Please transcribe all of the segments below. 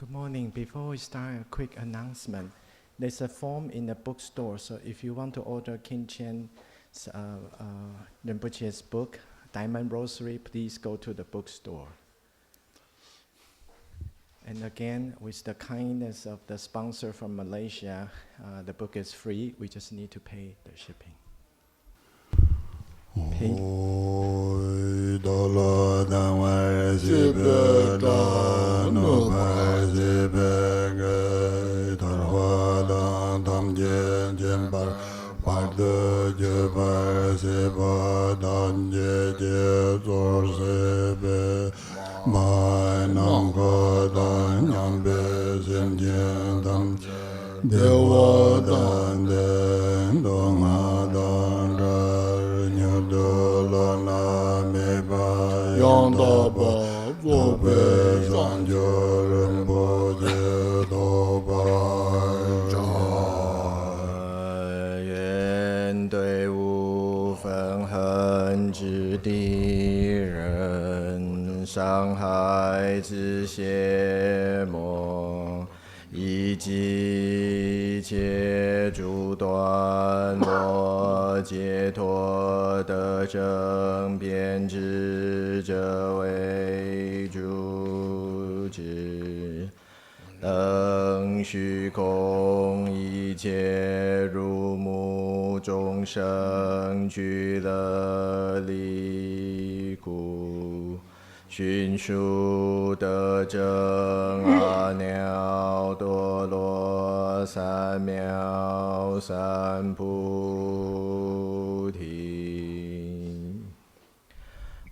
Good morning. Before we start, a quick announcement. There's a form in the bookstore, so if you want to order Khenchen Rinpoche's book, Diamond Rosary, please go to the bookstore. And again, with the kindness of the sponsor from Malaysia, the book is free. We just need to pay the shipping.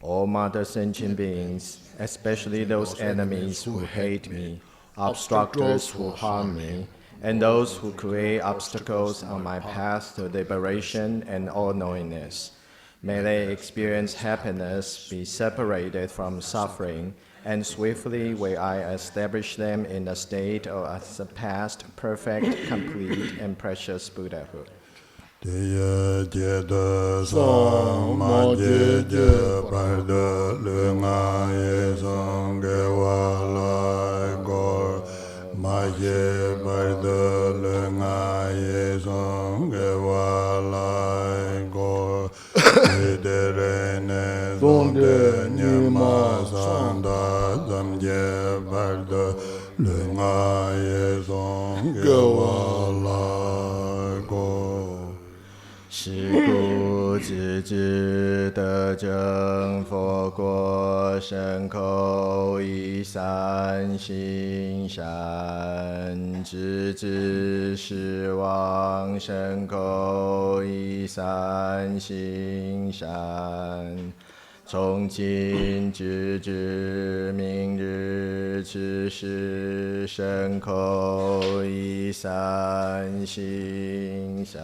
All mother sentient beings, especially those enemies who hate me, obstructors who harm me, and those who create obstacles on my path to liberation and all-knowingness, may they experience happiness, be separated from suffering, and swiftly will I establish them in a state of surpassed, perfect, complete, and precious Buddhahood.是故自知得正佛果，身口意三心善，知之是往身口意三心善。从今直至明日，此时身口意三心善。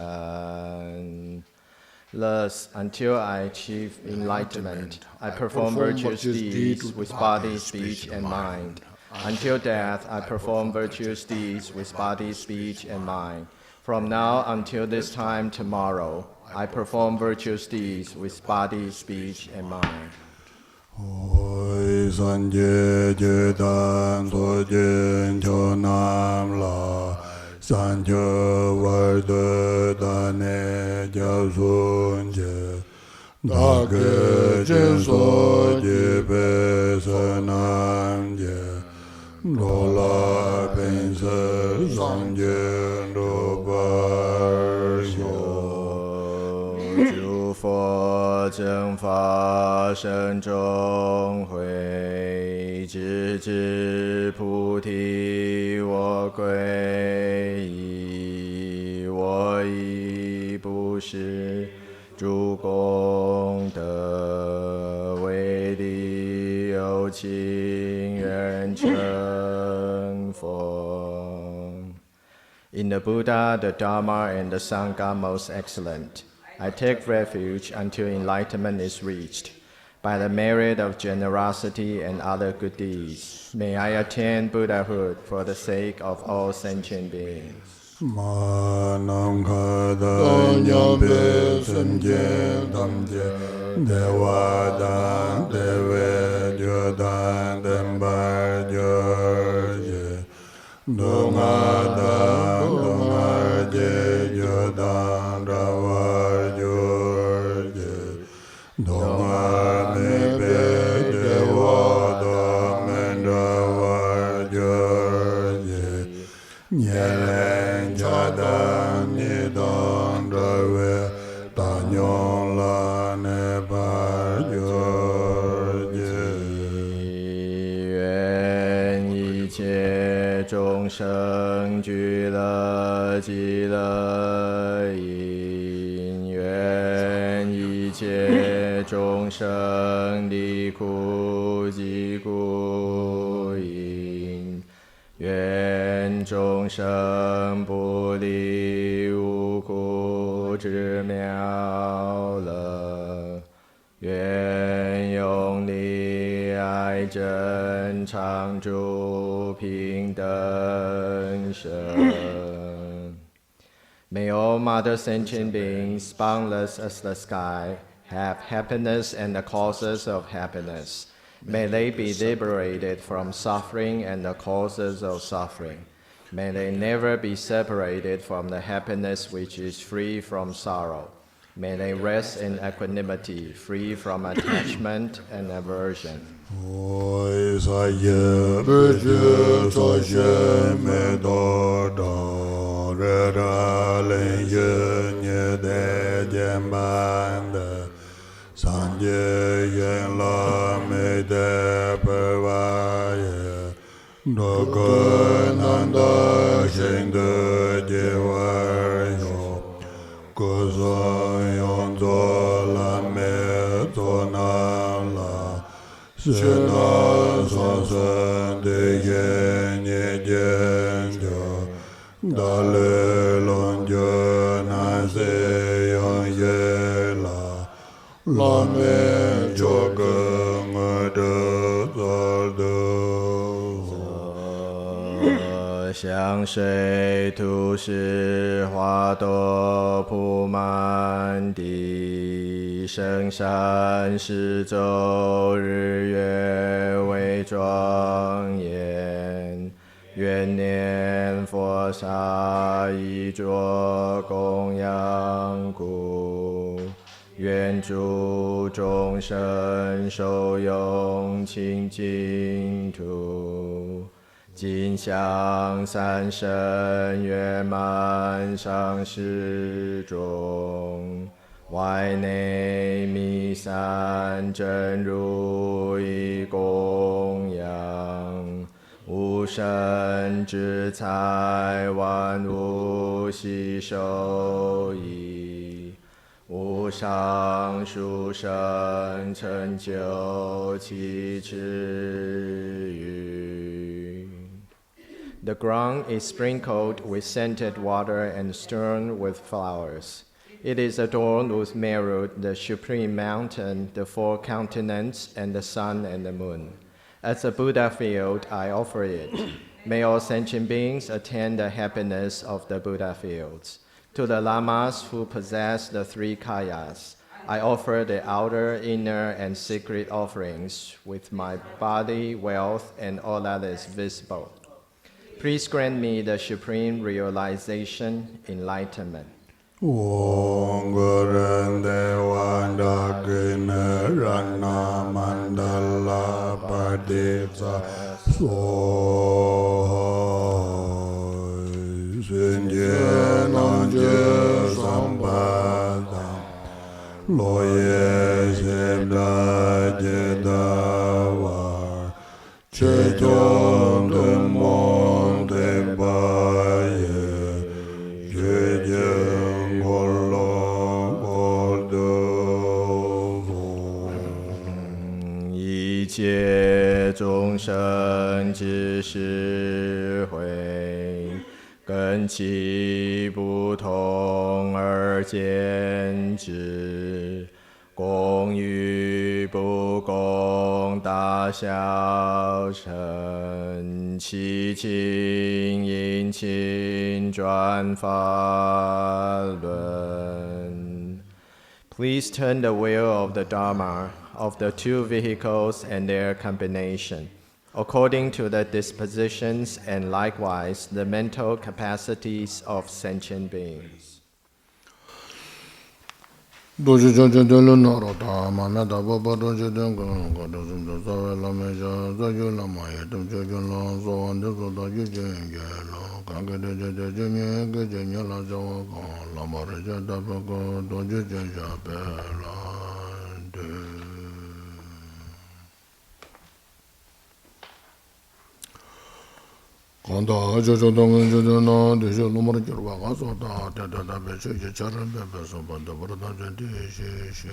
Thus, until I achieve enlightenment, I perform virtuous deeds with body, speech, and mind. Until death, I perform virtuous deeds with body, speech, and mind. From now until this time tomorrow, I perform virtuous deeds with body, speech, and mind.诸佛正法身中慧，直至菩提我归依，我亦不是诸功德，为利有情人成佛。In the Buddha, the Dharma, and the Sangha most excellent, I take refuge until enlightenment is reached. By the merit of generosity and other good deeds, may I attain Buddhahood for the sake of all sentient beings. Manam Khadam Yampe Samje Damje Devadan Deve Jodan Dembar Jorje 切众生俱乐极乐因，愿一切众生离苦集故因，愿众生不离无苦之妙乐，愿永离爱真常住平等身。May all mother sentient beings, boundless as the sky, have happiness and the causes of happiness. May they be liberated from suffering and the causes of suffering. May they never be separated from the happiness which is free from sorrow. May they rest in equanimity, free from attachment and aversion. Oi sa ye bje so je me do do re ra le ye nye de jen ban de san ye yen la me de per va ye do go nan da shen de je wa yo ko so yon zo la me to na la se na so se de ye nye jen jo da le lon jo na se yon ye la me jo ge me de za de 香水吐世花朵铺满地，圣山石洲日月为庄严，愿念佛刹衣着供养故，愿诸众生受用清净土，今向三身圆满上师中，外内弥散真如意供养，无生之财万物悉受益，无上殊胜成就其持语。The ground is sprinkled with scented water and strewn with flowers. It is adorned with Meru, the supreme mountain, the four continents, and the sun and the moon. As a Buddha field, I offer it. May all sentient beings attain the happiness of the Buddha fields. To the lamas who possess the three kayas, I offer the outer, inner, and secret offerings with my body, wealth, and all that is visible. Please grant me the supreme realization, enlightenment. Ongurande Wandagina Rana Mandala Paditsa Soy Sinje Nanje Sampada Loye Sebda Jedavar Cheton de Monte Baye Jejen Golo Goldo 一切众生之智慧，根器不同而见之，共与不共大小乘，其情因情转法轮。Please turn the wheel of the Dharma, of the two vehicles and their combination, according to the dispositions and likewise the mental capacities of sentient beings. 都是真正的那罗达玛那达巴巴都是真正的都是这所谓拉美家这就那么也都这就那说完这个到就这也了看个这年个这年了就我讲那么人家大巴个都就这下白了的。Kanda jojo dongen jojo na dejo lumar jirwa gaso da da beche je charan be so banda barada jenti she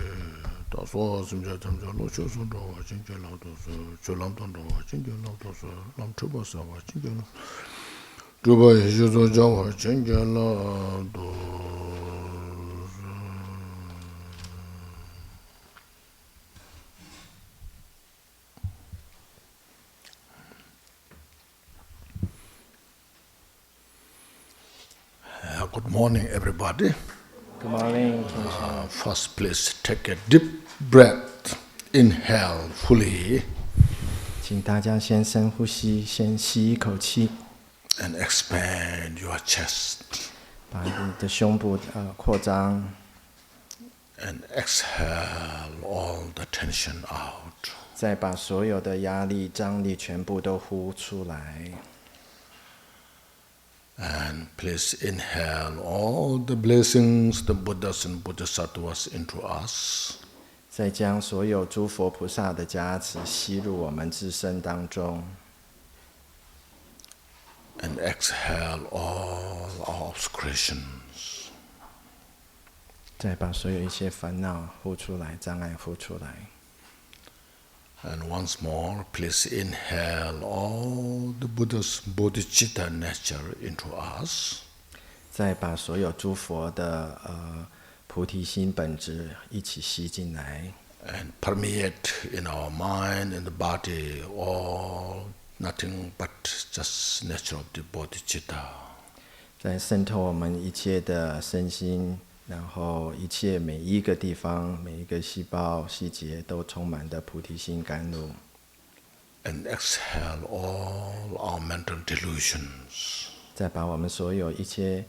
ta so simja tamja lo cho so do wa chinje la do so cholam ton do wa chinje la do so lam chuba sa wa chinje la chuba ye jojo ja wa chinje la do Good morning, everybody. Good morning, Khenchen. First, please take a deep breath. Inhale fully 请大家先深呼吸，先吸一口气， and expand your chest. 把你的胸部扩张， And exhale all the tension out. 再把所有的压力、张力全部都呼出来。 And please inhale all the blessings, the Buddhas and Bodhisattvas into us. 再将所有诸佛菩萨的加持吸入我们自身当中， And exhale all our obscurations. 再把所有一些烦恼呼出来、障碍呼出来。 And once more, please inhale all the Buddha's bodhicitta nature into us. 再把所有诸佛的菩提心本质一起吸进来， And permeate in our mind and the body all nothing but just nature of the bodhicitta. 再渗透我们一切的身心，然后一切每一个地方、每一个细胞、细节都充满的菩提心甘露。 And exhale all our mental delusions. 再把我们所有一些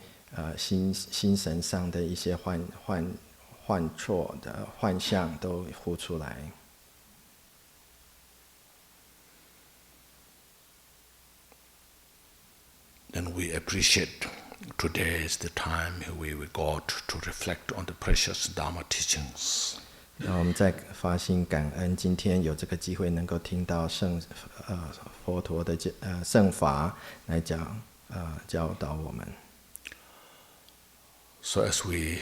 心神上的一些幻错的幻象都呼出来。 Then we appreciate today is the time we got to reflect on the precious Dharma teachings. 那我们再发心感恩，今天有这个机会能够听到佛陀的圣法来讲教导我们。 So as we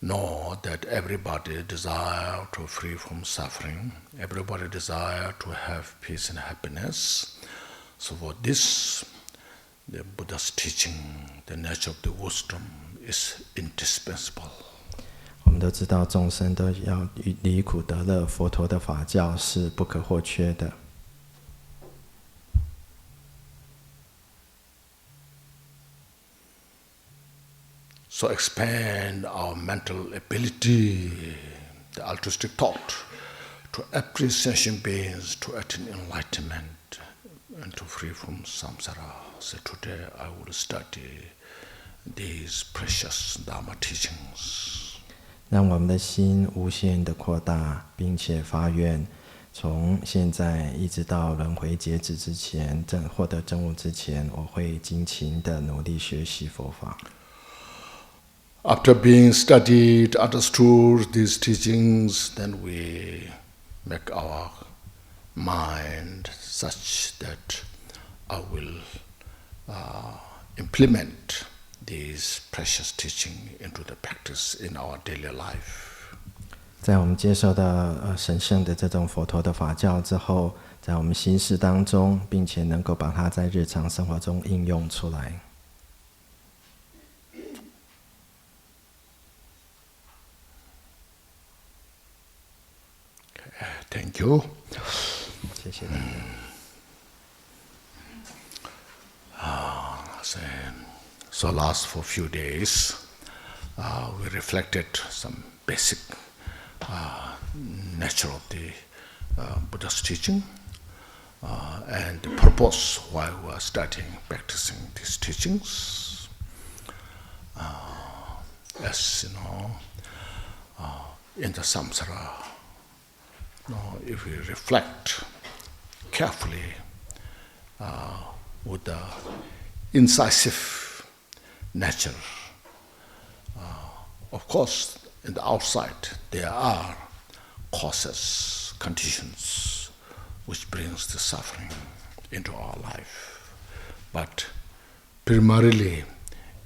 know that everybody desire to free from suffering, everybody desire to have peace and happiness. So for this, the Buddha's teaching, the nature of the wisdom is indispensable. 我们都知道众生都要离苦得乐，佛陀的法教是不可或缺的。 So expand our mental ability, the altruistic thought, to appreciation beings, to attain enlightenment, and to free from samsara. So today I will study these precious Dharma teachings. 让我们的心无限的扩大，并且发愿，从现在一直到轮回截止之前，获得证悟之前，我会精勤的努力学习佛法。 After being studied, understood these teachings, then we make our mind such that I will implement these precious teachings into the practice in our daily life. 在我们接受到神圣的这种佛陀的法教之后，在我们心事当中，并且能够把它在日常生活中应用出来。 Thank you. 谢谢大家。So last for a few days, we reflected some basic nature of the Buddha's teaching and the purpose why we are studying, practicing these teachings. As you know, in the samsara, if we reflect carefully with the incisive nature, of course, in the outside there are causes, conditions which brings the suffering into our life. but primarily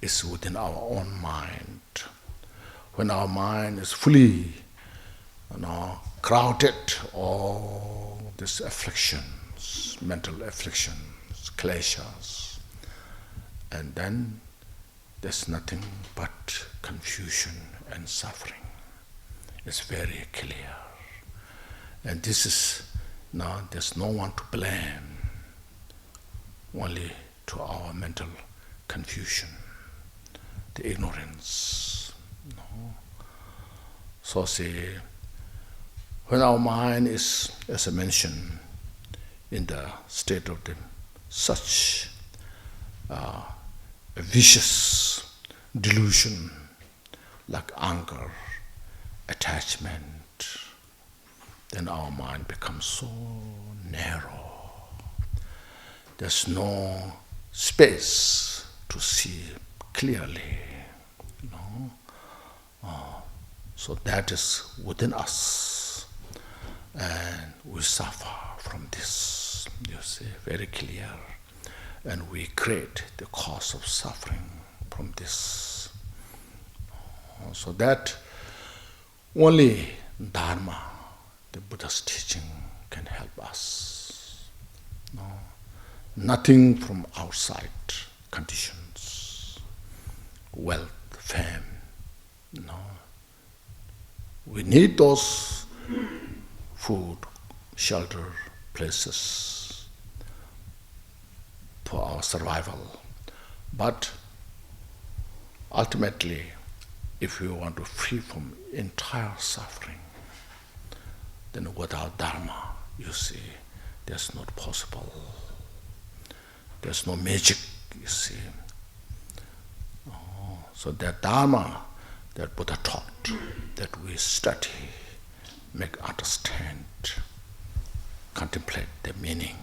it's within our own mind. When our mind is fully, crowded, all these afflictions, mental afflictions, kleshas, and then there's nothing but confusion and suffering. It's very clear. And this is, now there's no one to blame, only to our mental confusion, the ignorance. So see, when our mind is, as I mentioned, in the state of such a vicious delusion, like anger, attachment, then our mind becomes so narrow. There's no space to see clearly. So that is within us, and we suffer from this, you see, very clear. And we create the cause of suffering from this. So that only Dharma, the Buddha's teaching, can help us. Nothing from outside conditions, wealth, fame. We need those food, shelter, places for our survival. But ultimately, if we want to free from entire suffering, then without Dharma, you see, that's not possible. There's no magic, you see. So that Dharma that Buddha taught, that we study, make understand, contemplate the meaning,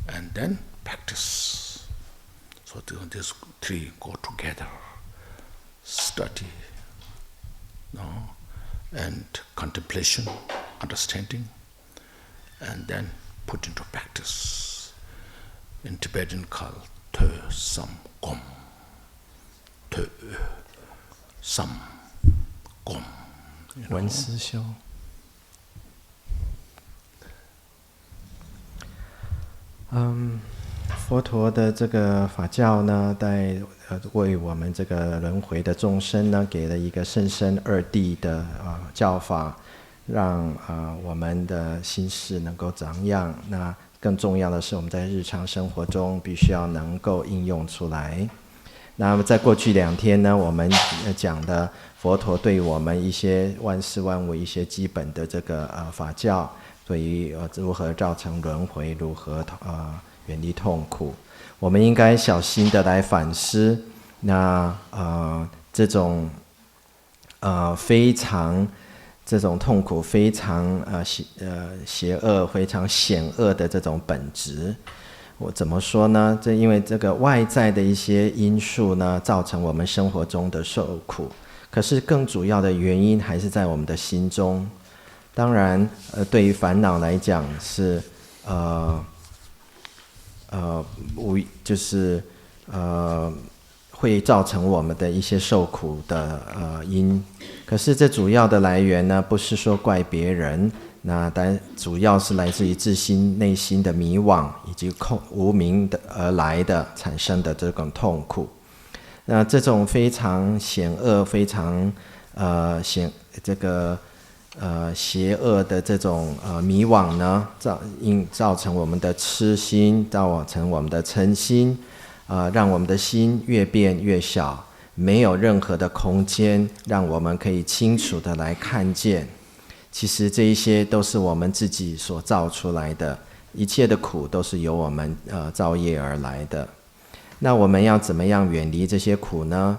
and then practice. So these three go together: study, and contemplation, understanding, and then put into practice. In Tibetan called Te Sam Gom. Te Sam Gom. 闻思修。佛陀的这个法教呢，为我们这个轮回的众生呢，给了一个甚深二谛的教法，让我们的心事能够长养。那更重要的是，我们在日常生活中必须要能够应用出来。那么在过去2天呢，我们讲的佛陀对我们一些万事万物一些基本的这个法教，对于如何造成轮回，如何远离痛苦，我们应该小心的来反思。那这种非常这种痛苦非常邪恶、非常险恶的这种本质。我怎么说呢？这因为这个外在的一些因素呢，造成我们生活中的受苦。可是更主要的原因还是在我们的心中。当然，对于烦恼来讲是就是会造成我们的一些受苦的因。可是这主要的来源呢，不是说怪别人。那但主要是来自于自心内心的迷惘，以及无明的而来的产生的这种痛苦。那这种非常险恶、非常邪恶的这种迷惘呢，造成我们的痴心，造成我们的嗔心，让我们的心越变越小，没有任何的空间让我们可以清楚的来看见。其实这一些都是我们自己所造出来的，一切的苦都是由我们造业而来的。那我们要怎么样远离这些苦呢？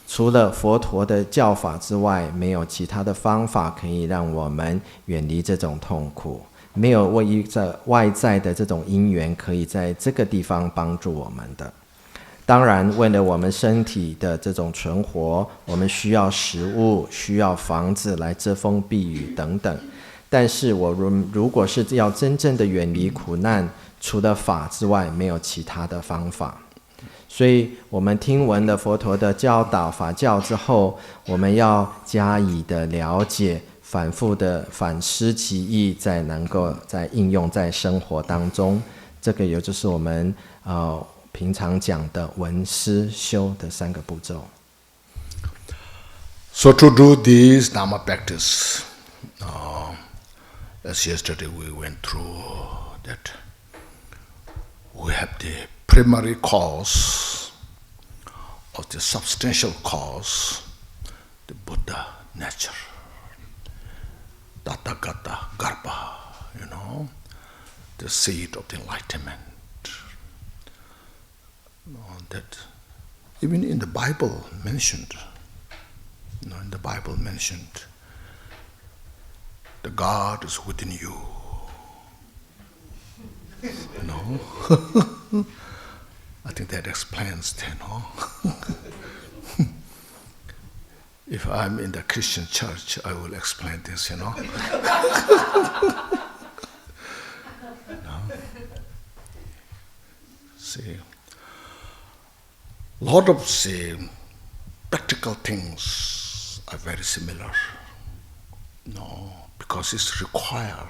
除了佛陀的教法之外，没有其他的方法可以让我们远离这种痛苦，没有外在的这种因缘可以在这个地方帮助我们的。当然，为了我们身体的这种存活，我们需要食物，需要房子来遮风避雨等等。但是如果是要真正的远离苦难，除了法之外没有其他的方法。所以我们听闻了佛陀的教导法教之后，我们要加以的了解，反复的反思其意，再能够再应用在生活当中。这个也就是我们平常讲的闻思修的3个步骤。So to do this Dhamma practice, as yesterday we went through that, we have the primary cause or the substantial cause, the Buddha nature, Tathagata Garbha, the seed of the enlightenment. That even in the Bible mentioned, the God is within you. I think that explains it, If I'm in the Christian church, I will explain this, See, a lot of practical things are very similar. Because it's require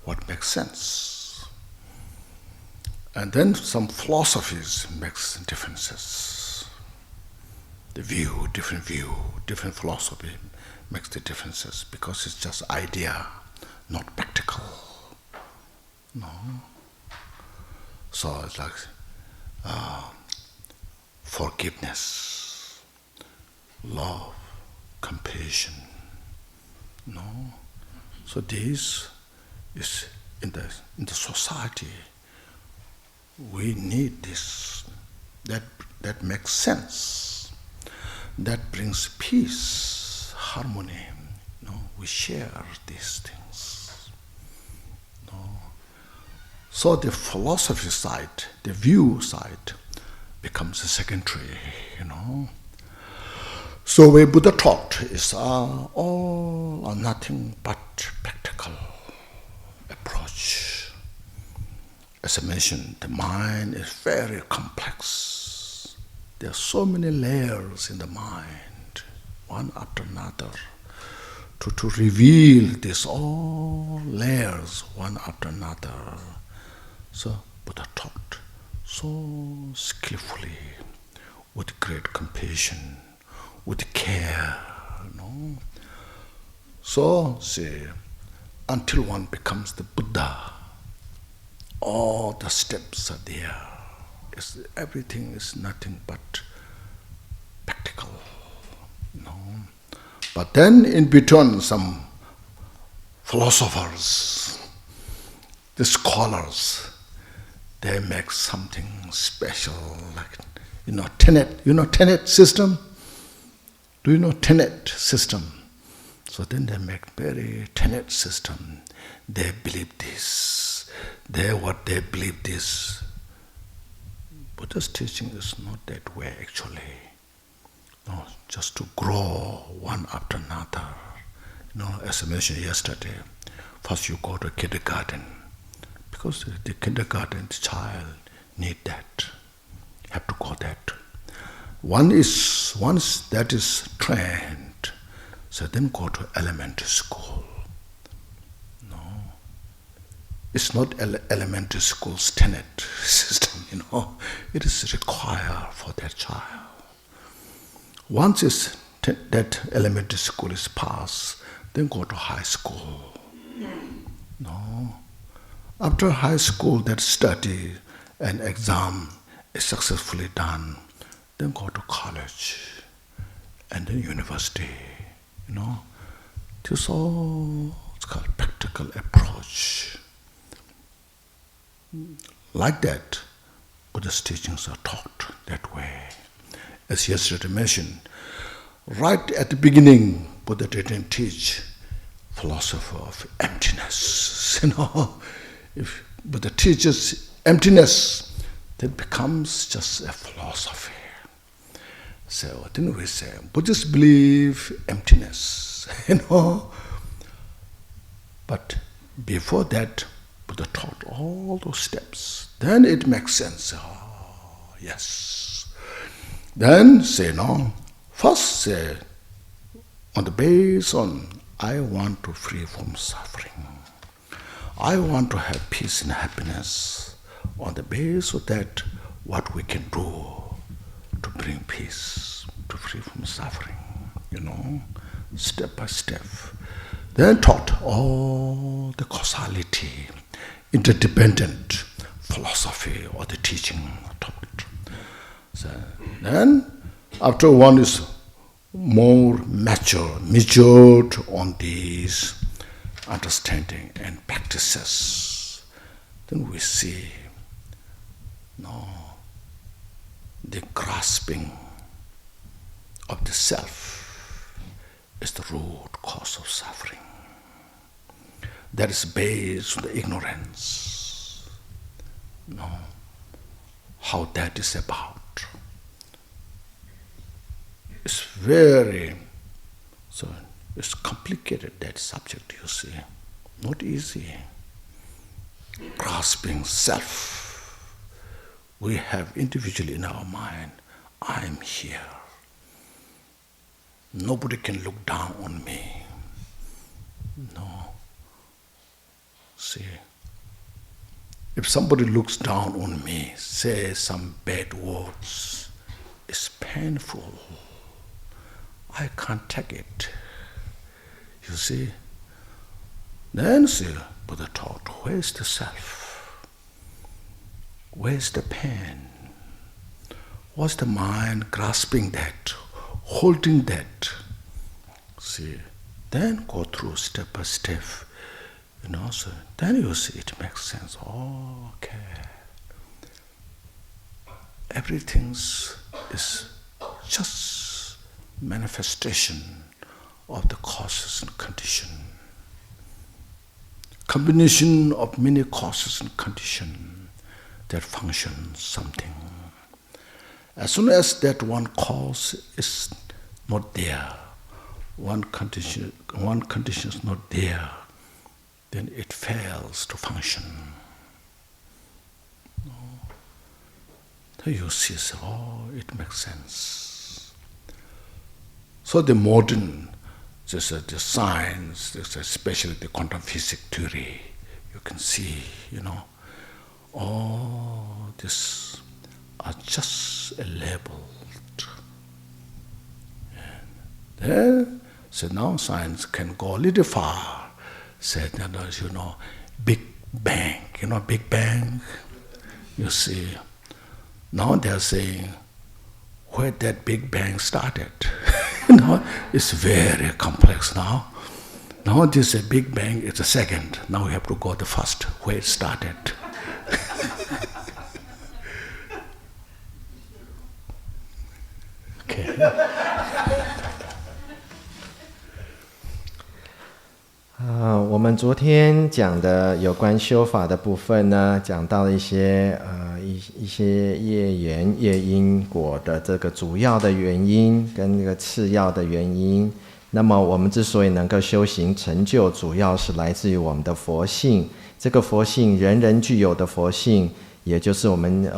what makes sense. And then some philosophies makes differences. The different philosophy makes the differences because it's just idea, not practical. So it's like forgiveness, love, compassion. So this is in the society. We need this. That makes sense. That brings peace, harmony. We share these things. So the philosophy side, the view side, becomes a secondary. So where Buddha taught is all or nothing but practical approach. As I mentioned, the mind is very complex. There are so many layers in the mind, one after another. To reveal these all layers, one after another. So Buddha taught so skillfully, with great compassion, with care. So, until one becomes the Buddha, all the steps are there. Everything is nothing but practical. But then in between, some philosophers, the scholars, they make something special, like tenet. Tenet system? Do you know tenet system? So then they make very tenet system. They believe this. They believe this. Buddha's teaching is not that way actually. Just to grow one after another. As I mentioned yesterday, first you go to kindergarten. Because the kindergarten child need that. Have to go that. Once that is trained, so then go to elementary school. It's not elementary school's tenet system, It is required for that child. Once that elementary school is passed, then go to high school. After high school, that study and exam is successfully done, then go to college and then university. This is all it's called practical approach. Like that, Buddha's teachings are taught that way. As yesterday mentioned, right at the beginning, Buddha didn't teach philosophy of emptiness. If Buddha teaches emptiness, that becomes just a philosophy. So what didn't we say? Buddhists believe emptiness, But before that, Buddha taught all those steps. Then it makes sense. Oh, yes. Then say no. First say, on the base on, I want to free from suffering. I want to have peace and happiness. On the base of that, what we can do to bring peace, to free from suffering, step by step. Then taught all the causality, interdependent philosophy or the teaching taught. So then, after one is more matured on these understanding and practices, then we see the grasping of the self is the root cause of suffering. That is based on the ignorance. How that is about. It's it's complicated, that subject, you see. Not easy. Grasping self. We have individually in our mind, I am here. Nobody can look down on me. No. See, if somebody looks down on me, says some bad words, it's painful. I can't take it. You see? Then see, Buddha taught, where's the self? Where's the pain? What's the mind grasping that, holding that? See, then go through step by step. So then you see it makes sense. Oh, okay. Everything is just manifestation of the causes and condition. Combination of many causes and condition that function something. As soon as that one cause is not there, one condition is not there, then it fails to function. Then you see, it makes sense. So the modern, the science, especially the quantum physics theory, you can see, all this are just labeled. And then, so now science can go a little far. Said, Big Bang. Big Bang? You see, now they're saying where that Big Bang started. It's very complex now. Now this Big Bang is a second. Now we have to go the first, where it started. Okay. 我们昨天讲的有关修法的部分呢，讲到了一些业缘业因果的这个主要的原因跟那个次要的原因。那么我们之所以能够修行成就，主要是来自于我们的佛性。这个佛性，人人具有的佛性，也就是我们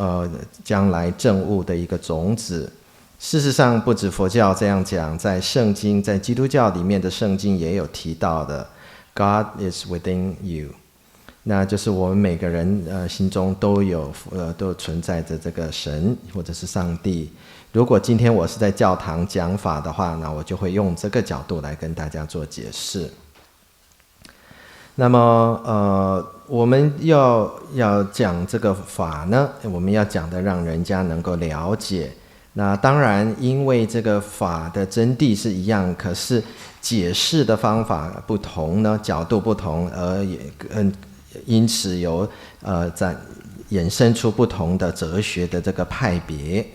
将来证悟的一个种子。事实上，不止佛教这样讲，在圣经，在基督教里面的圣经也有提到的。God is within you， 那就是我们每个人心中都存在着这个神或者是上帝。如果今天我是在教堂讲法的话，那我就会用这个角度来跟大家做解释。那么我们要讲这个法呢，我们要讲的让人家能够了解。那当然，因为这个法的真谛是一样，可是解释的方法不同呢，角度不同，而也因此有在衍生出不同的哲学的这个派别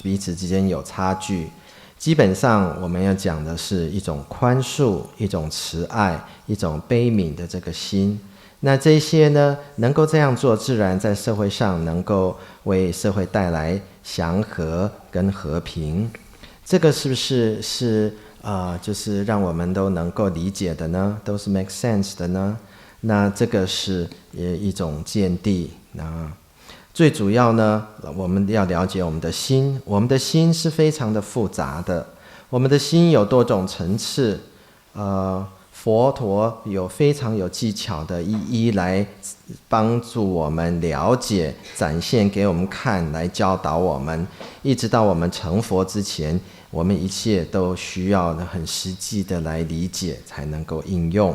彼此之间有差距。基本上我们要讲的是一种宽恕，一种慈爱，一种悲悯的这个心。那这些呢，能够这样做，自然在社会上能够为社会带来祥和跟和平。这个是不是就是让我们都能够理解的呢？都是 make sense 的呢？那这个是一种见地。那最主要呢，我们要了解我们的心，我们的心是非常的复杂的，我们的心有多种层次，佛陀非常有技巧的一一来帮助我们了解，展现给我们看，来教导我们，一直到我们成佛之前，我们一切都需要很实际的来理解，才能够应用。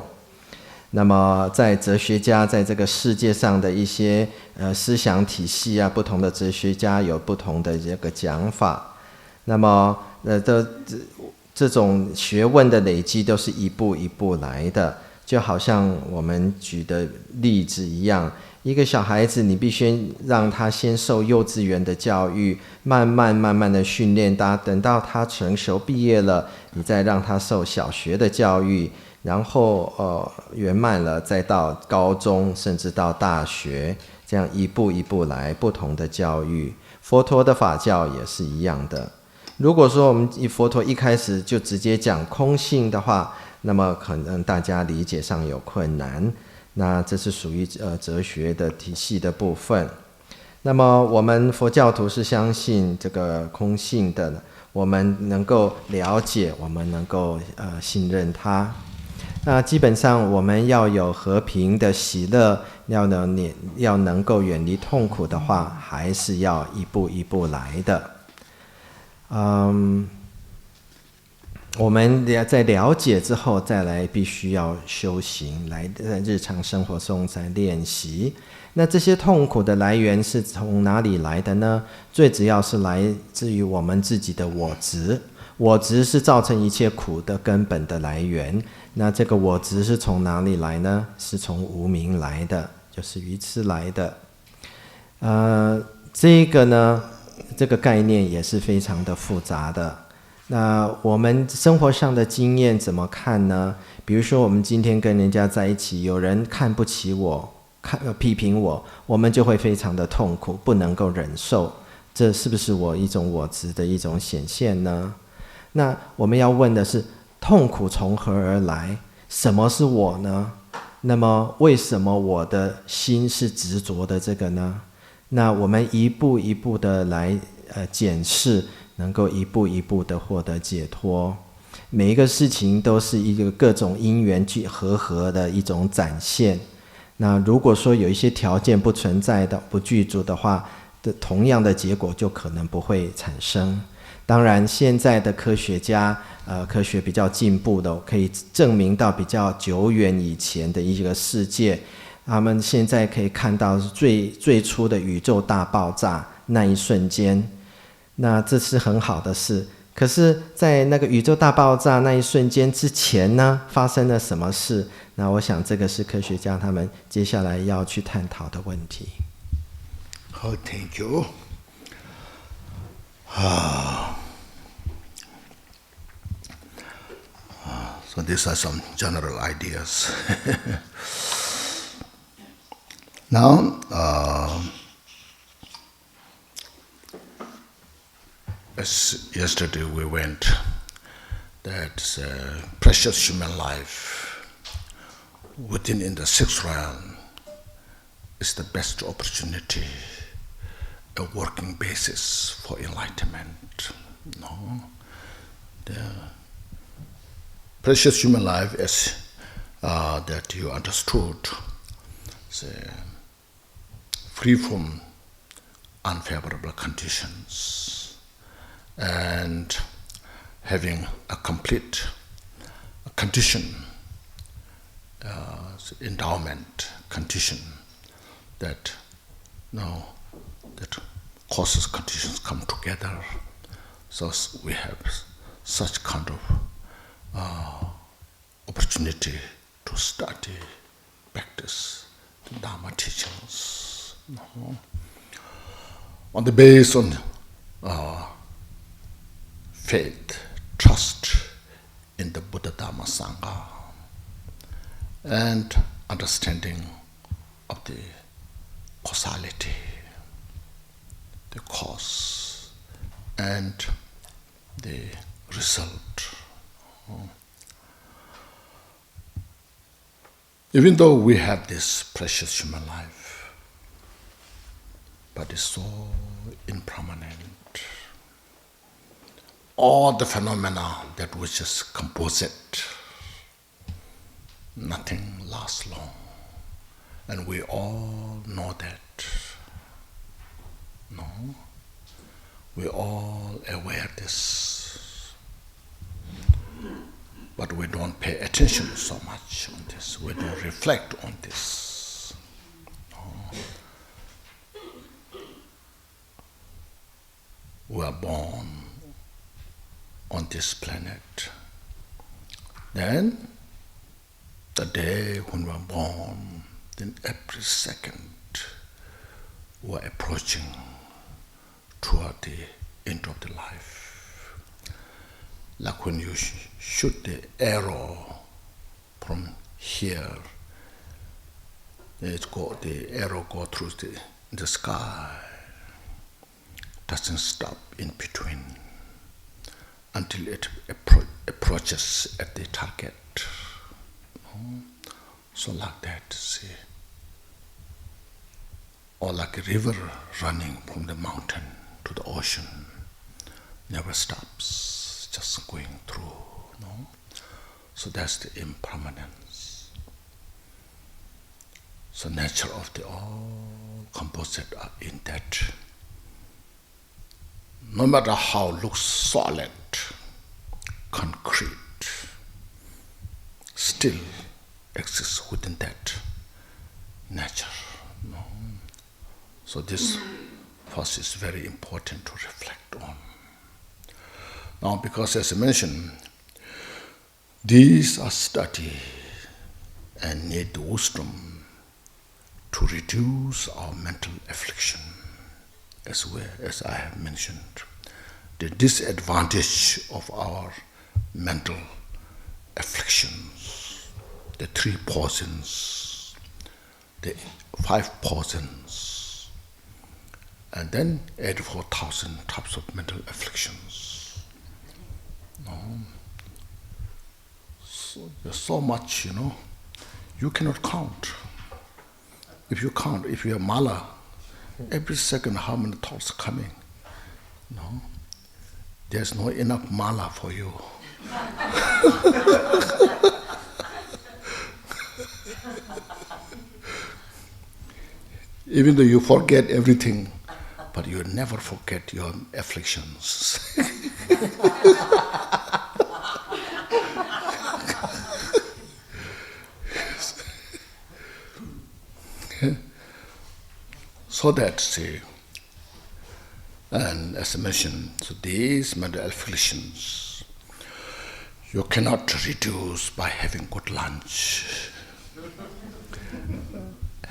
那么在哲学家在这个世界上的一些思想体系啊，不同的哲学家有不同的这个讲法。那么这种学问的累积都是一步一步来的，就好像我们举的例子一样，一个小孩子你必须让他先受幼稚园的教育，慢慢的训练他，等到他成熟毕业了，你再让他受小学的教育，然后圆满了再到高中，甚至到大学，这样一步一步来，不同的教育。佛陀的法教也是一样的。如果说我们佛陀一开始就直接讲空性的话，那么可能大家理解上有困难，那这是属于哲学的体系的部分。那么我们佛教徒是相信这个空性的，我们能够了解，我们能够信任它。那基本上我们要有和平的喜乐，要能够远离痛苦的话，还是要一步一步来的。我们在了解之后，再来必须要修行，来在日常生活中再练习。那这些痛苦的来源是从哪里来的呢？最主要是来自于我们自己的我执。我执是造成一切苦的根本的来源。那这个我执是从哪里来呢？是从无明来的，就是愚痴来的。这个呢，这个概念也是非常的复杂的。那我们生活上的经验怎么看呢？比如说我们今天跟人家在一起，有人看不起我，批评我，我们就会非常的痛苦，不能够忍受。这是不是一种我执的一种显现呢？那我们要问的是，痛苦从何而来？什么是我呢？那么为什么我的心是执着的这个呢？那我们一步一步的来检视，能够一步一步的获得解脱。每一个事情都是一个各种因缘和的一种展现。那如果说有一些条件不存在的、不具足的话，同样的结果就可能不会产生。当然现在的科学家科学比较进步的，可以证明到比较久远以前的一个世界，他们现在可以看到最初的宇宙大爆炸那一瞬间，那这是很好的事。可是在那个宇宙大爆炸那一瞬间之前呢，发生了什么事？那我想这个是科学家他们接下来要去探讨的问题。好 ，Thank you。So these are some general ideas. Now, as yesterday we went, that precious human life in the sixth realm is the best opportunity, a working basis for enlightenment. No? The precious human life, as that you understood, is free from unfavorable conditions and having a complete condition, endowment condition that that causes conditions come together. So we have such kind of opportunity to study, practice the Dharma teachings. On the basis of faith, trust in the Buddha Dharma Sangha, and understanding of the causality, the cause, and the result. Even though we have this precious human life, but it's so impermanent. All the phenomena that we just composite, nothing lasts long. And we all know that. No? We all aware of this. But we don't pay attention so much on this. We don't reflect on this. No? We are born on this planet. Then, the day when we are born, then every second we are approaching toward the end of the life. Like when you shoot the arrow from here, the arrow goes through the sky, doesn't stop in between until it approaches at the target. So like that, see. Or like a river running from the mountain to the ocean, never stops, just going through. No? So that's the impermanence. So nature of the all composite are in that. No matter how it looks solid, concrete, still exists within that nature. No? So this first is very important to reflect on. Now, because as I mentioned, these are studied and need the wisdom to reduce our mental affliction, as well as I have mentioned. The disadvantage of our mental afflictions, the 3 poisons, the 5 poisons, and then 84,000 types of mental afflictions. No? So there's so much, you cannot count. If you count, if you have mala, every second how many thoughts are coming? No? There's no enough mala for you. Even though you forget everything, but you never forget your afflictions. So that, see, and as I mentioned, so these mental afflictions, you cannot reduce by having good lunch,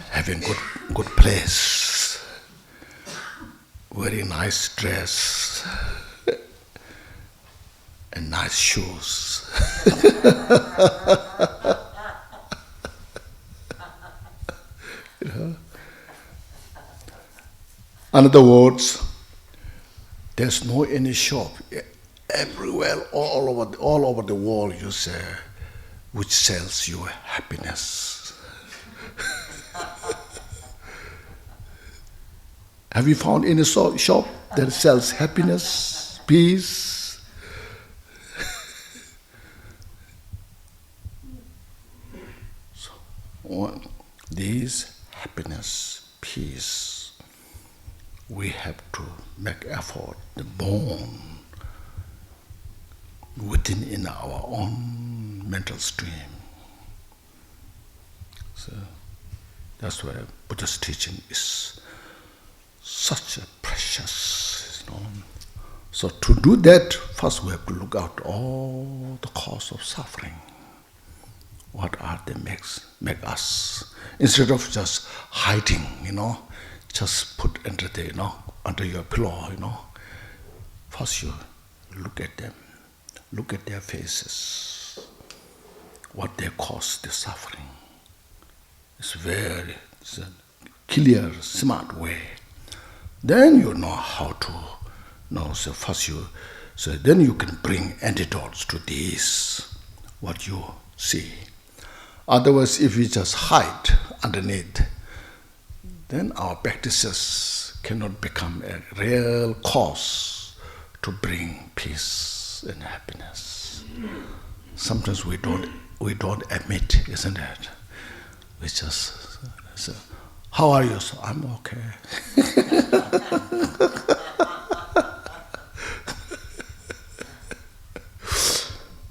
having good place, wearing nice dress, and nice shoes. In other words, there's no any shop everywhere, all over the world, you say, which sells you happiness. Have you found any shop that sells happiness, peace? So, these happiness, peace, we have to make effort, the bone within in our own mental stream. So that's why Buddhist teaching is such a precious, So to do that, first we have to look out all the cause of suffering. What are they make us? Instead of just hiding, just put under your pillow, First you look at them, look at their faces, what they cause the suffering. It's a clear, smart way. Then you know how to so first then you can bring antidotes to these, what you see. Otherwise, if we just hide underneath, then our practices cannot become a real cause to bring peace and happiness. Sometimes we don't admit, isn't it? We just say, "How are you?" So, "I'm okay."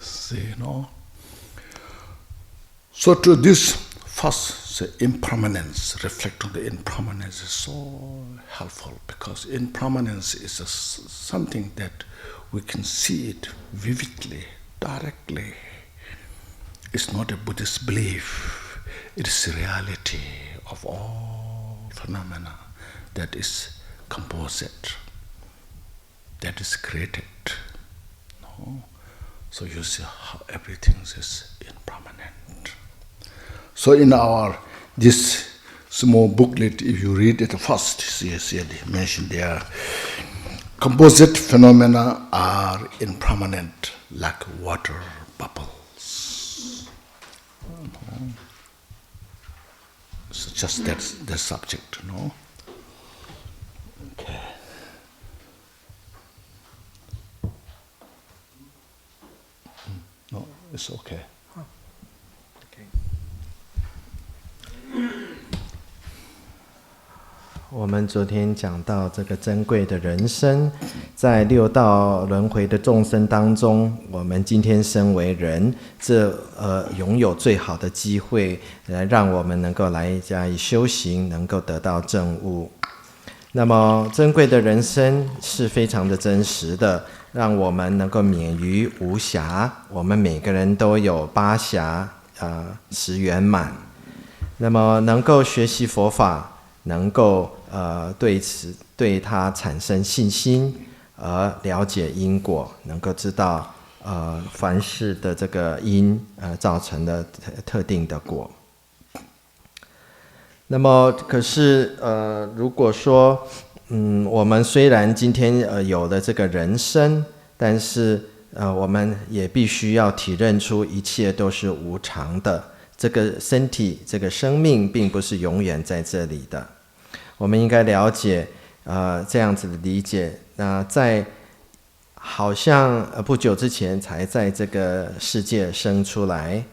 See, So to this first impermanence, reflect on the impermanence is so helpful, because impermanence is something that we can see it vividly, directly. It's not a Buddhist belief. It is the reality of all phenomena that is composite, that is created. So you see how everything is impermanent. So in this small booklet, if you read it first, see mentioned there, composite phenomena are impermanent like water bubbles. So just that's the subject, Okay. No, it's okay. Okay. 我们昨天讲到这个珍贵的人生，在六道轮回的众生当中，我们今天身为人，拥有最好的机会，让我们能够来加以修行，能够得到证悟。那么珍贵的人生是非常的真实的，让我们能够免于无暇。我们每个人都有8暇10圆满。那么能够学习佛法，能够对它产生信心，而了解因果，能够知道凡事的这个因造成的特定的果。那么可是如果说我们虽然今天有了这个人生，但是我们也必须要体认出一切都是无常的。这个身体，这个生命并不是永远在这里的。我们应该了解这样子的理解。那在好像不久之前才在这个世界生出来，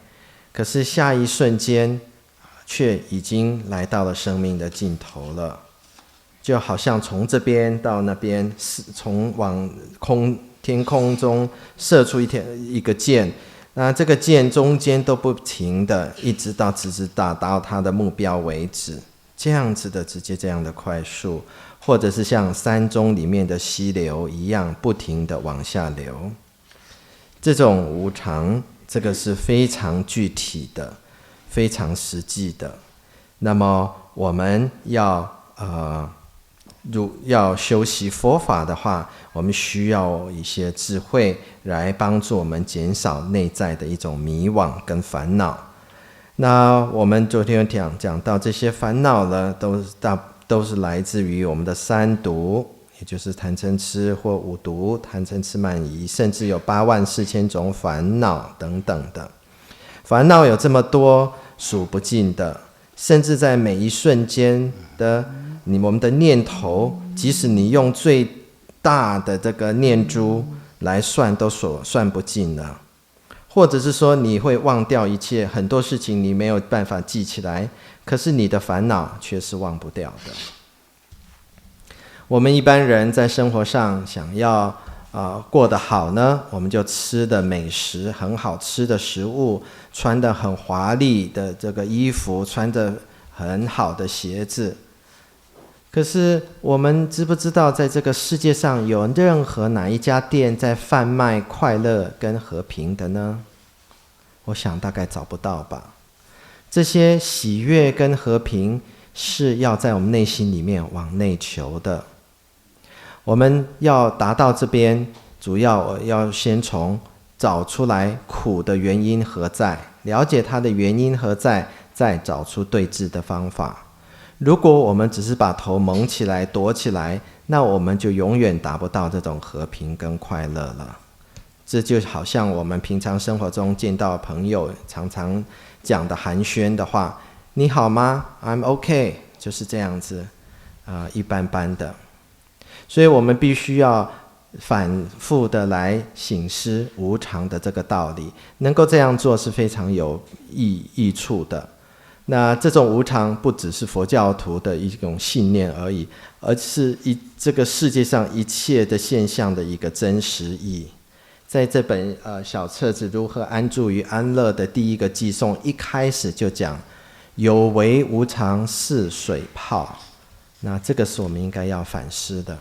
可是下一瞬间却已经来到了生命的尽头了。就好像从这边到那边，从往天空中射出一个箭，那这个箭中间都不停的，一直打到它的目标为止。这样子的直接这样的快速，或者是像山中里面的溪流一样不停的往下流。这种无常，这个是非常具体的，非常实际的。那么我们要修习佛法的话，我们需要一些智慧来帮助我们减少内在的一种迷惘跟烦恼。那我们昨天有讲到这些烦恼呢，都是来自于我们的3毒，也就是贪嗔痴或5毒，贪嗔痴慢疑，甚至有84000种烦恼等等的。烦恼有这么多，数不尽的，甚至在每一瞬间的我们的念头，即使你用最大的这个念珠来算，都算不尽了。或者是说你会忘掉一切，很多事情你没有办法记起来，可是你的烦恼却是忘不掉的。我们一般人在生活上想要过得好呢，我们就吃的美食，很好吃的食物，穿的很华丽的这个衣服，穿着很好的鞋子。可是我们知不知道，在这个世界上有任何哪一家店在贩卖快乐跟和平的呢？我想大概找不到吧。这些喜悦跟和平是要在我们内心里面往内求的。我们要达到这边，主要要先从找出来苦的原因何在，了解它的原因何在，再找出对治的方法。如果我们只是把头蒙起来躲起来，那我们就永远达不到这种和平跟快乐了。这就好像我们平常生活中见到朋友常常讲的寒暄的话，你好吗 ？I'm OK， 就是这样子，一般般的。所以我们必须要反复的来省思无常的这个道理，能够这样做是非常有益处的。那这种无常不只是佛教徒的一种信念而已，而是这个世界上一切的现象的一个真实义。在这本小册子《如何安住于安乐》的第一个偈颂，一开始就讲有为无常是水泡，那这个是我们应该要反思的。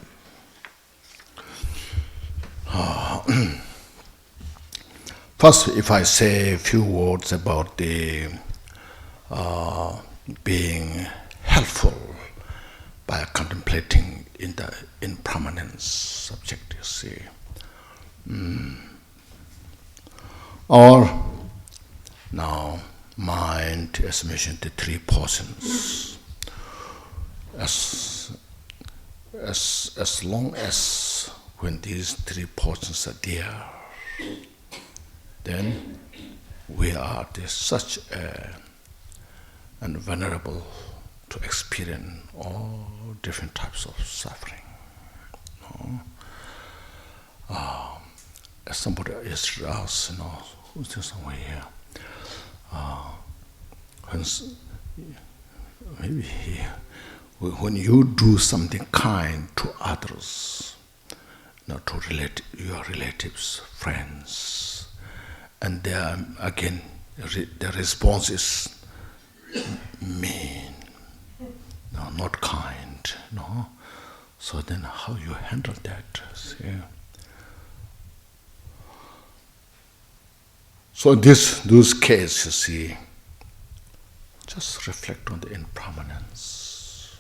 First, if I say a few words about the being helpful by contemplating in the impermanence subject, you see. Or now mind, as mentioned, the three portions. As long as when these three portions are there, then we are such and vulnerable to experience all different types of suffering. As somebody yesterday asked, who's there somewhere here? When you do something kind to others, to your relatives, friends, and again the response is mean, not kind, So then how you handle that? See? So those cases, you see, just reflect on the impermanence.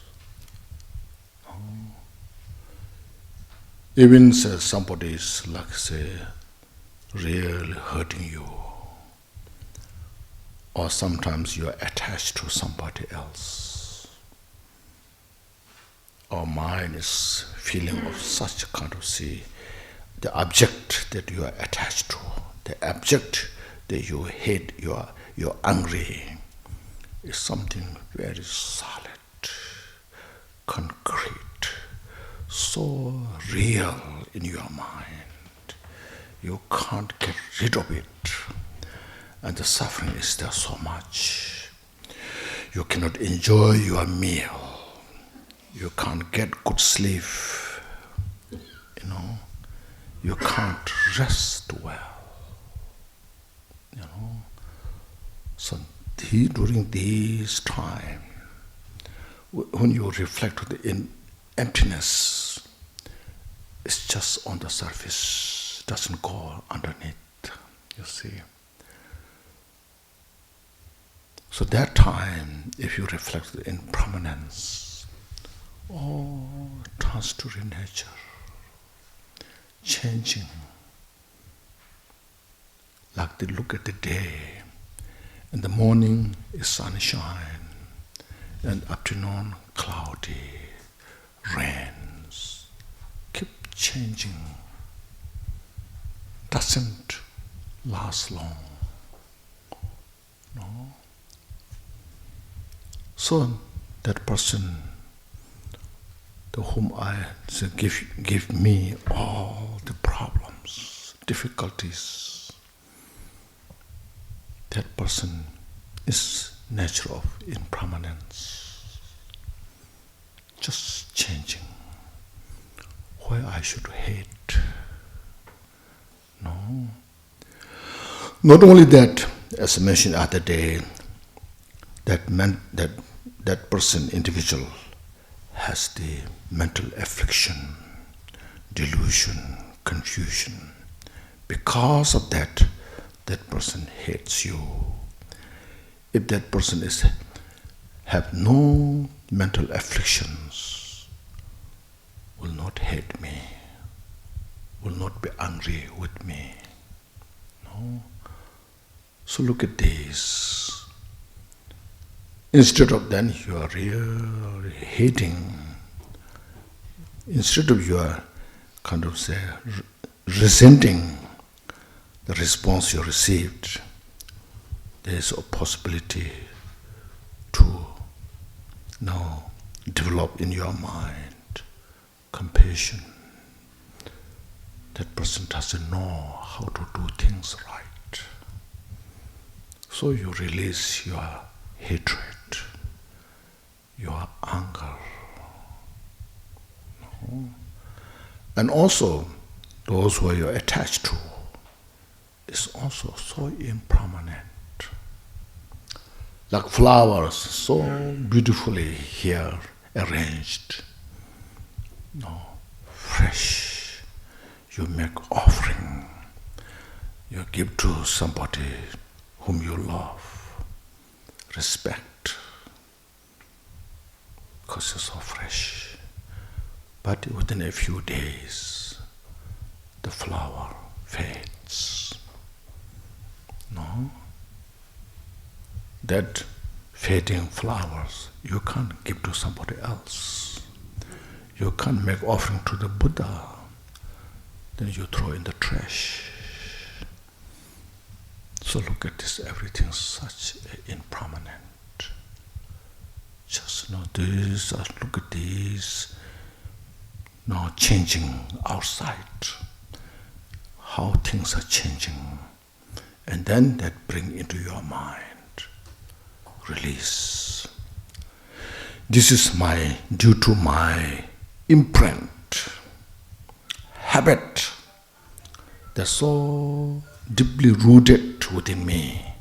Even somebody is like, say, really hurting you, or sometimes you are attached to somebody else. Our mind is feeling of such kind of, see, the object that you are attached to, the object that you hate, you're angry, is something very solid, concrete, so real in your mind. You can't get rid of it. And the suffering is there so much. You cannot enjoy your meal. You can't get good sleep. You can't rest well. So during this time, when you reflect on the emptiness, it's just on the surface, doesn't go underneath, you see. So that time, if you reflect the impermanence, transitory nature, changing, like they look at the day. In the morning is sunshine, and afternoon cloudy, rains, keep changing, doesn't last long. So that person to whom I say, give me all the problems, difficulties, that person is nature of impermanence, just changing. Why I should hate? No. Not only that, as I mentioned the other day, that person, individual, has the mental affliction, delusion, confusion. Because of that, that person hates you. If that person have no mental afflictions, will not hate me, will not be angry with me. No. So look at this. Instead of then you are really hating, instead of you are kind of say resenting, the response you received, there is a possibility to now develop in your mind compassion. That person doesn't know how to do things right. So you release your hatred, your anger. No? And also, those who you're attached to is also so impermanent. Like flowers, so beautifully here arranged. No, fresh. You make offering. You give to somebody whom you love, respect, because it's so fresh. But within a few days, the flower fades. No? That fading flowers you can't give to somebody else. You can't make offering to the Buddha. Then you throw in the trash. So look at this, everything such impermanent. Just know this, look at this. Now changing outside. How things are changing. And then that bring into your mind. Release. This is due to my imprint, habit that's so deeply rooted within me.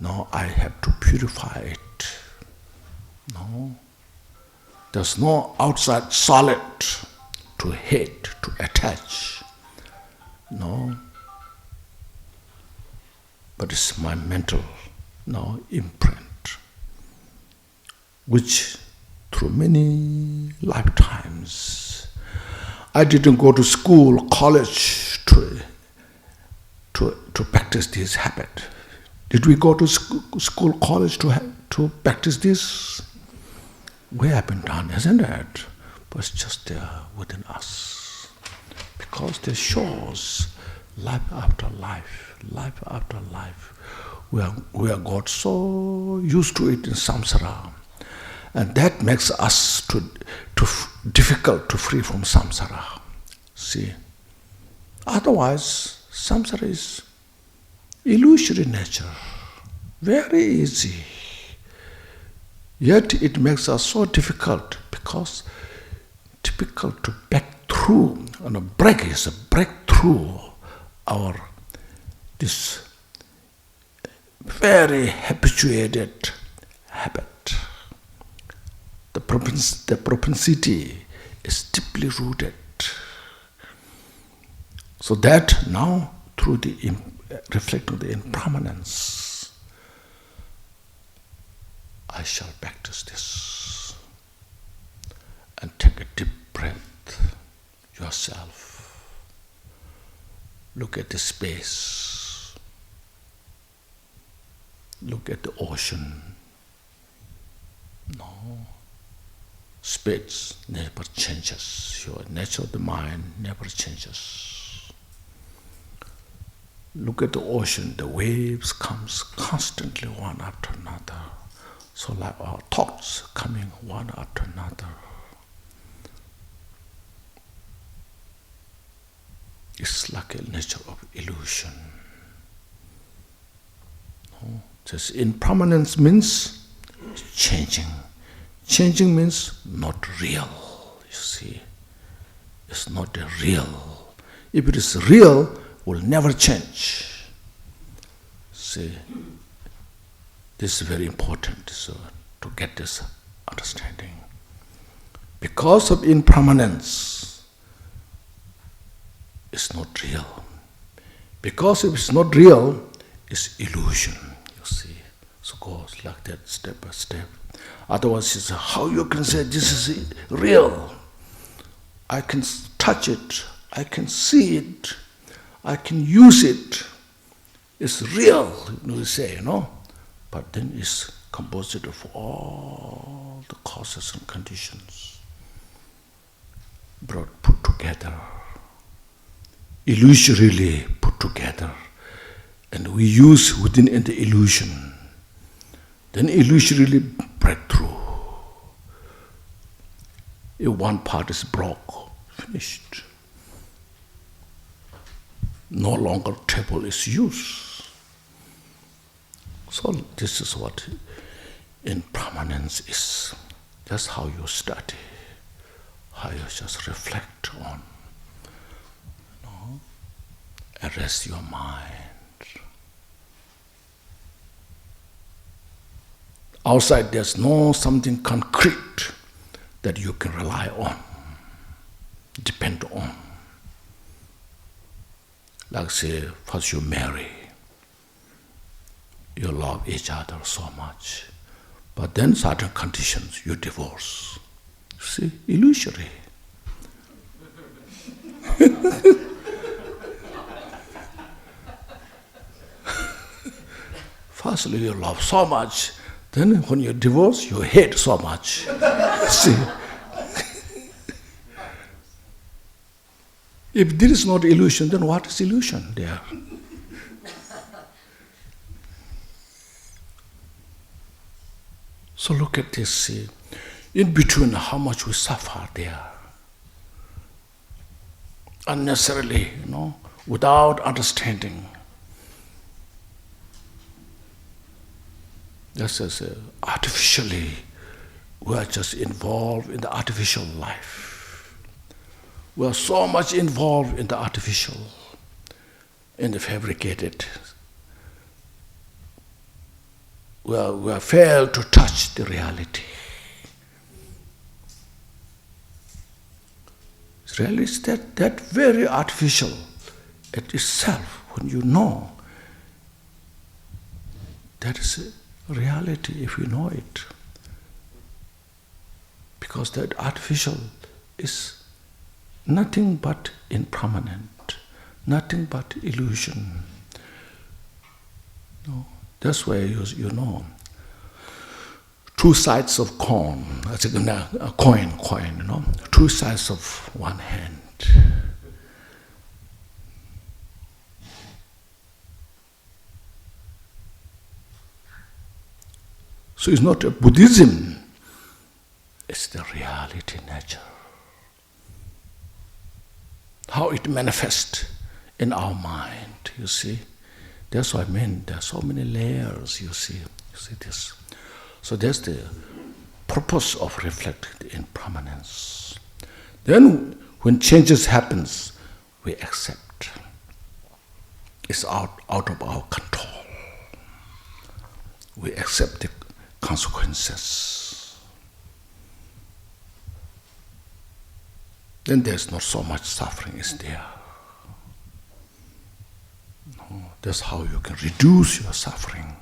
Now I have to purify it. No, there's no outside solid to hate, to attach. No, but it's my mental imprint, which through many lifetimes I didn't go to school, college to practice this habit. Did we go to school, college to practice this? We haven't done, isn't it? But it's just there within us. Because this shows life after life, life after life. We are got so used to it in samsara. And that makes us too difficult to free from samsara. See? Otherwise, samsara is illusory nature, very easy. Yet it makes us so difficult because difficult to break through. And a break is a breakthrough our this very habituated habit. The propensity is deeply rooted. So that now, through the reflecting the impermanence, I shall practice this. And take a deep breath yourself. Look at the space. Look at the ocean. No. Space never changes. Your nature of the mind never changes. Look at the ocean. The waves comes constantly one after another. So like our thoughts coming one after another. It's like a nature of illusion. No? Just impermanence means changing. Changing means not real, you see. It's not a real. If it is real, it will never change. See, this is very important to get this understanding. Because of impermanence, it's not real. Because if it's not real, it's illusion, you see. So it goes like that, step by step. Otherwise, it's how you can say this is real. I can touch it, I can see it, I can use it. It's real, you say, But then it's composed of all the causes and conditions put together, illusorily put together. and we use within the illusion, then illusorily break through. If one part is broke, finished. No longer table is used. So this is what impermanence is. That's how you study, how you just reflect on, arrest your mind. Outside there's no something concrete that you can rely on, depend on. Like say, first you marry, you love each other so much, but then certain conditions you divorce. See, illusory. Firstly you love so much, then when you divorce, you hate so much. See? If there is not illusion, then what is illusion there? So look at this, see. In between, how much we suffer there. Unnecessarily, without understanding. Just as artificially, we are just involved in the artificial life. We are so much involved in the artificial, in the fabricated. We are failed to touch the reality. Really, it's that very artificial at itself, when you know, that is reality if you know it. Because that artificial is nothing but impermanent, nothing but illusion. That's why you know. Two sides of coin, a coin, two sides of one hand. So it's not a Buddhism, it's the reality nature. How it manifests in our mind, you see. That's what I mean, there are so many layers, you see this. So that's the purpose of reflecting the impermanence. Then when changes happens, we accept. It's out of our control. We accept the consequences. Then there's not so much suffering is there. That's how you can reduce your suffering.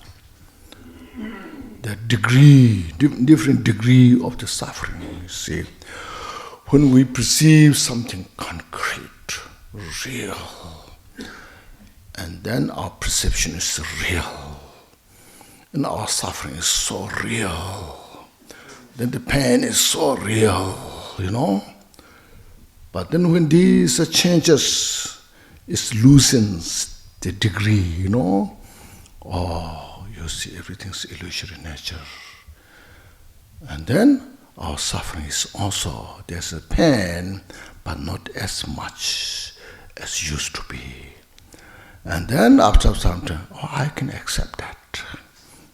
The degree, different degree of the suffering, you see. When we perceive something concrete, real, and then our perception is real, and our suffering is so real, then the pain is so real, But then when these changes, it loosens the degree, you see, everything's illusory nature. And then our suffering is also, there's a pain, but not as much as used to be. And then after some time, I can accept that.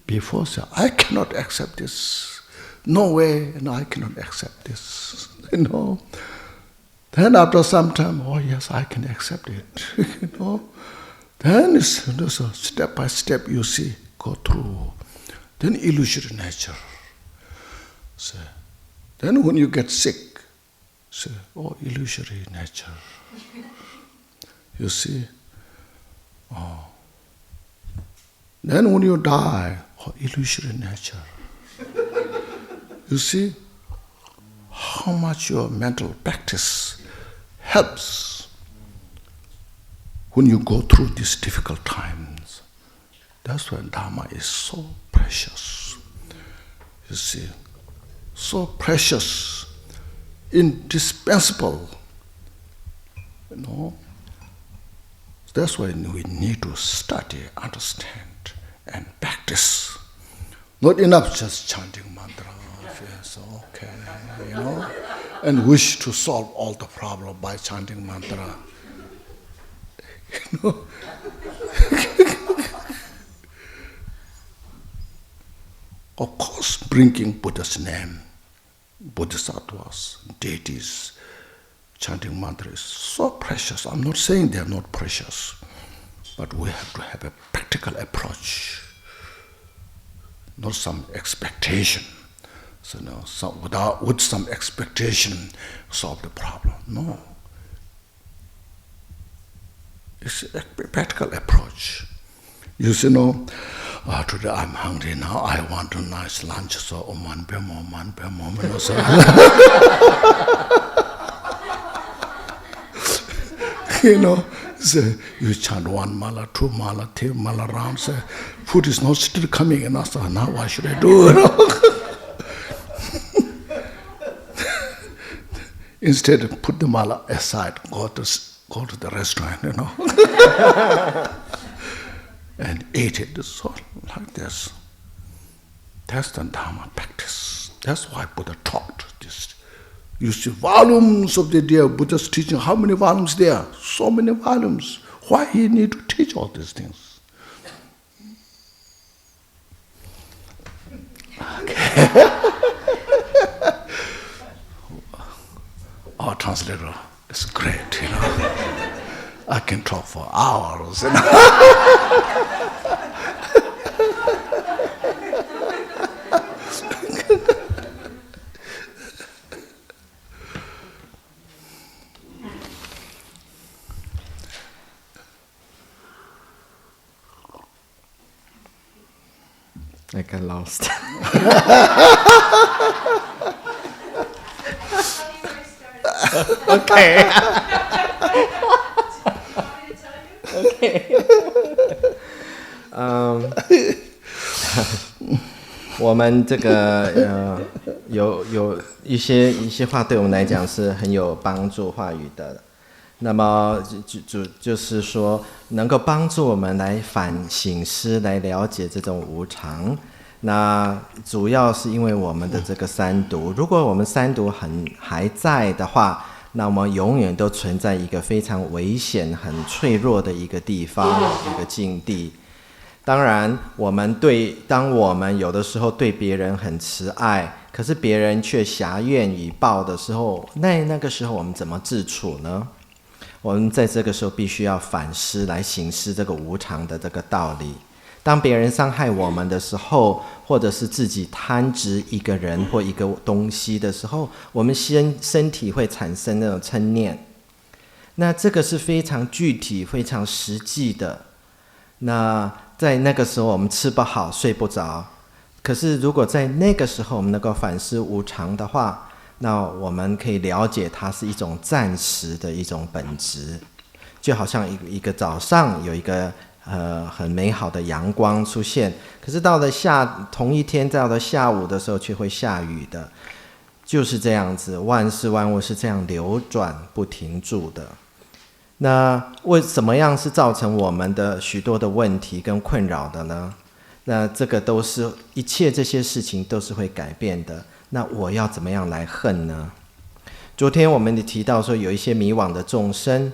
Before, I cannot accept this. No way, I cannot accept this. Then after some time, yes, I can accept it. Then it's so step by step, you see, go through. Then illusory nature. So, then when you get sick, say, illusory nature. You see? Then when you die, illusory nature. You see how much your mental practice helps when you go through these difficult times. That's why Dharma is so precious. You see, so precious, indispensable. That That's why we need to study, understand, and practice. Not enough just chanting mantra. Yes, okay, and wish to solve all the problem by chanting mantra. Of course, bringing Buddha's name, bodhisattvas, deities, chanting mantra is so precious. I'm not saying they're not precious, but we have to have a practical approach, not some expectation. So with some expectation, solve the problem. No. It's a practical approach. You say, today I'm hungry now, I want a nice lunch, so man pe mo. So you chant 1 mala, 2 mala, 3 mala round, say, food is not still coming enough, so now what should I do? Instead, put the mala aside, go to the restaurant, and eat it. So like this. That's the Dharma practice. That's why Buddha taught this. You see volumes of the dear Buddha's teaching. How many volumes there? So many volumes. Why he need to teach all these things? Okay. Our translator is great, I can talk for hours. I got lost. Okay. Okay. 我们这个有一些话对我们来讲是很有帮助话语的。那么就是说，能够帮助我们来反省思，来了解这种无常。那主要是因为我们的这个三毒，如果我们三毒还在的话，那我们永远都存在一个非常危险、很脆弱的一个地方、一个境地。当然，当我们有的时候对别人很慈爱，可是别人却挟怨以报的时候，那个时候我们怎么自处呢？我们在这个时候必须要反思，来省思这个无常的这个道理。当别人伤害我们的时候，或者是自己贪执一个人或一个东西的时候，我们身体会产生那种嗔念。那这个是非常具体、非常实际的。那在那个时候我们吃不好、睡不着，可是如果在那个时候我们能够反思无常的话，那我们可以了解它是一种暂时的一种本质。就好像一个早上有一个很美好的阳光出现，可是到了同一天到了下午的时候却会下雨的，就是这样子，万事万物是这样流转不停住的。那为什么样是造成我们的许多的问题跟困扰的呢？那这个都是一切这些事情都是会改变的。那我要怎么样来恨呢？昨天我们也提到说，有一些迷惘的众生，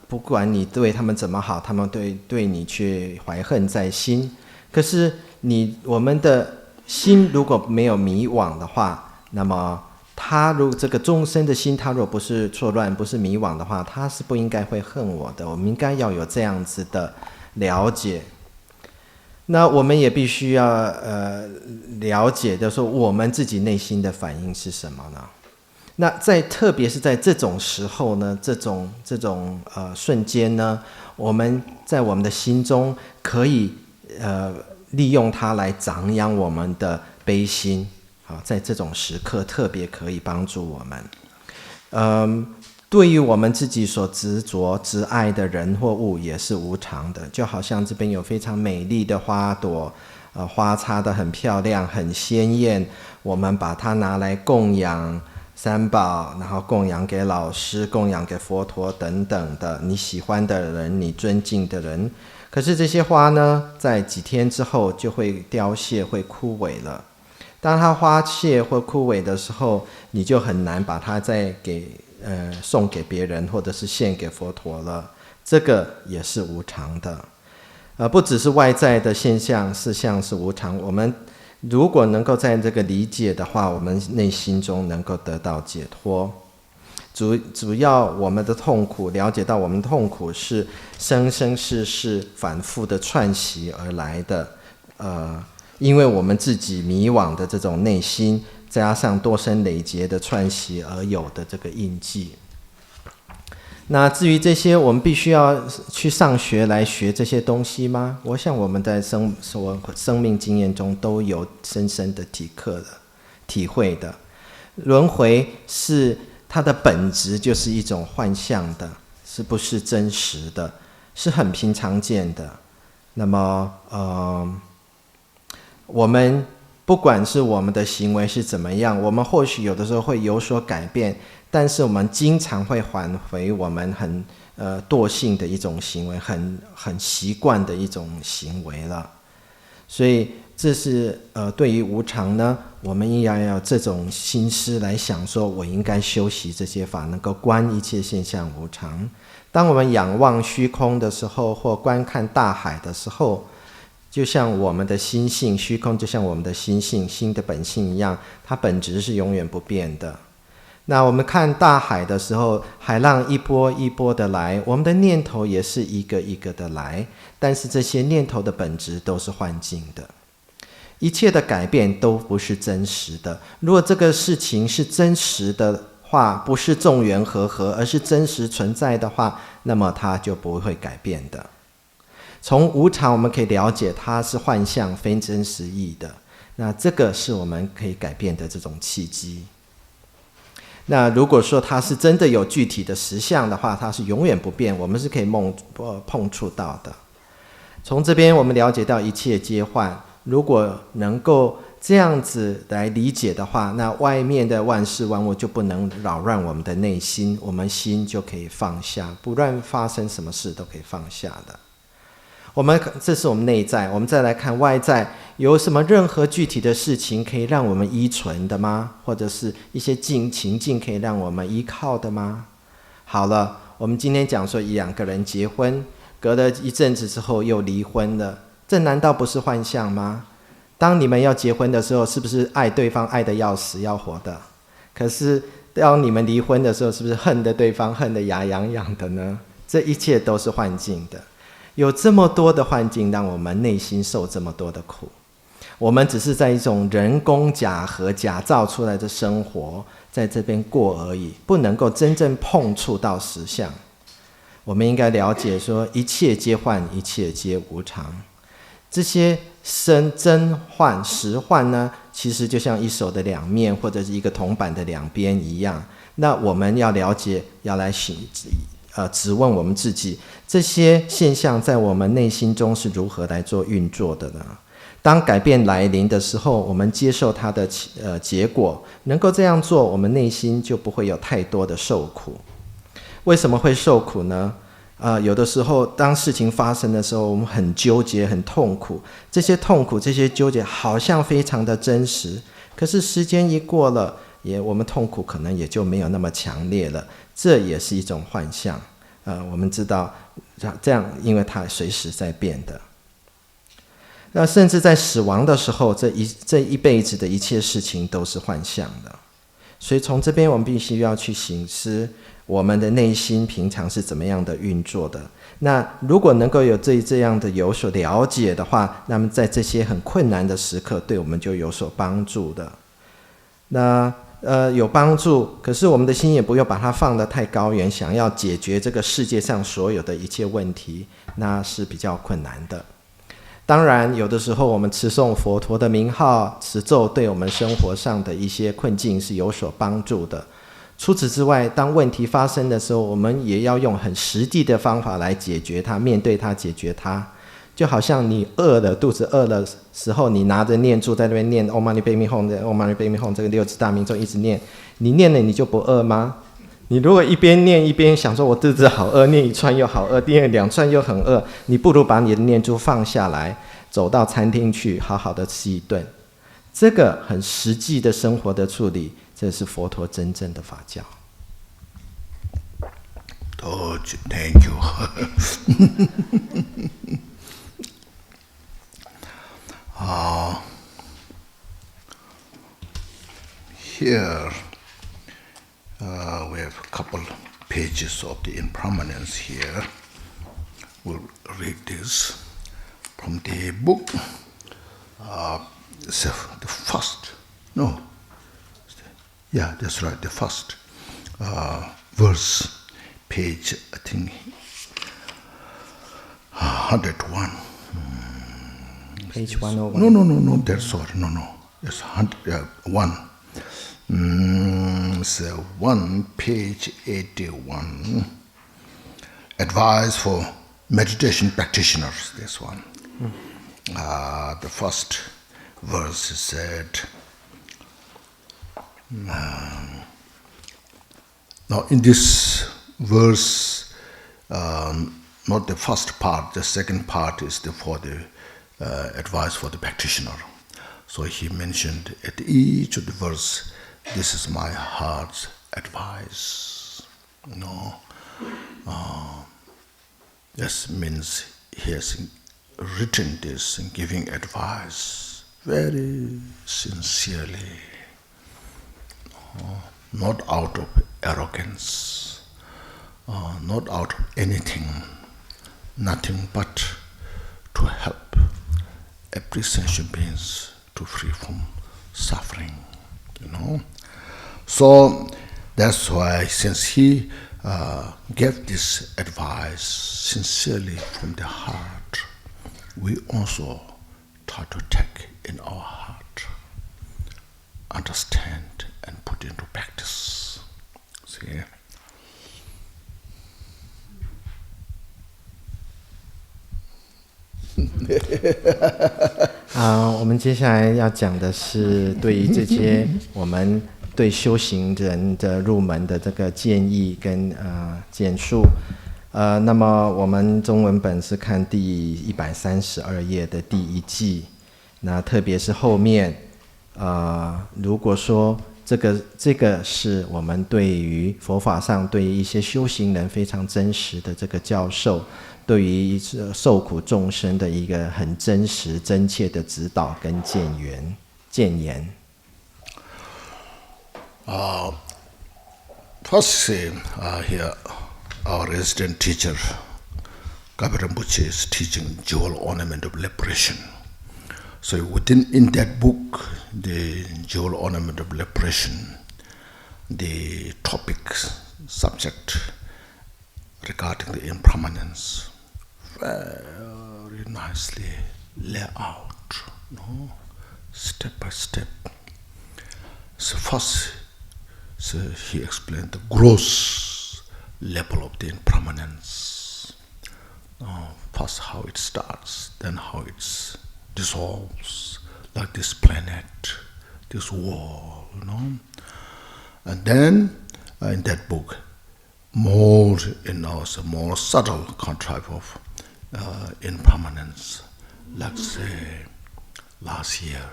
不管你对他们怎么好，他们对你却怀恨在心。可是我们的心如果没有迷惘的话，那么这个众生的心，他如果不是错乱，不是迷惘的话，他是不应该会恨我的。我们应该要有这样子的了解。那我们也必须要了解的说，我们自己内心的反应是什么呢？那特别是在这种时候呢，这种瞬间呢，我们在我们的心中可以利用它来长养我们的悲心。在这种时刻特别可以帮助我们。对于我们自己所执着执爱的人或物也是无常的，就好像这边有非常美丽的花朵，花插得很漂亮很鲜艳，我们把它拿来供养三宝，然后供养给老师，供养给佛陀等等的你喜欢的人，你尊敬的人。可是这些花呢，在几天之后就会凋谢，会枯萎了。当它花谢或枯萎的时候，你就很难把它再送给别人，或者是献给佛陀了。这个也是无常的。不只是外在的现象事项是无常，我们如果能够在这个理解的话，我们内心中能够得到解脱。主要我们的痛苦，了解到我们的痛苦是生生世世反复的串习而来的，因为我们自己迷惘的这种内心，加上多生累劫的串习而有的这个印记。那至于这些，我们必须要去上学来学这些东西吗？我想我们在生命经验中都有深深的体会的。轮回是它的本质就是一种幻象的，是不是真实的，是很平常见的。那么我们不管是我们的行为是怎么样，我们或许有的时候会有所改变，但是我们经常会返回我们很惰性的一种行为，很习惯的一种行为了。所以这是对于无常呢，我们应该要有这种心思来想，说我应该修习这些法，能够观一切现象无常。当我们仰望虚空的时候，或观看大海的时候，就像我们的心性，虚空就像我们的心性，心的本性一样，它本质是永远不变的。那我们看大海的时候，海浪一波一波的来，我们的念头也是一个一个的来，但是这些念头的本质都是幻境的，一切的改变都不是真实的。如果这个事情是真实的话，不是众缘和合，而是真实存在的话，那么它就不会改变的。从无常我们可以了解它是幻象，非真实义的，那这个是我们可以改变的这种契机。那如果说它是真的有具体的实相的话，它是永远不变，我们是可以碰触到的。从这边我们了解到一切皆幻，如果能够这样子来理解的话，那外面的万事万物就不能扰乱我们的内心，我们心就可以放下，不论发生什么事都可以放下的。这是我们内在，我们再来看外在，有什么任何具体的事情可以让我们依存的吗？或者是一些情境可以让我们依靠的吗？好了，我们今天讲说两个人结婚，隔了一阵子之后又离婚了，这难道不是幻象吗？当你们要结婚的时候，是不是爱对方爱得要死要活的？可是当你们离婚的时候，是不是恨得对方恨得牙痒痒的呢？这一切都是幻境的。有这么多的幻境让我们内心受这么多的苦，我们只是在一种人工假合假造出来的生活在这边过而已，不能够真正碰触到实相。我们应该了解说一切皆幻，一切皆无常。这些真幻实幻呢，其实就像一手的两面，或者是一个铜板的两边一样。那我们要了解，要来质问我们自己，这些现象在我们内心中是如何来做运作的呢？当改变来临的时候，我们接受它的结果，能够这样做，我们内心就不会有太多的受苦。为什么会受苦呢？有的时候当事情发生的时候，我们很纠结很痛苦，这些痛苦这些纠结好像非常的真实，可是时间一过了，我们痛苦可能也就没有那么强烈了，这也是一种幻象。我们知道这样，因为它随时在变的。那甚至在死亡的时候，这一辈子的一切事情都是幻象的。所以从这边我们必须要去省思我们的内心平常是怎么样的运作的。那如果能够有这样的有所了解的话，那么在这些很困难的时刻，对我们就有所帮助的。那有帮助，可是我们的心也不用把它放得太高远，想要解决这个世界上所有的一切问题，那是比较困难的。当然有的时候我们持诵佛陀的名号持咒，对我们生活上的一些困境是有所帮助的。除此之外，当问题发生的时候，我们也要用很实际的方法来解决它，面对它，解决它。就好像你饿了，肚子饿的时候，你拿着念珠在那边念 Om Mani Padme Hum，Om Mani Padme Hum 这个6字大明咒一直念，你念了你就不饿吗？你如果一边念一边想说我肚子好饿，念1串又好饿，念2串又很饿，你不如把你的念珠放下来，走到餐厅去好好的吃一顿。这个很实际的生活的处理，这是佛陀真正的法教。Thank you. Here we have a couple pages of the impermanence here. We'll read this from the book. It's the first, no, yeah, that's right, the first verse, page, I think, 101. Page 101. No, that's sorry, no. It's 101. It's 1, page 81. Advice for meditation practitioners, this one. The first verse is said, now in this verse, not the first part, the second part is for the advice for the practitioner. So he mentioned at each of the verse, this is my heart's advice. This means he has written this and giving advice very sincerely, not out of arrogance, not out of anything, nothing but to help every sentient beings to free from suffering. So that's why, since he gave this advice sincerely from the heart, we also try to take in our heart, understand and put into practice. See? 我们接下来要讲的是对于这些我们对修行人的入门的这个建议跟简述。那么我们中文本是看第132页的第1记，那特别是后面，如果说这个是我们对于佛法上对于一些修行人非常真实的这个教授，对于受苦众生的一个很真实真切的指导跟谏言。First, here our resident teacher, Rinpoche, is teaching jewel ornament of liberation. So in that book, the jewel ornament of liberation, the topic, subject regarding the impermanence, very nicely laid out, step by step. So first, he explained the gross level of the impermanence. First how it starts, then how it dissolves, like this planet, this world, And then in that book, more subtle type of impermanence, like say last year,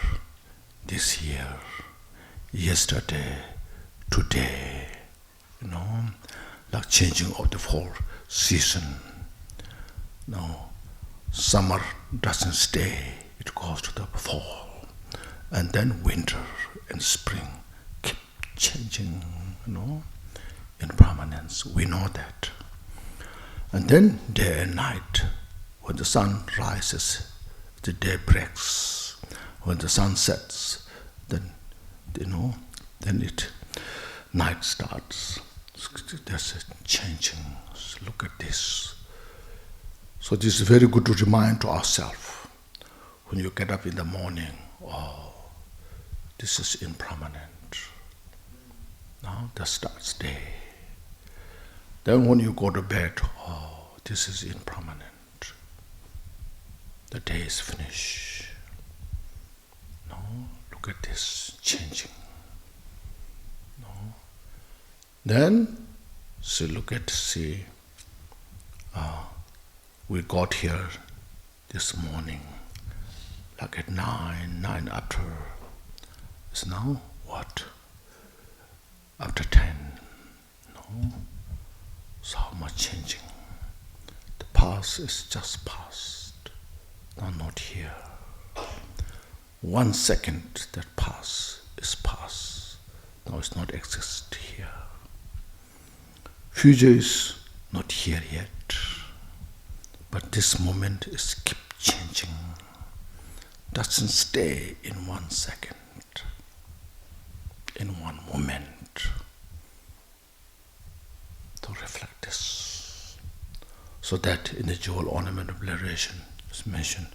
this year, yesterday, today, like changing of the fall season. Summer doesn't stay, it goes to the fall, and then winter and spring keep changing, impermanence. We know that. And then day and night, when the sun rises, the day breaks. When the sun sets, then night starts. There's a changing. So look at this. So this is very good to remind to ourselves when you get up in the morning. Oh, this is impermanent. Now that starts day. Then when you go to bed, oh, this is impermanent. the day is finished. No, look at this changing. No. Then see, we got here this morning, like at 9 after. It's now what? After 10. No? So how much changing? The past is just past. Now not here. 1 second that pass is past. Now it's not exist here. Future is not here yet. But this moment is keep changing. Doesn't stay in 1 second. In 1 moment. To reflect this. So that in the jewel ornament of liberation is mentioned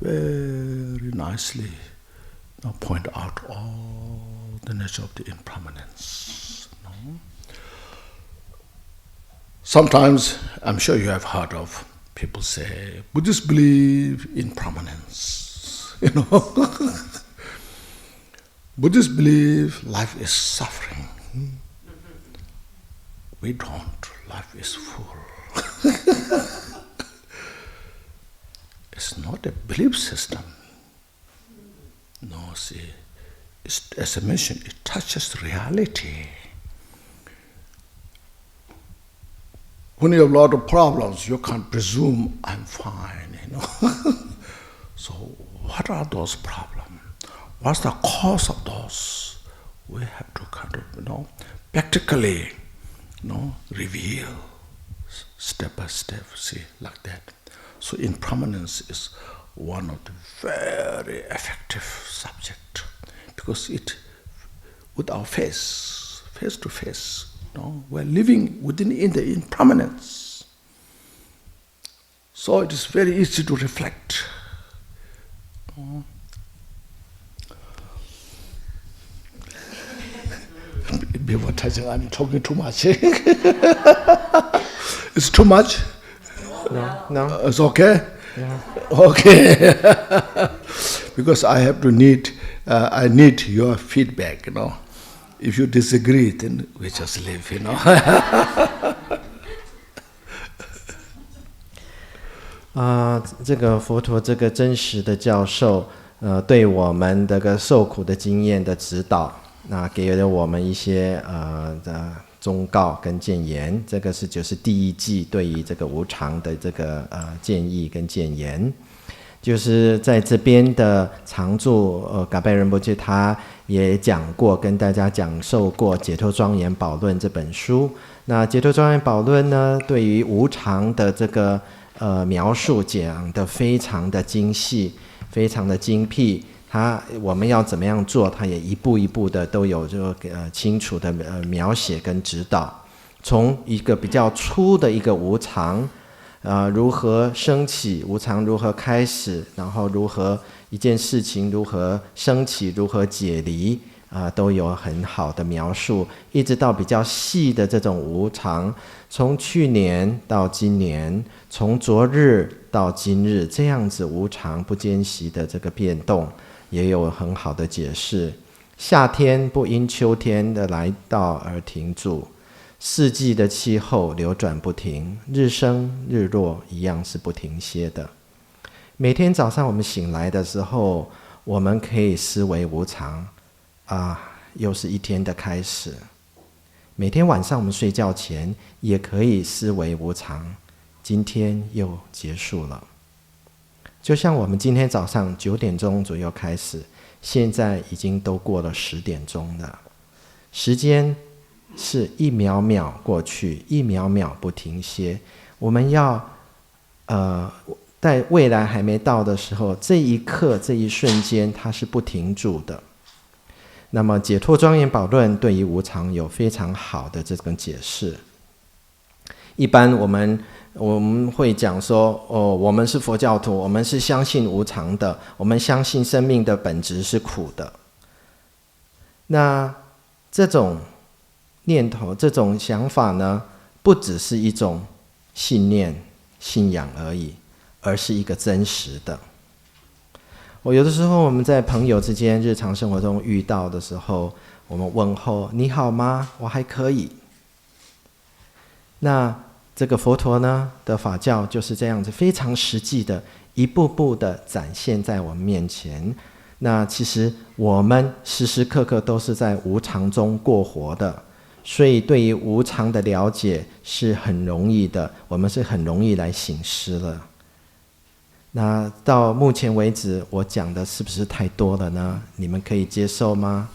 very nicely. Now point out all the nature of the impermanence. No? Sometimes, I'm sure you have heard of people say, Buddhists believe in permanence. You know, Buddhists believe life is suffering. We don't. Life is full. It's not a belief system. No, see, as I mentioned, it touches reality. When you have a lot of problems, you can't presume I'm fine, you know. So what are those problems? What's the cause of those? We have to kind of, you know, practically, you know, reveal step by step, see, like that. So impermanence is one of the very effective subject, because it, with our face to face, you know, we're living in the impermanence. So it is very easy to reflect. Before touching, I'm talking too much. It's too much? No. It's okay? Yeah. Okay. Because I need your feedback, you know. If you disagree, then we just leave, you know. 这个佛陀这个真实的教授，对我们这个受苦的经验的指导，那给了我们一些的忠告跟谏言。这个就是第一季对于这个无常的这个建议跟谏言。就是在这边的常住噶拜仁波切他也讲过，跟大家讲授过《解脱庄严宝论》这本书。那《解脱庄严宝论》呢，对于无常的这个描述讲得非常的精细，非常的精辟。我们要怎么样做，他也一步一步的都有这个清楚的描写跟指导。从一个比较粗的一个无常，如何升起，无常如何开始，然后如何一件事情如何升起，如何解离，都有很好的描述，一直到比较细的这种无常，从去年到今年，从昨日到今日，这样子无常不间息的这个变动，也有很好的解释。夏天不因秋天的来到而停住，四季的气候流转不停，日升日落一样是不停歇的。每天早上我们醒来的时候，我们可以思维无常，又是一天的开始。每天晚上我们睡觉前也可以思维无常，今天又结束了。就像我们今天早上9点钟左右开始，现在已经都过了10点钟了。时间是一秒秒过去，一秒秒不停歇。我们要在未来还没到的时候，这一刻这一瞬间它是不停住的。那么《解脱庄严宝论》对于无常有非常好的这种解释。一般我们会讲说，我们是佛教徒，我们是相信无常的，我们相信生命的本质是苦的。那这种念头，这种想法呢，不只是一种信念、信仰而已，而是一个真实的。我有的时候我们在朋友之间日常生活中遇到的时候，我们问候你好吗？我还可以。那这个佛陀呢的法教就是这样子，非常实际的一步步的展现在我们面前。那其实我们时时刻刻都是在无常中过活的，所以对于无常的了解是很容易的，我们是很容易来醒思了。那到目前为止我讲的是不是太多了呢？你们可以接受吗？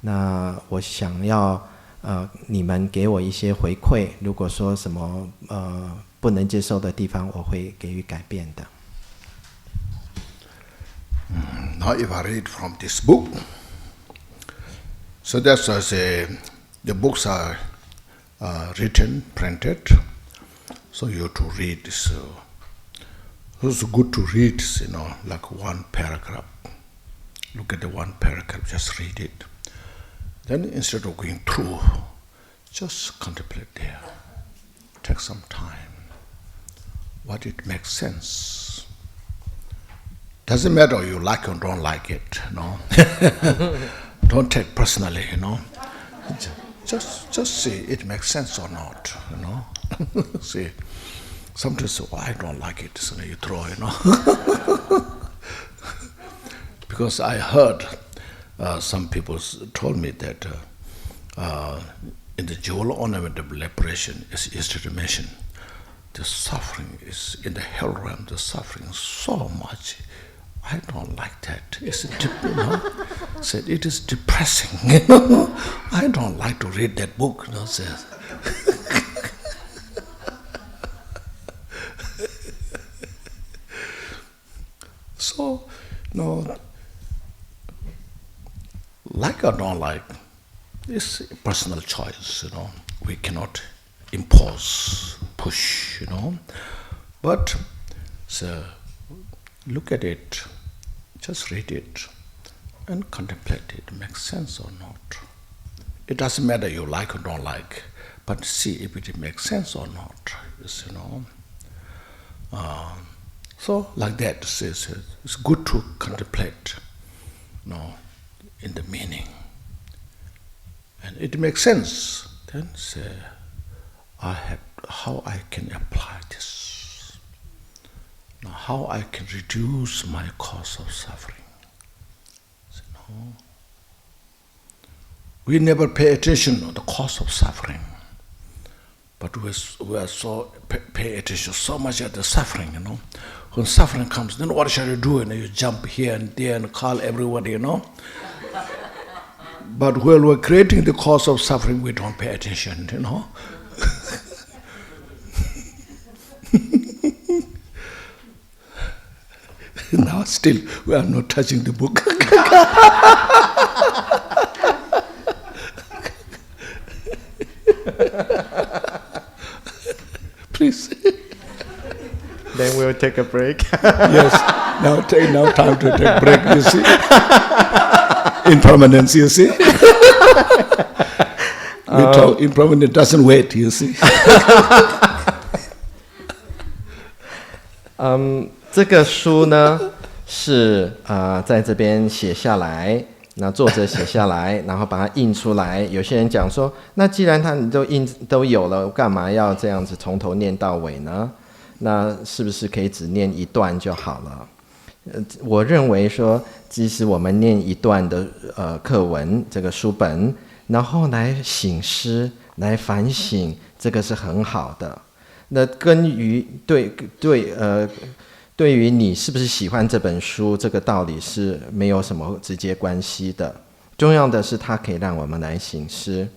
那我想要你们给我一些回馈，如果说什么不能接受的地方，我会给予改变的。Now if I read from this book, so that's why I say the books are written, printed, so you have to read this. It's good to read, like one paragraph. Look at the one paragraph, just read it. Then instead of going through, just contemplate there. Take some time. What it makes sense. Doesn't matter you like or don't like it, Don't take personally, Just see it makes sense or not, See. Sometimes I don't like it, so you throw, Because I heard some people told me that in the jewel ornament of liberation, as yesterday mentioned, the suffering is in the hell realm. The suffering is so much. I don't like that. Said it is depressing. I don't like to read that book. Says. So, like or don't like, it's a personal choice, We cannot impose, push, But, so, look at it, just read it, and contemplate it, makes sense or not. It doesn't matter you like or don't like, but see if it makes sense or not, So, like that, it's good to contemplate, in the meaning. And it makes sense. Then say, how I can apply this. Now, how I can reduce my cause of suffering. We never pay attention to the cause of suffering. But we are so pay attention so much at the suffering, When suffering comes, then what shall you do? You jump here and there and call everybody, But while we're creating the cause of suffering, we don't pay attention, Now still, we are not touching the book. Please. Then we'll take a break. Yes, now time to take a break, you see. Impermanence, you see. We talk impermanence doesn't wait, you see. 这个书呢是在这边写下来，那作者写下来，然后把它印出来。有些人讲说，那既然你都有了，干嘛要这样子从头念到尾呢？那是不是可以只念一段就好了？我认为说，即使我们念一段的课文这个书本，然后来省思、来反省，这个是很好的。那对于你是不是喜欢这本书，这个道理是没有什么直接关系的。重要的是它可以让我们来省思。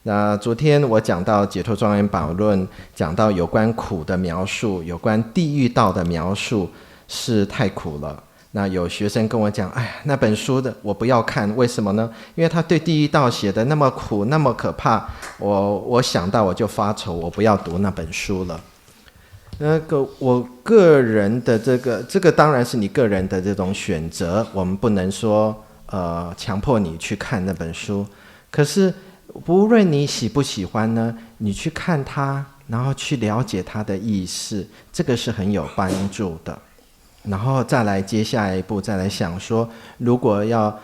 那昨天我讲到解脱庄严宝论，讲到有关苦的描述，有关地狱道的描述，是太苦了。那有学生跟我讲，哎呀，那本书的我不要看，为什么呢？因为他对地狱道写的那么苦，那么可怕，我想到我就发愁，我不要读那本书了。我个人的这个当然是你个人的这种选择，我们不能说强迫你去看那本书。可是不论你喜不喜欢呢，你去看它，然后去了解它的意思，这个是很有帮助的。然后再来接下一步，再来想说，如果要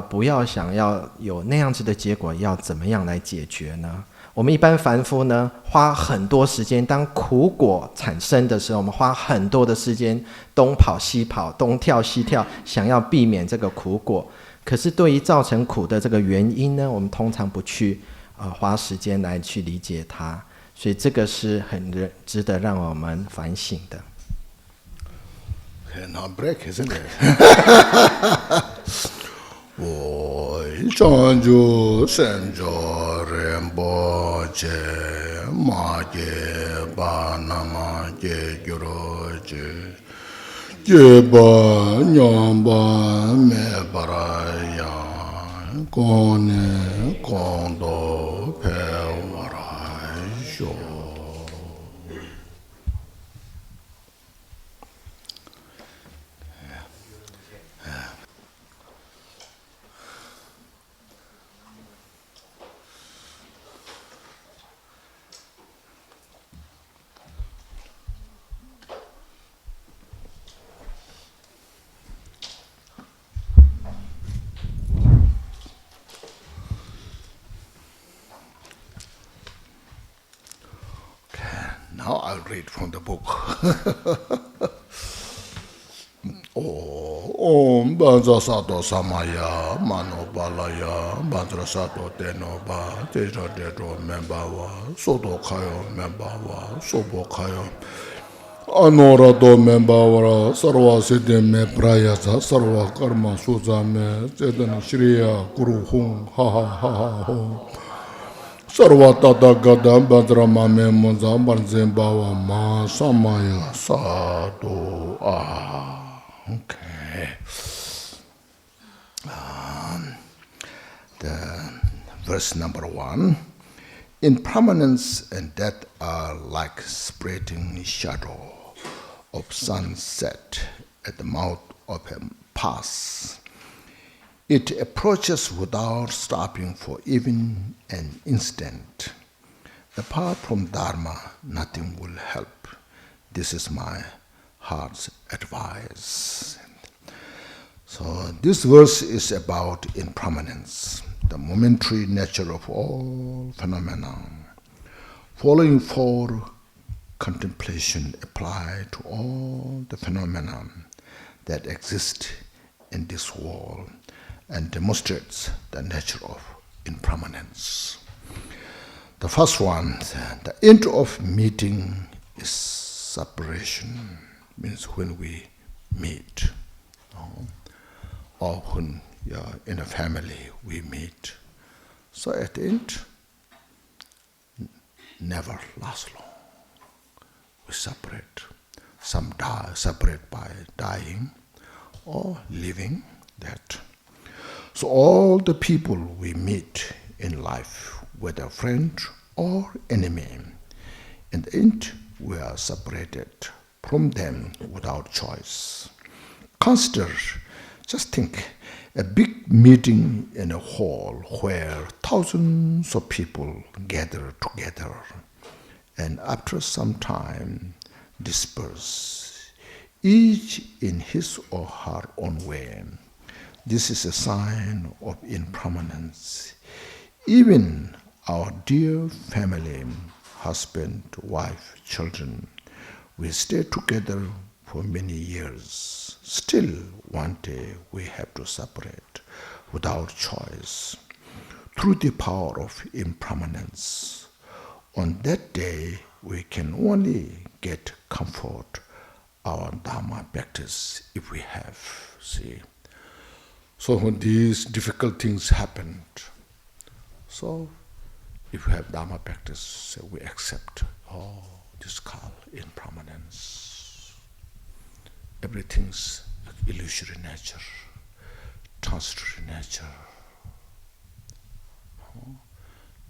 不要想要有那样子的结果，要怎么样来解决呢？我们一般凡夫呢，花很多时间，当苦果产生的时候，我们花很多的时间东跑西跑，东跳西跳，想要避免这个苦果。可是对于造成苦的这个原因呢，我们通常不去花时间来去理解它，所以这个是很值得让我们反省的。Now break, isn't it? 我长就生着仁波切，马杰巴那玛杰觉罗杰，杰巴娘巴梅巴拉呀，光呢光多陪我来修。Now I'll read from the book. Om Banza Sato Samaya, Mano Balaya, Bantra Sato Tenoba, Teja Dedo Membawa, Soto Kayo Membawa, Sobo Kayo, Anora Do Membawara, Sarva Siddhi Me Prayasa, Sarva Karma Suza Me, Zedan Shriya, Guru Hung, Ha Ha Ha Ha Hung. Sarvata Gadam Badrama Memunza Barzimbawa Ma Samaya Sadhu. Okay. The verse number 1. Impermanence and death are like spreading shadow of sunset at the mouth of a pass. It approaches without stopping for even an instant. Apart from Dharma, nothing will help. This is my heart's advice. So this verse is about impermanence, the momentary nature of all phenomena. Following for contemplation apply to all the phenomena that exist in this world, and demonstrates the nature of impermanence. The first one, the end of meeting is separation, means when we meet, or when you're in a family we meet. So at the end, never lasts long. We separate. Some die, separate by dying or living, that. So all the people we meet in life, whether friend or enemy, in the end we are separated from them without choice. Consider, just think, a big meeting in a hall where thousands of people gather together and after some time disperse, each in his or her own way. This is a sign of impermanence. Even our dear family, husband, wife, children, we stay together for many years. Still, one day we have to separate without choice through the power of impermanence. On that day, we can only get comfort, our Dharma practice, if we have, see. So when these difficult things happened, so if we have Dharma practice, we accept, this called impermanence. Everything's illusory nature, transitory nature.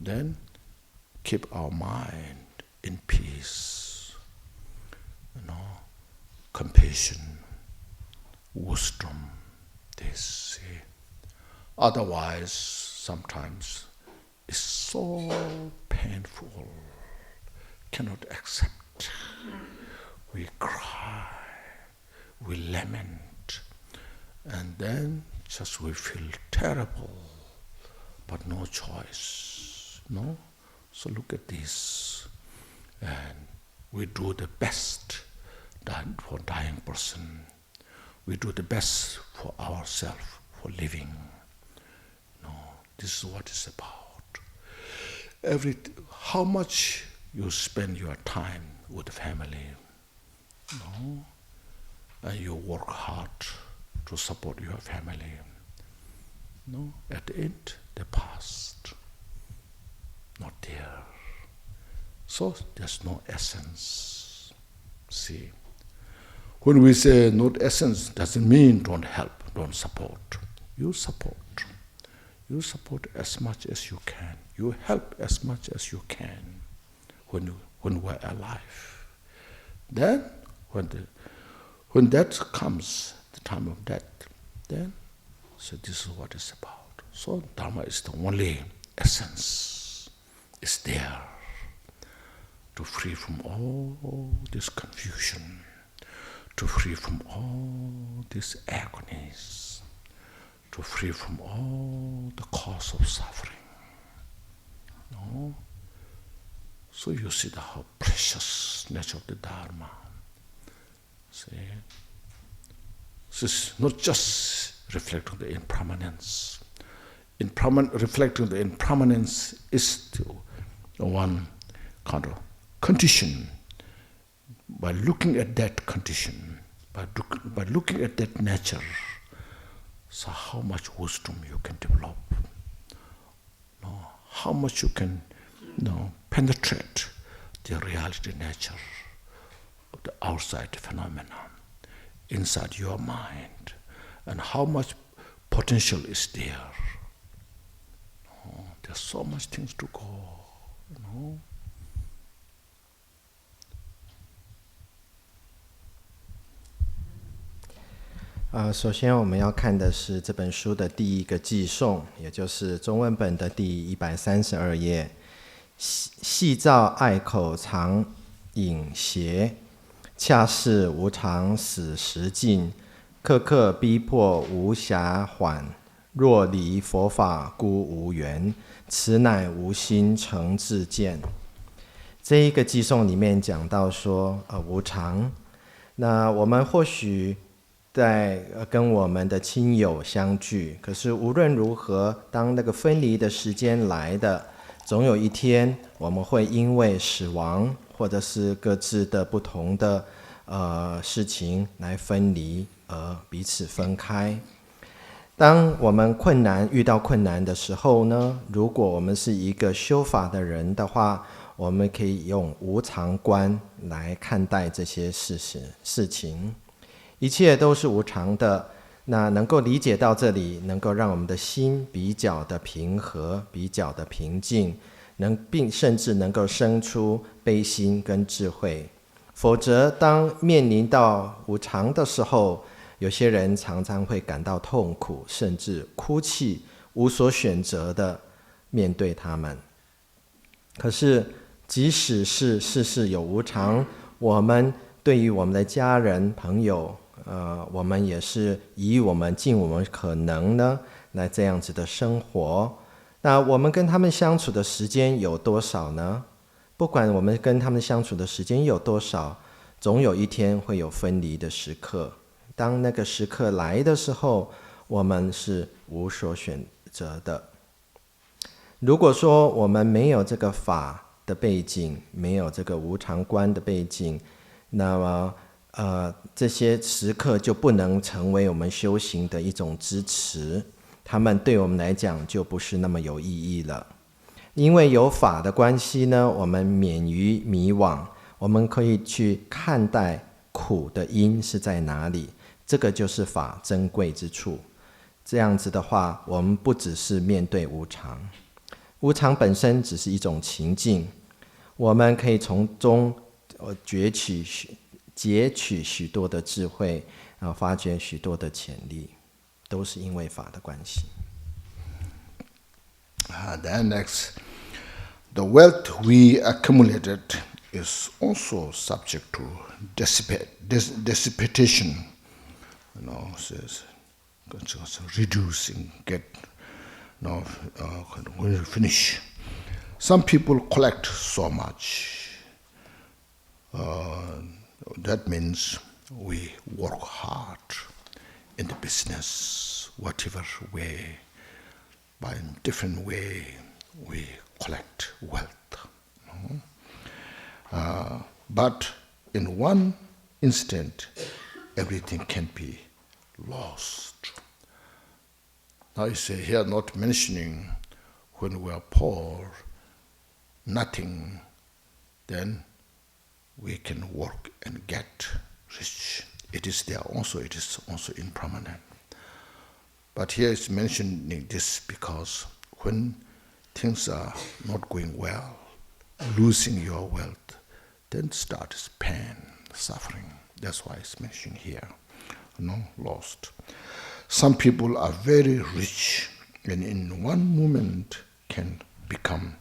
Then keep our mind in peace, compassion, wisdom, this. Otherwise, sometimes it's so painful cannot accept. We cry, we lament, and then just we feel terrible, but no choice. No? So look at this. And we do the best for dying person. We do the best for ourselves, for living. No, this is what it's about. How much you spend your time with the family, no? And you work hard to support your family. No, at the end, they passed. Not there. So there's no essence. See, when we say not essence, doesn't mean don't help, don't support. You support. You support as much as you can. You help as much as you can when we're alive. Then, when that comes, the time of death, then, so this is what it's about. So Dharma is the only essence. It's there to free from all this confusion, to free from all these agonies, to free from all the cause of suffering. No? So you see how precious nature of the Dharma. See? This is not just reflecting the impermanence. Reflecting the impermanence is still one kind of condition. By looking at that condition, by looking at that nature, so how much wisdom you can develop, no? How much you can penetrate the reality nature of the outside phenomena inside your mind, and how much potential is there. There's so much things to go,首先我们要看的是这本书的第一个偈颂，也就是中文本的第132页。细照爱口常饮邪，恰是无常死时尽，刻刻逼迫无暇缓。若离佛法孤无缘，此乃无心成自见。这一个偈颂里面讲到说，无常。那我们或许在跟我们的亲友相聚，可是无论如何，当那个分离的时间来的，总有一天我们会因为死亡或者是各自的不同的事情来分离而彼此分开。当我们遇到困难的时候呢，如果我们是一个修法的人的话，我们可以用无常观来看待这些事情。一切都是无常的，那能够理解到这里，能够让我们的心比较的平和，比较的平静，并甚至能够生出悲心跟智慧。否则当面临到无常的时候，有些人常常会感到痛苦，甚至哭泣，无所选择的面对他们。可是即使是世事有无常，我们对于我们的家人朋友，我们也是以尽我们可能呢，来这样子的生活。那我们跟他们相处的时间有多少呢？不管我们跟他们相处的时间有多少，总有一天会有分离的时刻。当那个时刻来的时候，我们是无所选择的。如果说我们没有这个法的背景，没有这个无常观的背景，那么这些时刻就不能成为我们修行的一种支持，他们对我们来讲就不是那么有意义了。因为有法的关系呢，我们免于迷惘，我们可以去看待苦的因是在哪里，这个就是法珍贵之处。这样子的话，我们不只是面对无常，无常本身只是一种情境，我们可以从中截取许多的智慧，发掘许多的潜力，都是因为法的关系。Then next, the wealth we accumulated is also subject to dissipation. Says reducing, when you finish. Some people collect so much. That means we work hard in the business, whatever way, by different way, we collect wealth. But in one instant, everything can be lost. Now you say here, not mentioning when we are poor, nothing, then we can work and get rich. It is there also, it is also impermanent. But here it's mentioning this because when things are not going well, losing your wealth, then starts pain, suffering. That's why it's mentioned here. Lost. Some people are very rich and in one moment can become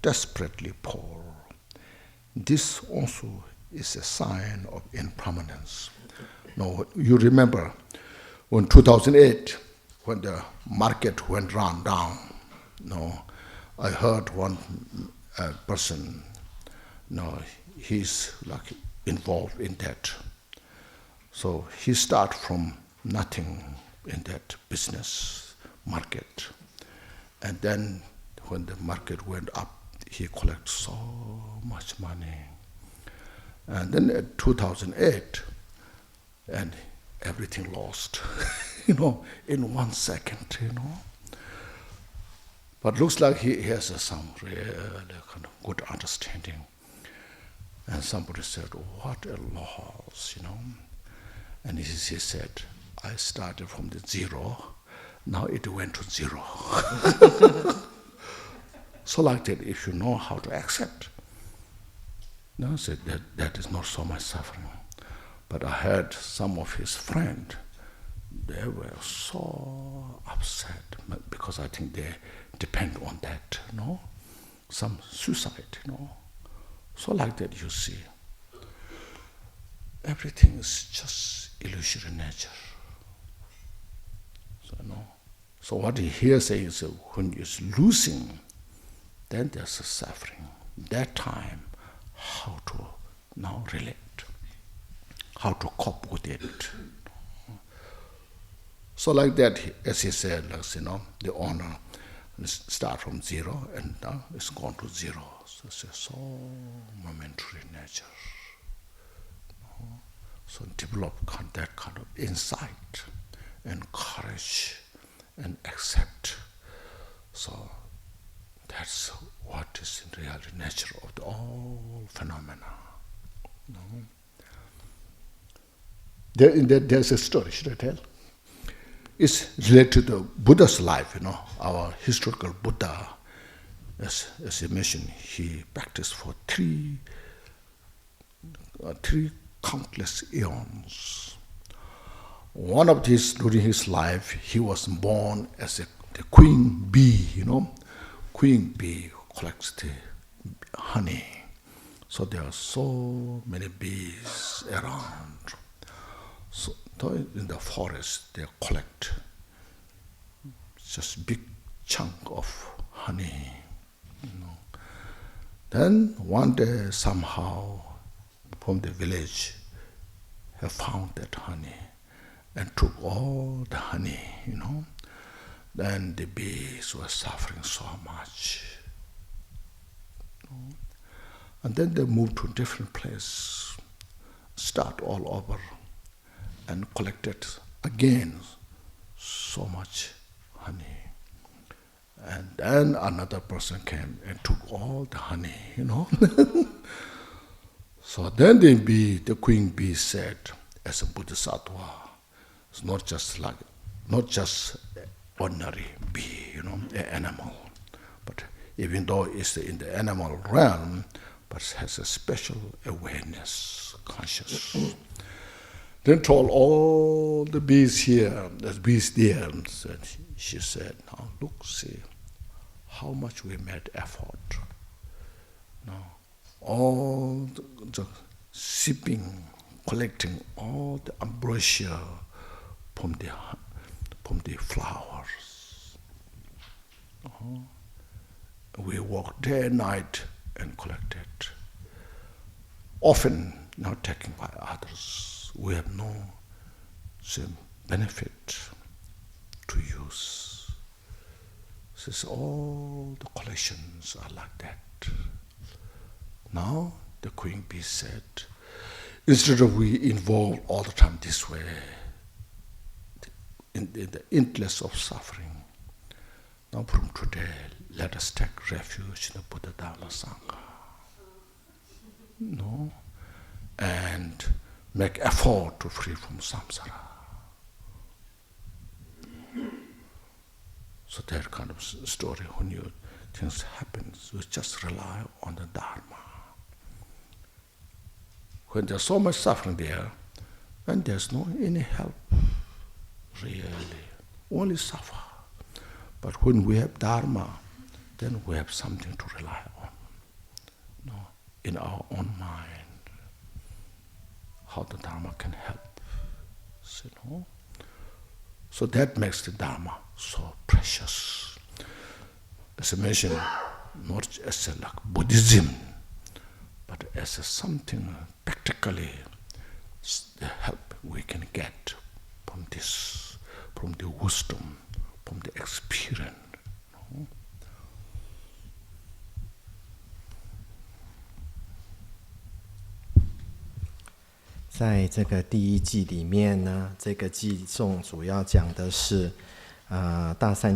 desperately poor. This also is a sign of impermanence. Now, you remember when 2008, when the market went down, I heard one person, he's like involved in that. So he started from nothing in that business market. And then when the market went up, he collected so much money. And then in 2008, and everything lost, in 1 second, But looks like he has some really kind of good understanding. And somebody said, what a loss, And he said, I started from the zero, now it went to zero. So like that, if you know how to accept, said that is not so much suffering. But I heard some of his friends, they were so upset because I think they depend on that, some suicide, So like that, you see, everything is just illusory nature. So what he here says is when you're losing, then there's a suffering. That time, how to now relate, how to cope with it. So like that, as he said, the honor start from zero and now it's gone to zero. So it's so momentary nature. So develop that kind of insight and courage and accept. So that's what is in reality nature of all phenomena. There's a story, should I tell? It's related to the Buddha's life, our historical Buddha. As I mentioned, he practiced for three countless eons. One of these, during his life, he was born as the queen bee, Queen bee collects the honey. So there are so many bees around. So in the forest, they collect just big chunk of honey. Then one day, somehow, from the village, he found that honey and took all the honey, Then the bees were suffering so much. And then they moved to a different place, start all over, and collected again so much honey. And then another person came and took all the honey, So then the queen bee said, as a Bodhisattva, it's not just ordinary bee, an animal, but even though it's in the animal realm, but it has a special awareness, conscious. Then told all the bees here, the bees there, and she said, now look, see, how much we made effort. Now, all the sipping, collecting all the ambrosia from the flowers. We work day and night and collect it. Often not taken by others. We have no same benefit to use. Since all the collections are like that. Now the Queen Bee said, instead of we involve all the time this way, in the endless of suffering, now from today, let us take refuge in the Buddha Dharma Sangha. No? And make effort to free from samsara. So that kind of story, when things happen, you just rely on the Dharma. When there's so much suffering there, then there's no any help, really. Only suffer. But when we have Dharma, then we have something to rely on. No, in our own mind, how the Dharma can help. So that makes the Dharma so precious. As I mentioned, not as like Buddhism, but as something practically, the help we can get from this, from the wisdom, from the experience.在这个第一季里面呢，这个偈颂主要讲的是，大善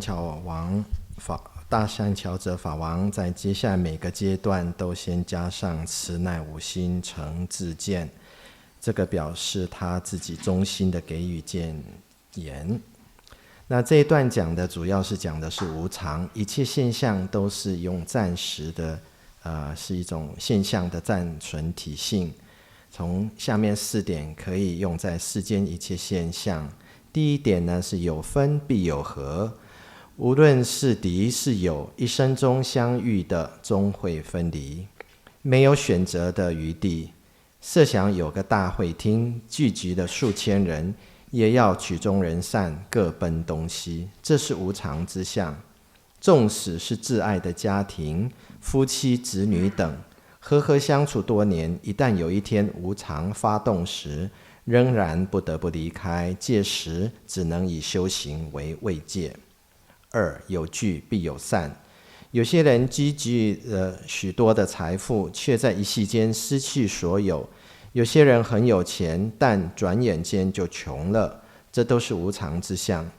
巧者法王在接下来每个阶段都先加上持乃五心成自见，这个表示他自己衷心的给予谏言。那这一段讲的主要是讲的是无常，一切现象都是用暂时的，是一种现象的暂存体性。从下面4点可以用在世间一切现象。第一点呢是有分必有合，无论是敌是友，一生中相遇的终会分离，没有选择的余地。设想有个大会厅，聚集了数千人，也要曲终人散，各奔东西，这是无常之相。纵使是挚爱的家庭，夫妻子女等，和和相处多年，一旦有一天无常发动时，仍然不得不离开，届时只能以修行为慰藉。2. 有聚必有散，有些人积聚了许多的财富，却在一夕间失去所有；有些人很有钱，但转眼间就穷了，这都是无常之相。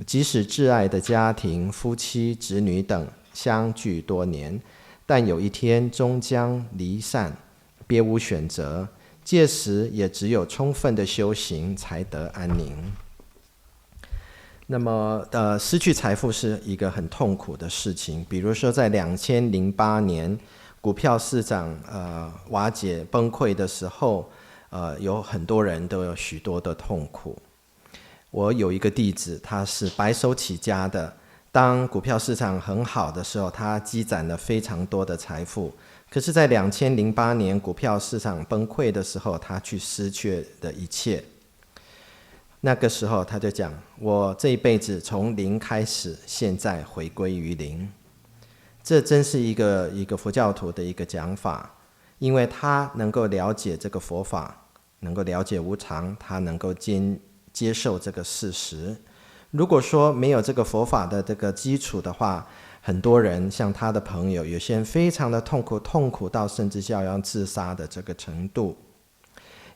即使挚爱的家庭、夫妻、子女等相聚多年，但有一天终将离散，别无选择，届时也只有充分的修行才得安宁。那么失去财富是一个很痛苦的事情，比如说在2008年股票市场瓦解崩溃的时候，有很多人都有许多的痛苦。我有一个弟子，他是白手起家的，当股票市场很好的时候，他积攒了非常多的财富，可是在2008年股票市场崩溃的时候，他去失去了一切。那个时候他就讲，我这一辈子从零开始，现在回归于零。这真是一个佛教徒的一个讲法，因为他能够了解这个佛法，能够了解无常，他能够接受这个事实。如果说没有这个佛法的这个基础的话，很多人像他的朋友，有些人非常的痛苦到甚至要自杀的这个程度，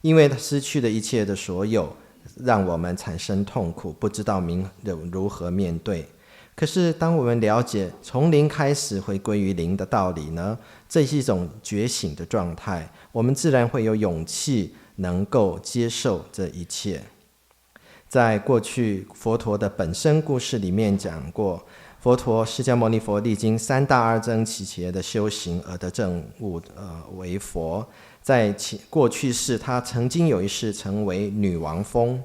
因为他失去了一切的所有，让我们产生痛苦，不知道如何面对。可是当我们了解从零开始回归于零的道理呢，这是一种觉醒的状态，我们自然会有勇气能够接受这一切。在过去佛陀的本身故事里面讲过，佛陀释迦牟尼佛历经3大阿僧祇劫的修行而得证悟为佛。在过去世，他曾经有一世成为女王蜂。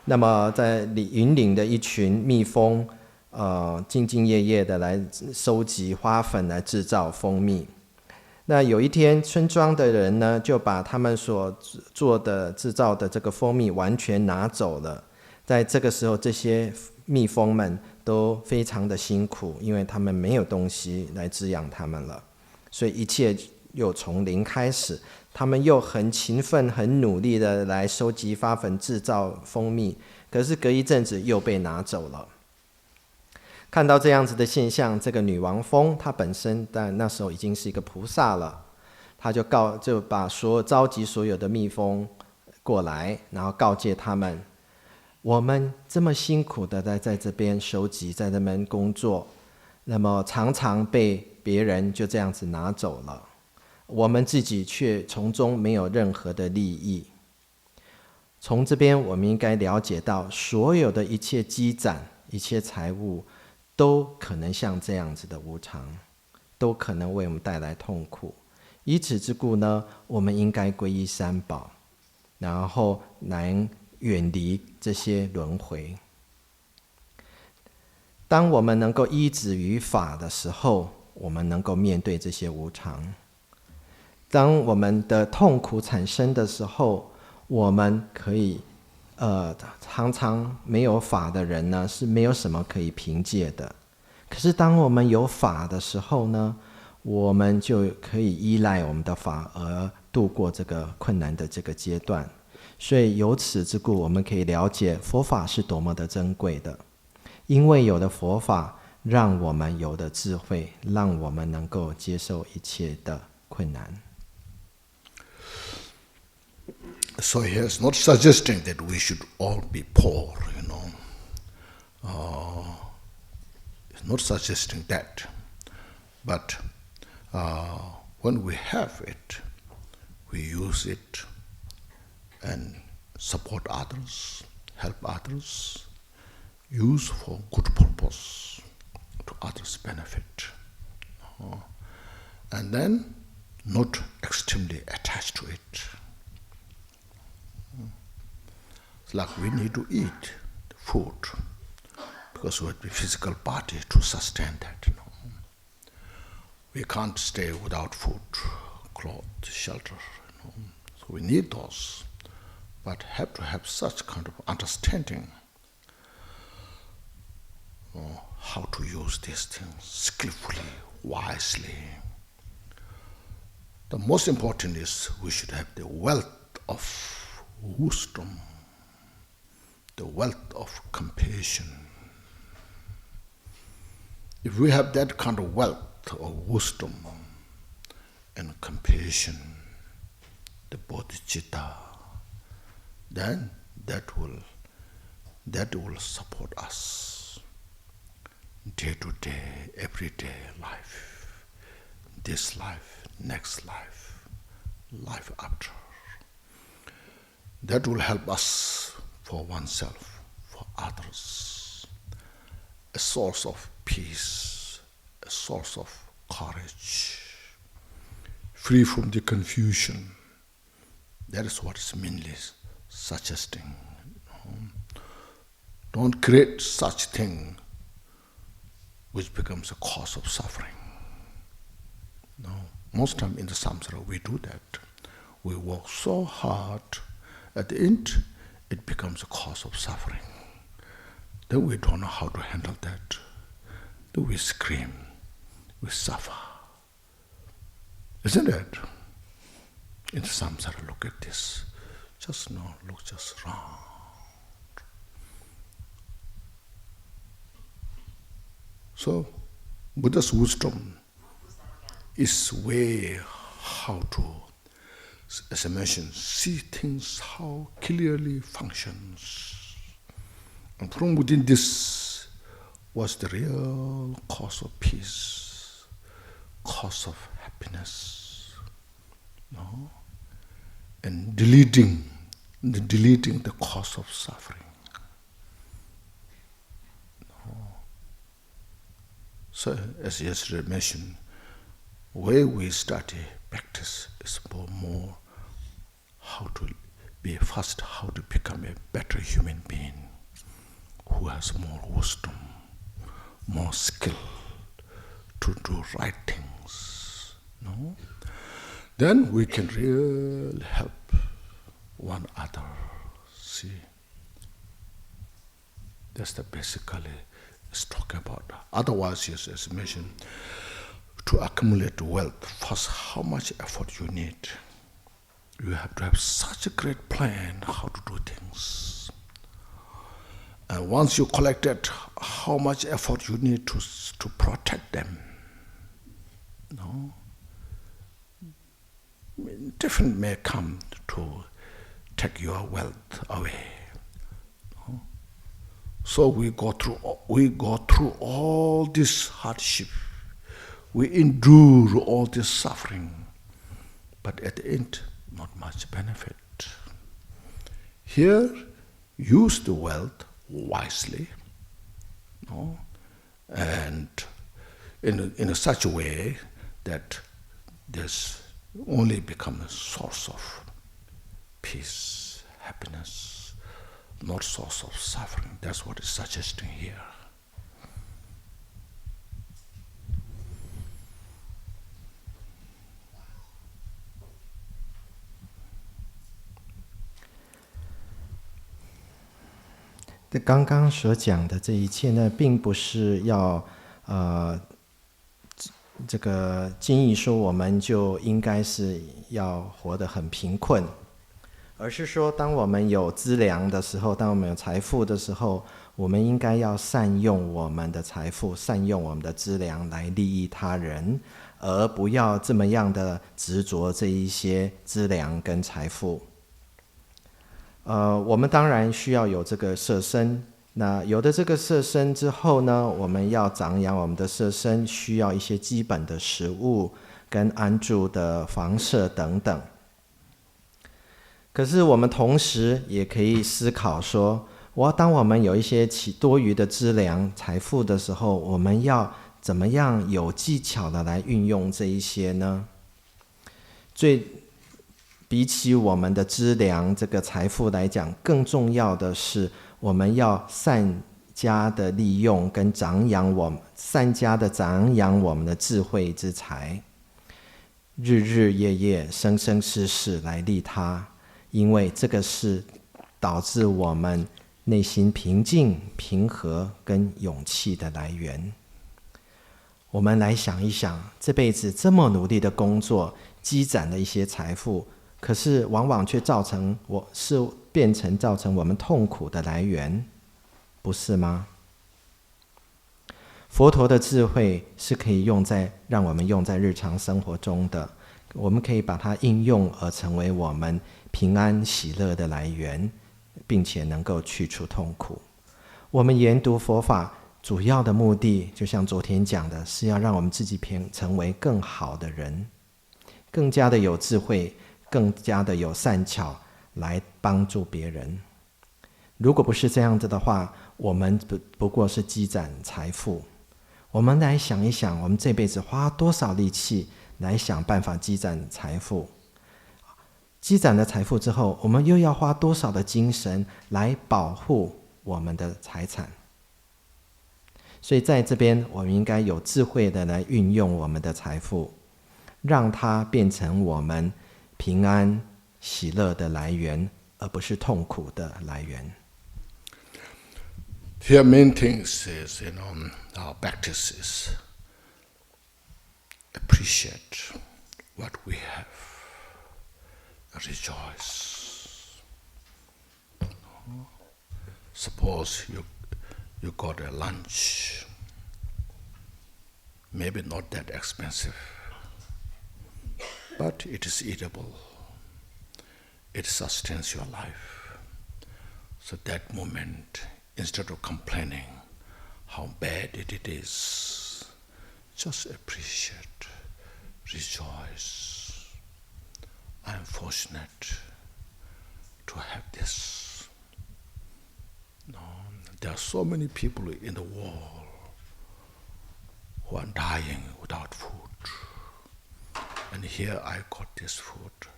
那么在云岭的一群蜜蜂，兢兢业业的来收集花粉来制造蜂蜜。那有一天，村庄的人呢，就把他们所做的制造的这个蜂蜜完全拿走了。在这个时候，这些蜜蜂们都非常的辛苦，因为他们没有东西来滋养他们了，所以一切又从零开始。他们又很勤奋、很努力的来收集花粉、制造蜂蜜，可是隔一阵子又被拿走了。看到这样子的现象，这个女王蜂她本身但那时候已经是一个菩萨了，她就把召集所有的蜜蜂过来，然后告诫他们：我们这么辛苦的在这边收集，在这边工作，那么常常被别人就这样子拿走了，我们自己却从中没有任何的利益。从这边我们应该了解到，所有的一切积攒、一切财物都可能像这样子的无常，都可能为我们带来痛苦。以此之故呢，我们应该皈依三宝，然后来远离这些轮回。当我们能够依止于法的时候，我们能够面对这些无常。当我们的痛苦产生的时候，我们可以常常没有法的人呢，是没有什么可以凭借的。可是当我们有法的时候呢，我们就可以依赖我们的法而度过这个困难的这个阶段。所以由此之故，我们可以了解佛法是多么的珍贵的。因为有了佛法，让我们有了智慧，让我们能够接受一切的困难。So he is not suggesting that we should all be poor, He's not suggesting that. But when we have it, we use it and support others, help others, use for good purpose to others' benefit. And then not extremely attached to it. It's like we need to eat food because we have the physical body to sustain that. We can't stay without food, clothes, shelter. So we need those, but have to have such kind of understanding how to use these things skillfully, wisely. The most important is we should have the wealth of wisdom, the wealth of compassion. If we have that kind of wealth of wisdom and compassion, the bodhicitta, then that will support us day to day, everyday life, this life, next life, life after. That will help us for oneself, for others, a source of peace, a source of courage, free from the confusion. That is what is mainly suggesting. Don't create such thing which becomes a cause of suffering. No. Most time in the samsara we do that. We work so hard, at the end it becomes a cause of suffering. Then we don't know how to handle that. Then we scream, we suffer. Isn't it? In the samsara, look at this. Just now, look just round. So, Buddha's wisdom is way how to, as I mentioned, see things how clearly functions. And from within this was the real cause of peace, cause of happiness, and deleting the cause of suffering. So, as yesterday mentioned, where we study, practice is more how to be first, how to become a better human being who has more wisdom, more skill to do right things. No? Then we can really help one another. See? That's the basically it's talking about. Otherwise, yes, as mentioned, to accumulate wealth, first, how much effort you need. You have to have such a great plan how to do things. And once you collect it, how much effort you need to protect them. No? Different may come to take your wealth away. No? So we go through all this hardship. We endure all this suffering. But at the end, not much benefit. Here, use the wealth wisely, no? And in such a way that this only becomes a source of peace, happiness, not source of suffering. That's what it's suggesting here.刚刚所讲的这一切呢，并不是要这个经义说我们就应该是要活得很贫困，而是说当我们有资粮的时候，当我们有财富的时候，我们应该要善用我们的财富，善用我们的资粮来利益他人，而不要这么样的执着这一些资粮跟财富。我们当然需要有这个色身，那有了这个色身之后呢，我们要长养我们的色身，需要一些基本的食物跟安住的房舍等等。可是我们同时也可以思考说，当我们有一些多余的资粮财富的时候，我们要怎么样有技巧的来运用这一些呢？比起我们的资粮这个财富来讲，更重要的是我们要善加的利用跟善加的长养我们的智慧之财，日日夜夜生生世世来利他，因为这个是导致我们内心平静平和跟勇气的来源。我们来想一想，这辈子这么努力的工作，积攒了一些财富，可是往往却变成造成我们痛苦的来源，不是吗？佛陀的智慧是可以让我们用在日常生活中的，我们可以把它应用而成为我们平安喜乐的来源，并且能够去除痛苦。我们研读佛法主要的目的，就像昨天讲的，是要让我们自己成为更好的人，更加的有智慧，更加的有善巧来帮助别人。如果不是这样子的话，我们不过是积攒财富。我们来想一想，我们这辈子花多少力气来想办法积攒财富，积攒了财富之后，我们又要花多少的精神来保护我们的财产。所以在这边，我们应该有智慧的来运用我们的财富，让它变成我们平安喜乐的来源，而不是痛苦的来源。Here main things is, our practice is appreciate what we have, rejoice. Suppose you got a lunch, maybe not that expensive, but it is eatable. It sustains your life. So that moment, instead of complaining how bad it is, just appreciate, rejoice. I am fortunate to have this. No, there are so many people in the world who are dying without food. And here I got this food.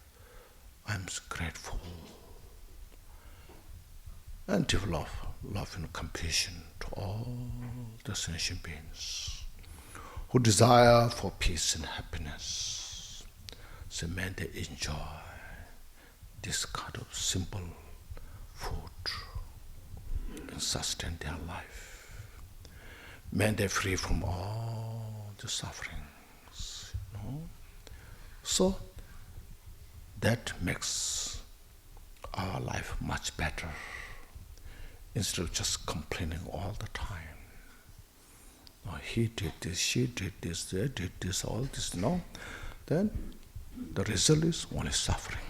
I'm grateful. And develop love and compassion to all the sentient beings who desire for peace and happiness. So may they enjoy this kind of simple food and sustain their life. May they free from all the sufferings. So that makes our life much better instead of just complaining all the time. He did this, she did this, they did this, all this, then the result is only suffering,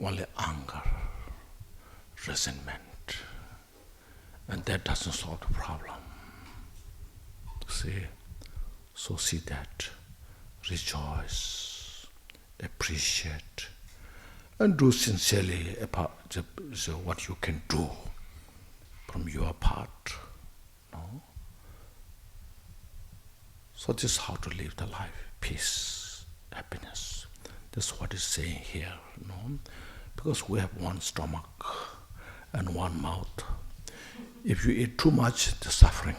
only anger, resentment, and that doesn't solve the problem. See? So see that, rejoice, appreciate, and do sincerely what you can do from your part. So this is how to live the life, peace, happiness. That's what it's saying here, because we have one stomach and one mouth. If you eat too much, the suffering,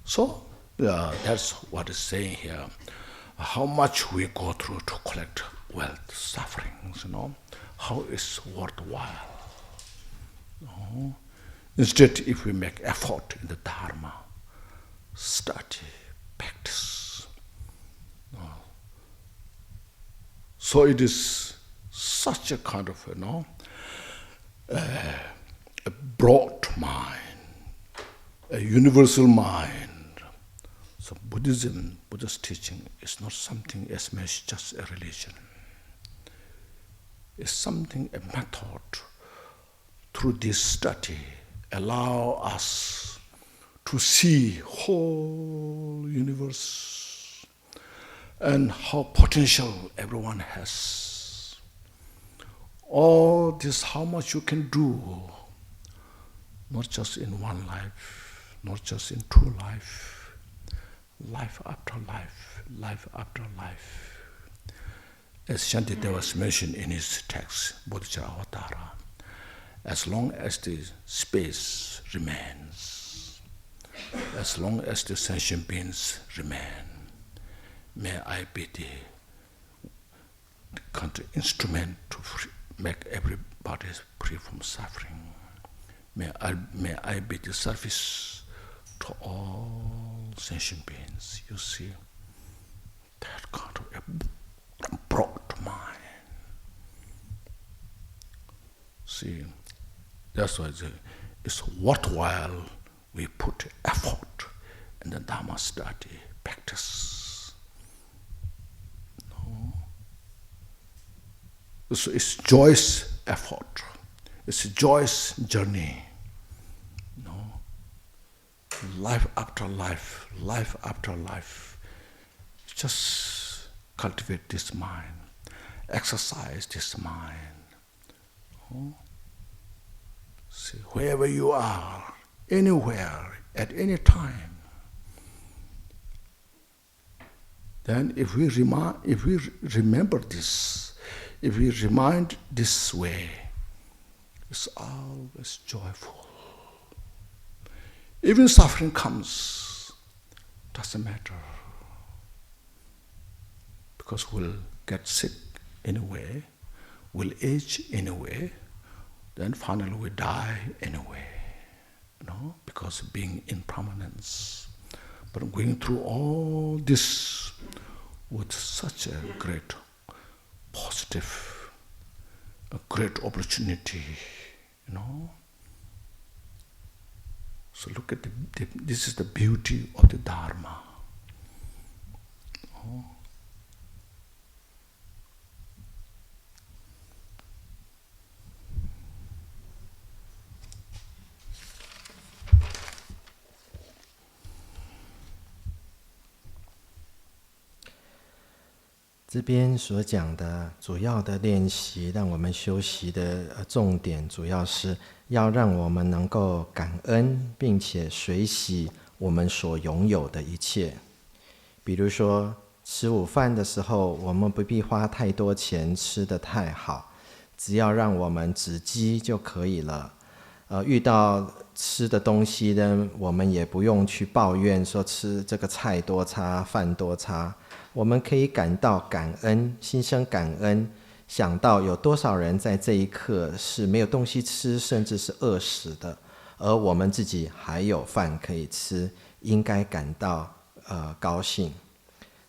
So, that's what it's saying here. How much we go through to collect wealth, sufferings, how it's worthwhile. Instead, if we make effort in the Dharma, study, practice. So it is such a kind of, a broad mind, a universal mind. So Buddhism, Buddhist teaching is not something as much just a religion. It's something, a method. Through this study, allow us to see whole universe and how potential everyone has. All this, how much you can do, not just in one life, not just in two life, life after life, life after life. As Shantideva was mentioned in his text, Bodhicitta Avatara, as long as the space remains, as long as the sentient beings remain, may I be the instrument to make everybody free from suffering. May I be the service to all sentient beings. You see, that kind of a broad mind. See, that's why it's worthwhile we put effort in the Dharma study, practice. So it's joyous effort. It's a joyous journey. Life after life, life after life. Just cultivate this mind. Exercise this mind. See, wherever you are, anywhere, at any time, then if we remember this, if we remind this way, it's always joyful. Even suffering comes, doesn't matter, because we'll get sick anyway, we'll age anyway, then finally we die anyway, because of being impermanence. But going through all this with such a great positive, a great opportunity, So look at this is the beauty of the Dharma.这边所讲的主要的练习，让我们修习的重点，主要是要让我们能够感恩，并且随喜我们所拥有的一切。比如说吃午饭的时候，我们不必花太多钱吃得太好，只要让我们止饥就可以了。遇到吃的东西呢，我们也不用去抱怨说吃这个菜多差饭多差，我们可以感到感恩，心生感恩，想到有多少人在这一刻是没有东西吃，甚至是饿死的，而我们自己还有饭可以吃，应该感到高兴，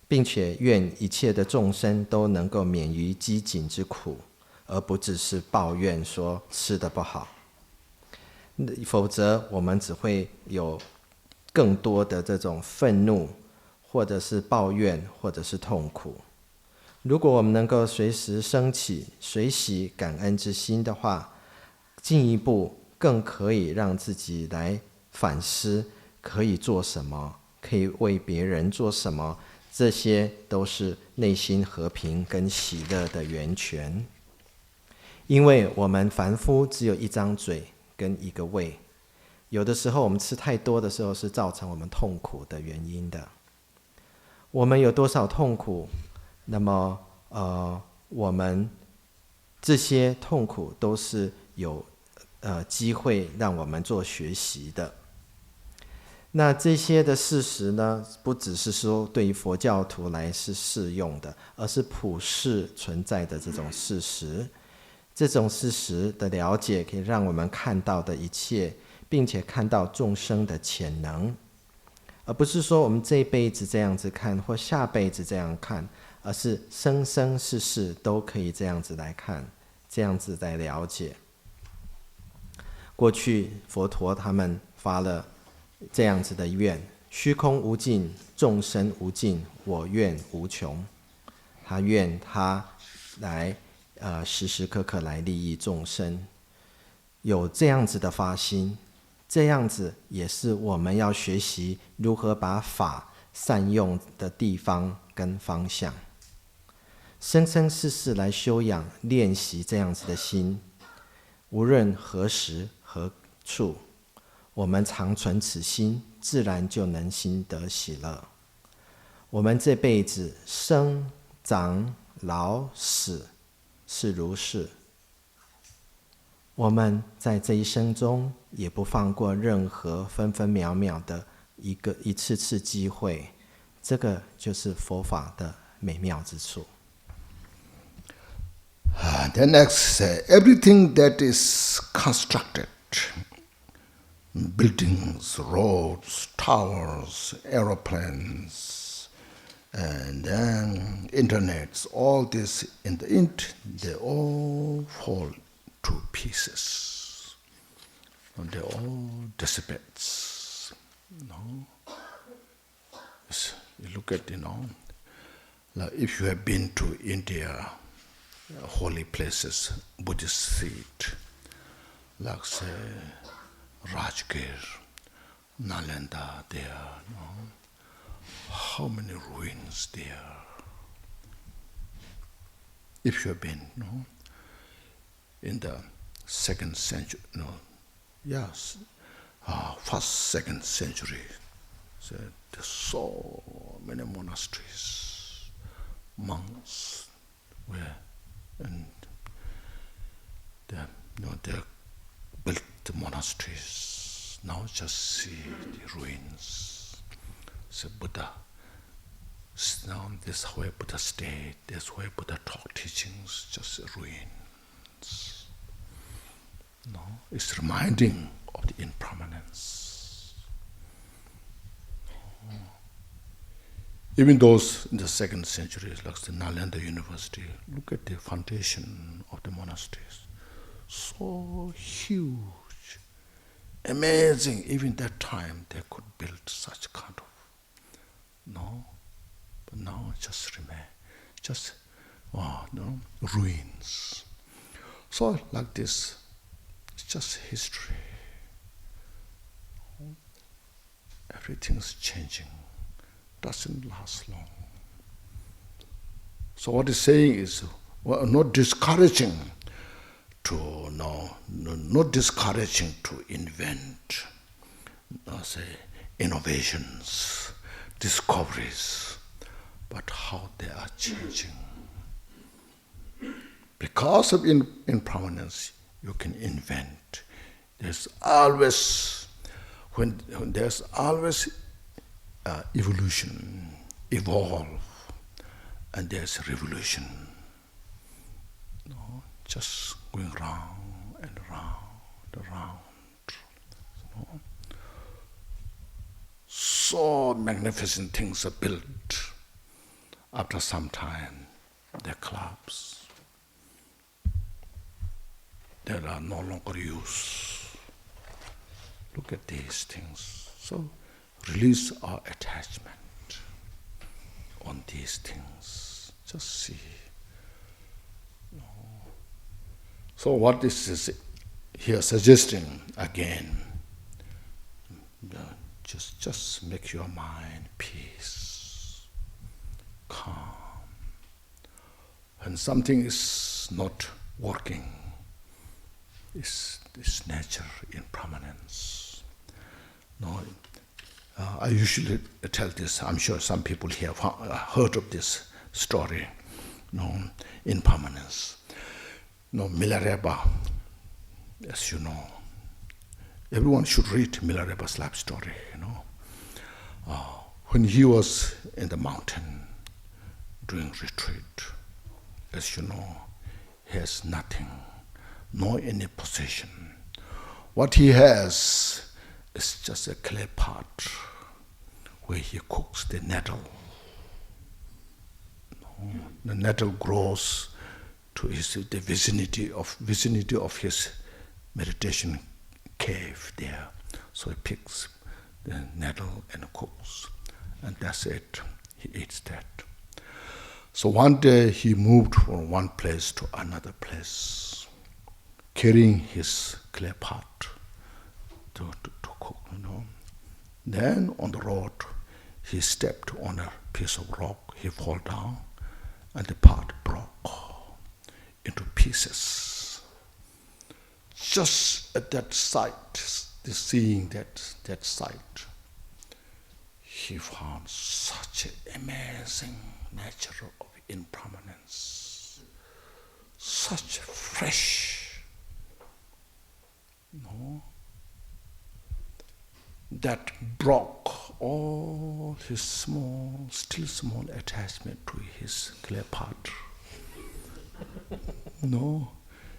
并且愿一切的众生都能够免于饥馑之苦，而不只是抱怨说吃得不好。否则我们只会有更多的这种愤怒，或者是抱怨，或者是痛苦。如果我们能够随时升起随喜感恩之心的话，进一步更可以让自己来反思可以做什么，可以为别人做什么，这些都是内心和平跟喜乐的源泉。因为我们凡夫只有一张嘴跟一个胃，有的时候我们吃太多的时候是造成我们痛苦的原因的。我们有多少痛苦，那么我们这些痛苦都是有机会让我们做学习的。那这些的事实呢，不只是说对于佛教徒来是适用的，而是普世存在的这种事实。这种事实的了解可以让我们看到的一切，并且看到众生的潜能，而不是说我们这一辈子这样子看，或下辈子这样看，而是生生世世都可以这样子来看，这样子来了解。过去佛陀他们发了这样子的愿：虚空无尽，众生无尽，我愿无穷。他愿他来时时刻刻来利益众生，有这样子的发心，这样子也是我们要学习如何把法善用的地方跟方向。生生世世来修养练习这样子的心，无论何时何处，我们常存此心，自然就能心得喜乐。我们这辈子生长老死是如是，我们在这一生中也不放过任何分分秒秒的一次次机会，这个就是佛法的美妙之处。Then next, everything that is constructed, buildings, roads, towers, aeroplanes, and then internets, all this in the end, they all fall to pieces. And they all dissipate. You look at, like if you have been to India, holy places, Buddhist seat, like say Rajgir, Nalanda there, how many ruins there? If you have been, in the 2nd century, first, 2nd century, so there's so many monasteries, monks, and they built the monasteries. Now just see the ruins. So Buddha, now this is where Buddha stayed, this is where Buddha taught teachings, just ruins. It's reminding of the impermanence. Even those in the 2nd century, like the Nalanda University, look at the foundation of the monasteries. So huge, amazing. Even that time they could build such kind of, but now just remain, just ruins. So like this, it's just history. Everything's changing. Doesn't last long. So what he's saying is, not discouraging to not discouraging to invent, say innovations, discoveries, but how they are changing. Because of impermanence, you can invent. There's always, when there's always evolution, evolve, and there's revolution. No, just going round and round and round. No? So magnificent things are built. After some time, they collapse. They are no longer used. Look at these things. So release our attachment on these things. Just see. No. So what this is here suggesting again, just make your mind peace, calm. When something is not working, is this nature impermanence. No, I usually tell this. I'm sure some people here have heard of this story. No, impermanence. No, Milarepa, as you know. Everyone should read Milarepa's life story. You know, when he was in the mountain doing retreat, as you know, he has nothing. Nor any possession. What he has is just a clay pot where he cooks the nettle. The nettle grows to the vicinity of his meditation cave there. So he picks the nettle and cooks, and that's it. He eats that. So one day he moved from one place to another place, carrying his clay pot to cook, you know. Then on the road, he stepped on a piece of rock. He fell down, and the pot broke into pieces. Just at that sight, seeing that sight, he found such an amazing nature of impermanence, such fresh, no, that broke all his still small attachment to his clay pot. No,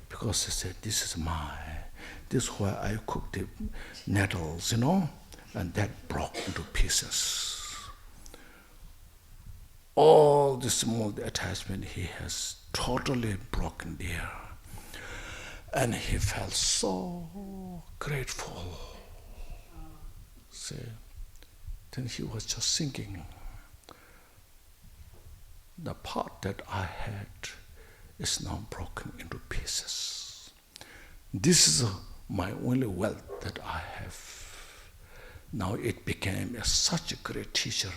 because he said, this is where I cook the nettles, you know, and that broke into pieces. All the small attachment he has totally broken there. And he felt so grateful. See, then he was just thinking, the pot that I had is now broken into pieces. This is my only wealth that I have. Now it became such a great teacher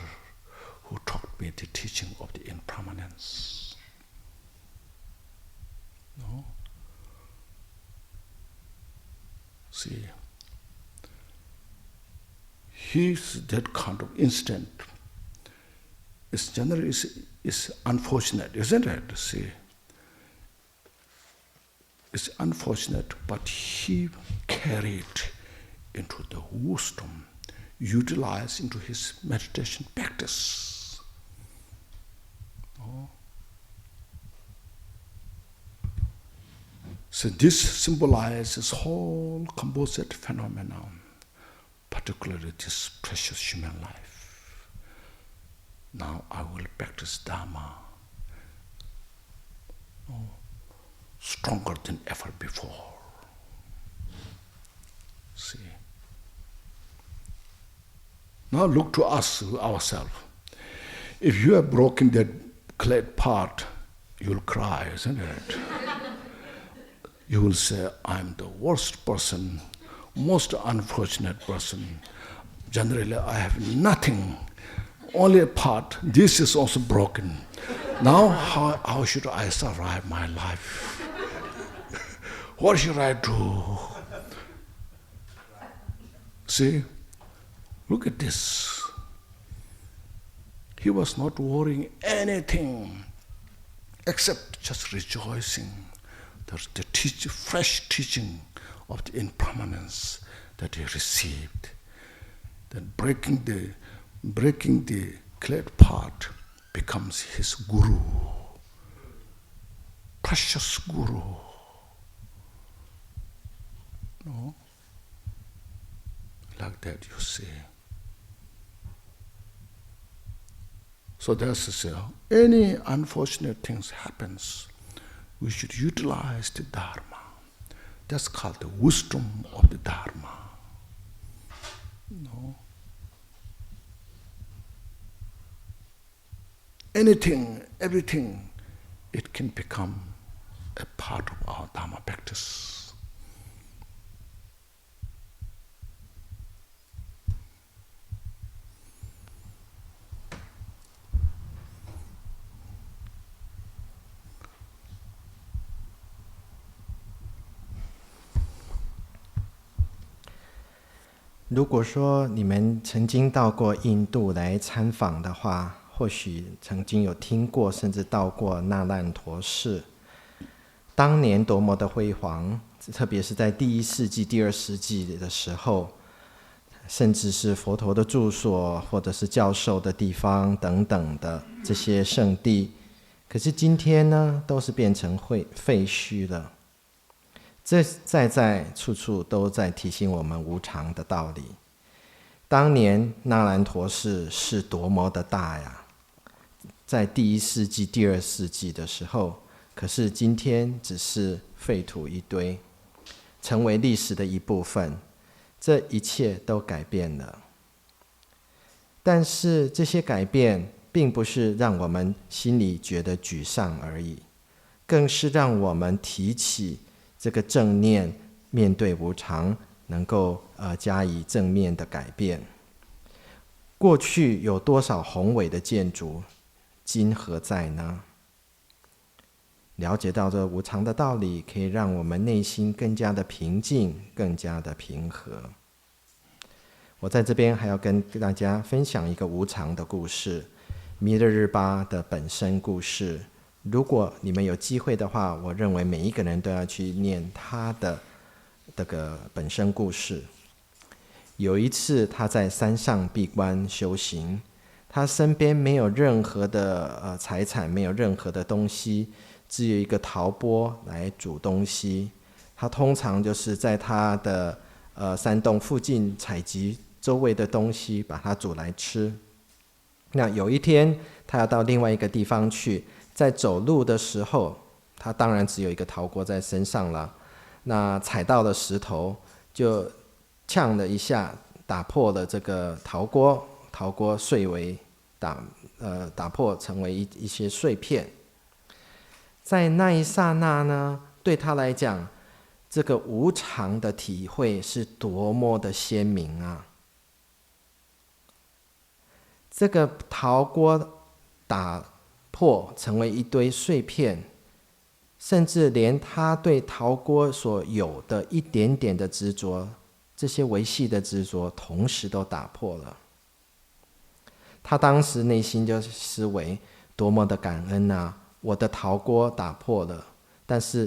who taught me the teaching of the impermanence. No? See, that kind of instant is generally is unfortunate, isn't it? See, it's unfortunate, but he carried into the wisdom, utilized into his meditation practice. Oh. So this symbolizes whole composite phenomenon, particularly this precious human life. Now I will practice Dharma stronger than ever before. See. Now look to us, ourselves. If you have broken that clay pot, you'll cry, isn't it? You will say, I'm the worst person, most unfortunate person. Generally, I have nothing, only a pot. This is also broken. Now, how should I survive my life? What should I do? See, look at this. He was not worrying anything. except just rejoicing the fresh teaching of the impermanence that he received. That breaking the clad part becomes his guru, precious guru. No? Like that, you see. So that's any unfortunate things happens, we should utilize the Dharma. That's called the wisdom of the Dharma. No? Anything, everything, it can become a part of our Dharma practice. 如果说你们曾经到过印度来参访的话，或许曾经有听过，甚至到过那烂陀寺。当年多么的辉煌，特别是在第1世纪、第2世纪的时候，甚至是佛陀的住所，或者是教授的地方等等的这些圣地。可是今天呢，都是变成废墟了。这在处处都在提醒我们无常的道理。当年那兰陀寺是多么的大呀，在第1世纪、第2世纪的时候，可是今天只是废土一堆，成为历史的一部分。这一切都改变了。但是这些改变并不是让我们心里觉得沮丧而已，更是让我们提起这个正念，面对无常，能够加以正面的改变。过去有多少宏伟的建筑，今何在呢？了解到这无常的道理，可以让我们内心更加的平静，更加的平和。我在这边还要跟大家分享一个无常的故事，弥勒日巴的本身故事。如果你们有机会的话，我认为每一个人都要去念他的这个本身故事。有一次他在山上闭关修行，他身边没有任何的财产，没有任何的东西，只有一个陶钵来煮东西。他通常就是在他的山洞附近采集周围的东西，把它煮来吃。那有一天他要到另外一个地方去，在走路的时候，他当然只有一个陶锅在身上了。那踩到了石头，就呛了一下，打破了这个陶锅碎为打破成为一些碎片。在那一刹那呢，对他来讲，这个无常的体会是多么的鲜明啊！这个陶锅打破成为一堆碎片，甚至连他对陶锅所有的一点点的执着，这些维系的执着，同时都打破了。他当时内心就思维多么的感恩啊！我的陶锅打破了，但是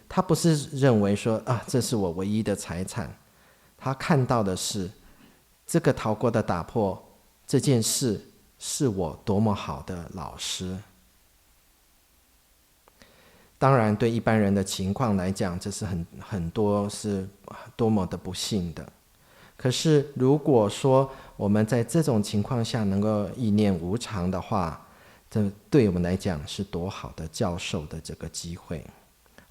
他不是认为说这是我唯一的财产，他看到的是这个陶锅的打破这件事是我多么好的老师。当然对一般人的情况来讲，这是很多是多么的不幸的。可是如果说我们在这种情况下能够意念无常的话，这对我们来讲是多好的教授的这个机会。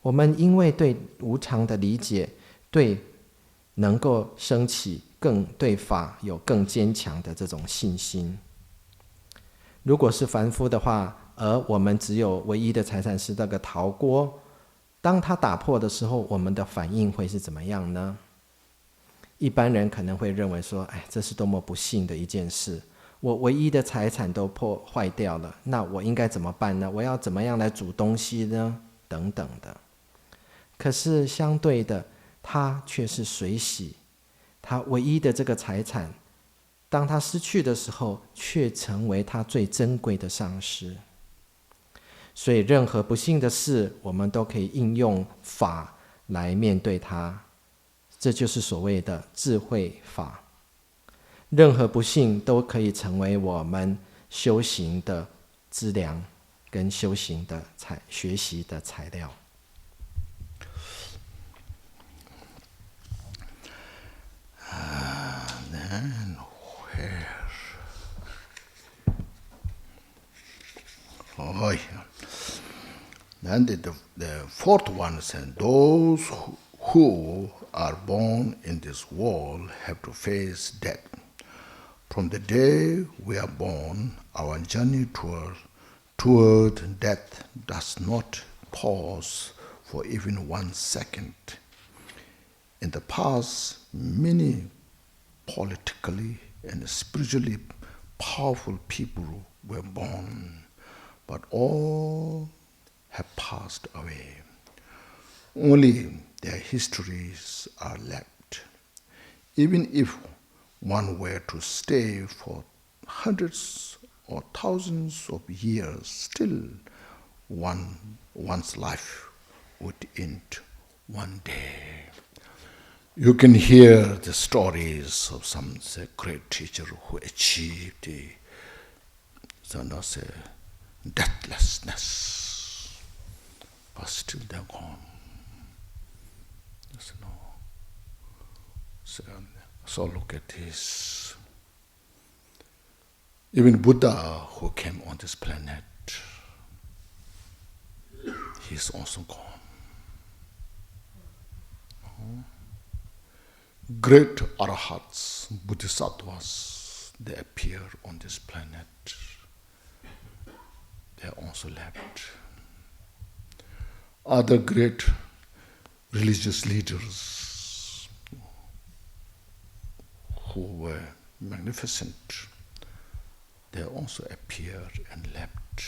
我们因为对无常的理解，对能够升起对法有更坚强的这种信心。如果是凡夫的话，而我们只有唯一的财产是那个陶锅，当它打破的时候，我们的反应会是怎么样呢？一般人可能会认为说，这是多么不幸的一件事，我唯一的财产都破坏掉了，那我应该怎么办呢？我要怎么样来煮东西呢？等等的。可是相对的，他却是随喜，他唯一的这个财产，当他失去的时候，却成为他最珍贵的上师。所以任何不幸的事，我们都可以应用法来面对它，这就是所谓的智慧法。任何不幸都可以成为我们修行的资粮跟修行的学习的材料。Then where? Oh yeah. Then the fourth one said, those who are born in this world have to face death. From the day we are born, our journey toward death does not pause for even 1 second. In the past, many politically and spiritually powerful people were born, but all have passed away. Only their histories are left. Even if one were to stay for hundreds or thousands of years, still one's life would end one day. You can hear the stories of some great teacher who achieved the deathlessness, but still they're gone. So look at this. Even Buddha, who came on this planet, he's also gone. Great arahats, bodhisattvas, they appear on this planet. They also left. Other great religious leaders who were magnificent, they also appeared and left.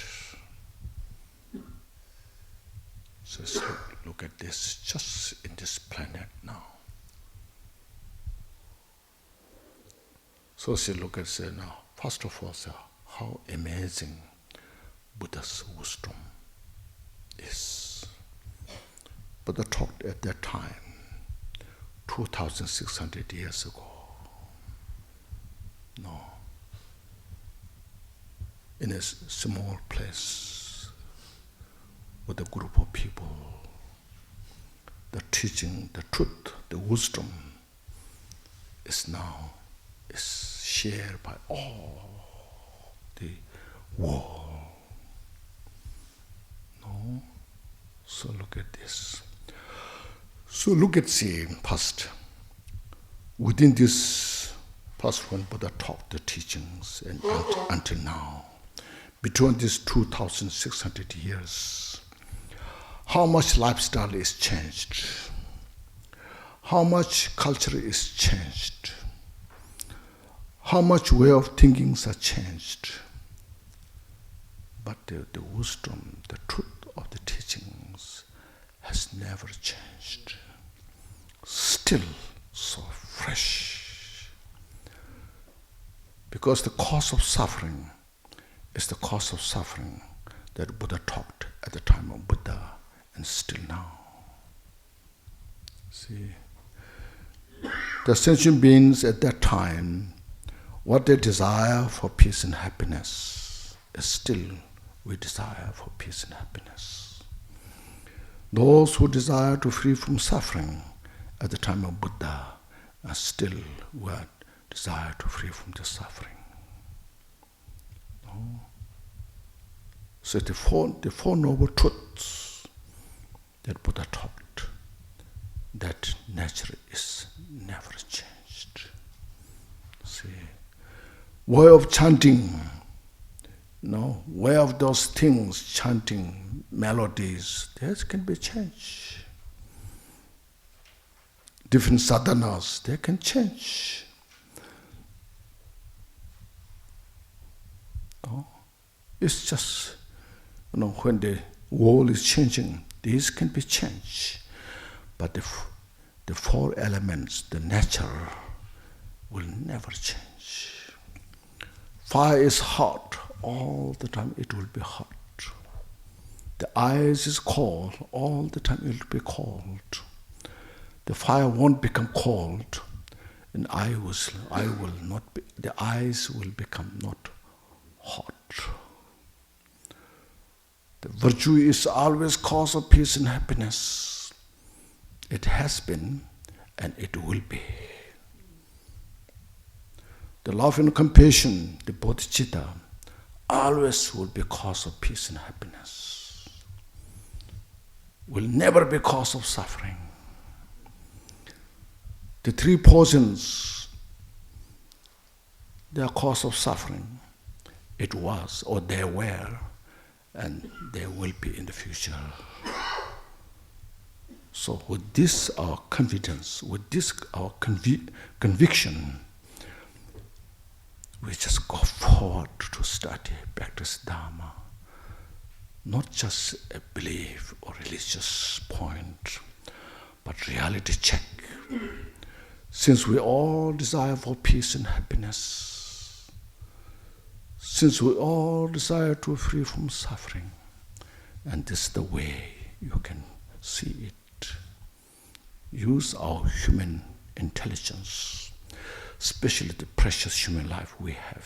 So look at this, just in this planet now. So look at say now, first of all, how amazing Buddha's wisdom is. Buddha talked at that time, 2,600 years ago. No. In a small place with a group of people, the teaching, the truth, the wisdom is shared by all the world. No? So look at this. So look at, see, past. Within this past when Buddha taught the teachings and until now, between these 2,600 years, how much lifestyle is changed? How much culture is changed? How much way of thinking are changed? But the wisdom, the truth of the teachings has never changed. Still so fresh. Because the cause of suffering is the cause of suffering that Buddha taught at the time of Buddha and still now. See, the sentient beings at that time, what they desire for peace and happiness is still we desire for peace and happiness. Those who desire to free from suffering at the time of Buddha are still were desire to free from the suffering. No? So the four noble truths that Buddha taught, that nature is never changed. See, way of chanting, no, way of those things, chanting, melodies, these can be changed. Different sadhanas, they can change. No? It's just, when the world is changing, these can be changed. But the four elements, the nature, will never change. Fire is hot, all the time it will be hot. The eyes is cold. All the time it will be cold. The fire won't become cold. And the eyes will become not hot. The virtue is always cause of peace and happiness. It has been and it will be. The love and compassion, the bodhicitta, always will be cause of peace and happiness. Will never be cause of suffering. The three poisons, they are cause of suffering. It was, or they were, and they will be in the future. So with this our confidence, with this our conviction, we just go forward to study, practice Dharma. Not just a belief or religious point, but reality check. Since we all desire for peace and happiness, since we all desire to be free from suffering, and this is the way you can see it. Use our human intelligence, especially the precious human life we have.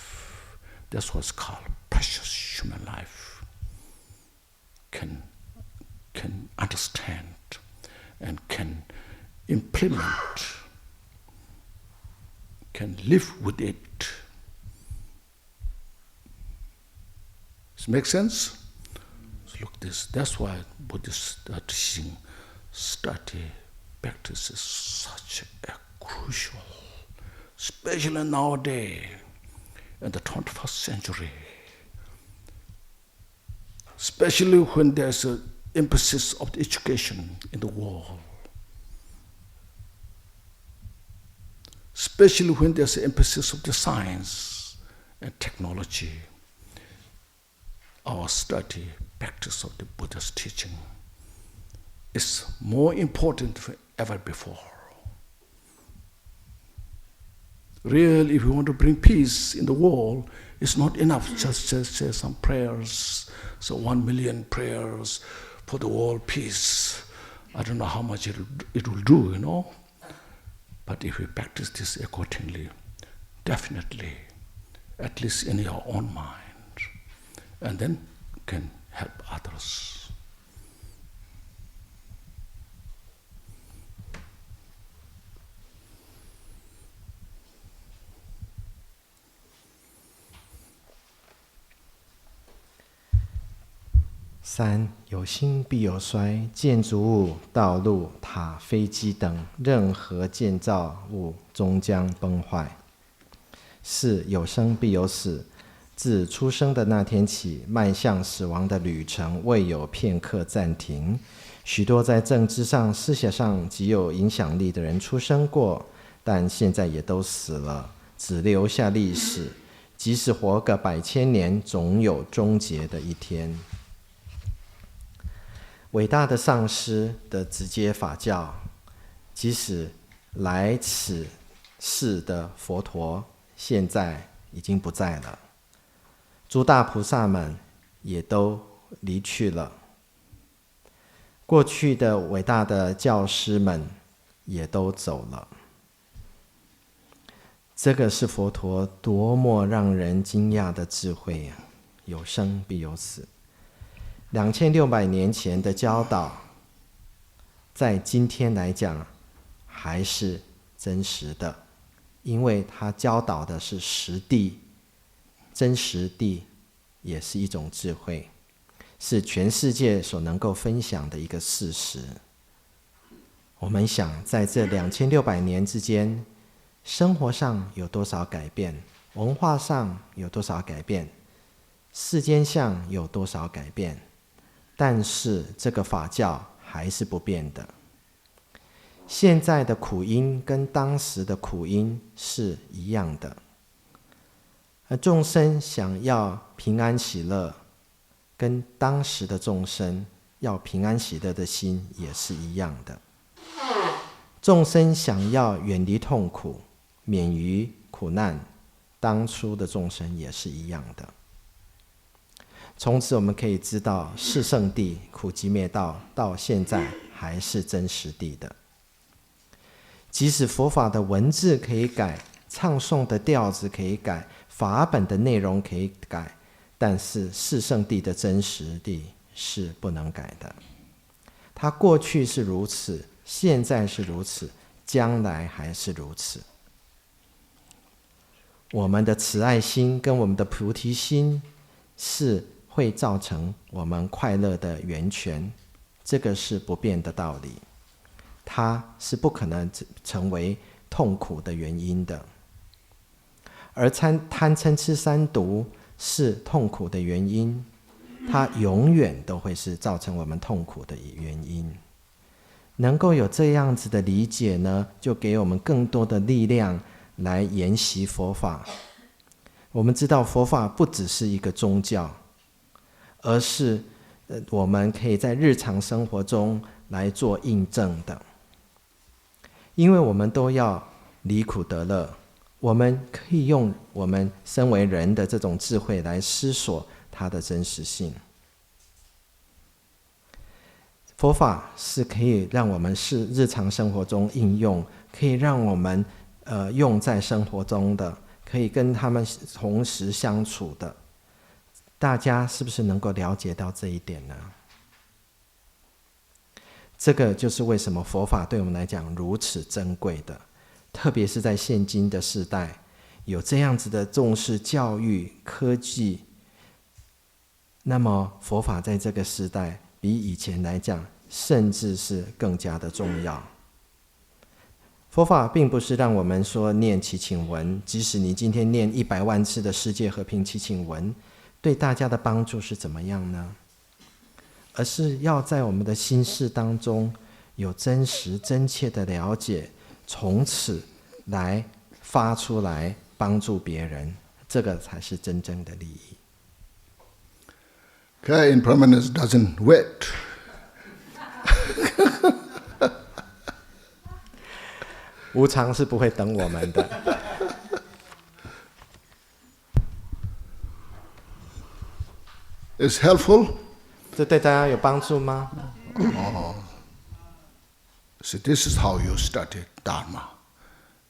That's what's called precious human life. Can understand and can implement, can live with it. Does it make sense? So look this. That's why Buddhists are teaching study practice is such a crucial, especially nowadays in the 21st century. Especially when there's an emphasis of the education in the world. Especially when there's an emphasis of the science and technology. Our study, practice of the Buddha's teaching is more important than ever before. Really, if we want to bring peace in the world, it's not enough just to say some prayers, so 1 million prayers for the world peace. I don't know how much it will do, you know. But if we practice this accordingly, definitely, at least in your own mind, and then can help others.3. 有兴必有衰，建筑物、道路、塔、飞机等任何建造物终将崩坏。4. 有生必有死，自出生的那天起，迈向死亡的旅程未有片刻暂停。许多在政治上、思想上极有影响力的人出生过，但现在也都死了，只留下历史。即使活个100千年，总有终结的一天。伟大的上师的直接法教，即使来此世的佛陀现在已经不在了，诸大菩萨们也都离去了，过去的伟大的教师们也都走了。这个是佛陀多么让人惊讶的智慧啊！有生必有死。2600年前的教导，在今天来讲还是真实的，因为他教导的是实地，真实地也是一种智慧，是全世界所能够分享的一个事实。我们想，在这2600年之间，生活上有多少改变，文化上有多少改变，世间上有多少改变，但是这个法教还是不变的。现在的苦因跟当时的苦因是一样的，而众生想要平安喜乐，跟当时的众生要平安喜乐的心也是一样的。众生想要远离痛苦，免于苦难，当初的众生也是一样的。从此我们可以知道是圣谛苦集灭道到现在还是真实谛的。即使佛法的文字可以改，唱诵的调子可以改，法本的内容可以改，但是是圣谛的真实谛是不能改的。它过去是如此，现在是如此，将来还是如此。我们的慈爱心跟我们的菩提心是会造成我们快乐的源泉，这个是不变的道理，它是不可能成为痛苦的原因的。而贪嗔痴三毒是痛苦的原因，它永远都会是造成我们痛苦的原因。能够有这样子的理解呢，就给我们更多的力量来研习佛法。我们知道佛法不只是一个宗教，而是我们可以在日常生活中来做印证的。因为我们都要离苦得乐，我们可以用我们身为人的这种智慧来思索它的真实性。佛法是可以让我们是日常生活中应用，可以让我们用在生活中的，可以跟他们同时相处的。大家是不是能够了解到这一点呢？这个就是为什么佛法对我们来讲如此珍贵的，特别是在现今的世代，有这样子的重视教育、科技，那么佛法在这个时代比以前来讲，甚至是更加的重要。佛法并不是让我们说念祈请文，即使你今天念100万次的世界和平祈请文，对大家的帮助是怎么样呢？而是要在我们的心事当中有真实真切的了解，从此来发出来帮助别人，这个才是真正的利益。Okay, impermanence doesn't wait. 无常是不会等我们的。It's helpful. 这对大家有帮助吗？ So this is how you study Dharma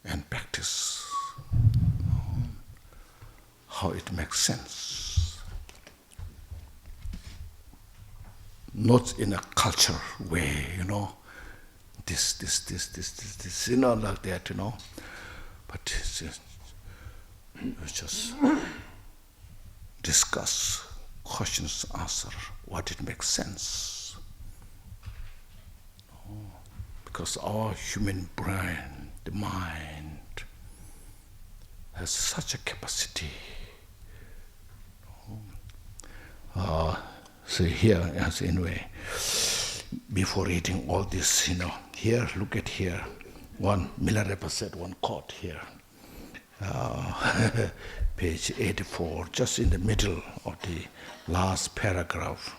and practice. How it makes sense. Not in a culture way, this, like that, But just discuss, questions, answer, what it makes sense. Because our human brain, the mind, has such a capacity. So here, as anyway, before reading all this, here, look at here. One Milarepa said one quote here. Page 84, just in the middle of the last paragraph.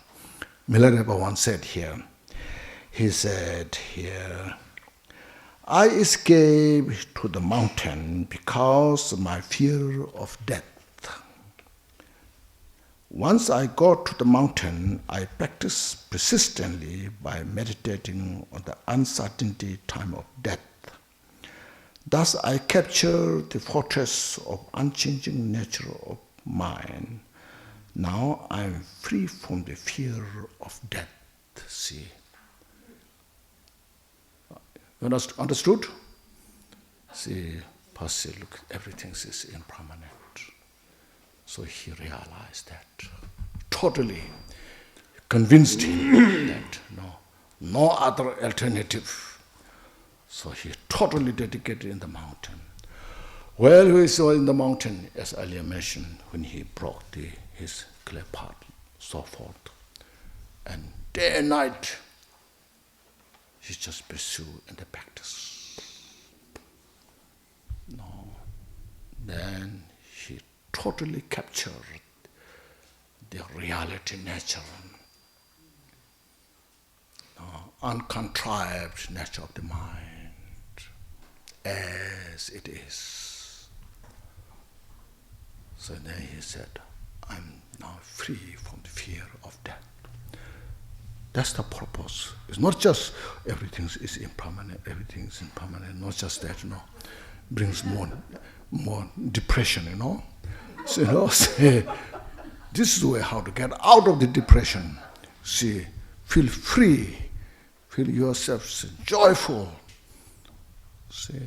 Milarepa once said here, he said here, I escaped to the mountain because of my fear of death. Once I got to the mountain, I practiced persistently by meditating on the uncertainty time of death. Thus I captured the fortress of unchanging nature of mind. Now I am free from the fear of death. See? Understood? See, Pasi, look, everything is impermanent. So he realized that. Totally convinced him that no other alternative. So he totally dedicated in the mountain. While he was in the mountain, as earlier mentioned, when he broke his clay pot, so forth, and day and night, he just pursued and practice. Then he totally captured the reality nature, uncontrived nature of the mind, as it is. So then he said, I'm now free from the fear of death. That's the purpose. It's not just everything is impermanent, everything is impermanent, not just that, brings more depression, So, say, this is the way how to get out of the depression. See, feel free, feel yourself joyful. See,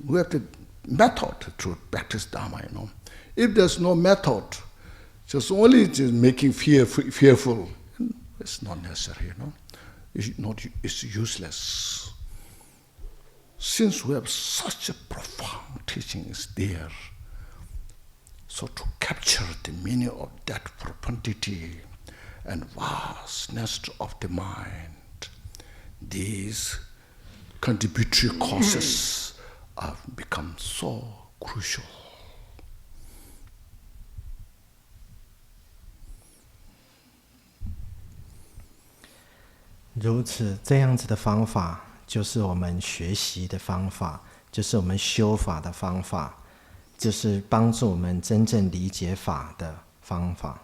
we have the method to practice Dharma, If there's no method, just only just making fearful, it's not necessary, It's useless. Since we have such a profound teaching is there, so to capture the meaning of that profundity and vastness of the mind, these contributory causes have become so crucial. 如此这样子的方法，就是我们学习的方法，就是我们修法的方法，就是帮助我们真正理解法的方法。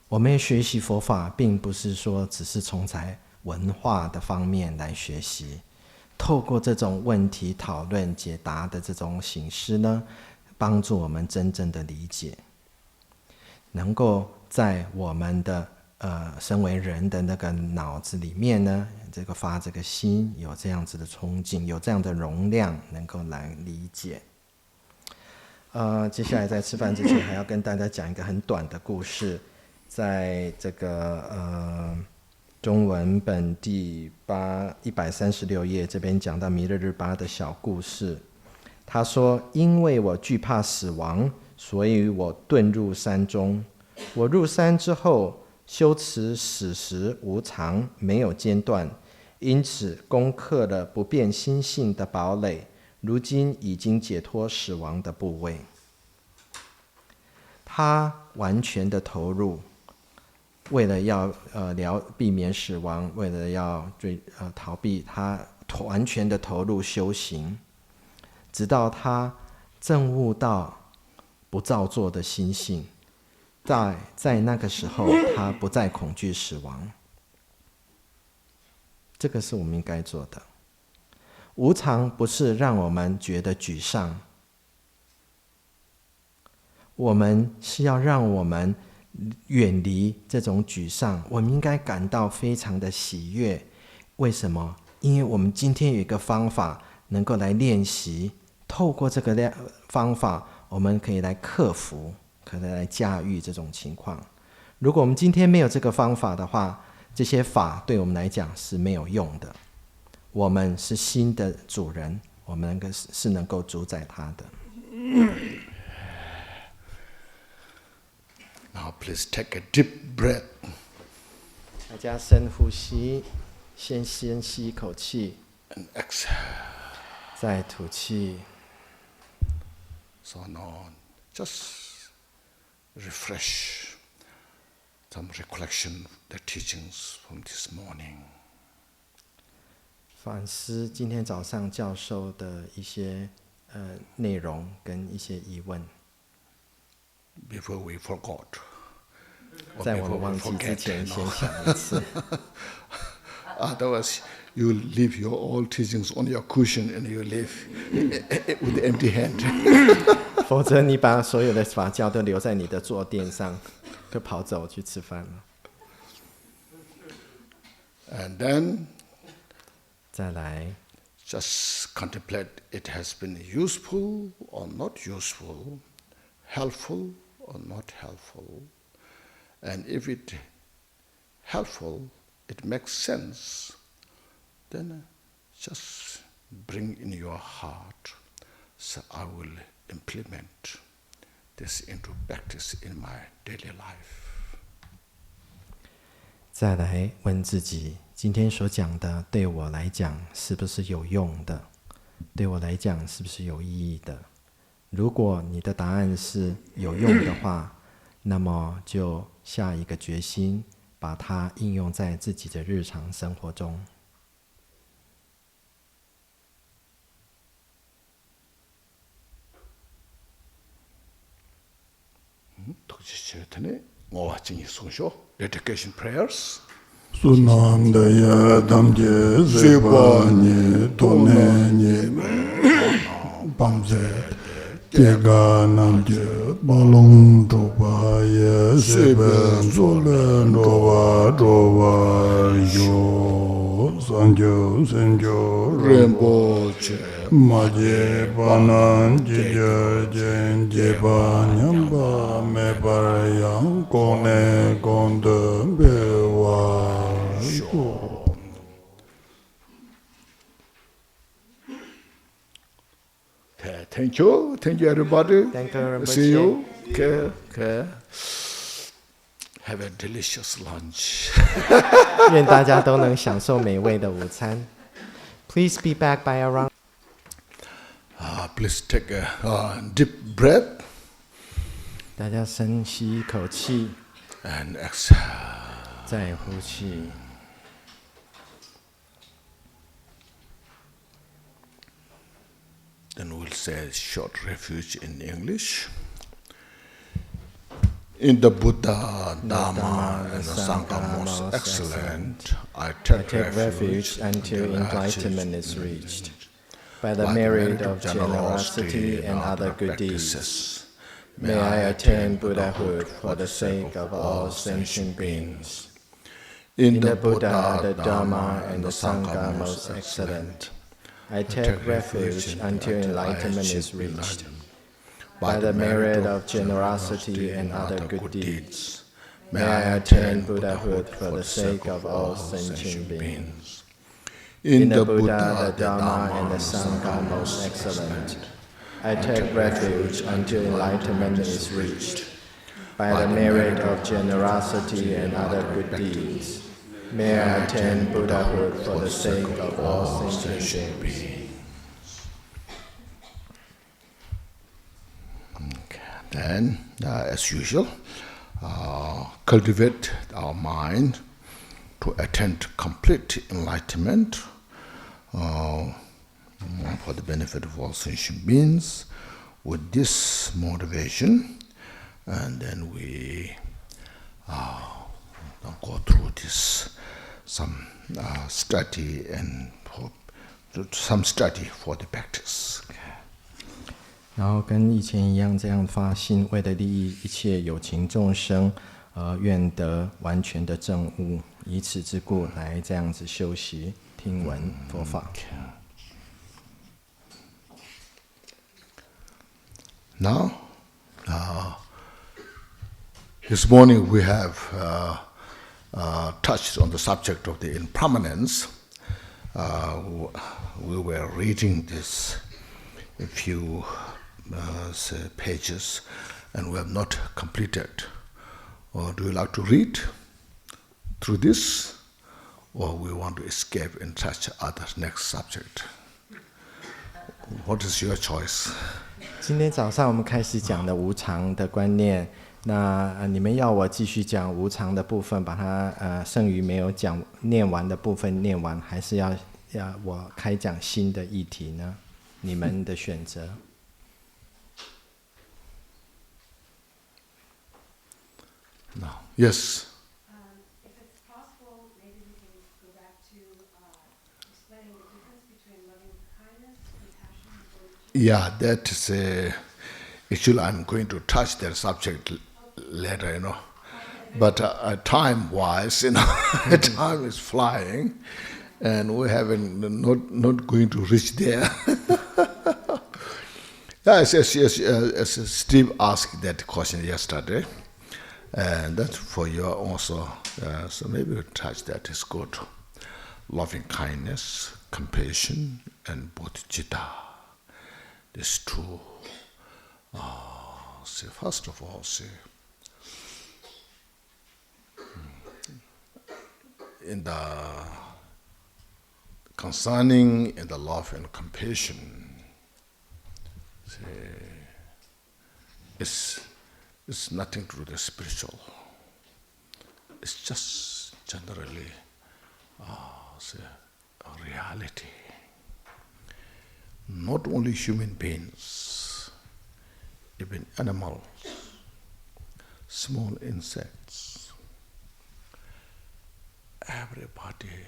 我们学习佛法，并不是说只是从在文化的方面来学习，透过这种问题讨论解答的这种形式呢，帮助我们真正的理解，能够在我们的身为人的那个脑子里面呢，发这个心，有这样子的冲劲，有这样的容量，能够来理解。接下来在吃饭之前，还要跟大家讲一个很短的故事，在这个中文本第136页这边讲到弥勒日巴的小故事。他说：“因为我惧怕死亡，所以我遁入山中。我入山之后，修持死时无常，没有间断，因此攻克了不变心性的堡垒，如今已经解脱死亡的部位。”他完全的投入，为了要避免死亡，为了要逃避，他完全的投入修行，直到他证悟到不造作的心性。在那个时候，他不再恐惧死亡。这个是我们应该做的。无常不是让我们觉得沮丧，我们是要让我们远离这种沮丧，我们应该感到非常的喜悦。为什么？因为我们今天有一个方法能够来练习，透过这个方法，我们可以来克服，可能来驾驭这种情况。如果我们今天没有这个方法的话，这些法对我们来讲是没有用的。我们是心的主人，我们是能够主宰它的。Now please take a deep breath. 大家深呼吸，先吸一口气 and exhale. 再吐气。So now just refresh some recollection of the teachings from this morning. 反思今天早上教授的一些内容跟一些疑问。Before we forgot. 在我们忘记之前，先想一次。Otherwise, you leave your old teachings on your cushion and you leave with the empty hand. 否则你把所有的法教都留在你的坐垫上，就跑走去吃饭了。And then, 再来 just contemplate it has been useful or not useful, helpful or not helpful. And if it helpful, it makes sense, then just bring in your heart, so I will implement this into practice in my daily life. 再来问自己，今天所讲的对我来讲是不是有用的？对我来讲是不是有意义的？如果你的答案是有用的话，那么就下一个决心，把它应用在自己的日常生活中。吐 Dedication prayers. Sunandaya damje zebani tonenye bamze tega namje balong doba ye seben zolen doba yo sanjo senjo Rinpoche. maje banan jije jen jeba nyamba me barayang kone konde bewa Okay, thank you everybody. Thank you, Rinpoche. See you. Okay. Have a delicious lunch. 愿大家都能享受美味的午餐。Please be back by around. Please take a deep breath 大家深吸一口气， and exhale. 再呼气。Then we'll say short refuge in English. In the Buddha, Dharma, and the Sangha most excellent, I take refuge until enlightenment is reached. By the merit of generosity and other good deeds, may I attain Buddhahood for the sake of all sentient beings. In the Buddha, the Dharma, and the Sangha most excellent, I take refuge until enlightenment is reached. By the merit of generosity and other good deeds, may I attain Buddhahood for the sake of all sentient beings. In the Buddha, the Dharma, and the Sangha most excellent, I take refuge until enlightenment is reached. By the merit of generosity and other good deeds, may I attain Buddhahood for the sake of all sentient beings. Then, as usual, cultivate our mind to attain complete enlightenment for the benefit of all sentient beings with this motivation, and then we go through this some study and some study for the practice. 然后跟以前一样，这样发心，为了利益一切有情众生，愿得完全的证悟，以此之故来这样子修习听闻佛法。Now, this morning we have touched on the subject of the impermanence. We were reading this a few pages, and we have not completed. Or do you like to read through this, or we want to escape and touch other next subject? What is your choice? 今天早上我们开始讲的无常的观念，那你们要我继续讲无常的部分，把它剩余没有讲念完的部分念完，还是要我开讲新的议题呢？你们的选择。No. Yes. If it's possible, maybe we can go back to explaining the difference between loving kindness, compassion, and virtue. Yeah, that is actually I'm going to touch that subject later, But time-wise, time is flying, and we haven't not going to reach there. Yes, as Steve asked that question yesterday, and that's for you also. So maybe we'll touch that. It's good. Loving kindness, compassion, and bodhicitta. These two. First of all, in the concerning in the love and compassion, it's nothing to do with the spiritual. It's just generally a reality. Not only human beings, even animals, small insects. Everybody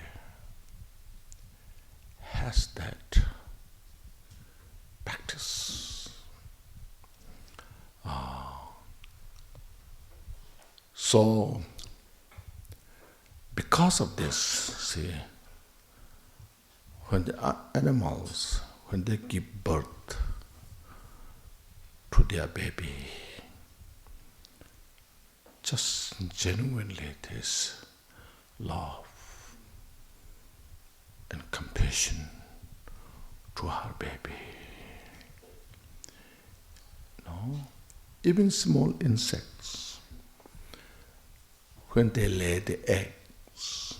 has that practice. So, because of this, see, when the animals, when they give birth to their baby, just genuinely this love and compassion to her baby. No? Even small insects, when they lay the eggs,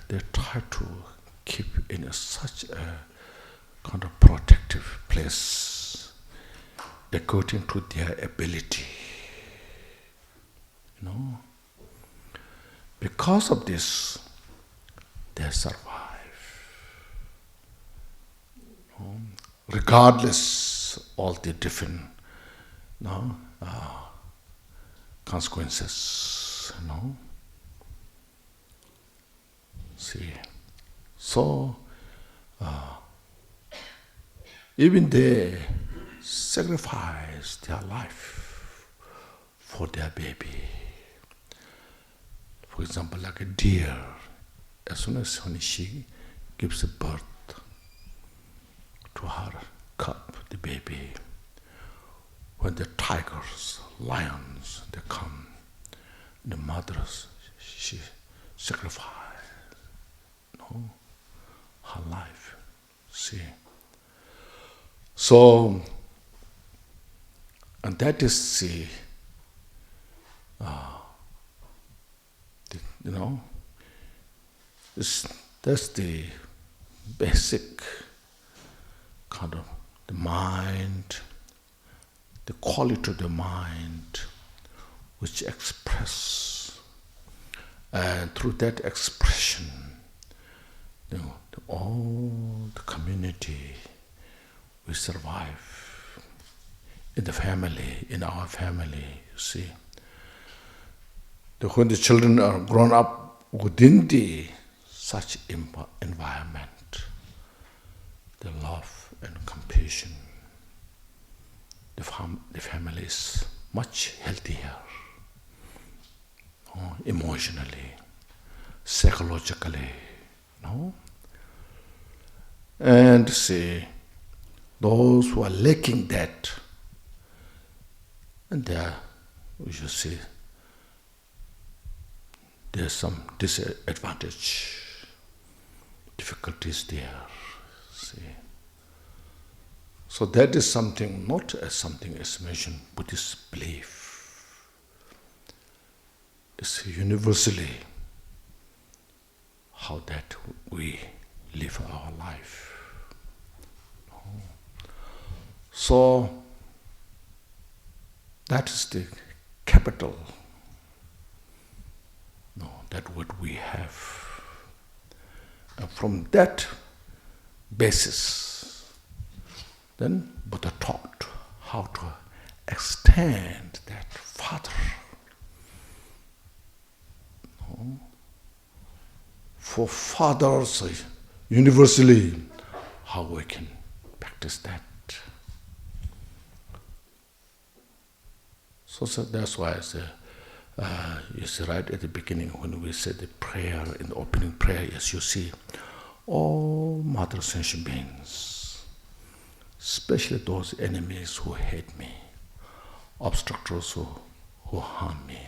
they try to keep in such a kind of protective place according to their ability. Because of this, they survive. Regardless all the different consequences. See, so even they sacrifice their life for their baby. For example, like a deer, as soon as she gives birth to her cub, the baby, when the tigers, lions, they come, the mothers, she sacrifices her life. See. So, and that is that's the basic kind of the mind, the quality of the mind which express, and through that expression, all the community will survive. In the family, in our family, you see. When the children are grown up within such environment, the love and compassion, the family is much healthier, emotionally, psychologically, and see, those who are lacking that, and there, we should see, there's some disadvantage, difficulties there. See. So that is something, not as something as mentioned, Buddhist belief. It's universally how that we live our life. So that is the capital. That what we have. And from that basis, then Buddha taught how to extend that further. For fathers, universally, how we can practice that. So that's why I say, you see, right at the beginning when we said the prayer, in the opening prayer, as you see, all mother sentient beings, especially those enemies who hate me, obstructors who harm me,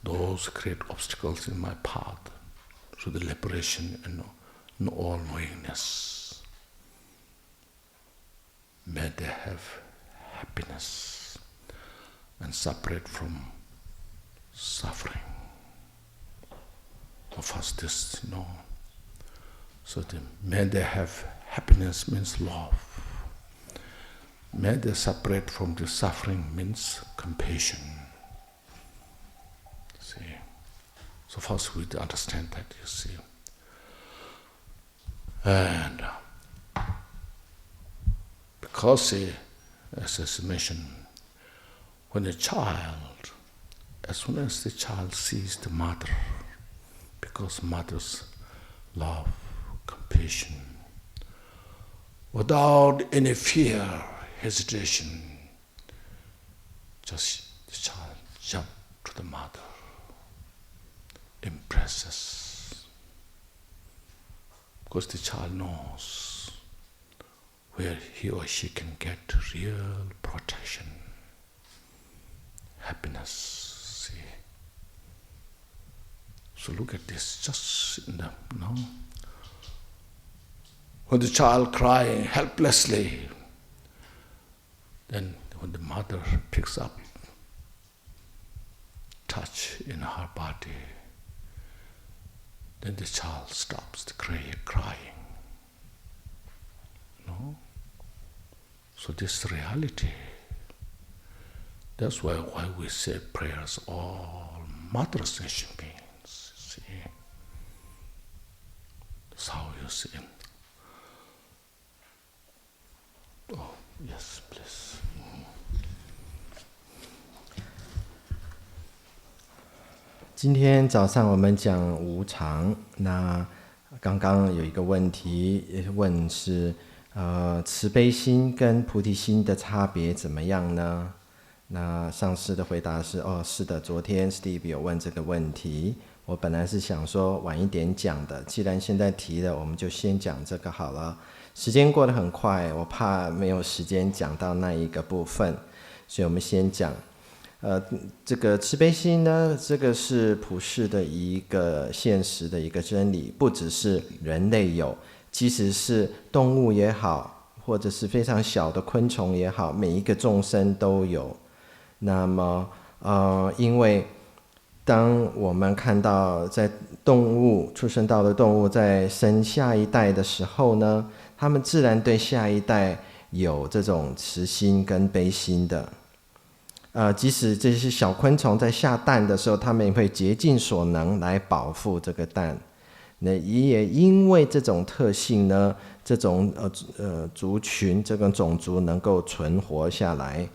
those who create obstacles in my path, to the liberation and all-knowingness. May they have happiness and separate from suffering. First this, So may they have happiness means love. May they separate from the suffering means compassion. See. So first we understand that, you see. And because, as I mentioned, when the child, as soon as the child sees the mother, because mother's love, compassion, without any fear, hesitation, just the child jump to the mother, embraces, because the child knows where he or she can get real protection, happiness. See? So look at this, just in the, when the child crying helplessly, then when the mother picks up, touch in her body, then the child stops the crying. No? So this reality. That's why we say prayers, all mother session means. See? That's how you see. Oh, yes, please. 今天早上我们讲无常，那刚刚有一个问题问是，慈悲心跟菩提心的差别怎么样呢？那上师的回答是，是的，昨天 Steve 有问这个问题，我本来是想说晚一点讲的，既然现在提了，我们就先讲这个好了。时间过得很快，我怕没有时间讲到那一个部分，所以我们先讲。这个慈悲心呢，这个是普世的一个现实的一个真理，不只是人类有，即使是动物也好，或者是非常小的昆虫也好，每一个众生都有。那么，因为当我们看到在动物出生到的动物在生下一代的时候呢，他们自然对下一代有这种慈心跟悲心的。即使这些小昆虫在下蛋的时候，他们也会竭尽所能来保护这个蛋。那也因为这种特性呢，这种族群、这个种族能够存活下来，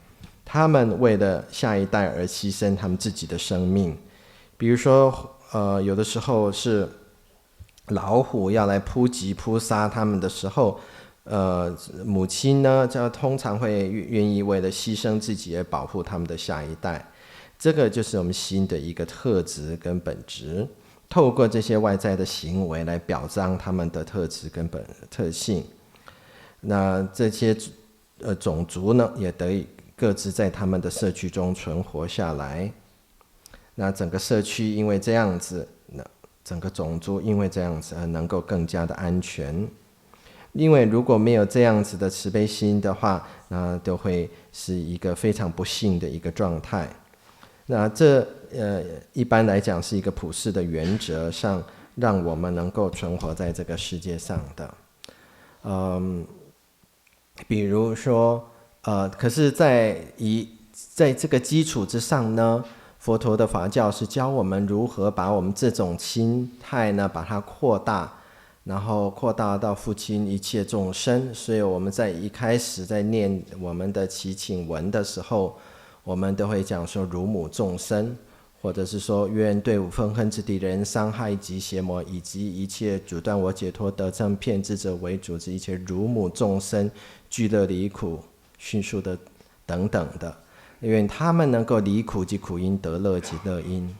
他们为了下一代而牺牲他们自己的生命。比如说，有的时候是老虎要来扑击、扑杀他们的时候。母亲呢，通常会愿意为了牺牲自己而保护他们的下一代，这个就是我们心的一个特质跟本质。透过这些外在的行为来表彰他们的特质跟特性。那这些种族呢，也得以各自在他们的社区中存活下来。那整个社区因为这样子，那整个种族因为这样子而能够更加的安全。因为如果没有这样子的慈悲心的话，那都会是一个非常不幸的一个状态。那这一般来讲是一个普世的原则上，让我们能够存活在这个世界上的。比如说，可是在这个基础之上呢，佛陀的法教是教我们如何把我们这种心态呢，把它扩大。然后扩大到父亲一切众生，所以我们在一开始在念我们的祈请文的时候，我们都会讲说如母众生，或者是说愿对五愤恨之敌人、伤害及邪魔，以及一切阻断我解脱得正骗之者为主之一切如母众生，俱乐离苦，迅速的等等的，因为他们能够离苦及苦因，得乐及乐因，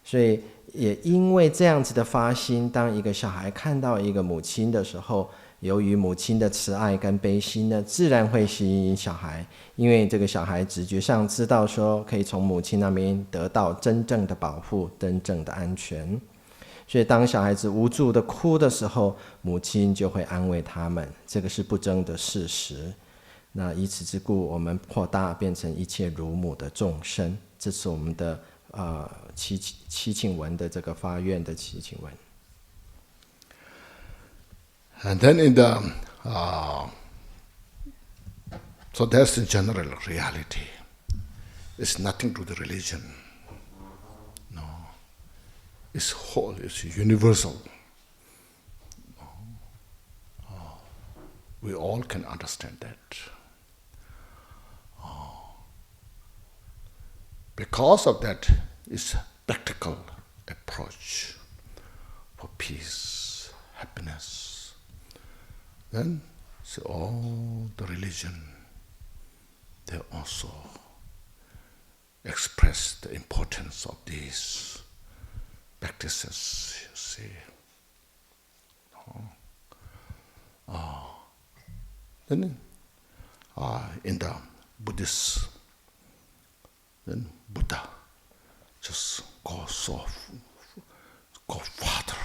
所以。也因为这样子的发心，当一个小孩看到一个母亲的时候，由于母亲的慈爱跟悲心呢，自然会吸引小孩，因为这个小孩直觉上知道说可以从母亲那边得到真正的保护、真正的安全。所以当小孩子无助的哭的时候，母亲就会安慰他们，这个是不争的事实。那以此之故，我们扩大变成一切如母的众生，这是我们的祈请文的这个发愿的祈请文。And then in the so that's the general reality. It's nothing to the religion. No, it's whole. It's universal. We all can understand that. Because of that, it's a practical approach for peace, happiness. Then, so all the religion, they also express the importance of these practices, you see. Then, in the Buddhist, then Buddha just goes off, go further.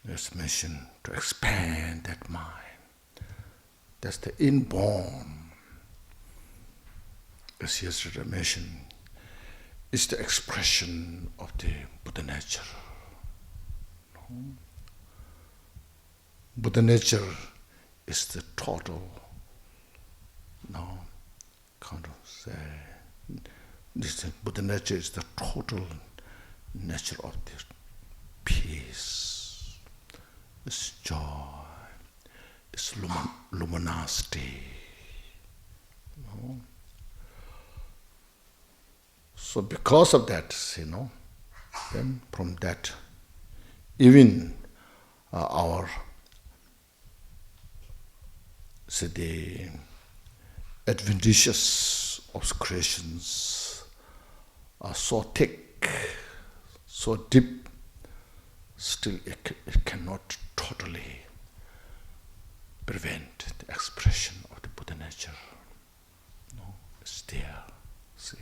It's mentioned to expand that mind. That's the inborn, as yesterday mentioned, is the expression of the Buddha nature. Buddha nature is the total, this Buddha nature is the total nature of the peace, it's joy, it's luminosity. So because of that, then from that, even our the adventitious obscurations are so thick, so deep, still it cannot totally prevent the expression of the Buddha nature. It's there, see.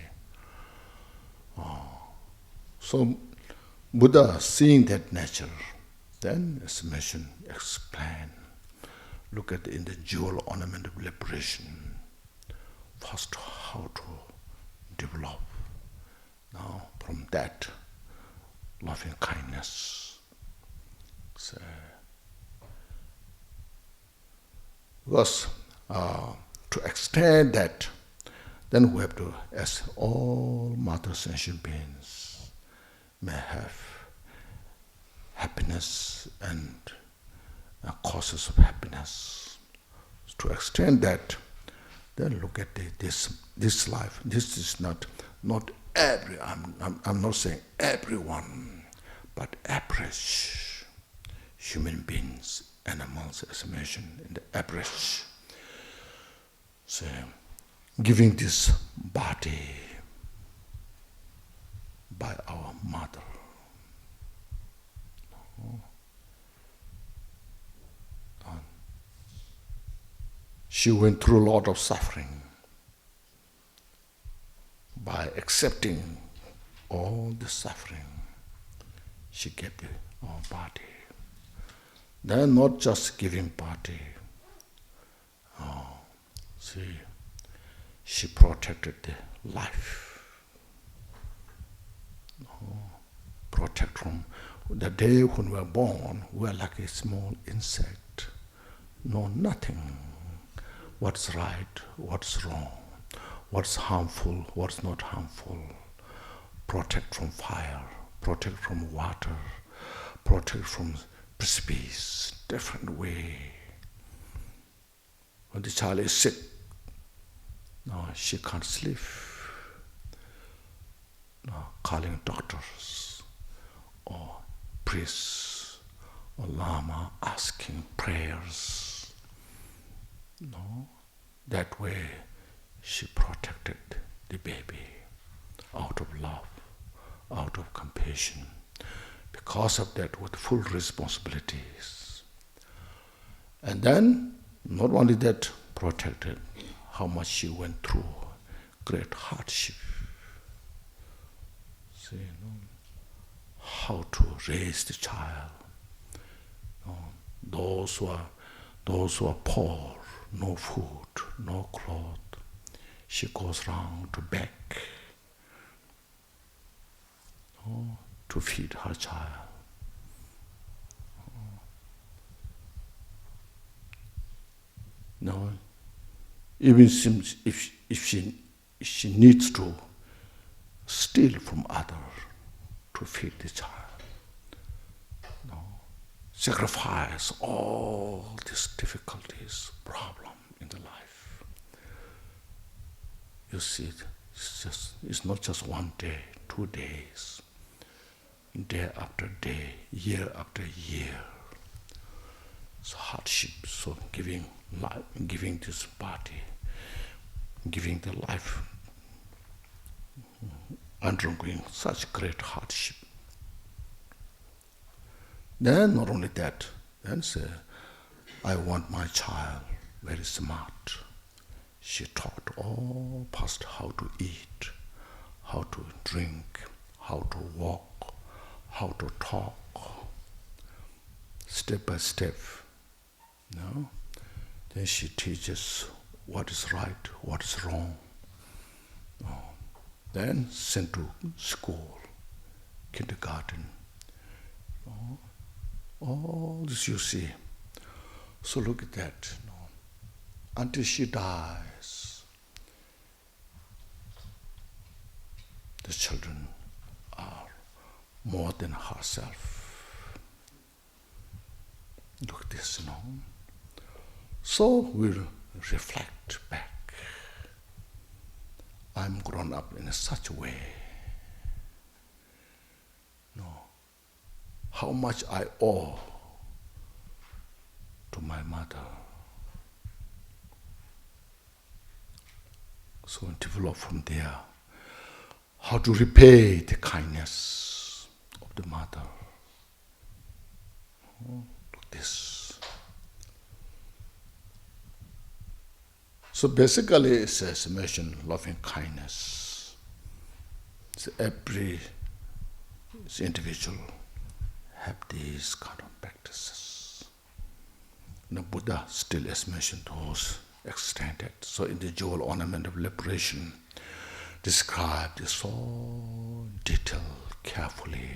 So Buddha, seeing that nature, then as mentioned, explain. Look at in the jewel ornament of liberation. First, how to develop. Now, from that, loving kindness. So, because to extend that, then we have to, as all mother sentient beings may have happiness and causes of happiness. To extend that, then look at this life. This is not every. I'm not saying everyone, but average human beings, animals, as I mentioned in the average. So, giving this body by our mother. She went through a lot of suffering by accepting all the suffering. She gave our body. Then not just giving body. See, she protected the life. Protect from the day when we were born, we were like a small insect. Know nothing. What's right, what's wrong, what's harmful, what's not harmful. Protect from fire, protect from water, protect from precipice, different way. When the child is sick, no, she can't sleep. No, calling doctors or priests or lama, asking prayers. No, that way she protected the baby out of love, out of compassion. Because of that, with full responsibilities. And then, not only that, protected how much she went through, great hardship. See, how to raise the child. Those who are poor, no food, no clothes. She goes round to beg to feed her child. No, even if she needs to steal from others to feed the child. No, sacrifice all these difficulties, problem in the life. You see, It's not just 1 day, 2 days, day after day, year after year. It's hardship. So giving life, giving this body, giving the life, undergoing such great hardship. Then not only that, then say, I want my child very smart. She taught all past how to eat, how to drink, how to walk, how to talk, step by step. No? Then she teaches what is right, what is wrong. Then sent to school, kindergarten. All this you see. So look at that. Until she dies, the children are more than herself. Look at this, So we'll reflect back. I'm grown up in such a way. How much I owe to my mother. So develop from there how to repay the kindness of the mother. Look this. So basically it says, mention loving kindness. So every individual have these kind of practices. The Buddha still has mentioned those extended. So in the jewel ornament of liberation, described this so detailed, carefully,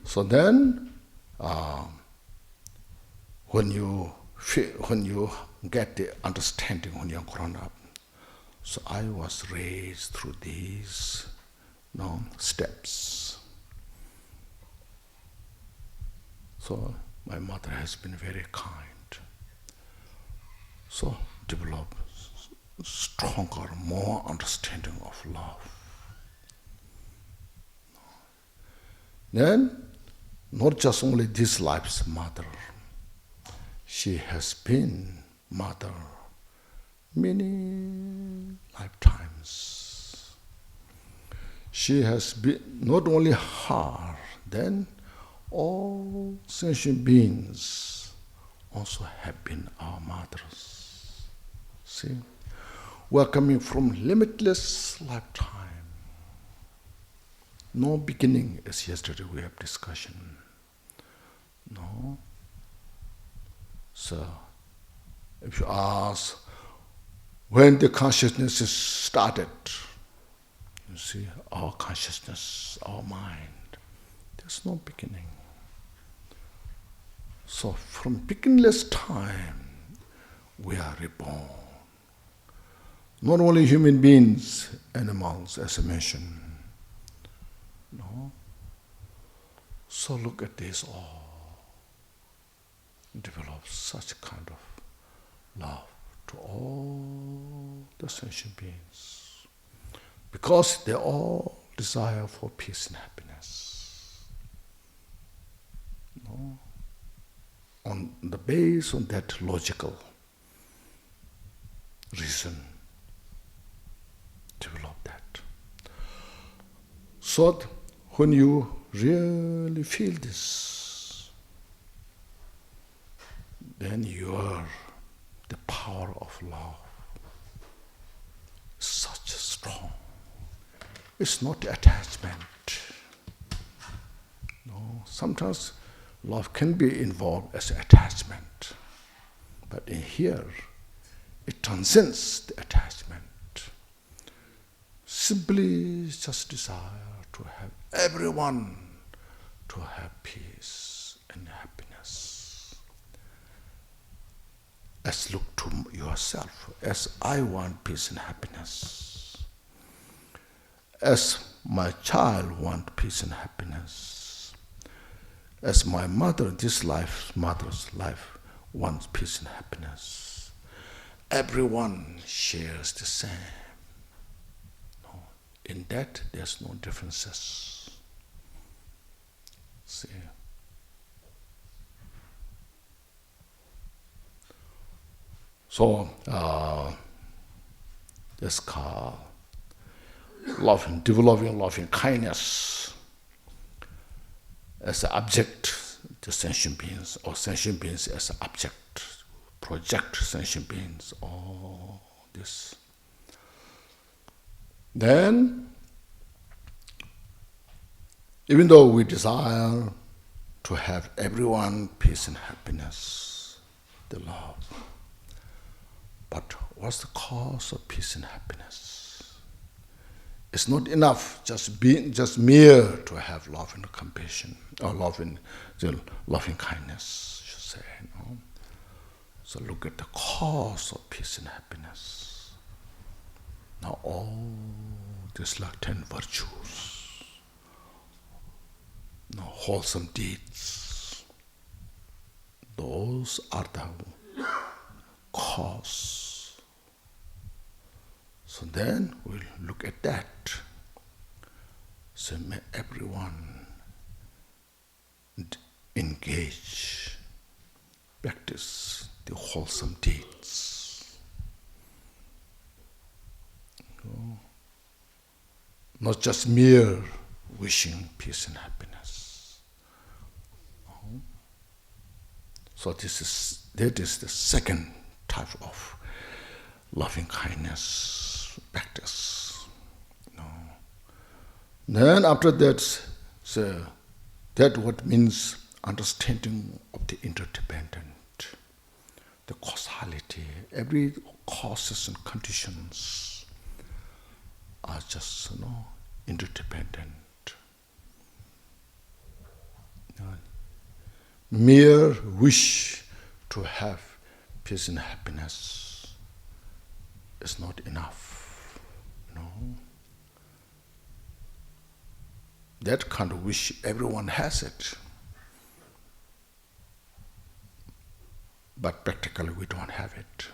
So then, when you get the understanding when you're grown up, so I was raised through these steps. So my mother has been very kind. So develop stronger, more understanding of love. Then, not just only this life's mother, she has been mother many lifetimes. She has been not only her, then all sentient beings also have been our mothers. See? We are coming from limitless lifetime. No beginning, as yesterday we have discussion. No. So, if you ask when the consciousness is started, you see, our consciousness, our mind, there's no beginning. So from beginningless time, we are reborn. Not only human beings, animals, as I mentioned. No? So look at this all. Develop such kind of love to all the sentient beings. Because they all desire for peace and happiness. No? On the base on that logical reason, develop that. So when you really feel this, then the power of love is such strong. It's not attachment. No, sometimes love can be involved as attachment, but in here, it transcends the attachment. Simply just desire to have everyone to have peace and happiness. As look to yourself, as I want peace and happiness, as my child wants peace and happiness, as my mother, mother's life wants peace and happiness. Everyone shares the same. that, there's no differences. See? So, this called developing loving kindness as an object to sentient beings, or sentient beings as an object, project sentient beings, all this. Then, even though we desire to have everyone peace and happiness, the love, but what's the cause of peace and happiness? It's not enough just mere to have love and compassion, or loving kindness, should say. No? So look at the cause of peace and happiness. Now all these like 10 virtues, now wholesome deeds, those are the cause. So then we'll look at that. So may everyone engage, practice the wholesome deeds. Not just mere wishing peace and happiness. So that is the second type of loving kindness practice. Then after that, so that what means understanding of the interdependent, the causality. Every causes and conditions are just interdependent. Mere wish to have peace and happiness is not enough. That kind of wish, everyone has it. But practically we don't have it.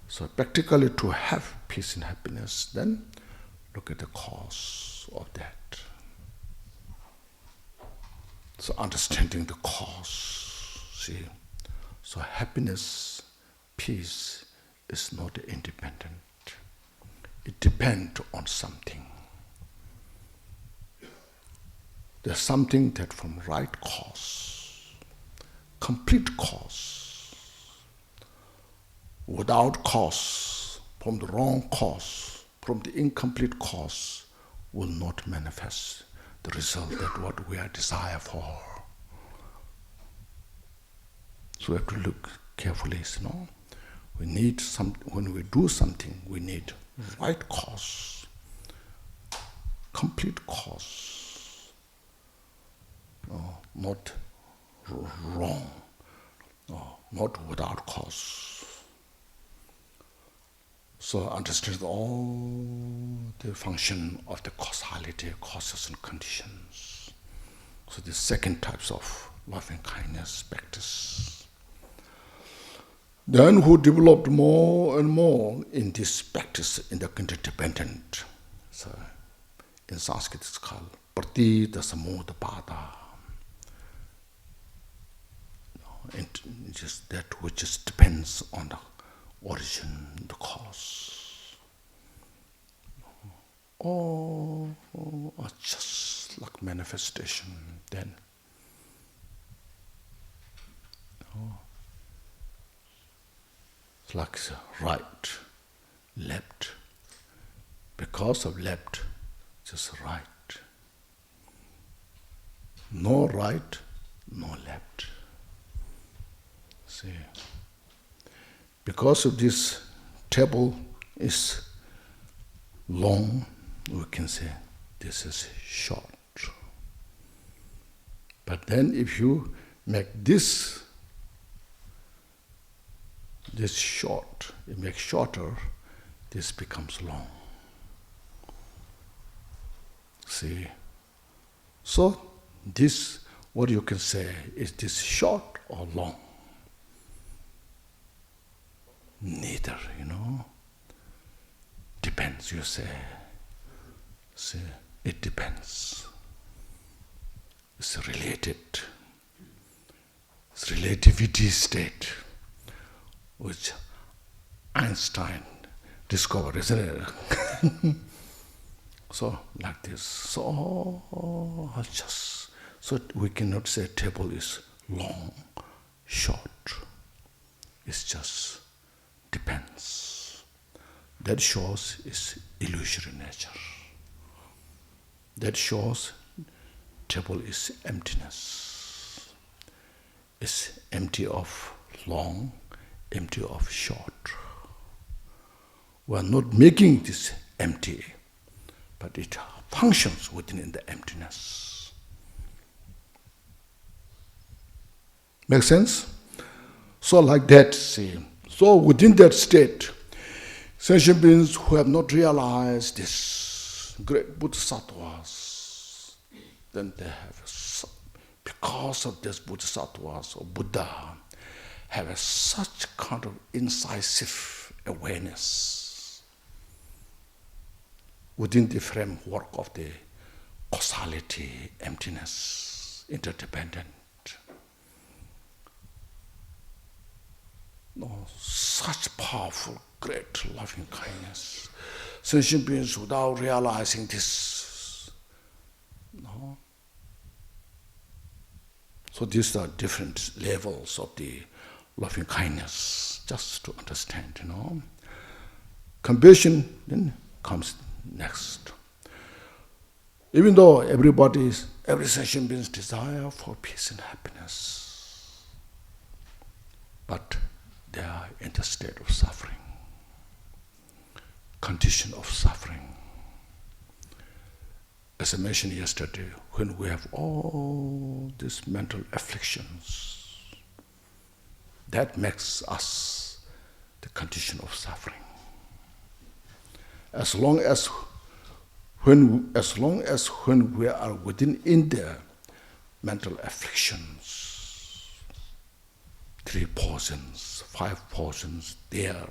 So practically to have peace and happiness, then look at the cause of that. So understanding the cause, see. So happiness, peace is not independent. It depends on something. There's something that from right cause, complete cause, without cause, from the wrong cause, from the incomplete cause, will not manifest the result that what we are desire for. So we have to look carefully, We need when we do something, we need right cause, complete cause, not wrong, not without cause. So understand all the function of the causality, causes and conditions. So the second types of loving kindness practice. Then who developed more and more in this practice in the interdependent. So in Sanskrit it's called Pratita Samudpada. And just that which just depends on the origin, the cause. Or just like manifestation then. It's like right, left. Because of left, just right. No right, no left. See. Because of this table is long, we can say this is short. But then if you make this short, you make shorter, this becomes long. See? So this, what you can say, is this short or long? Neither, depends, you say. it depends. It's related. It's relativity state, which Einstein discovered, isn't it? So like this. So just so we cannot say table is long, short. It just depends. That shows its illusory nature. That shows table is emptiness. It's empty of long, empty of short. We are not making this empty, but it functions within the emptiness. Make sense? So like that, see. So within that state, sentient beings who have not realized this great bodhisattvas, then they have, because of this bodhisattvas or Buddha, have such kind of incisive awareness within the framework of the causality, emptiness, interdependent. No, such powerful, great loving kindness. Sentient beings without realizing this. No. So these are different levels of the loving kindness, just to understand, Compassion then comes next. Even though every sentient being's desire for peace and happiness, but they are in the state of suffering, condition of suffering. As I mentioned yesterday, when we have all these mental afflictions, that makes us the condition of suffering. As long as when we are in the mental afflictions, 3 portions, 5 portions there,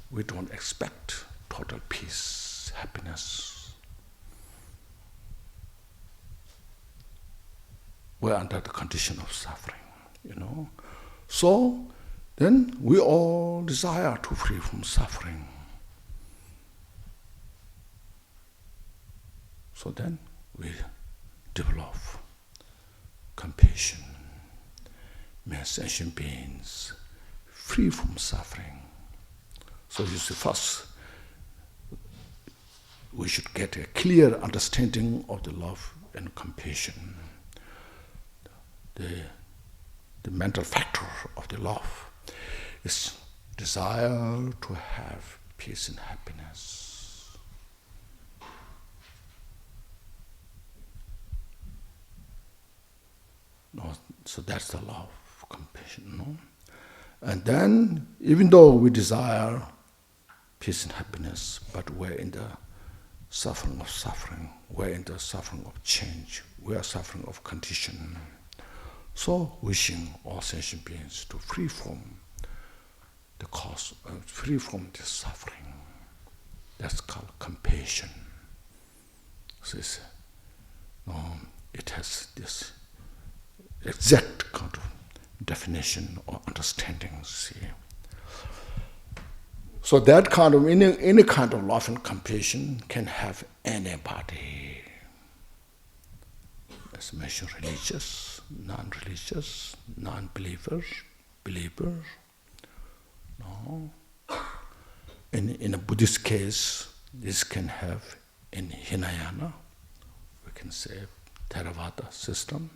we don't expect total peace, happiness. We're under the condition of suffering, So then we all desire to free from suffering. So then we develop compassion, may sentient beings free from suffering. So you see, first we should get a clear understanding of the love and compassion. The mental factor of the love is desire to have peace and happiness. No, so that's the love, compassion, And then, even though we desire peace and happiness, but we're in the suffering of suffering, we're in the suffering of change, we are suffering of condition. So, wishing all sentient beings to free from the cause, free from this suffering. That's called compassion. So it has this exact kind of definition or understanding, see. So that kind of, any kind of love and compassion can have anybody. As mentioned, religious, non-religious, non-believers, believers. No. In a Buddhist case, this can have in Hinayana, we can say Theravada system.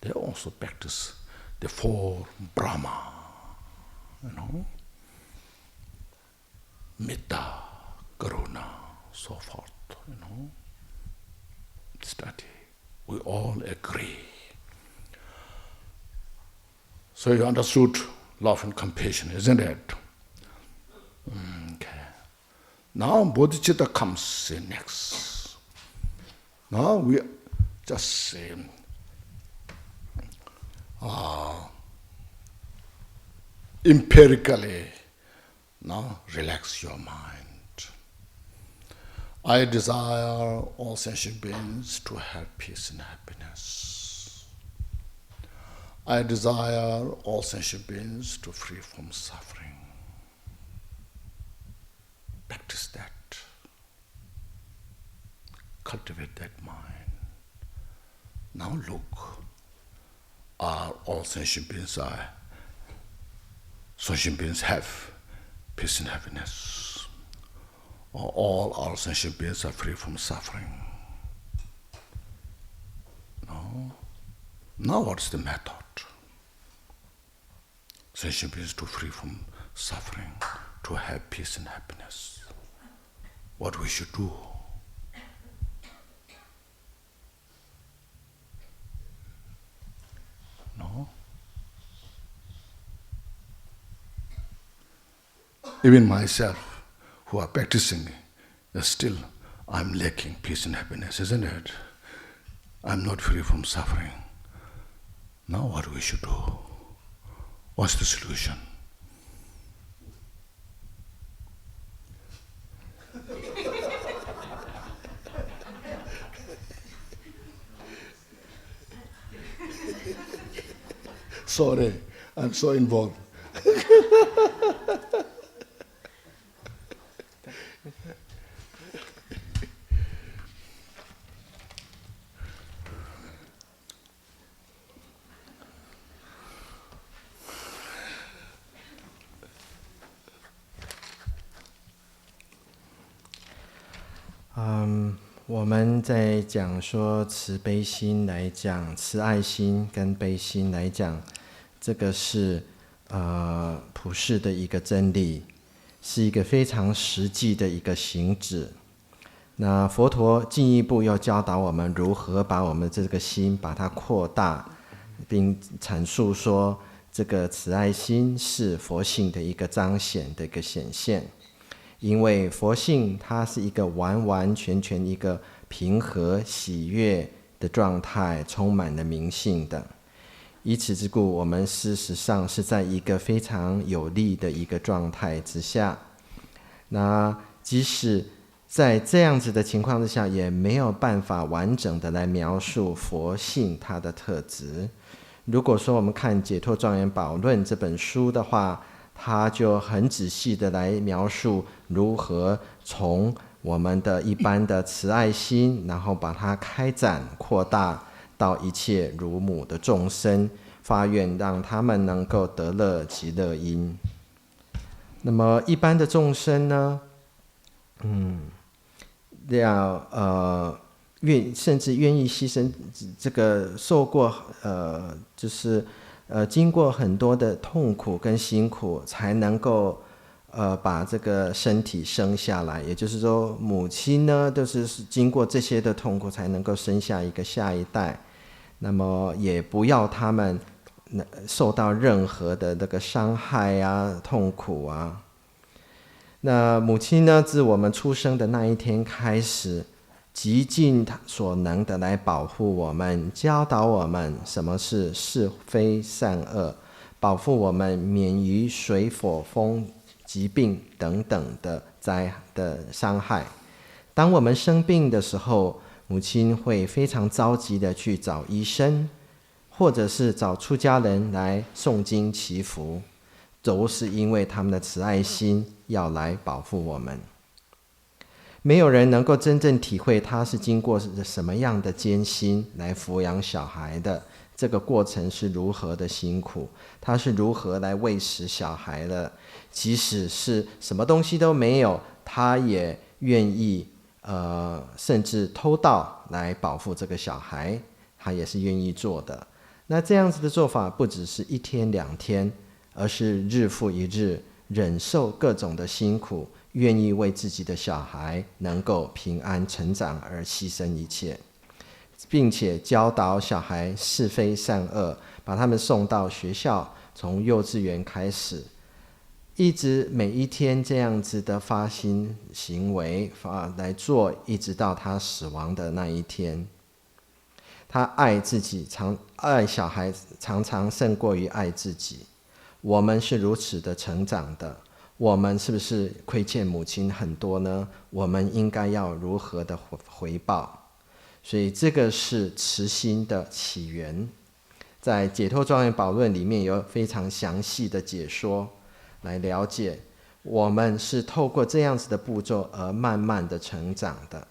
They also practice the 4 Brahma, Metta, Karuna, so forth, study. We all agree. So you understood love and compassion, isn't it? Okay. Now bodhicitta comes in next. Now we just say, empirically, now relax your mind. I desire all sentient beings to have peace and happiness. I desire all sentient beings to free from suffering. Practice that. Cultivate that mind. Now look, are all sentient beings have peace and happiness? Or all our sentient beings are free from suffering? No. Now what's the method? Sentient beings to free from suffering, to have peace and happiness. What we should do? No? Even myself, who are practicing, still I'm lacking peace and happiness, isn't it? I'm not free from suffering. Now what we should do? What's the solution? Sorry, I'm so involved.我们在讲说慈悲心来讲，慈爱心跟悲心来讲，这个是普世的一个真理，是一个非常实际的一个行止。那佛陀进一步要教导我们如何把我们这个心把它扩大，并阐述说这个慈爱心是佛性的一个彰显的一个显现。因为佛性它是一个完完全全一个平和喜悦的状态，充满了明性的。以此之故，我们事实上是在一个非常有利的一个状态之下。那即使在这样子的情况之下，也没有办法完整的来描述佛性它的特质。如果说我们看《解脱庄严宝论》这本书的话，他就很仔细的来描述如何从我们的一般的慈爱心，然后把它开展扩大到一切如母的众生，发愿让他们能够得乐极乐因。那么一般的众生呢，甚至愿意牺牲这个受过经过很多的痛苦跟辛苦，才能够把这个身体生下来。也就是说，母亲呢都是经过这些的痛苦，才能够生下一个下一代。那么也不要他们受到任何的那个伤害啊、痛苦啊。那母亲呢，自我们出生的那一天开始，极尽所能的来保护我们，教导我们什么是是非善恶，保护我们免于水火风疾病等等的伤害。当我们生病的时候，母亲会非常着急的去找医生，或者是找出家人来诵经祈福，都是因为他们的慈爱心要来保护我们。没有人能够真正体会他是经过什么样的艰辛来抚养小孩的，这个过程是如何的辛苦，他是如何来喂食小孩的，即使是什么东西都没有，他也愿意甚至偷盗来保护这个小孩，他也是愿意做的。那这样子的做法不只是1天2天，而是日复一日忍受各种的辛苦，愿意为自己的小孩能够平安成长而牺牲一切，并且教导小孩是非善恶，把他们送到学校，从幼稚园开始，一直每一天这样子的发心行为来做，一直到他死亡的那一天。他爱自己，爱小孩常常胜过于爱自己。我们是如此的成长的，我们是不是亏欠母亲很多呢？我们应该要如何的回报？所以这个是慈心的起源。在解脱庄严宝论里面有非常详细的解说，来了解我们是透过这样子的步骤而慢慢的成长的。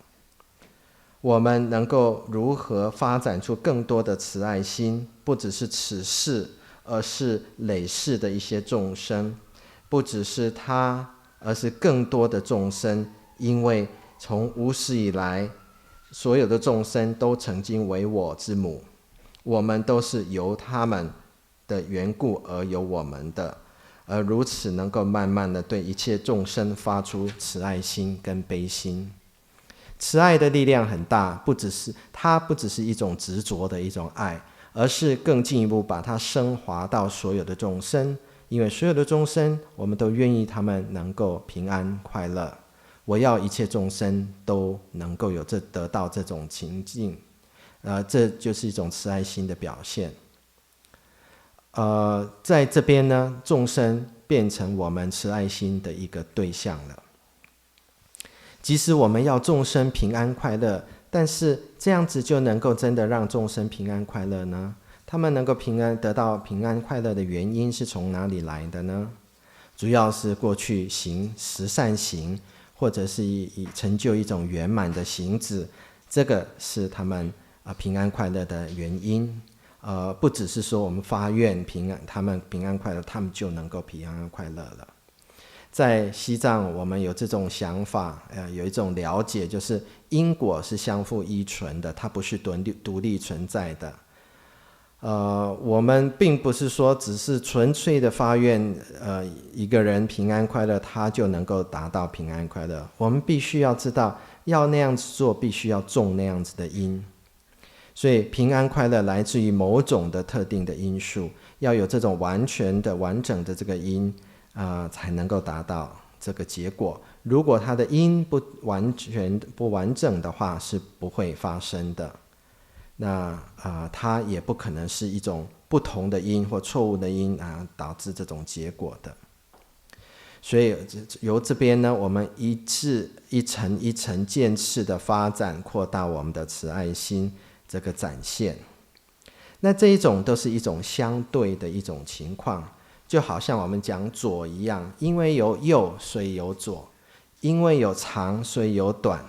我们能够如何发展出更多的慈爱心，不只是此世，而是累世的一些众生，不只是他，而是更多的众生。因为从无始以来，所有的众生都曾经为我之母，我们都是由他们的缘故而有我们的，而如此能够慢慢的对一切众生发出慈爱心跟悲心。慈爱的力量很大，它不只是一种执着的一种爱，而是更进一步把它升华到所有的众生。因为所有的众生，我们都愿意他们能够平安快乐。我要一切众生都能够得到这种情境，这就是一种慈爱心的表现。在这边呢，众生变成我们慈爱心的一个对象了。即使我们要众生平安快乐，但是这样子就能够真的让众生平安快乐呢？他们能够得到平安快乐的原因是从哪里来的呢？主要是过去行十善行，或者是以成就一种圆满的行止，这个是他们平安快乐的原因。不只是说我们发愿他们平安快乐，他们就能够平安快乐了。在西藏我们有这种想法，有一种了解，就是因果是相互依存的，它不是独立存在的。我们并不是说只是纯粹的发愿，一个人平安快乐，他就能够达到平安快乐。我们必须要知道，要那样子做，必须要种那样子的因。所以平安快乐来自于某种的特定的因素，要有这种完全的完整的这个因，才能够达到这个结果。如果它的因不完全不完整的话，是不会发生的。那它也不可能是一种不同的因或错误的因导致这种结果的。所以由这边呢，我们一层一层渐次的发展扩大我们的慈爱心这个展现。那这一种都是一种相对的一种情况，就好像我们讲左一样，因为有右所以有左，因为有长所以有短。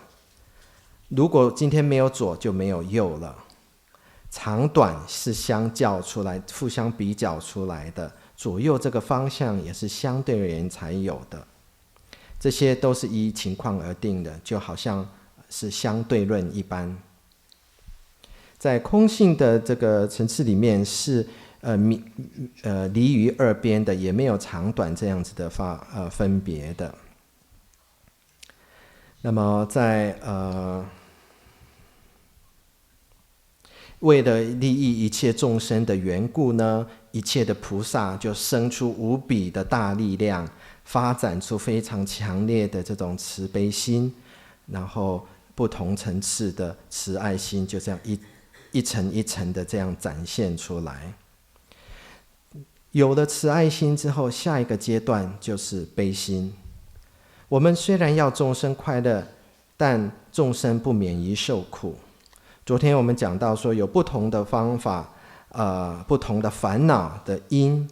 如果今天没有左，就没有右了。长短是相较出来，互相比较出来的，左右这个方向也是相对而言才有的。这些都是依情况而定的，就好像是相对论一般。在空性的这个层次里面是离于二边的，也没有长短这样子的分别的。那么在为了利益一切众生的缘故呢，一切的菩萨就生出无比的大力量，发展出非常强烈的这种慈悲心，然后不同层次的慈爱心就这样一层一层的这样展现出来。有了慈爱心之后，下一个阶段就是悲心。我们虽然要众生快乐，但众生不免于受苦。昨天我们讲到说，有不同的方法，不同的烦恼的因，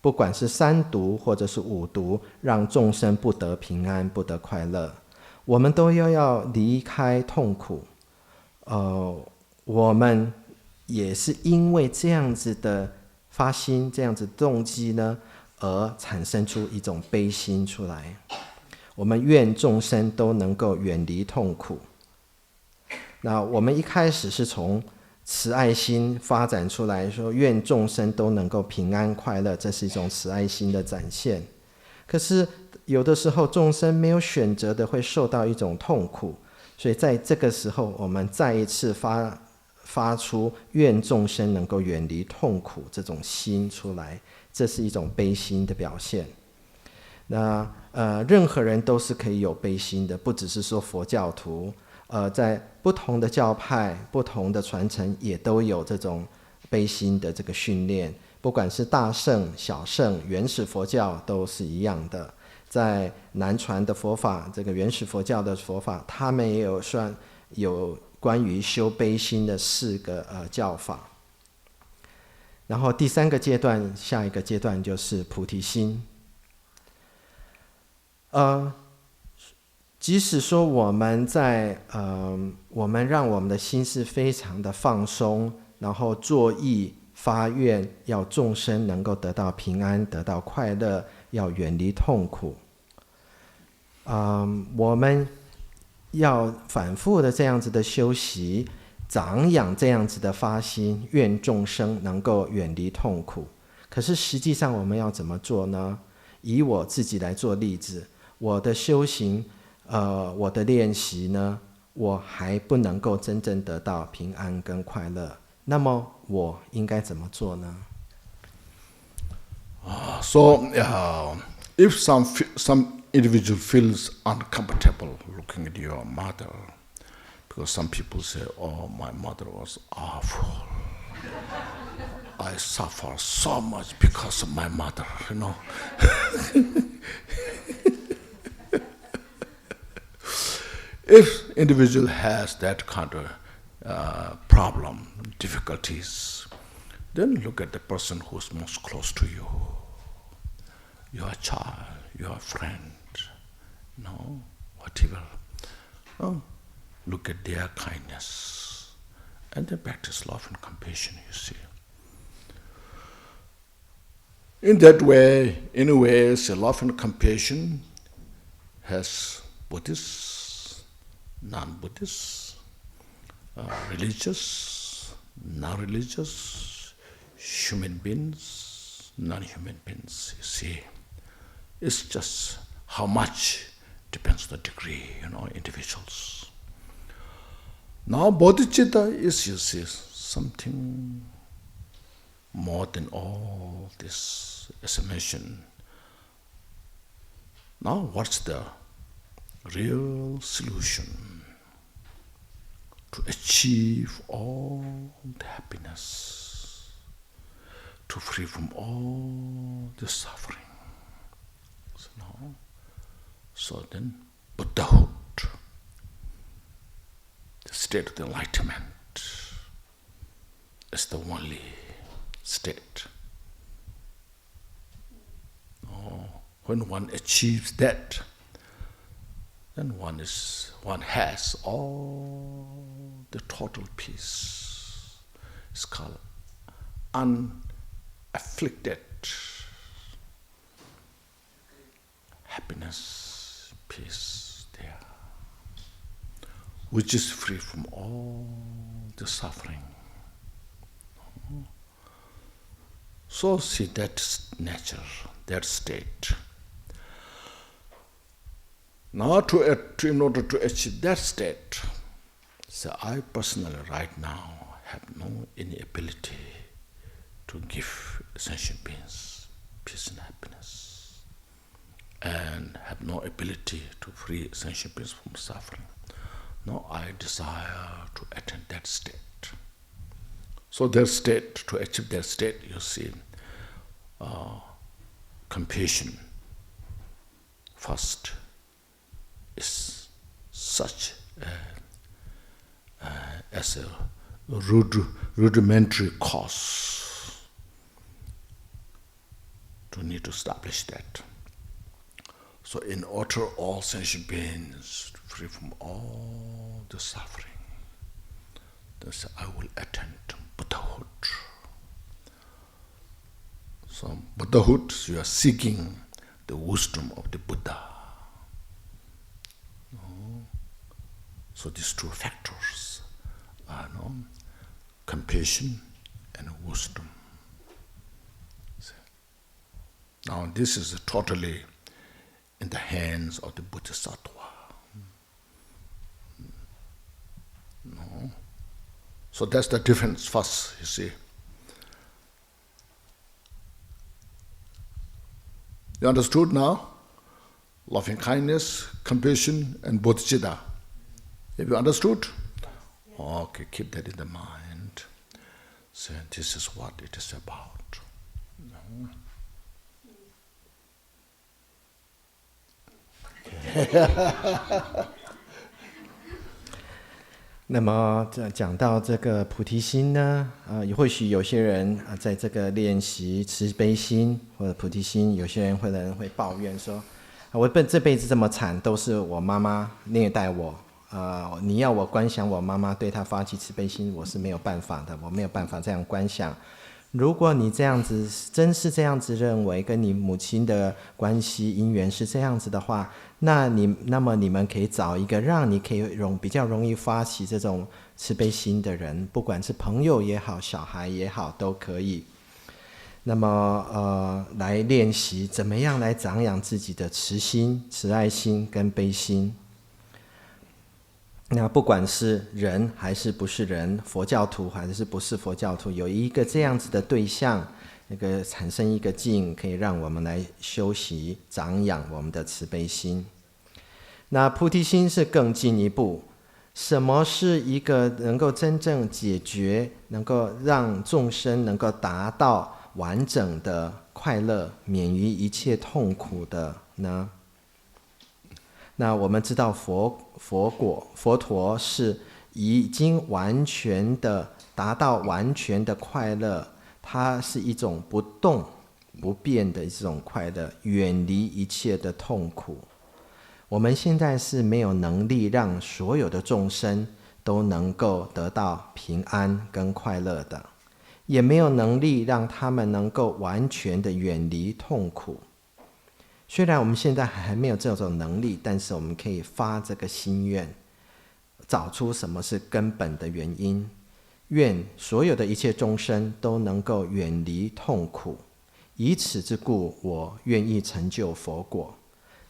不管是三毒或者是五毒，让众生不得平安，不得快乐。我们都要离开痛苦。我们也是因为这样子的发心，这样子动机呢，而产生出一种悲心出来。我们愿众生都能够远离痛苦。那我们一开始是从慈爱心发展出来，说愿众生都能够平安快乐，这是一种慈爱心的展现。可是有的时候众生没有选择的会受到一种痛苦，所以在这个时候我们再一次发出愿众生能够远离痛苦这种心出来，这是一种悲心的表现。那任何人都是可以有悲心的，不只是说佛教徒，在不同的教派、不同的传承也都有这种悲心的这个训练，不管是大乘、小乘、原始佛教都是一样的。在南传的佛法，这个原始佛教的佛法，他们也有关于修悲心的4个教法。然后第3个阶段，下一个阶段就是菩提心。即使说我们我们让我们的心是非常的放松，然后作意发愿，要众生能够得到平安，得到快乐，要远离痛苦。我们要反复的这样子的修习，长养这样子的发心，愿众生能够远离痛苦。可是实际上我们要怎么做呢？以我自己来做例子，我的修行，我的练习呢，我还不能够真正得到平安跟快乐。那么我应该怎么做呢？ So, if some individual feels uncomfortable looking at your mother, because some people say, "Oh, my mother was awful. I suffer so much because of my mother," you know. If individual has that kind of problem, difficulties, then look at the person who's most close to you. Your child, your friend, whatever. Look at their kindness and then practice love and compassion, you see. In that way, in a way, love and compassion has Buddhists, non-Buddhists, religious, non-religious, human beings, non-human beings, you see. It's just how much depends on the degree, individuals. Now bodhicitta is, you see, something more than all this, as I mentioned. Now what's the real solution to achieve all the happiness, to free from all the suffering? So then Buddhahood, the state of the enlightenment, is the only state. When one achieves that, then one has all the total peace. It's called unafflicted happiness, peace there, which is free from all the suffering. So see that nature, that state. Now in order to achieve that state, so I personally right now have no any ability to give sentient beings peace and happiness, and have no ability to free sentient beings from suffering. Now I desire to attain that state. So that state, to achieve that state, you see, compassion first is such as a rudimentary cause to need to establish that. So in order all sentient beings free from all the suffering, thus I will attain Buddhahood. So Buddhahood, you are seeking the wisdom of the Buddha. So these two factors are compassion and wisdom. Now this is totally in the hands of the Bodhisattva. So that's the difference first, you see. You understood now? Loving kindness, compassion, and bodhicitta. Have you understood? Yes. Okay, keep that in the mind. So this is what it is about. 那么讲到这个菩提心呢，或许有些人在这个练习慈悲心或者菩提心，有些人会抱怨说，我这辈子这么惨，都是我妈妈虐待我，你要我观想我妈妈对她发起慈悲心，我是没有办法的，我没有办法这样观想。如果你这样子真是这样子认为，跟你母亲的关系因缘是这样子的话，那么你们可以找一个让你可以比较容易发起这种慈悲心的人，不管是朋友也好，小孩也好，都可以。那么来练习怎么样来长养自己的慈心、慈爱心跟悲心。那不管是人还是不是人，佛教徒还是不是佛教徒，有一个这样子的对象，那个产生一个境，可以让我们来修习长养我们的慈悲心。那菩提心是更进一步，什么是一个能够真正解决，能够让众生能够达到完整的快乐，免于一切痛苦的呢？那我们知道佛陀是已经完全的达到完全的快乐，它是一种不动不变的这种快乐，远离一切的痛苦。我们现在是没有能力让所有的众生都能够得到平安跟快乐的，也没有能力让他们能够完全的远离痛苦。虽然我们现在还没有这种能力，但是我们可以发这个心愿，找出什么是根本的原因，愿所有的一切众生都能够远离痛苦，以此之故，我愿意成就佛果。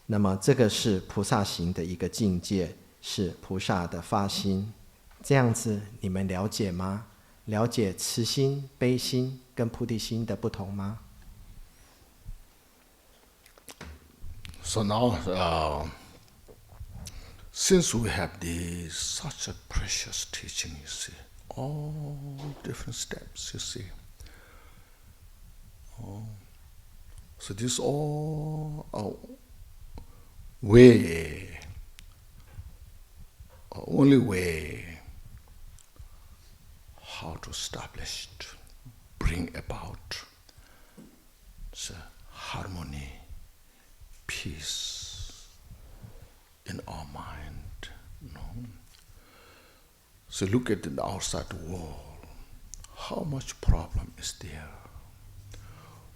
那么这个是菩萨行的一个境界，是菩萨的发心。这样子你们了解吗？了解慈心、悲心跟菩提心的不同吗？ So now, since we have such a precious teaching, you see, all different steps, you see. So this all way, only way, how to establish, bring about harmony, peace in our mind. So look at the outside world. How much problem is there?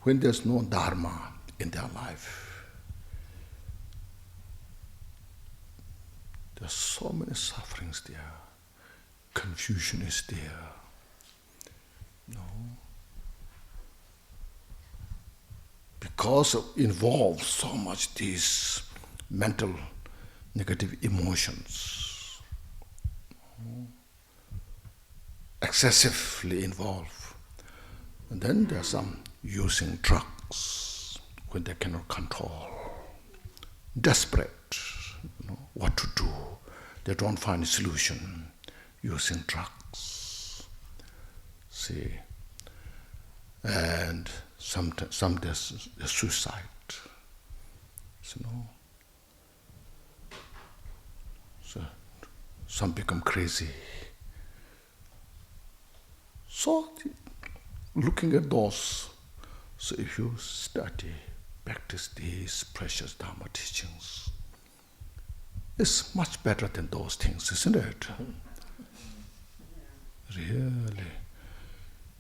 When there's no dharma in their life, there's so many sufferings there. Confusion is there. Because it involves so much these mental negative emotions, excessively involved. And then there's some using drugs when they cannot control, desperate, what to do. They don't find a solution, using drugs. See, and some there's suicide. So some become crazy. So looking at those, so if you study, practice these precious Dharma teachings, it's much better than those things, isn't it? Really.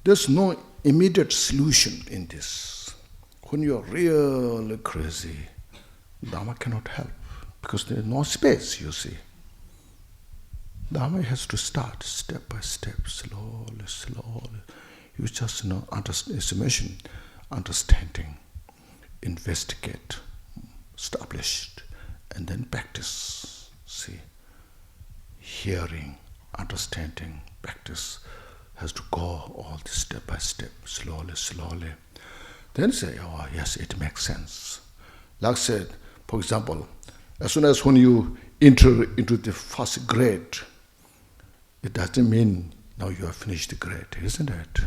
There's no immediate solution in this. When you're really crazy, Dharma cannot help because there's no space, you see. Dharma has to start step by step, slowly, slowly. You just estimation, understanding, investigate, establish, and then practice. See, hearing, understanding, practice has to go all this step by step, slowly, slowly. Then say, oh yes, it makes sense. Like I said, for example, as soon as when you enter into the first grade, it doesn't mean now you have finished the grade, isn't it?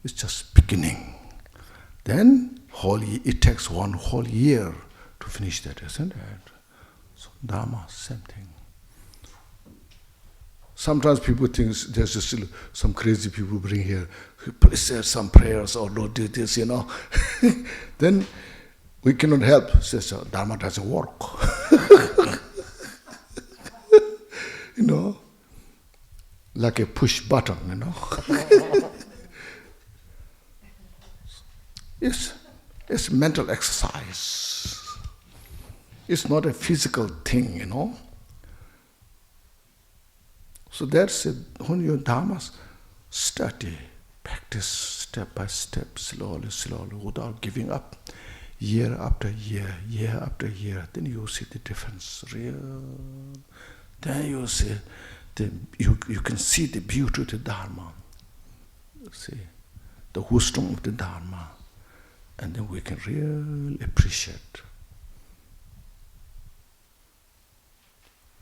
It's just beginning. Then it takes one whole year to finish that, isn't it? So Dharma, same thing. Sometimes people think there's just some crazy people bring here, please say some prayers or don't do this, Then we cannot help. Says Dharma doesn't work. Like a push button, It's mental exercise. It's not a physical thing, So that's it. When your dharmas study, practice step by step, slowly, without giving up, year after year, year after year, then you see the difference, real. Then you see, you can see the beauty of the Dharma, see, the wisdom of the Dharma, and then we can really appreciate.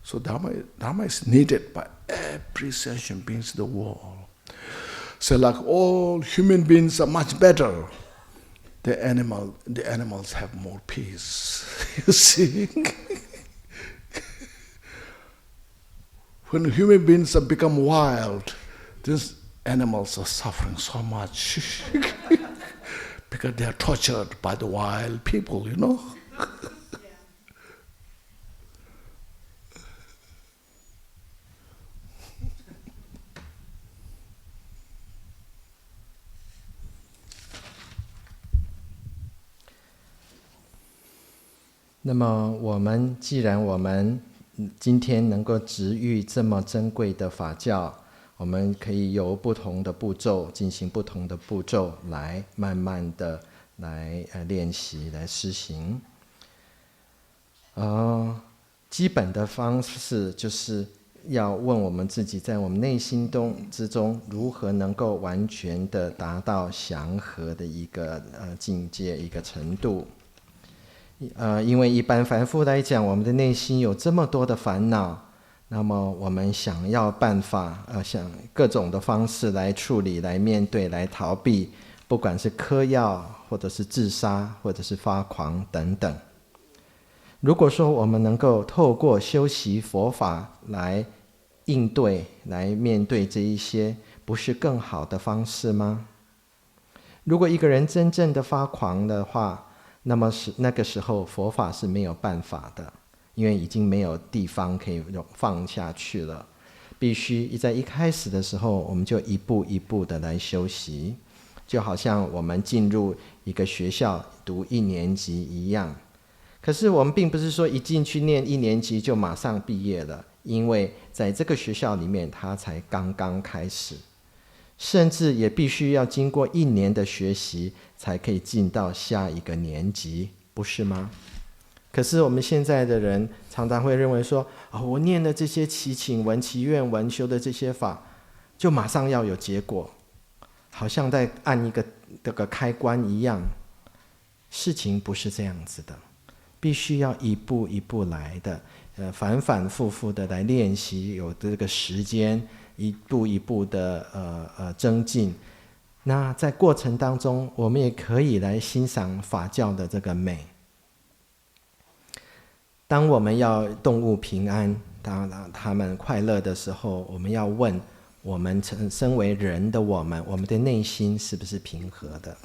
So Dharma is needed by every sentient beings in the world. So like all human beings are much better, the animals have more peace. You see? When human beings have become wild, these animals are suffering so much because they are tortured by the wild people,那么既然我们今天能够植育这么珍贵的法教，我们可以由不同的步骤进行不同的步骤来慢慢的来练习来施行。基本的方式就是要问我们自己，在我们内心之中如何能够完全的达到祥和的一个境界一个程度。因为一般凡夫来讲，我们的内心有这么多的烦恼，那么我们想要办法，想各种的方式来处理、来面对、来逃避，不管是嗑药，或者是自杀，或者是发狂等等。如果说我们能够透过修习佛法来应对、来面对这一些，不是更好的方式吗？如果一个人真正的发狂的话，那么那个时候佛法是没有办法的，因为已经没有地方可以放下去了。必须在一开始的时候，我们就一步一步的来修习，就好像我们进入一个学校读1年级一样。可是我们并不是说一进去念1年级就马上毕业了，因为在这个学校里面，它才刚刚开始。甚至也必须要经过1年的学习，才可以进到下一个年级，不是吗？可是我们现在的人常常会认为说，我念的这些祈请文、祈愿文修的这些法，就马上要有结果，好像在按一个这个开关一样。事情不是这样子的，必须要一步一步来的，反反复复的来练习，有这个时间。一步一步的增进，那在过程当中，我们也可以来欣赏法教的这个美。当我们要动物平安，当他们快乐的时候，我们要问我们身为人的我们的内心是不是平和的？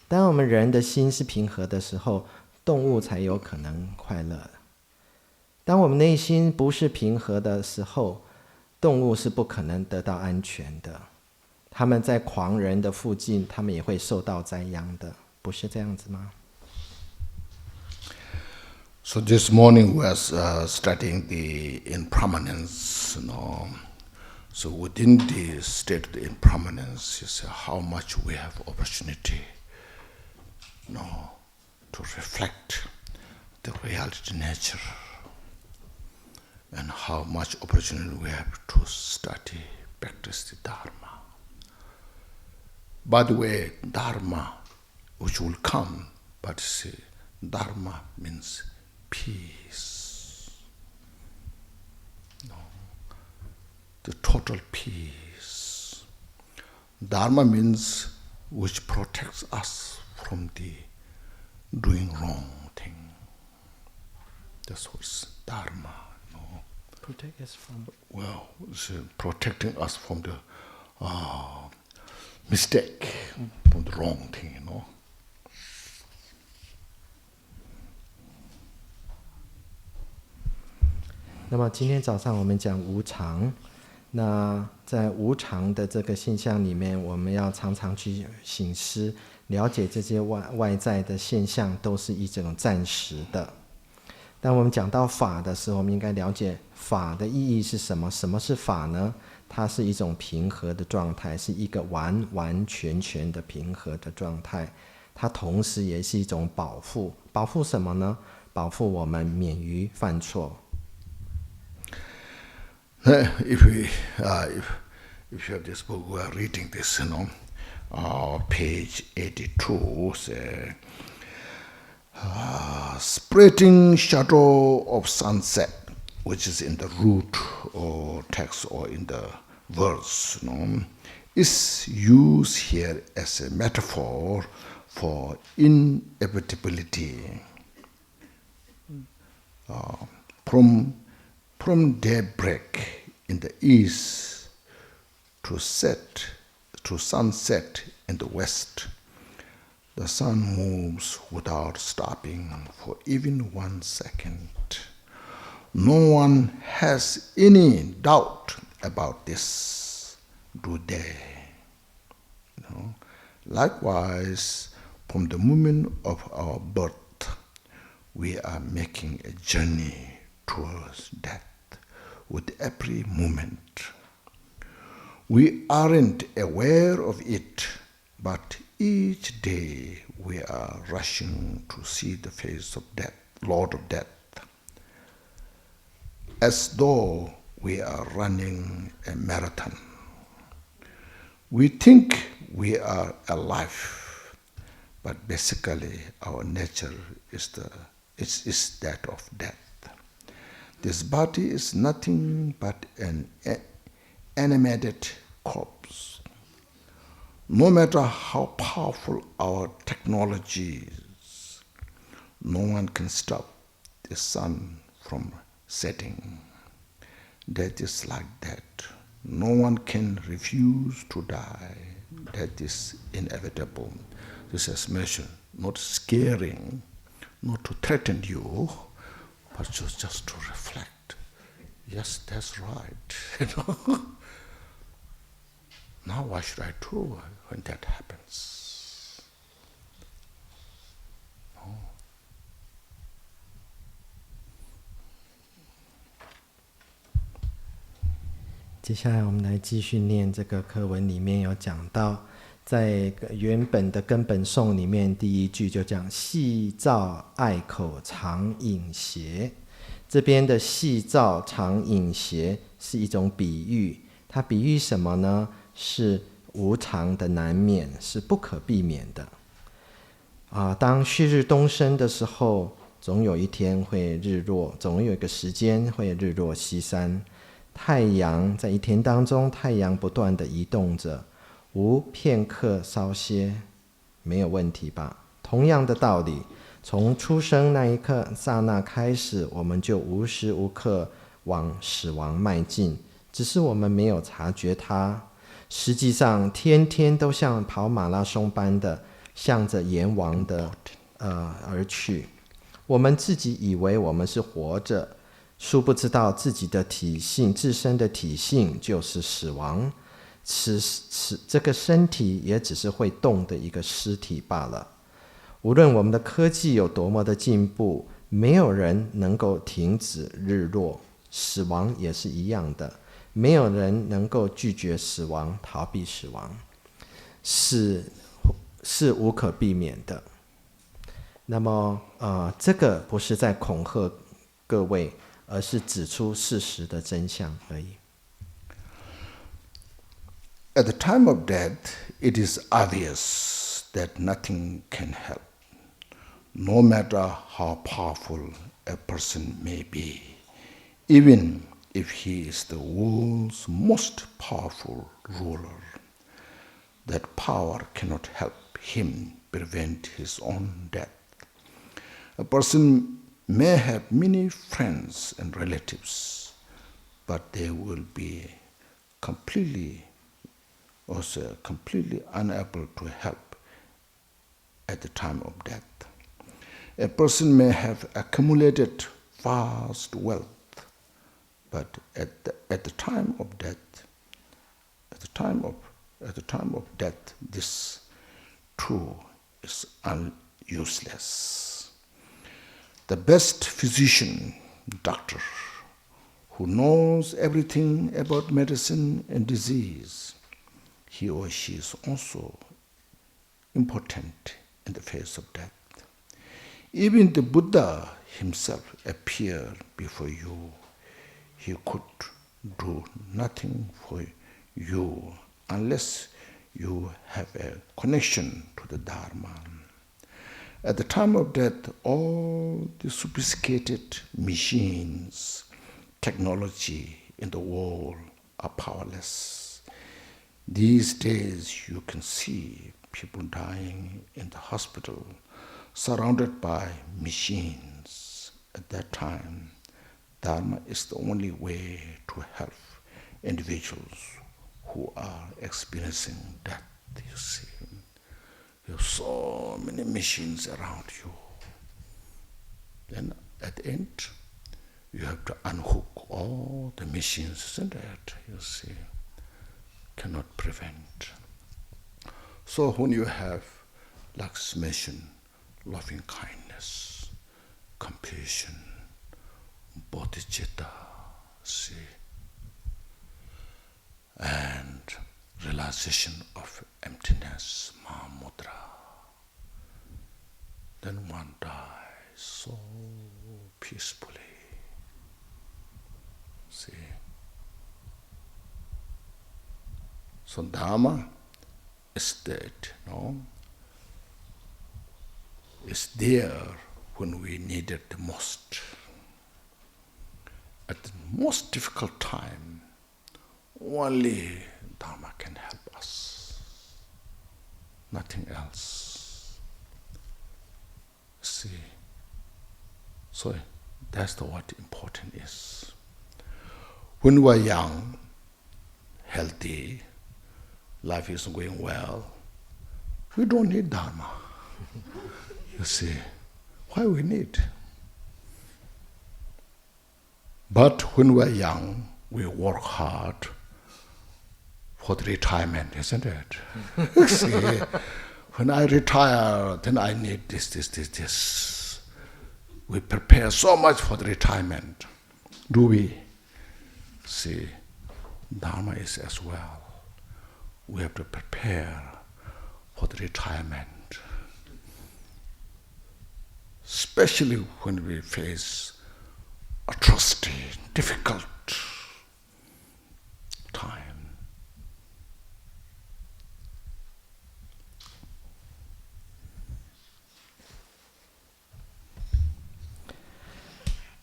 当我们人的心是平和的时候，动物才有可能快乐。当我们内心不是平和的时候，动物是不可能得到安全的，他们在狂人的附近，他们也会受到灾殃的，不是这样子吗？ So this morning we are studying the impermanence, So within the state of the impermanence is how much we have opportunity, to reflect the reality nature. And how much opportunity we have to study, practice the Dharma. By the way, Dharma, which will come, but see, Dharma means peace. The total peace. Dharma means which protects us from the doing wrong thing. That's what's Dharma. Protect us from. Well, it's protecting us from the mistake, from the wrong thing,那么今天早上我们讲无常，那在无常的这个现象里面，我们要常常去省思，了解这些外在的现象都是一种暂时的。当我们讲到法的时候，我们应该了解法的意义是什么？什么是法呢？它是一种平和的状态，是一个完完全全的平和的状态。它同时也是一种保护，保护什么呢？保护我们免于犯错。If you have this book, we are reading this, page 82, say, spreading shadow of sunset, which is in the root or text or in the verse, is used here as a metaphor for inevitability. From daybreak in the east to sunset in the west, the sun moves without stopping for even 1 second. No one has any doubt about this, do they? Likewise, from the moment of our birth, we are making a journey towards death with every moment. We aren't aware of it, but each day we are rushing to see the face of death, Lord of Death, as though we are running a marathon. We think we are alive, but basically our nature is that of death. This body is nothing but an animated corpse. No matter how powerful our technology is, no one can stop the sun from setting. Death is like that. No one can refuse to die. That is inevitable. This is mentioned, not scaring, not to threaten you, but just to reflect. Yes, that's right. Now what should I do when that happens? No. 接下来我们来继续念这个课文，里面有讲到，在原本的根本颂里面，第一句就讲细照隘口常饮邪。这边的细照常饮邪是一种比喻，它比喻什么呢？是无常的难免，是不可避免的。当旭日东升的时候，总有一天会日落，总有一个时间会日落西山。太阳在一天当中，太阳不断的移动着，无片刻稍歇，没有问题吧？同样的道理，从出生那一刻刹那开始，我们就无时无刻往死亡迈进，只是我们没有察觉它。实际上天天都像跑马拉松般的向着阎王的而去。我们自己以为我们是活着，殊不知道自己的体性，自身的体性就是死亡。这个身体也只是会动的一个尸体罢了。无论我们的科技有多么的进步，没有人能够停止日落，死亡也是一样的，没有人能够拒绝死亡，逃避死亡。死是无可避免的。那么这个不是在恐吓各位，而是指出事实的真相而已。At the time of death, it is obvious that nothing can help, no matter how powerful a person may be, even if he is the world's most powerful ruler. That power cannot help him prevent his own death. A person may have many friends and relatives, but they will be completely unable to help at the time of death. A person may have accumulated vast wealth, but at the time of death, this too is useless. The best physician, doctor, who knows everything about medicine and disease, he or she is also impotent in the face of death. Even the Buddha himself appeared before you. He could do nothing for you unless you have a connection to the Dharma. At the time of death, all the sophisticated machines, technology in the world are powerless. These days you can see people dying in the hospital, surrounded by machines. At that time, Dharma is the only way to help individuals who are experiencing death. You see, there are so many machines around you. Then at the end, you have to unhook all the machines, isn't it? You see, cannot prevent. So when you have, like mentioned, loving kindness, compassion, bodhicitta, see, and realization of emptiness, Mahamudra, then one dies so peacefully. See? So Dharma is that, is there when we need it the most. At the most difficult time, only Dharma can help us. Nothing else. See? So that's what important is. When we are young, healthy, life is going well, we don't need Dharma. You see, why we need? But when we're young, we work hard for the retirement, isn't it? See, when I retire, then I need this. We prepare so much for the retirement. Do we? See, Dharma is as well. We have to prepare for the retirement. Especially when we face atrocity, difficult time.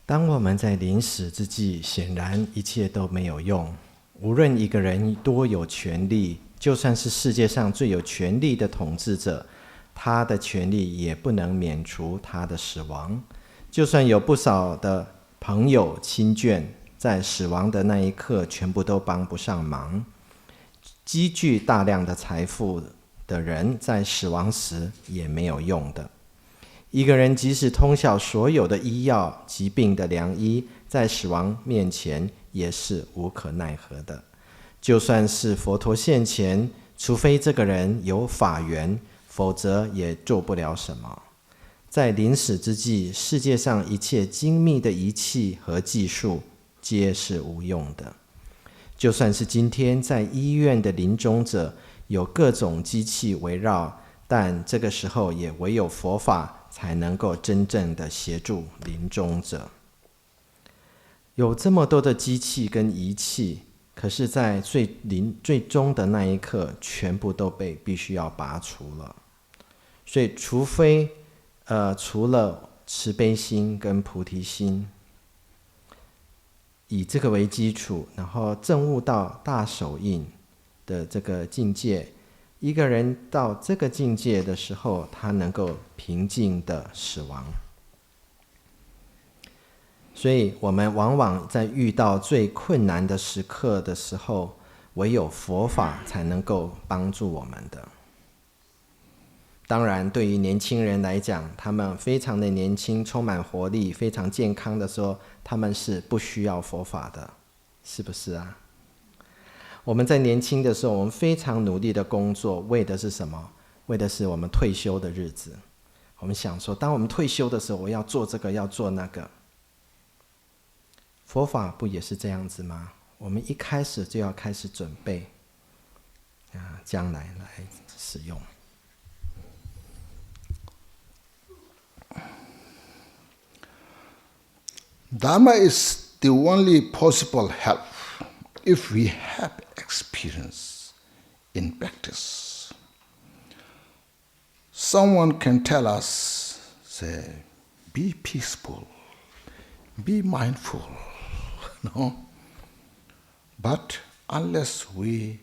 当我们在临死之际，显然一切都没有用。无论一个人多有权力，就算是世界上最有权力的统治者，他的权力也不能免除他的死亡。就算有不少的朋友亲眷，在死亡的那一刻全部都帮不上忙。积聚大量的财富的人，在死亡时也没有用的。一个人即使通晓所有的医药、疾病的良医，在死亡面前也是无可奈何的。就算是佛陀现前，除非这个人有法缘，否则也做不了什么。在临死之际，世界上一切精密的仪器和技术皆是无用的。就算是今天在医院的临终者有各种机器围绕，但这个时候也唯有佛法才能够真正的协助临终者。有这么多的机器跟仪器，可是在最终的那一刻，全部都必须要拔除了。所以除了慈悲心跟菩提心，以这个为基础，然后证悟到大手印的这个境界，一个人到这个境界的时候，他能够平静的死亡。所以我们往往在遇到最困难的时刻的时候，唯有佛法才能够帮助我们的。当然，对于年轻人来讲，他们非常的年轻，充满活力，非常健康的时候，他们是不需要佛法的，是不是啊？我们在年轻的时候，我们非常努力的工作，为的是什么？为的是我们退休的日子。我们想说，当我们退休的时候，我要做这个，要做那个。佛法不也是这样子吗？我们一开始就要开始准备将来来使用。Dharma is the only possible help if we have experience in practice. Someone can tell us, say, be peaceful, be mindful, no? But unless we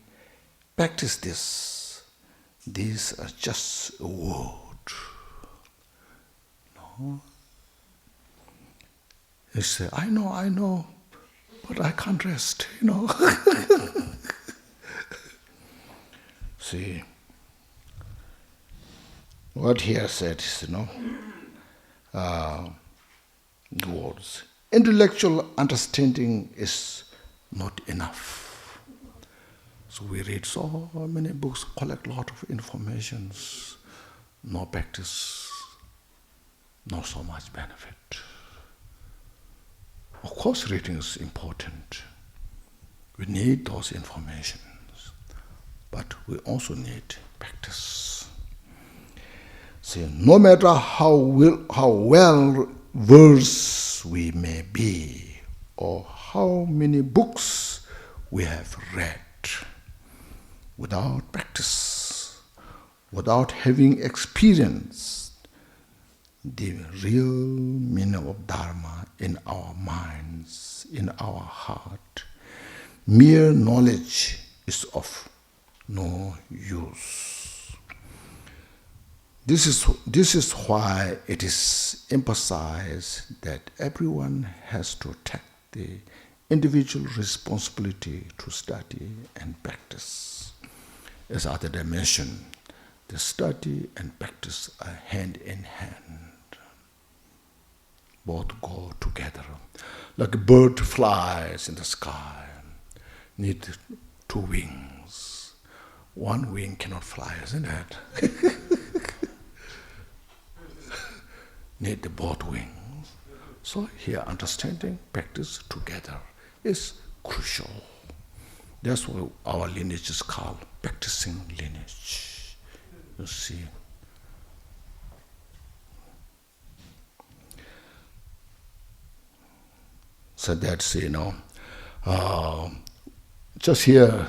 practice this, these are just a word, no? You say, I know, but I can't rest, See, what here said is, words. Intellectual understanding is not enough. So we read so many books, collect a lot of informations, no practice, not so much benefit. Of course, reading is important. We need those informations, but we also need practice. See, no matter how well versed we may be, or how many books we have read, without practice, without having experienced the real meaning of Dharma in our minds, in our heart, mere knowledge is of no use. This is why it is emphasized that everyone has to take the individual responsibility to study and practice. As Aditya mentioned, the study and practice are hand in hand. Both go together. Like a bird flies in the sky, need two wings. One wing cannot fly, isn't it? Need the both wings. So here, understanding, practice together is crucial. That's what our lineage is called, practicing lineage. You see. So that's, just here,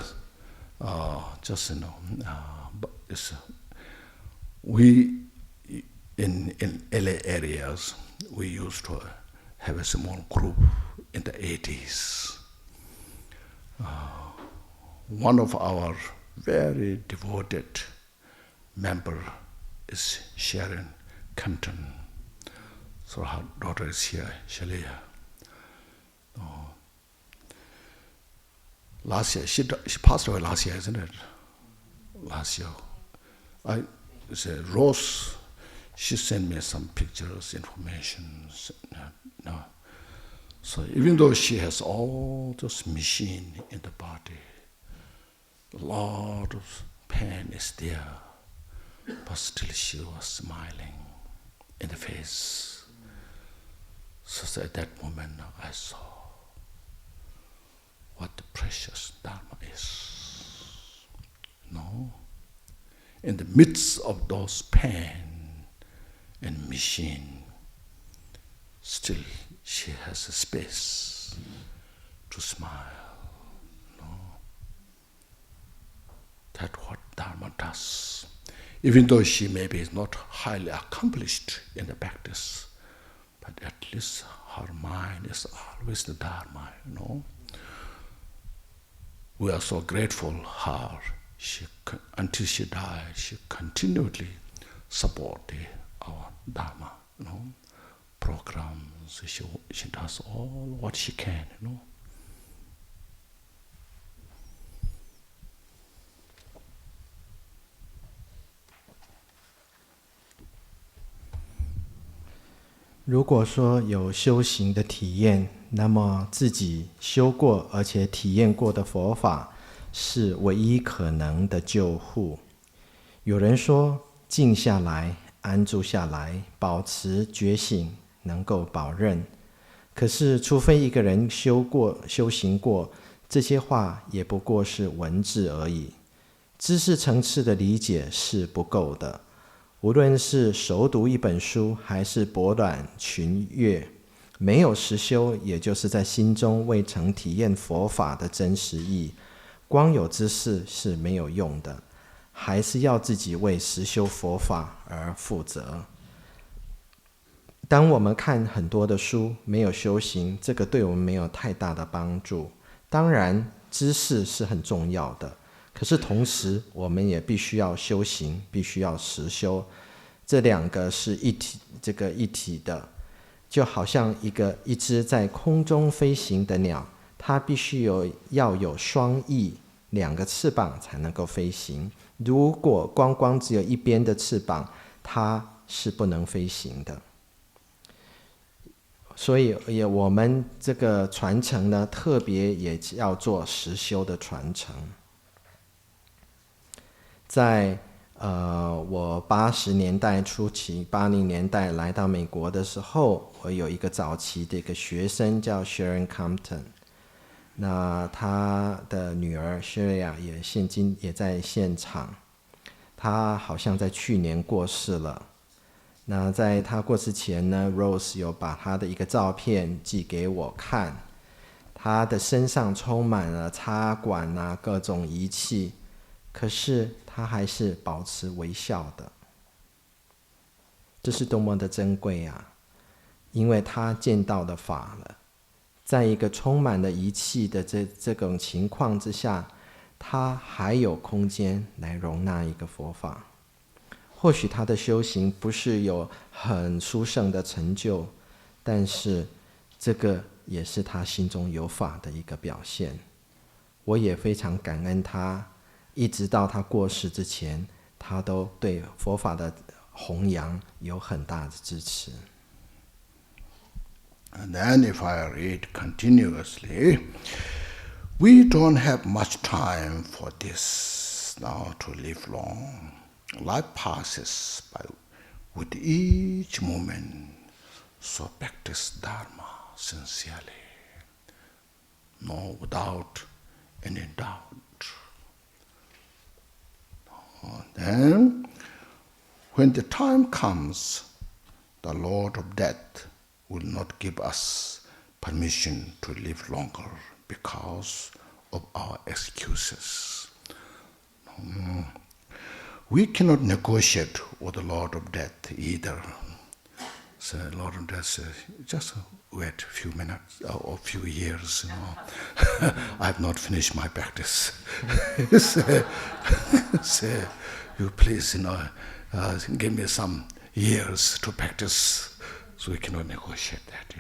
we in LA areas, we used to have a small group in the 80s. One of our very devoted member is Sharon Khenchen. So her daughter is here, Shalia. Last year, she passed away last year, isn't it? Last year. Rose, she sent me some pictures, information. So even though she has all those machine in the body, a lot of pain is there, but still she was smiling in the face. So at that moment I saw what the precious Dharma is. In the midst of those pain and machine, still she has a space to smile. That's what Dharma does. Even though she maybe is not highly accomplished in the practice, but at least her mind is always the Dharma, We are so grateful her. Until she died, she continually supported our Dharma, programs. She does all what she can, you know. 如果说有修行的体验，那么自己修过而且体验过的佛法是唯一可能的救护。有人说静下来、安住下来、保持觉醒能够保任，可是除非一个人修行过，这些话也不过是文字而已。知识层次的理解是不够的。无论是熟读一本书，还是博览群阅，没有实修，也就是在心中未曾体验佛法的真实意，光有知识是没有用的，还是要自己为实修佛法而负责。当我们看很多的书，没有修行，这个对我们没有太大的帮助。当然，知识是很重要的。可是同时我们也必须要修行，必须要实修，这两个是一体的。就好像一只在空中飞行的鸟，它必须要有双翼，2个翅膀才能够飞行。如果光只有一边的翅膀，它是不能飞行的。所以我们这个传承呢，特别也要做实修的传承。在我80年代初期，80年代来到美国的时候，我有一个早期的一个学生叫 Sharon Compton， 那他的女儿 Sheria 现今也在现场，他好像在去年过世了。那在他过世前呢 ，Rose 有把他的一个照片寄给我看，他的身上充满了插管啊，各种仪器。可是他还是保持微笑的，这是多么的珍贵啊！因为他见到的法了，在一个充满了仪器的这种情况之下，他还有空间来容纳一个佛法。或许他的修行不是有很殊胜的成就，但是这个也是他心中有法的一个表现。我也非常感恩他。一直到他过世之前，他都对佛法的弘扬有很大的支持。And then if I read continuously, we don't have much time for this now to live long. Life passes by with each moment, so practice Dharma sincerely, no without any doubt. Then, when the time comes, the Lord of Death will not give us permission to live longer because of our excuses. We cannot negotiate with the Lord of Death either. So Lord of Death says, just wait a few minutes or a few years, I have not finished my practice. Say, you please, give me some years to practice. So we cannot negotiate that,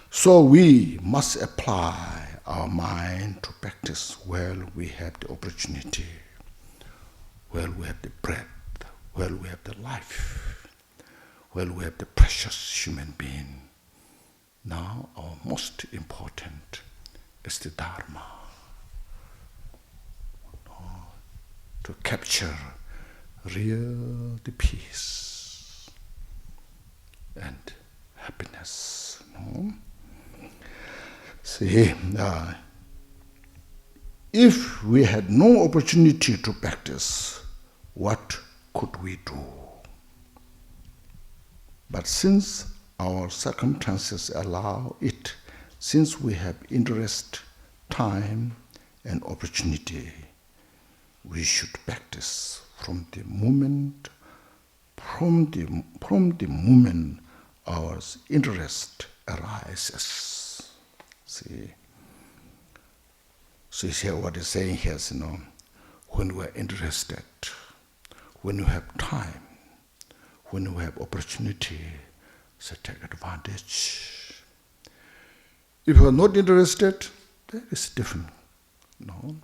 So we must apply our mind to practice while we have the opportunity, while we have the breath, while we have the life. Well, we have the precious human being. Now, our most important is the Dharma. To capture real the peace and happiness. See, if we had no opportunity to practice, what could we do? But since our circumstances allow it, since we have interest, time, and opportunity, we should practice from the moment our interest arises. See? So you see what he's saying here is, when we are interested, when you have time, when we have opportunity, so take advantage. If you are not interested, then it's different. No,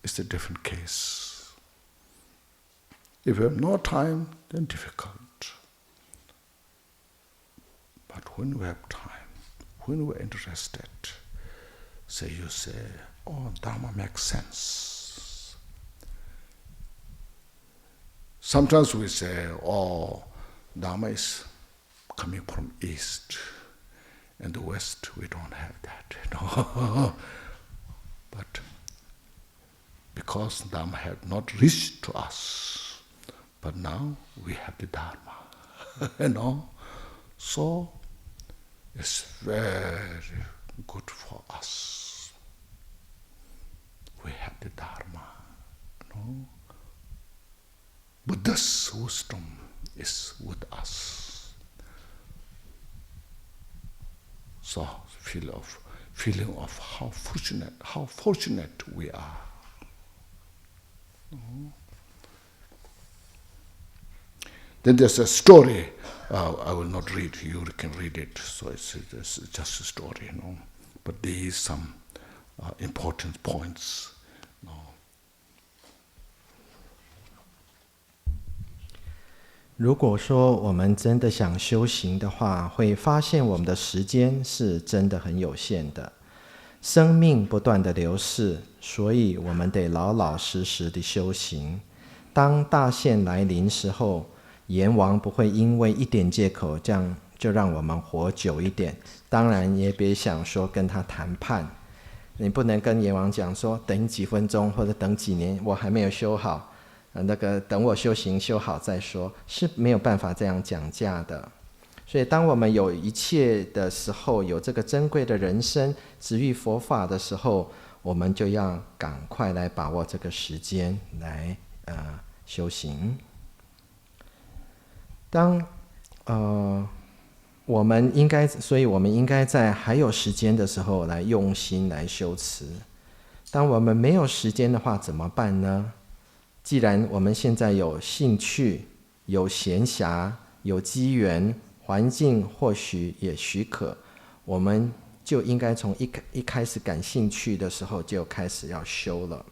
it's a different case. If you have no time, then difficult. But when we have time, when we're interested, so you say, oh, Dharma makes sense. Sometimes we say, oh, Dharma is coming from East. In the West, we don't have that. No. But because Dharma had not reached to us, but now we have the Dharma. So it's very good for us. We have the Dharma. Buddhist wisdom is with us. So feeling of how fortunate we are. Then there's a story. I will not read. You can read it. So it's just a story, But there is some important points. 如果说我们真的想修行的话，会发现我们的时间是真的很有限的，生命不断的流逝，所以我们得老老实实的修行。当大限来临时候，阎王不会因为一点借口这样就让我们活久一点，当然也别想说跟他谈判，你不能跟阎王讲说等几分钟或者等几年，我还没有修好。等我修行修好再说，是没有办法这样讲价的。所以当我们有一切的时候，有这个珍贵的人生直遇佛法的时候，我们就要赶快来把握这个时间来修行。所以我们应该在还有时间的时候来用心来修持。当我们没有时间的话怎么办呢？既然我们现在有兴趣、有闲暇、有机缘，环境或许也许可，我们就应该从一开始感兴趣的时候就开始要修了。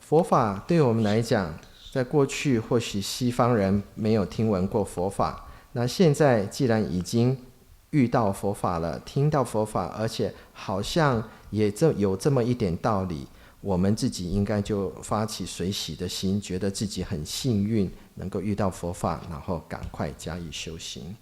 佛法对我们来讲，在过去或许西方人没有听闻过佛法，那现在既然已经遇到佛法了，听到佛法，而且好像也有这么一点道理，我们自己应该就发起随喜的心，觉得自己很幸运能够遇到佛法，然后赶快加以修行。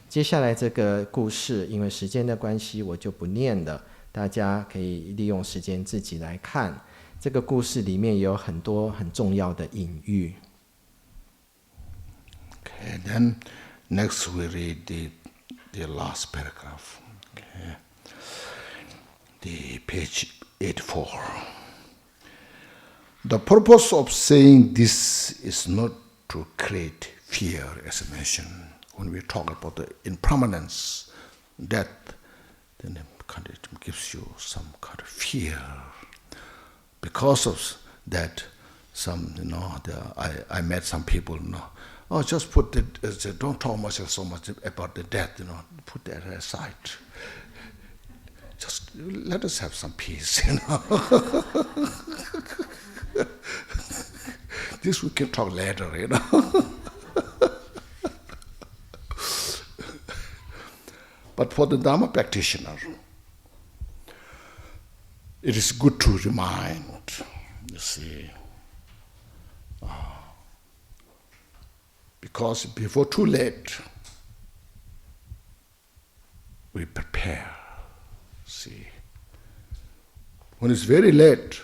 接下来这个故事因为时间的关系我就不念了，大家可以利用时间自己来看。这个故事里面有很多很重要的隐喻。 Okay, then next we read the last paragraph. Okay. The page 84. The purpose of saying this is not to create fear, as I mentioned. When we talk about the impermanence, death, then it gives you some kind of fear. Because of that, I met some people, just put it, don't talk so much about the death, put that aside. Just let us have some peace, This we can talk later, But for the Dharma practitioner, it is good to remind, you see, because before too late, we prepare, see. When it's very late,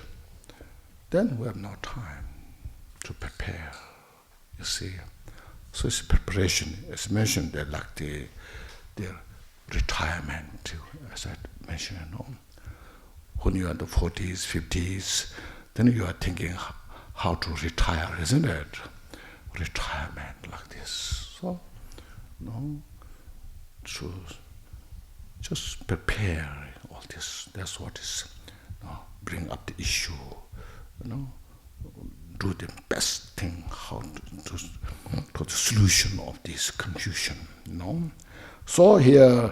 then we have no time to prepare, you see. So it's preparation, as mentioned, like the retirement, as I mentioned, When you are in the 40s, 50s, then you are thinking how to retire, isn't it? Retirement like this. So, to just prepare all this. That's what is bring up the issue. do the best thing, how to the solution of this confusion. So here,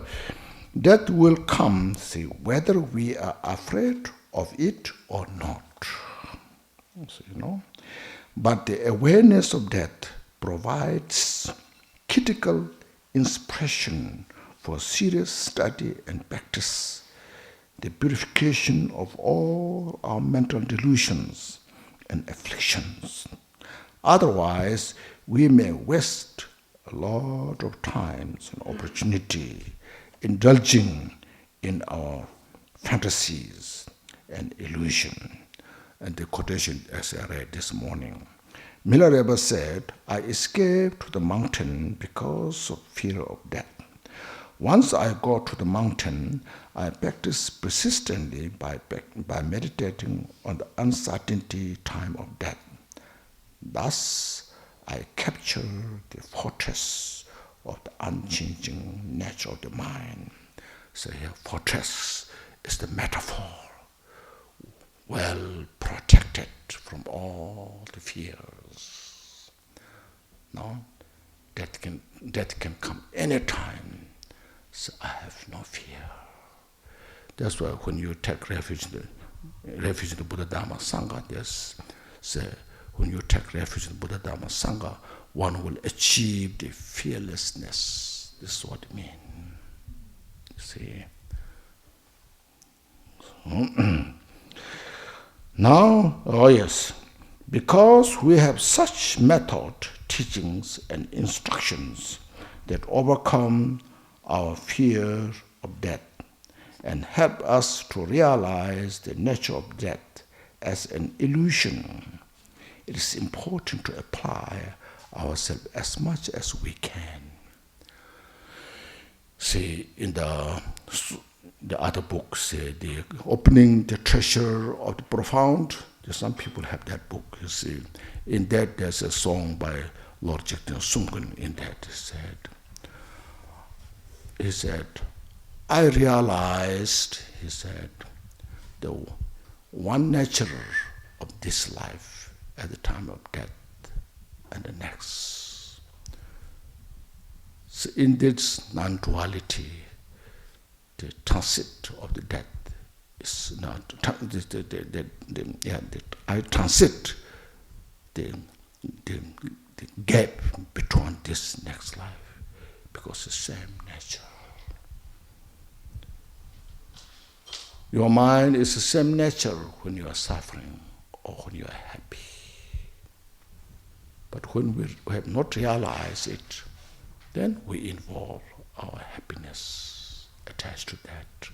death will come, see, whether we are afraid of it or not. So, but the awareness of death provides critical inspiration for serious study and practice, the purification of all our mental delusions and afflictions. Otherwise, we may waste a lot of time and opportunity indulging in our fantasies and illusion. And the quotation as I read this morning, Miller Rebbe said, I escaped to the mountain because of fear of death. Once I got to the mountain, I practiced persistently by meditating on the uncertainty time of death. Thus, I captured the fortress of the unchanging nature of the mind. So here, fortress is the metaphor, well protected from all the fears. No, death can come anytime. So I have no fear. That's why when you take refuge in the Buddha Dharma Sangha, when you take refuge in the Buddha Dharma Sangha, one will achieve the fearlessness. This is what it means. See? Now, because we have such method, teachings, and instructions that overcome our fear of death and help us to realize the nature of death as an illusion, it is important to apply ourselves as much as we can. See, in the other books, the Opening the Treasure of the Profound, some people have that book, you see. In that, there's a song by Lord Jigten Sungkun in that. He said, I realized, he said, the one nature of this life at the time of death and the next. So in this non-duality, the transit of the death is not, I transit the gap between this next life because the same nature. Your mind is the same nature when you are suffering or when you are happy. But when we have not realized it, then we involve our happiness attached to that.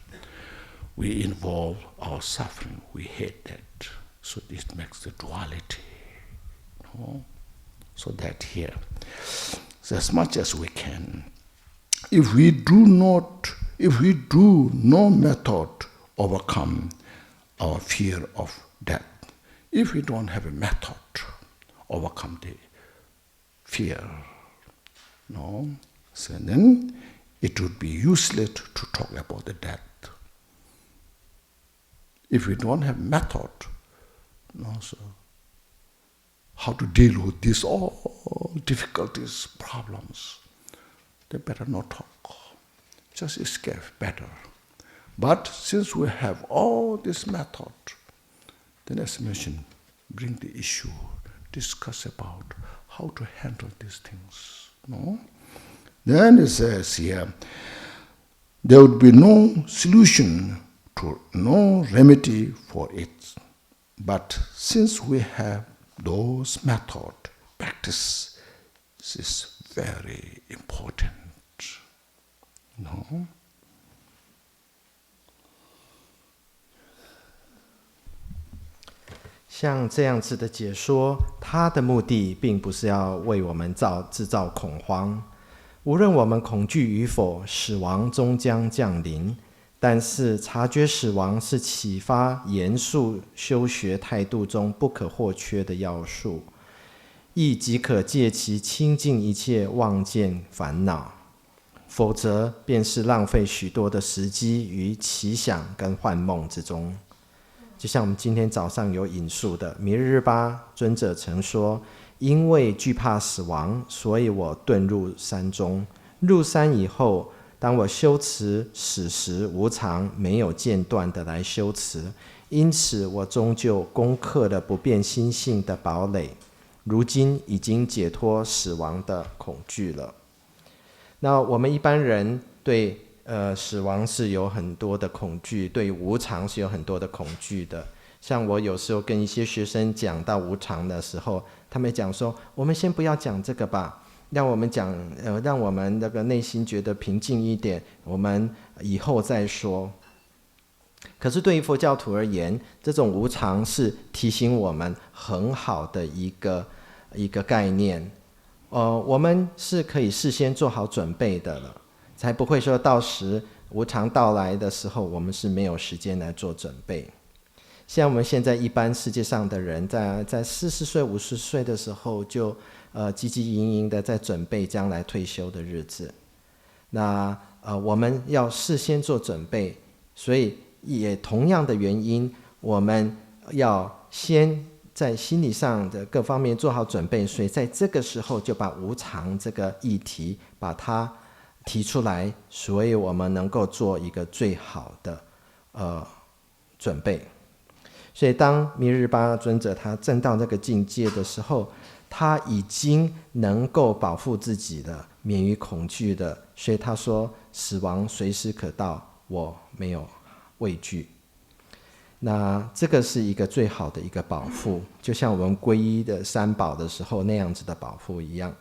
We involve our suffering, we hate that. So this makes the duality. So that here, so as much as we can, if we do no method overcome our fear of death, if we don't have a method overcome the fear, so then it would be useless to talk about the death. If we don't have method, so how to deal with these all difficulties, problems, they better not talk. Just escape better. But since we have all this method, then as mentioned, bring the issue, discuss about how to handle these things. Then it says here, there would be no solution to no remedy for it. But since we have those methods, practice is very important. No? 像这样子的解说，它的目的并不是要为我们制造恐慌。无论我们恐惧与否，死亡终将降临。但是察觉死亡是启发严肃修学态度中不可或缺的要素，亦即可借其清净一切妄见烦恼。否则便是浪费许多的时机于奇想跟幻梦之中。就像我们今天早上有引述的，弥日巴尊者曾说：因为惧怕死亡，所以我遁入山中。入山以后，当我修持始时无常，没有间断的来修持，因此我终究攻克了不变心性的堡垒，如今已经解脱死亡的恐惧了。那我们一般人对死亡是有很多的恐惧，对无常是有很多的恐惧的。像我有时候跟一些学生讲到无常的时候，他们讲说：我们先不要讲这个吧，让我们讲，让我们那个内心觉得平静一点，我们以后再说。可是对于佛教徒而言，这种无常是提醒我们很好的一个概念。我们是可以事先做好准备的了，才不会说到时无常到来的时候，我们是没有时间来做准备。像我们现在一般世界上的人，在40岁、50岁的时候，就汲汲营营的在准备将来退休的日子。那我们要事先做准备，所以也同样的原因，我们要先在心理上的各方面做好准备，所以在这个时候就把无常这个议题把它提出来，所以我们能够做一个最好的准备。所以当弥日巴尊者他证到这个境界的时候，他已经能够保护自己的，免于恐惧的，所以他说死亡随时可到，我没有畏惧。那这个是一个最好的一个保护，就像我们皈依的三宝的时候那样子的保护一样。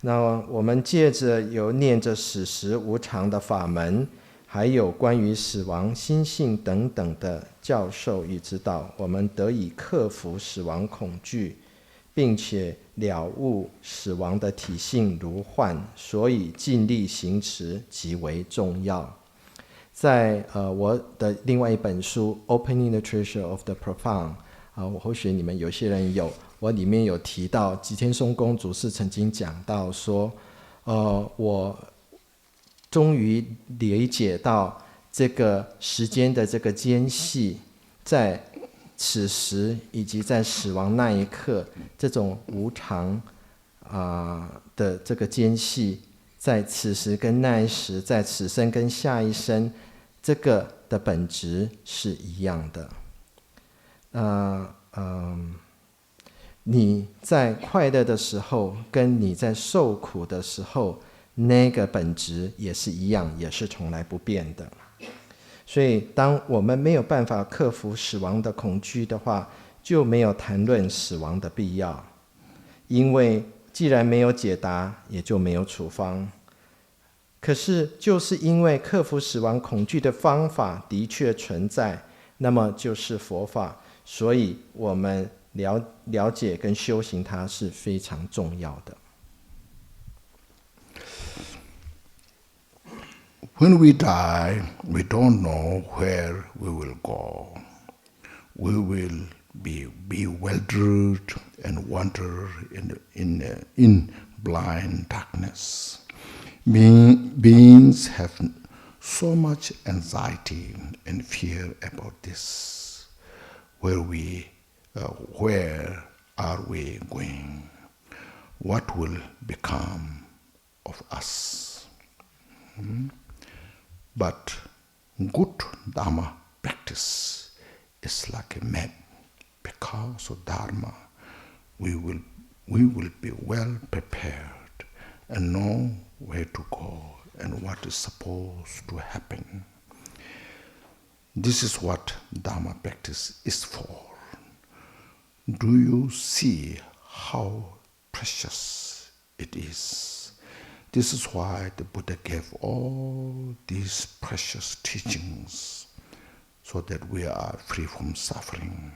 那我们借着有念着始时无常的法门，还有关于死亡、心性等等的教授与指导，我们得以克服死亡恐惧，并且了悟死亡的体性如幻，所以尽力行持极为重要。在我的另外一本书《Opening the Treasure of the Profound》或许你们有些人有，我里面有提到吉天松公主是曾经讲到说，我终于理解到这个时间的这个间隙，在此时以及在死亡那一刻，这种无常的这个间隙，在此时跟那一时，在此生跟下一生，这个的本质是一样的。你在快乐的时候，跟你在受苦的时候，那个本质也是一样，也是从来不变的。所以当我们没有办法克服死亡的恐惧的话，就没有谈论死亡的必要。因为既然没有解答，也就没有处方。可是就是因为克服死亡恐惧的方法的确存在，那么就是佛法，所以我们了解跟修行它是非常重要的。When we die, we don't know where we will go. We will be bewildered and wander in blind darkness. Beings have so much anxiety and fear about this. Where are we going? What will become of us? But good Dharma practice is like a map. Because of Dharma, we will be well prepared and know where to go and what is supposed to happen. This is what Dharma practice is for. Do you see how precious it is? This is why the Buddha gave all these precious teachings, so that we are free from suffering.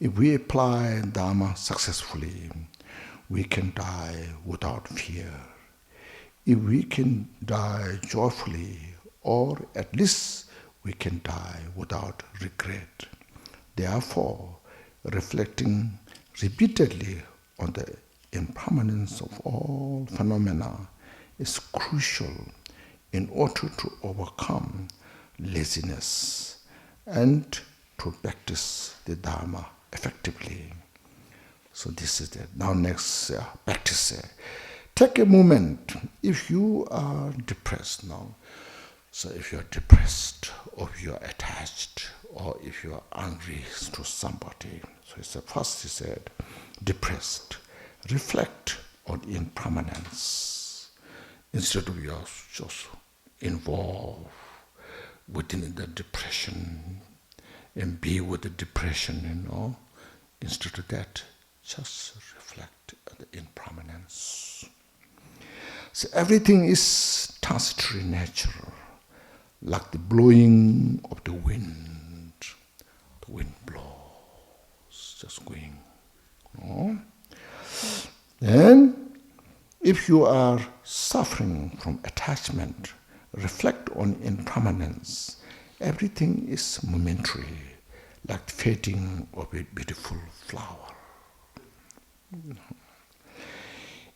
If we apply Dharma successfully, we can die without fear. If we can die joyfully, or at least we can die without regret. Therefore, reflecting repeatedly on the impermanence of all phenomena is crucial in order to overcome laziness and to practice the Dharma effectively. So this is it. Now next practice. Take a moment. If you are depressed now, so if you are depressed, or if you are attached, or if you are angry to somebody, so it's first he said, depressed. Reflect on impermanence. Instead of you just involved within the depression and be with the depression, Instead of that, just reflect on the impermanence. So everything is transitory nature, like the blowing of the wind. The wind blows, just going. Then, if you are suffering from attachment, reflect on impermanence. Everything is momentary, like the fading of a beautiful flower.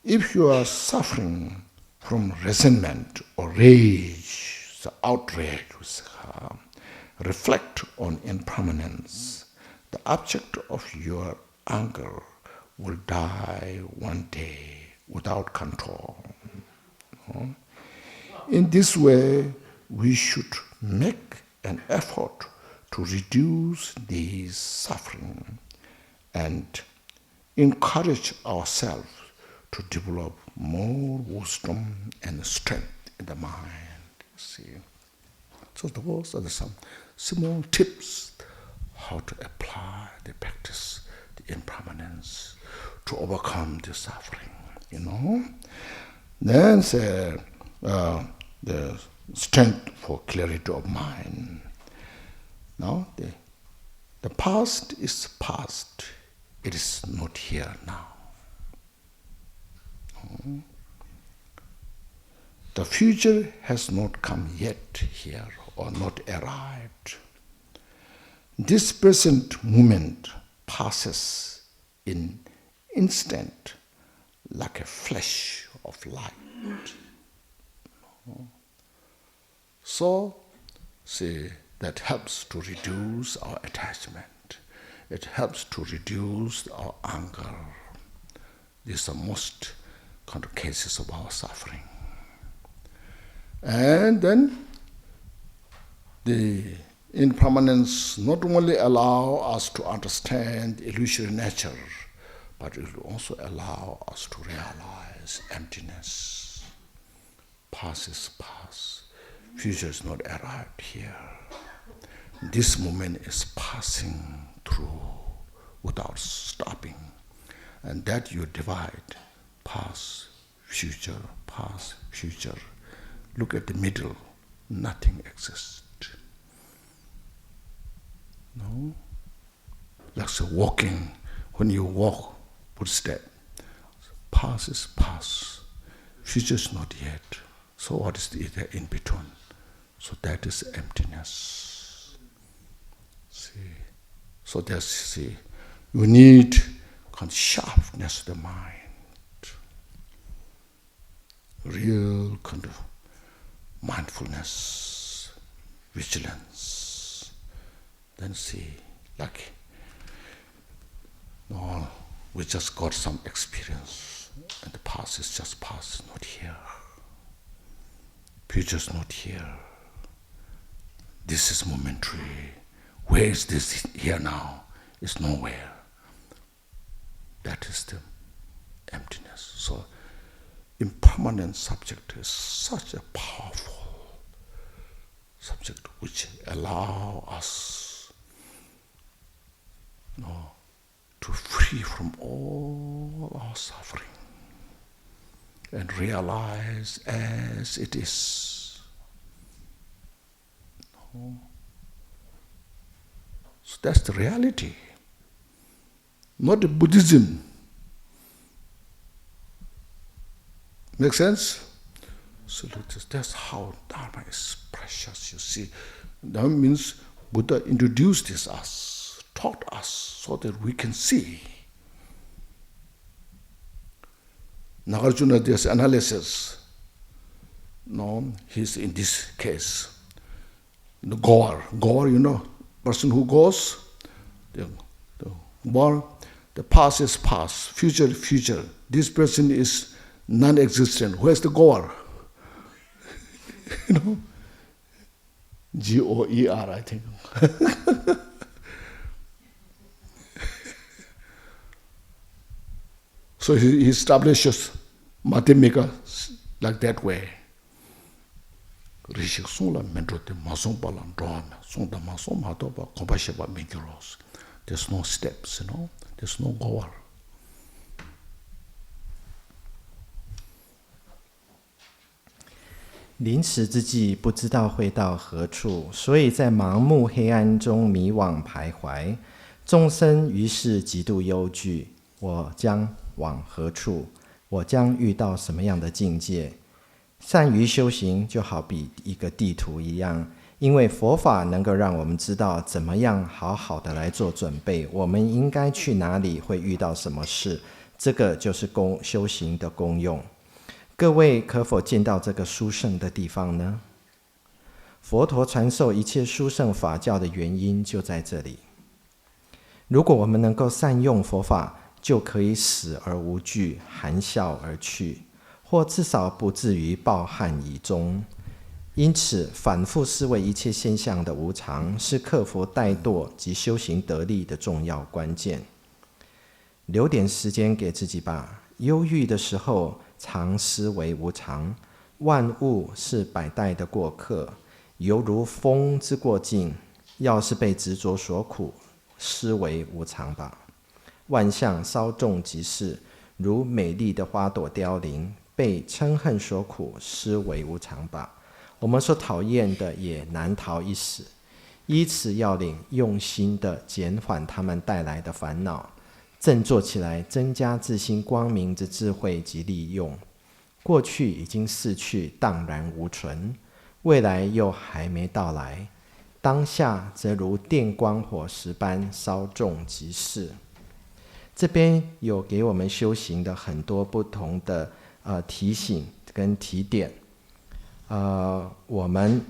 If you are suffering from resentment or rage, the outrage, reflect on impermanence. The object of your anger will die one day without control. In this way, we should make an effort to reduce these suffering and encourage ourselves to develop more wisdom and strength in the mind. See, so those are some small tips how to apply the practice, the impermanence, to overcome the suffering. Then say the strength for clarity of mind. Now the past is past. It is not here now. The future has not come yet here or not arrived. This present moment passes in instant like a flash of light. So, see, that helps to reduce our attachment. It helps to reduce our anger. These are most kind of cases of our suffering. And then the impermanence not only allow us to understand the illusory nature, but it will also allow us to realize emptiness. Past is past. Future is not arrived here. This moment is passing through without stopping. And that you divide past, future, past, future. Look at the middle, nothing exists. No? Like so walking, when you walk, footstep, past is past, future is not yet. So what is the in between? So that is emptiness. See? So that's, you need kind of sharpness of the mind. Real kind of mindfulness, vigilance. Then see, like, no, we just got some experience, and the past is just past, not here. Future is not here. This is momentary. Where is this here now? It's nowhere. That is the emptiness. So, impermanent subject is such a powerful subject which allow us to free from all our suffering and realize as it is. So that's the reality, not the Buddhism. Make sense? So that's how Dharma is precious, you see. That means Buddha introduced this us, taught us so that we can see. Nagarjuna, there's analysis. No, he's in this case. The goer, person who goes, the world, the past is past, future is future. This person is non-existent. Where's the goer? G-O-E-R, I think. So he establishes Madhyamika like that way. There's no steps, there's no goal. 临死之际，不知道会到何处，所以在盲目黑暗中迷惘徘徊。众生于是极度忧惧：我将往何处？我将遇到什么样的境界？善于修行，就好比一个地图一样，因为佛法能够让我们知道怎么样好好的来做准备，我们应该去哪里，会遇到什么事。这个就是修行的功用。各位可否见到这个殊胜的地方呢？佛陀传授一切殊胜法教的原因就在这里。如果我们能够善用佛法，就可以死而无惧，含笑而去，或至少不至于抱憾以终。因此，反复思维一切现象的无常，是克服怠惰及修行得力的重要关键。留点时间给自己吧。忧郁的时候，常思维无常，万物是百代的过客，犹如风之过境。要是被执着所苦，思维无常吧。万象稍纵即逝，如美丽的花朵凋零，被嗔恨所苦，思维无常吧。我们所讨厌的也难逃一死。依此要领，用心的减缓他们带来的烦恼，振作起来，增加自心光明之智慧及利用。过去已经逝去，荡然无存；未来又还没到来。当下则如电光火石般稍纵即逝。这边有给我们修行的很多不同的提醒跟提点。我们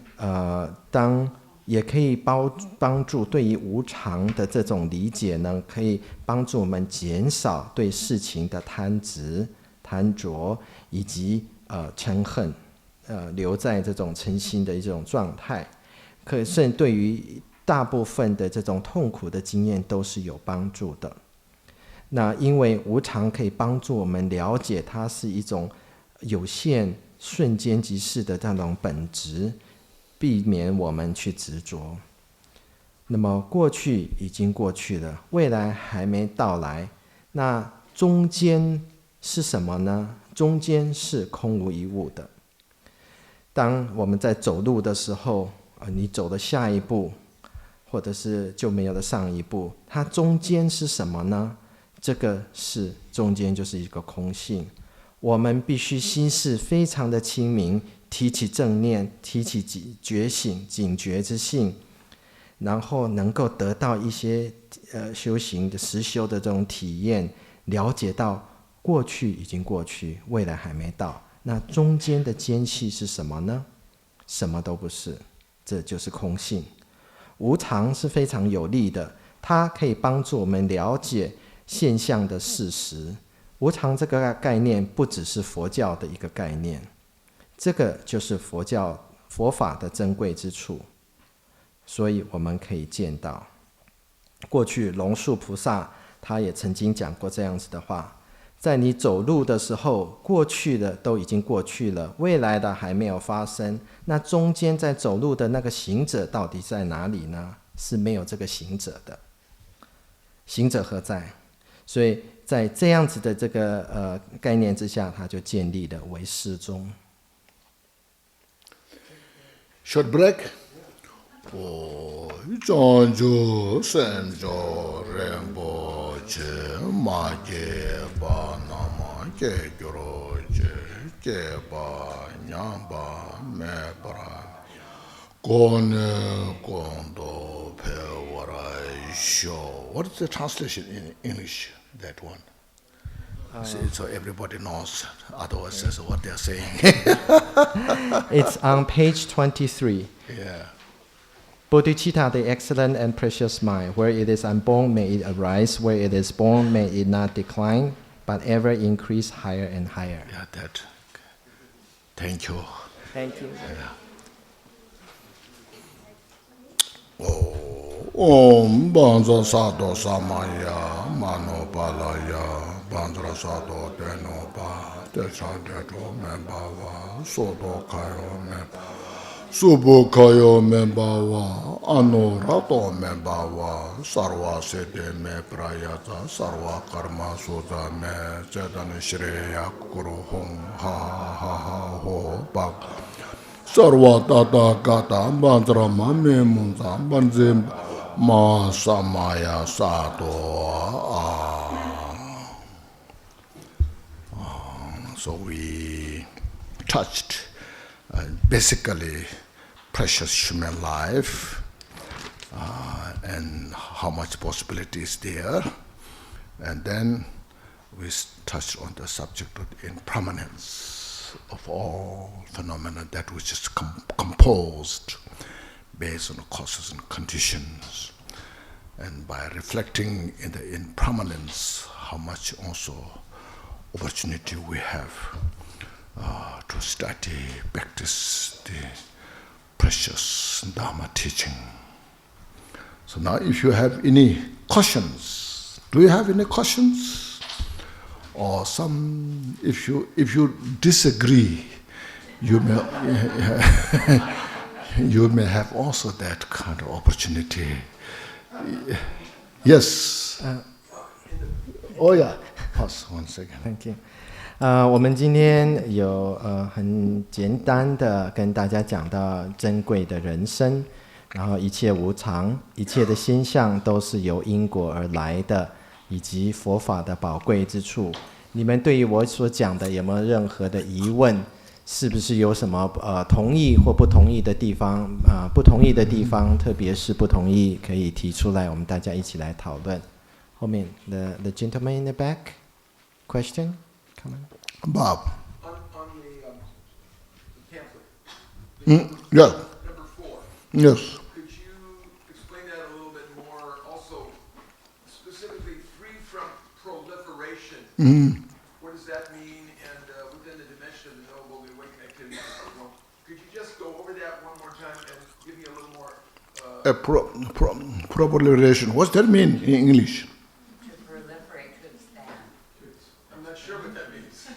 也可以帮助对于无常的这种理解呢，可以帮助我们减少对事情的贪执、贪着以及嗔恨，留在这种嗔心的一种状态。可是对于大部分的这种痛苦的经验都是有帮助的。那因为无常可以帮助我们了解它是一种有限、瞬间即逝的这种本质，避免我们去执着。那么过去已经过去了，未来还没到来，那中间是什么呢？中间是空无一物的。当我们在走路的时候，你走了下一步，或者是就没有了上一步，它中间是什么呢？这个是中间就是一个空性。我们必须心事非常的清明，提起正念，提起觉醒、警觉之性，然后能够得到一些修行的实修的这种体验，了解到过去已经过去，未来还没到。那中间的间隙是什么呢？什么都不是，这就是空性。无常是非常有利的，它可以帮助我们了解现象的事实。无常这个概念不只是佛教的一个概念，这个就是佛法的珍贵之处。所以我们可以见到，过去龙树菩萨他也曾经讲过这样子的话：在你走路的时候，过去的都已经过去了，未来的还没有发生，那中间在走路的那个行者到底在哪里呢？是没有这个行者的。行者何在？所以在这样子的这个概念之下，他就建立了唯识宗。Short break. 长久生着仁波切马杰巴那玛杰格罗杰杰巴娘巴梅巴拉光呢光多佩瓦来修。What is the translation in English? That one. So everybody knows. Otherwise, that's what they're saying. It's on page 23. Yeah. Bodhicitta, the excellent and precious mind, where it is unborn, may it arise. Where it is born, may it not decline, but ever increase higher and higher. Yeah, that. Thank you. Thank you. Om Banza Sado Samaya Mano Palaya Bandra Sado Denoba Desadeto Membawa Sodo Kayo Membawa Subo Kayo Membawa Anorato Membawa Sarva Sede Me Prayata Sarva Karma Suda Me Zedan Shreya Guru Hong Ha Ha Ha Ho Bak Sarva Tata Gata Bandra Mame Munza Banzim Ma Samaya Sado. So we touched basically precious human life and how much possibility is there. And then we touched on the subject of the impermanence of all phenomena, that which is composed based on causes and conditions. And by reflecting in the impermanence, how much also opportunity we have to study, practice the precious Dharma teaching. So now if you have any questions, do you have any questions? Or some, if you disagree, you may have also that kind of opportunity. Yes. Oh yeah. Pause 1 second. Thank you. 我们今天有很简单的跟大家讲到珍贵的人生，然后一切无常，一切的现象都是由因果而来的，以及佛法的宝贵之处。你们对于我所讲的有没有任何的疑问？是不是有什么同意或不同意的地方？不同意的地方，特别是不同意，可以提出来，我们大家一起来讨论。后面 the gentleman in the back, question, come on. Bob. On the pamphlet. Yeah. Number 4. Yes. Could you explain that a little bit more? Also, specifically, free from proliferation. What does that mean? And within the dimension of the noble, the awakened activities of the one. Could you just go over that one more time and give me a little more? Proliferation. What's that mean in English? To proliferate, to expand. I'm not sure what that means.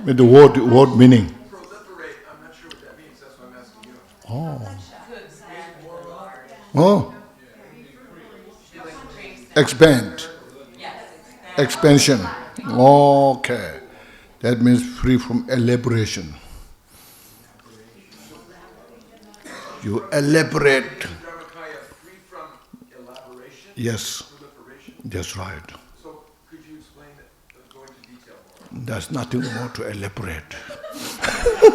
With the word meaning. Proliferate, I'm not sure what that means. That's why I'm asking you. Oh. To expand or enlarge. Oh. To increase. Expand. Yes, expand. Expansion. Okay. That means free from elaboration. You elaborate. Dharmakaya, free from elaboration. Yes. Proliferation. That's right. So could you explain that? Go into detail more. There's nothing more to elaborate. Thank you.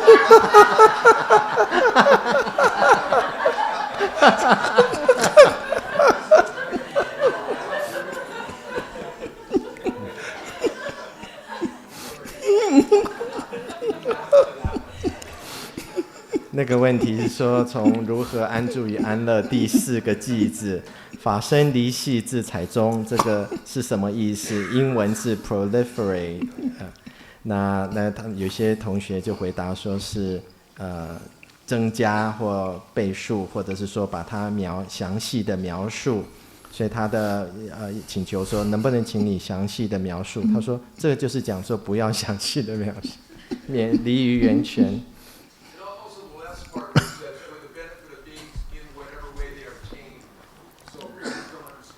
那个问题是说，从如何安住于安乐第4个句子，法身离系自采中，这个是什么意思？英文是 proliferate。那有些同学就回答说是增加或倍数，或者是说把它详细的描述。所以他的请求说，能不能请你详细的描述？他说，这个就是讲说不要详细的描述，离于源泉。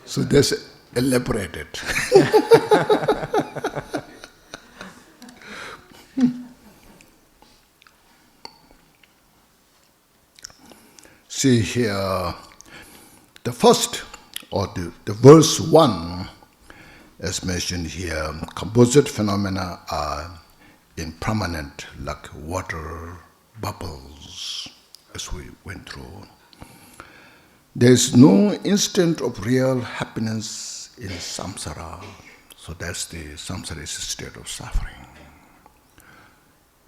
So that's elaborated. See here, the first, or the verse 1, as mentioned here, composite phenomena are impermanent, like water bubbles, as we went through. There is no instant of real happiness in samsara. So that's the samsara is a state of suffering.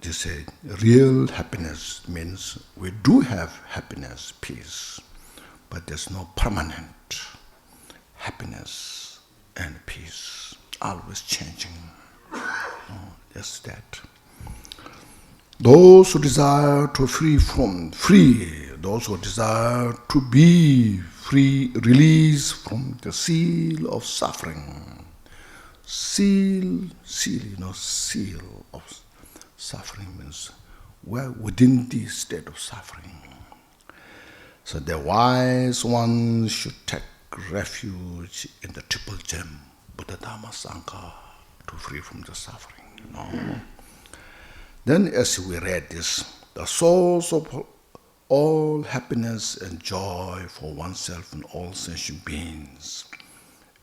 They say real happiness means we do have happiness, peace, but there's no permanent happiness and peace, always changing. No, just that. Those who desire to those who desire to be free, release from the seal of suffering. Seal of suffering means we're within the state of suffering. So the wise ones should take refuge in the triple gem, Buddha, Dhamma, Sangha, to free from the suffering. Then as we read this, the source of all happiness and joy for oneself and all sentient beings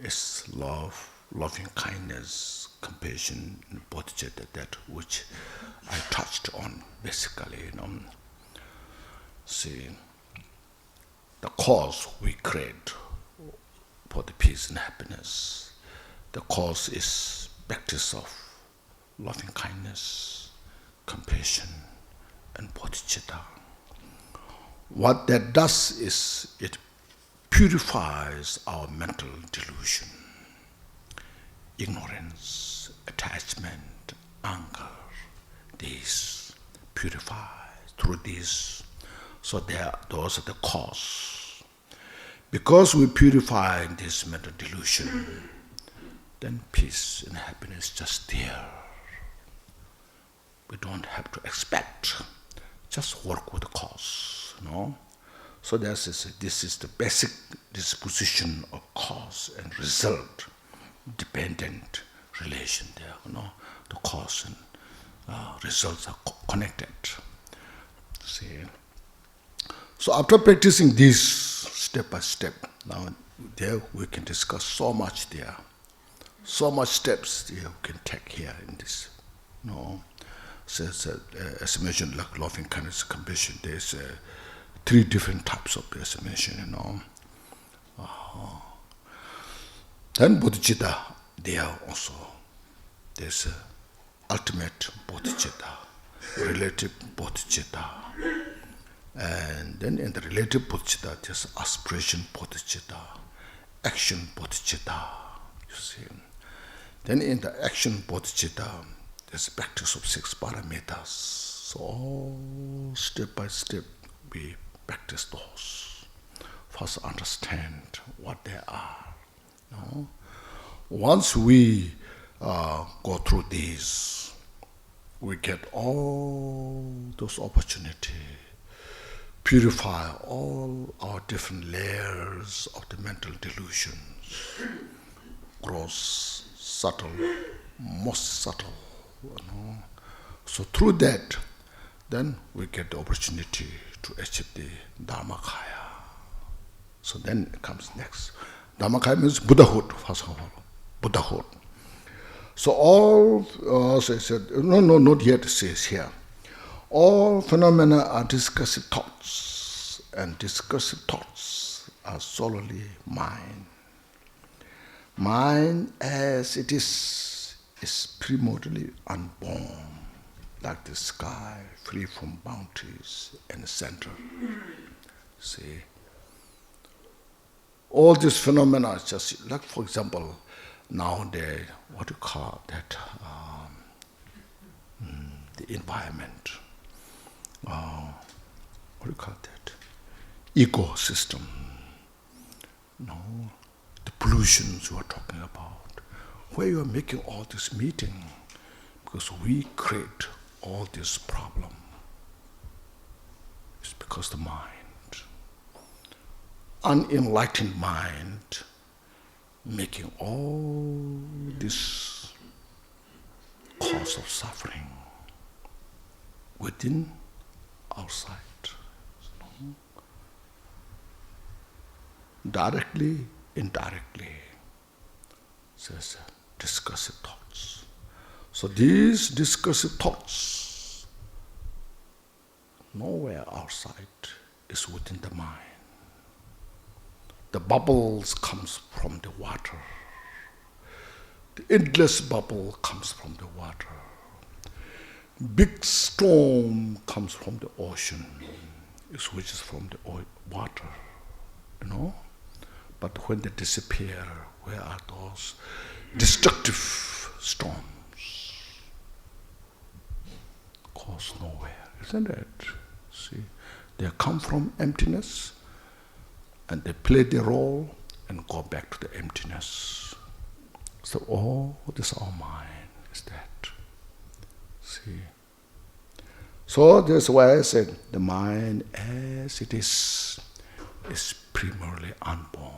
is love, loving kindness, compassion, and bodhicitta, that which I touched on basically. See, the cause we create for the peace and happiness, the cause is practice of loving kindness, compassion, and bodhicitta. What that does is it purifies our mental delusion, ignorance, attachment, anger. These purify through these. So those are the cause. Because we purify this mental delusion, then peace and happiness just there. We don't have to expect, just work with the cause. So this is the basic disposition of cause and result, dependent relation there. The cause and results are connected. See. So after practicing this step by step, now there we can discuss so much there, so much steps there we can take here in this. So, as I mentioned, like loving kindness, compassion, there's 3 different types of as I mentioned, Then bodhicitta, there also, there's ultimate bodhicitta, relative bodhicitta. And then in the relative bodhicitta, there's aspiration bodhicitta, action bodhicitta, you see. Then in the action bodhicitta, there's practice of 6 paramitas. So all step by step, we practice those. First understand what they are. Once we go through these, we get all those opportunities, purify all our different layers of the mental delusions, gross, subtle, most subtle. So through that, then we get the opportunity to achieve the Dharmakaya. So then it comes next. Dharmakaya means Buddhahood, first of all. Buddhahood. So all, as I said, not yet, it says here. All phenomena are discursive thoughts, and discursive thoughts are solely mind. Mind as it is primordially unborn, like the sky, free from boundaries and center. See, all these phenomena are just like, for example, nowadays, what do you call that? The environment. What do you call that? Ecosystem. The pollutions you are talking about. Where you are making all this meeting, because we create all this problem. It's because the mind, unenlightened mind, making all this cause of suffering within, outside. Directly, indirectly. Says discursive thoughts. So these discursive thoughts, nowhere outside, is within the mind. The bubbles comes from the water. The endless bubble comes from the water. Big storm comes from the ocean, which is from the water. But when they disappear, where are those destructive storms? Goes nowhere, isn't it? See, they come from emptiness, and they play their role and go back to the emptiness. So all this our mind is that. See. So that's why I said the mind as it is primarily unborn.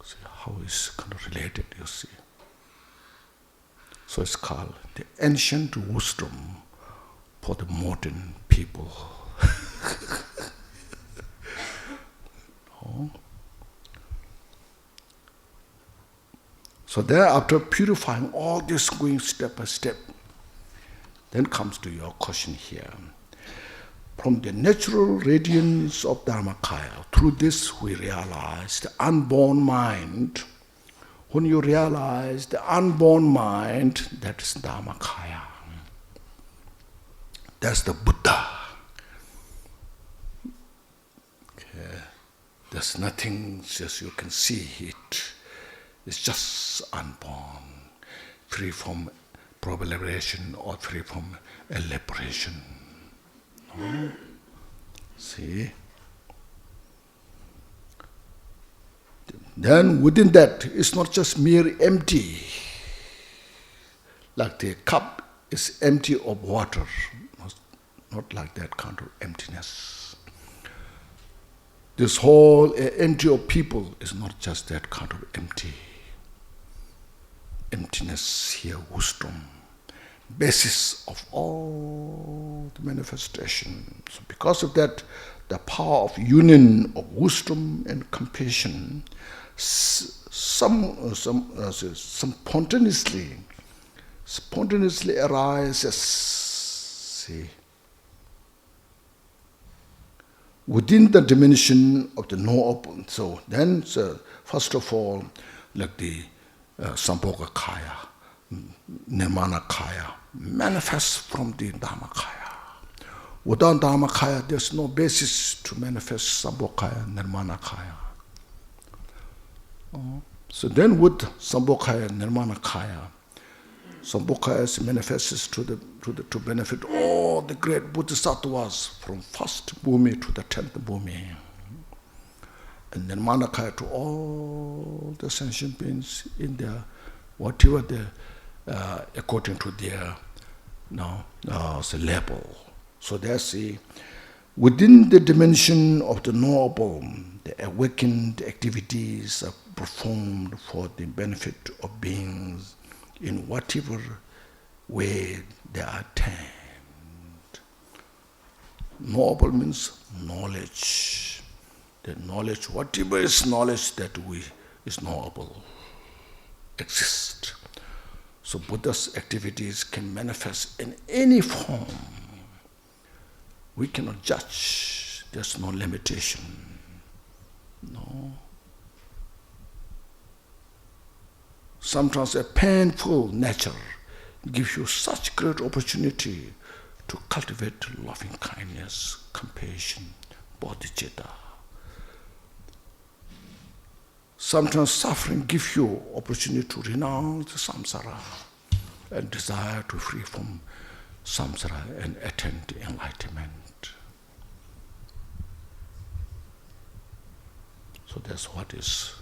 See how it's kind of related, you see. So it's called the ancient wisdom for the modern people. No? So thereafter purifying all this, going step by step, then comes to your question here. From the natural radiance of Dharmakaya, through this we realize the unborn mind. When you realize the unborn mind, that is Dharmakaya. That's the Buddha. Okay. There's nothing, just you can see it. It's just unborn, free from proliferation or free from elaboration. No? See? Then within that, it's not just mere empty. Like the cup is empty of water. Not like that kind of emptiness. This whole empty of people is not just that kind of empty. Emptiness here, wisdom, basis of all the manifestation. So because of that, the power of union of wisdom and compassion, spontaneously arises. See, within the dimension of the knowable. So then, first of all, like the Sambhoga Kaya, Nirmana Kaya, manifests from the Dharmakaya. Without Dharmakaya, there's no basis to manifest Sambhoga Kaya, Nirmana Kaya. So then with Sambhoga Kaya, Nirmana Kaya, Sambhoga Kaya manifests to benefit all the great Bodhisattvas from first Bhumi to the 10th Bhumi. And then Manakaya to all the sentient beings in their, whatever they, according to their level. So there's within the dimension of the knowable, the awakened activities are performed for the benefit of beings in whatever way they are attained. Knowable means knowledge. The knowledge, whatever is knowledge that is knowable, exists. So Buddha's activities can manifest in any form. We cannot judge. There's no limitation. No. Sometimes a painful nature gives you such great opportunity to cultivate loving kindness, compassion, bodhicitta. Sometimes suffering gives you opportunity to renounce samsara and desire to free from samsara and attain enlightenment. So that's what is,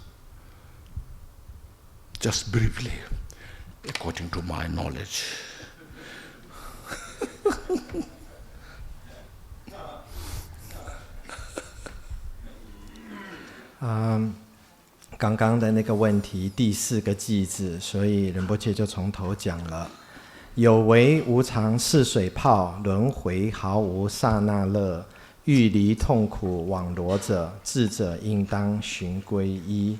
just briefly, according to my knowledge. 刚刚的那个问题第4个句子，所以仁波切就从头讲了。有为无常是水泡，轮回毫无刹那乐。欲离痛苦网罗者，智者应当寻归依。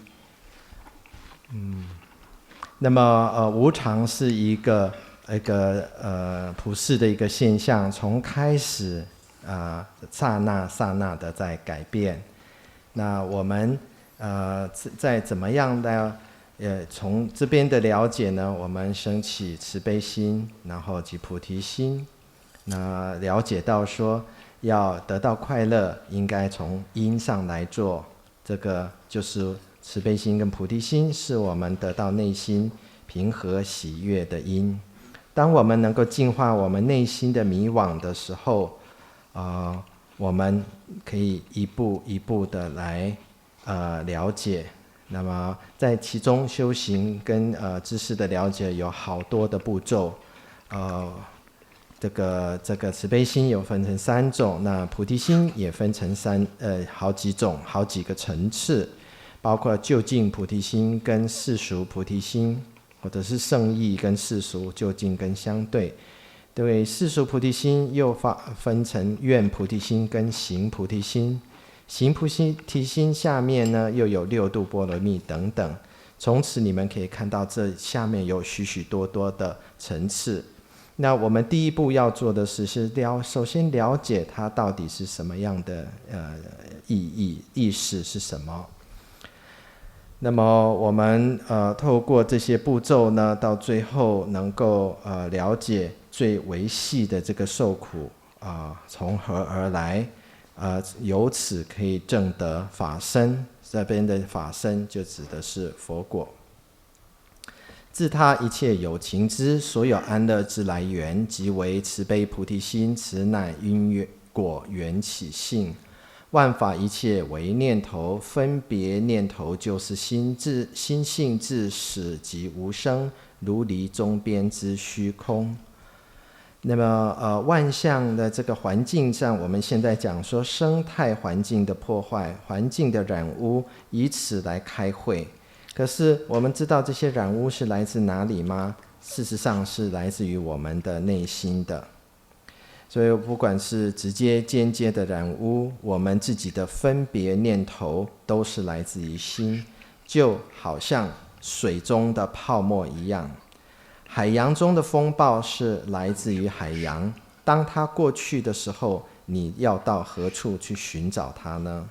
那么无常是一个普世的一个现象，从开始刹那的在改变。那我们在怎么样的从这边的了解呢？我们升起慈悲心，然后及菩提心，那了解到说，要得到快乐，应该从因上来做。这个就是慈悲心跟菩提心，是我们得到内心平和喜悦的因。当我们能够净化我们内心的迷惘的时候，我们可以一步一步的来了解。那么在其中修行跟知识的了解有好多的步骤。这个慈悲心有分成3种，那菩提心也分成好几种，好几个层次，包括究竟菩提心跟世俗菩提心，或者是圣意跟世俗究竟跟相对。对，世俗菩提心又分成愿菩提心跟行菩提心。行菩提心下面呢，又有6度波罗蜜等等。从此你们可以看到，这下面有许许多多的层次。那我们第一步要做的是首先了解它到底是什么样的意识是什么。那么我们透过这些步骤呢，到最后能够了解最维系的这个受苦从何而来，由此可以证得法身。这边的法身就指的是佛果。自他一切有情之所有安乐之来源，即为慈悲菩提心，此乃因果缘起性。万法一切为念头，分别念头就是心性自始即无生，如离中边之虚空。那么万象的这个环境上，我们现在讲说生态环境的破坏，环境的染污，以此来开会。可是我们知道这些染污是来自哪里吗？事实上是来自于我们的内心的。所以不管是直接间接的染污，我们自己的分别念头都是来自于心，就好像水中的泡沫一样。海洋中的风暴是来自于海洋，当它过去的时候，你要到何处去寻找它呢？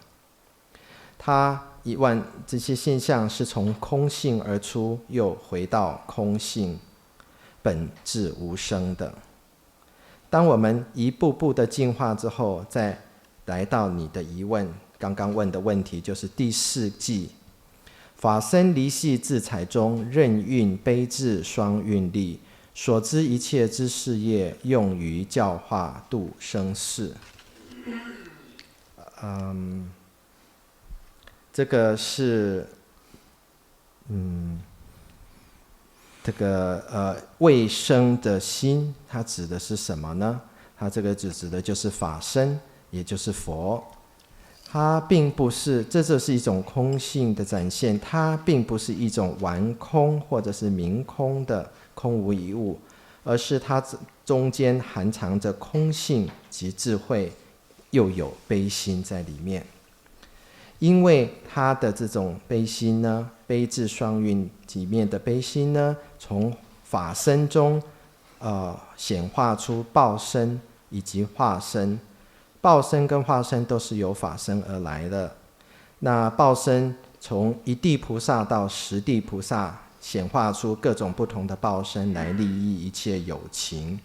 这些现象是从空性而出，又回到空性本质无生的。当我们一步步的进化之后，再来到你的疑问，刚刚问的问题就是第4计，法身离系自采中，任运悲智双运力，所知一切之事业，用于教化度生死。这个是这个未生的心，它指的是什么呢？它这个指的就是法身，也就是佛。它并不是，这就是一种空性的展现，它并不是一种玩空或者是明空的空无一物，而是它中间含藏着空性及智慧，又有悲心在里面。因为他的这种悲心呢，悲智双运里面的悲心呢，从法身中显化出报身以及化身。报身跟化身都是由法身而来的。那报身从一地菩萨到10地菩萨，显化出各种不同的报身来利益一切有情，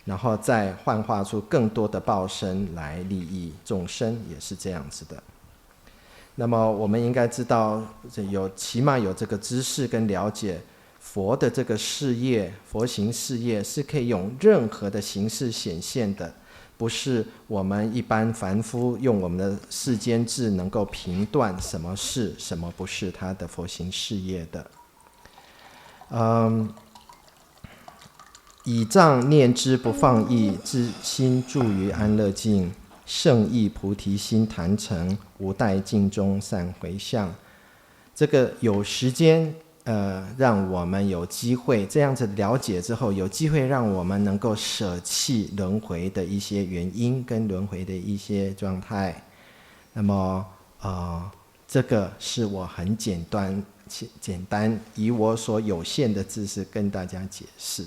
然后再幻化出更多的报身来利益众生，也是这样子的。那么我们应该知道，起码有这个知识跟了解，佛的这个事业，佛行事业是可以用任何的形式显现的，不是我们一般凡夫用我们的世间智能够评断什么是什么不是他的佛行事业的。倚仗念之不放逸，自心住于安乐境，圣意菩提心坛成，无待境中散回向。这个有时间让我们有机会这样子了解之后，有机会让我们能够舍弃轮回的一些原因跟轮回的一些状态。那么这个是我很简单以我所有限的知识跟大家解释。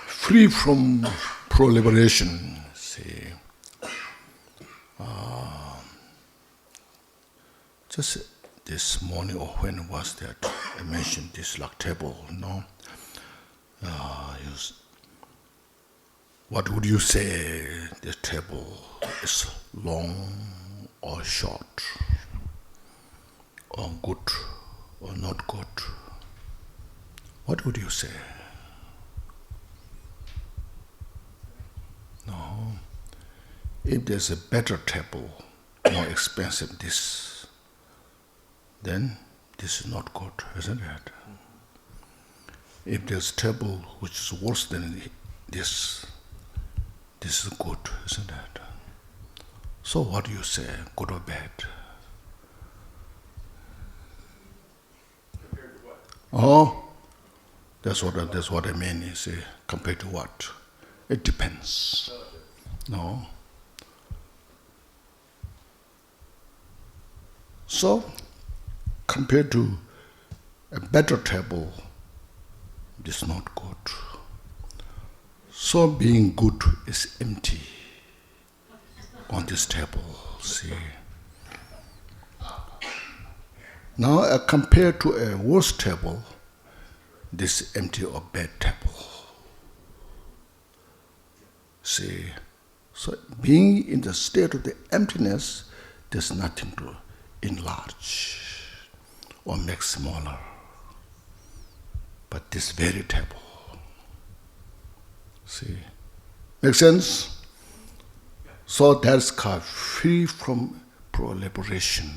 Free from proliferation, see. Just this morning, or when was that? I mentioned this like table, What would you say this table is long or short, or good or not good? What would you say? No. If there's a better table, more expensive this, then this is not good, isn't it? If there's a table which is worse than this is good, isn't it? So what do you say, good or bad? Compared to what? Oh, that's what I mean. You see, compared to what? It depends. No. So, compared to a better table, this is not good. So being good is empty on this table, see. Now compared to a worse table, this is empty or bad table. See, so being in the state of the emptiness, there's nothing to enlarge or make smaller. But this very table, see, make sense? So that's called free from proliferation.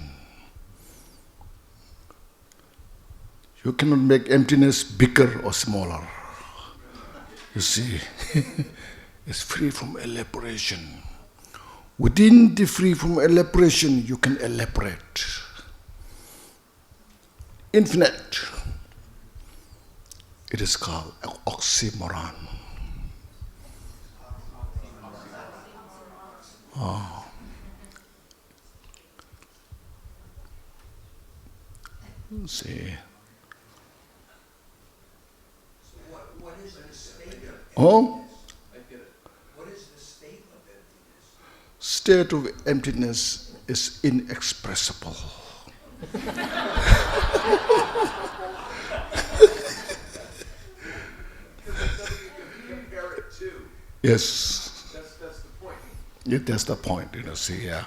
You cannot make emptiness bigger or smaller. You see, it's free from elaboration. Within the free from elaboration, you can elaborate. Infinite. It is called oxymoron. Oh. See. So what is the state of emptiness? Oh? I get it. What is the state of emptiness? State of emptiness is inexpressible. Compare it to. Yes. That's the point. Yeah, that's the point, see, yeah.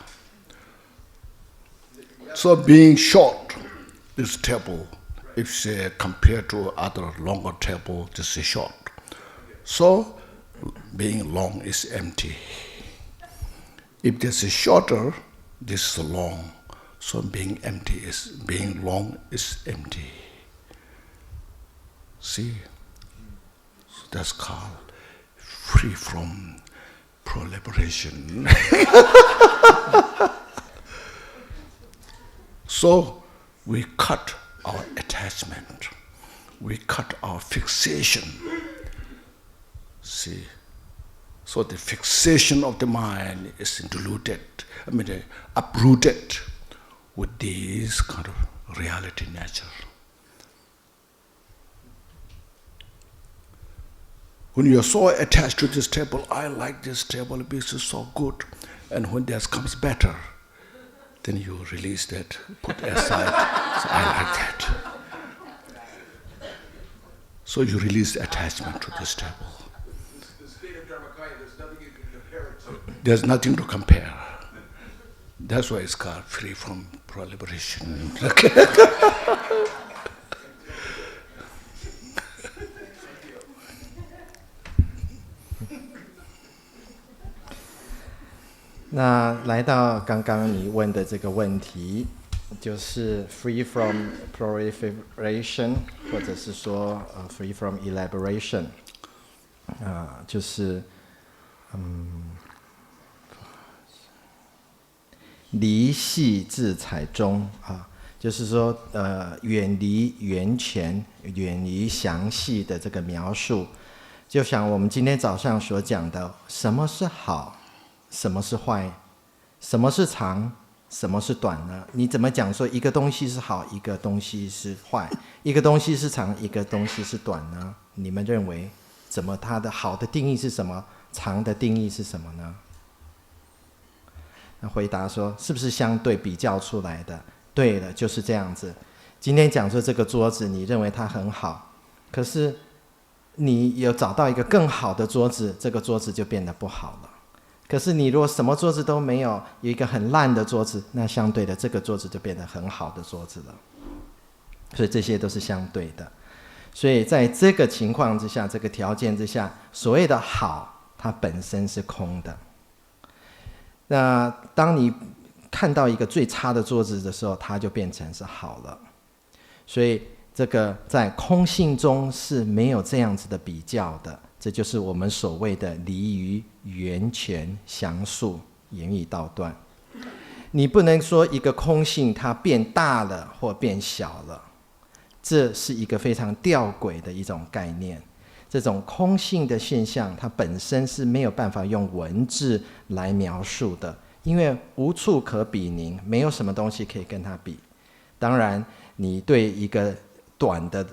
So being short, this table, if say compared to other longer table, this is short. So being long is empty. If this is shorter, this is long. So being long is empty. See? So that's called free from proliferation. So we cut our attachment. We cut our fixation. See? So the fixation of the mind is uprooted with this kind of reality nature. When you are so attached to this table, I like this table, this is so good. And when that comes better, then you release that, put aside. So I like that. So you release attachment to this table. The state of Dharmakaya, there's nothing you can compare it to. There's nothing to compare. That's why it's called free from proliferation. Okay. 那来到刚刚你问的这个问题，就是 free from proliferation， 或者是说free from elaboration， 就是离系自采中啊，就是说远离源泉，远离详细的这个描述。就像我们今天早上所讲的，什么是好？什么是坏？什么是长？什么是短呢？你怎么讲说一个东西是好，一个东西是坏，一个东西是长，一个东西是短呢？你们认为怎么它的好的定义是什么？长的定义是什么呢？那回答说是不是相对比较出来的？对了，就是这样子。今天讲说这个桌子，你认为它很好，可是你有找到一个更好的桌子，这个桌子就变得不好了。可是你如果什么桌子都没有，有一个很烂的桌子，那相对的这个桌子就变得很好的桌子了。所以这些都是相对的。所以在这个情况之下，这个条件之下，所谓的好，它本身是空的。那当你看到一个最差的桌子的时候，它就变成是好了。所以这个在空性中是没有这样子的比较的，这就是我们所谓的离于圆全详述，言语道断。你不能说一个空性它变大了或变小了，这是一个非常吊诡的一种概念。这种空性的现象，它本身是没有办法用文字来描述的，因为无处可比拟，没有什么东西可以跟它比。当然你对一个短的，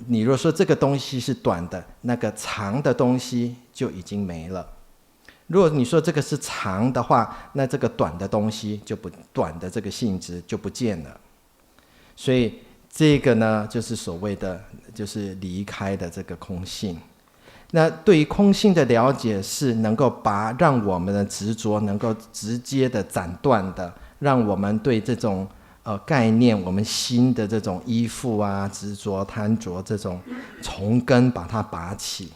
你若说这个东西是短的，那个长的东西就已经没了。如果你说这个是长的话，那这个短的东西就不，短的这个性质就不见了。所以这个呢，就是所谓的就是离开的这个空性。那对于空性的了解，是能够让我们的执着能够直接的斩断的，让我们对这种概念，我们心的这种依附啊、执着、贪着这种从根把它拔起。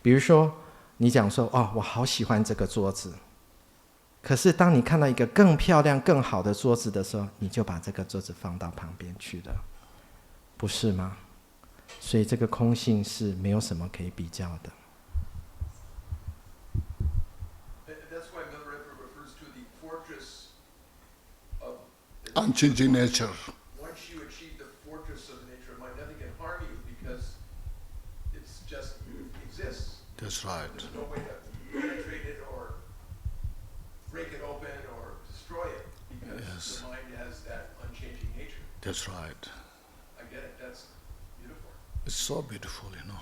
比如说你讲说我好喜欢这个桌子，可是当你看到一个更漂亮更好的桌子的时候，你就把这个桌子放到旁边去了，不是吗？所以这个空性是没有什么可以比较的。Unchanging nature. Once you achieve the fortress of the nature of mind, nothing can harm you because it's just exists. That's right. There's no way to penetrate it or break it open or destroy it because Yes. the mind has that unchanging nature. That's right. I get it. That's beautiful. It's so beautiful, you know.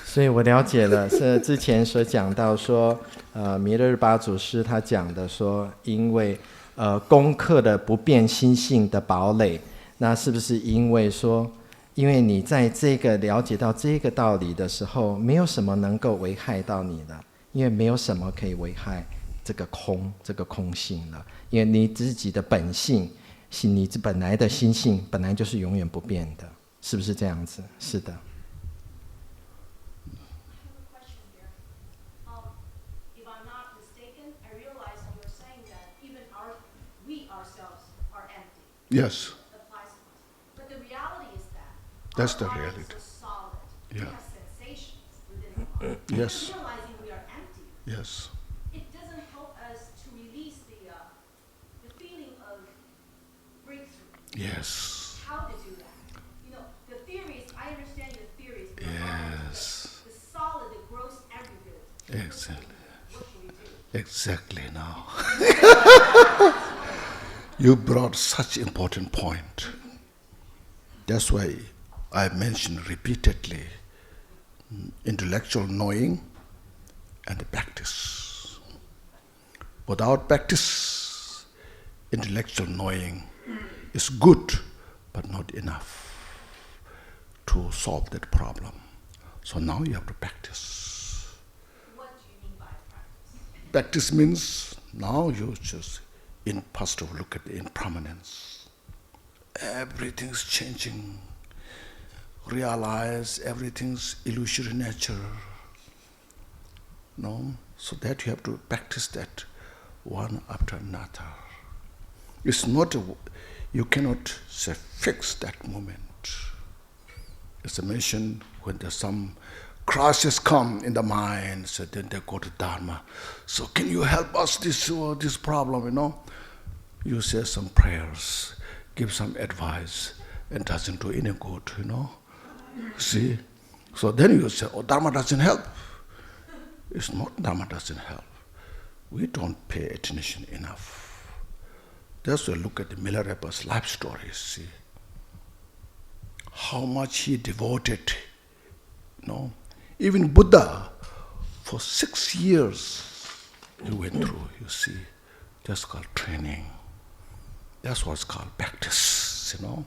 所以我了解了，是之前所讲到说，弥勒日巴祖师他讲的说，因为攻克的不变心性的堡垒，那是不是因为说，因为你在这个了解到这个道理的时候，没有什么能够危害到你了，因为没有什么可以危害这个空性了，因为你自己的本性，你本来的心性本来就是永远不变的，是不是这样子？是的。Yes. But the reality is that That's our the bodies reality. are solid. Yeah. We have sensations within the body. Yes. Realizing we are empty, Yes. it doesn't help us to release the feeling of breakthrough. Yes. How to do that? You know, the theories. I understand your theories. But Yes. the solid, the gross aggregate. Exactly. What should we do? Exactly now. You brought such important point. That's why I mentioned repeatedly intellectual knowing and practice. Without practice, intellectual knowing is good, but not enough to solve that problem. So now you have to practice. What do you mean by practice? Practice means now you just first of all look at the impermanence. Everything's changing. Realize everything's illusory nature. No? So that you have to practice that one after another. It's not, you cannot say fix that moment. As I mentioned, when there's some crisis come in the mind, so then they go to Dharma. So can you help us this problem, you know? You say some prayers, give some advice, and doesn't do any good, you know? See? So then you say, Dharma doesn't help. It's not Dharma doesn't help. We don't pay attention enough. That's why look at the Milarepa's life stories, see? How much he devoted, you know? Even Buddha, for 6 years, he went through, you see. That's called training. That's what's called practice, you know.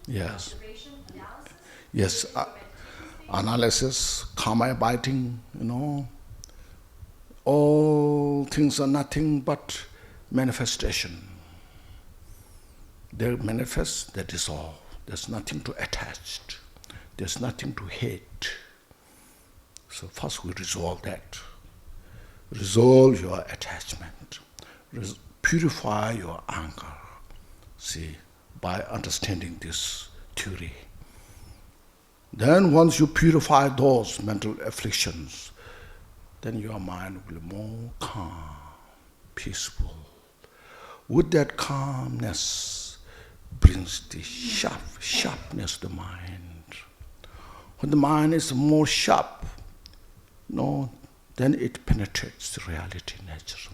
Yes. observation, analysis? Yes. Analysis, karma abiding, all things are nothing but manifestation. They manifest, they dissolve. There's nothing to attach. There's nothing to hate. So first we resolve that. Resolve your attachment. Purify your anger. See, by understanding this theory. Then once you purify those mental afflictions, then your mind will be more calm, peaceful. With that calmness brings the sharpness to the mind. When the mind is more sharp, then it penetrates the reality nature.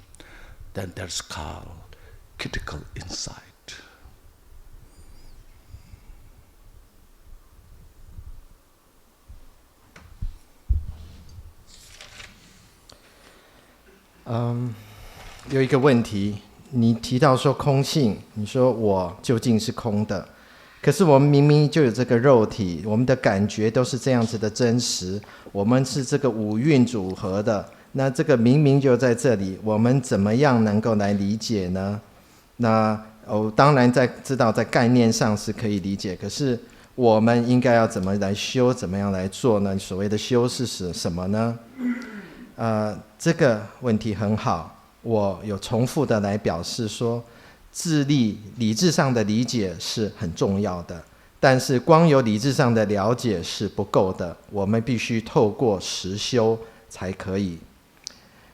Then that's called critical insight.嗯，有一个问题，你提到说空性，你说我究竟是空的，可是我们明明就有这个肉体，我们的感觉都是这样子的真实，我们是这个五蕴组合的，那这个明明就在这里，我们怎么样能够来理解呢？那当然知道在概念上是可以理解，可是我们应该要怎么来修，怎么样来做呢？所谓的修是什么呢？这个问题很好，我有重复的来表示说，理智上的理解是很重要的，但是光有理智上的了解是不够的，我们必须透过实修才可以。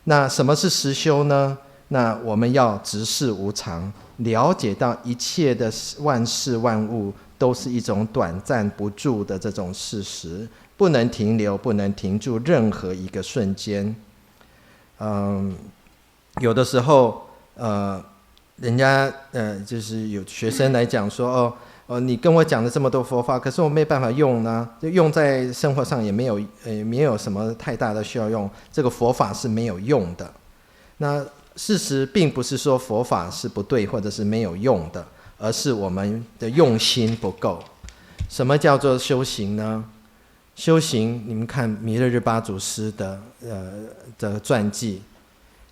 那什么是实修呢？那我们要直视无常，了解到一切的万事万物都是一种短暂不住的这种事实，不能停留，不能停住任何一个瞬间。有的时候，人家就是有学生来讲说，你跟我讲了这么多佛法，可是我没办法用呢，就用在生活上也没有什么太大的需要用，这个佛法是没有用的。那事实并不是说佛法是不对或者是没有用的，而是我们的用心不够。什么叫做修行呢？修行，你们看弥勒日巴祖师的传记，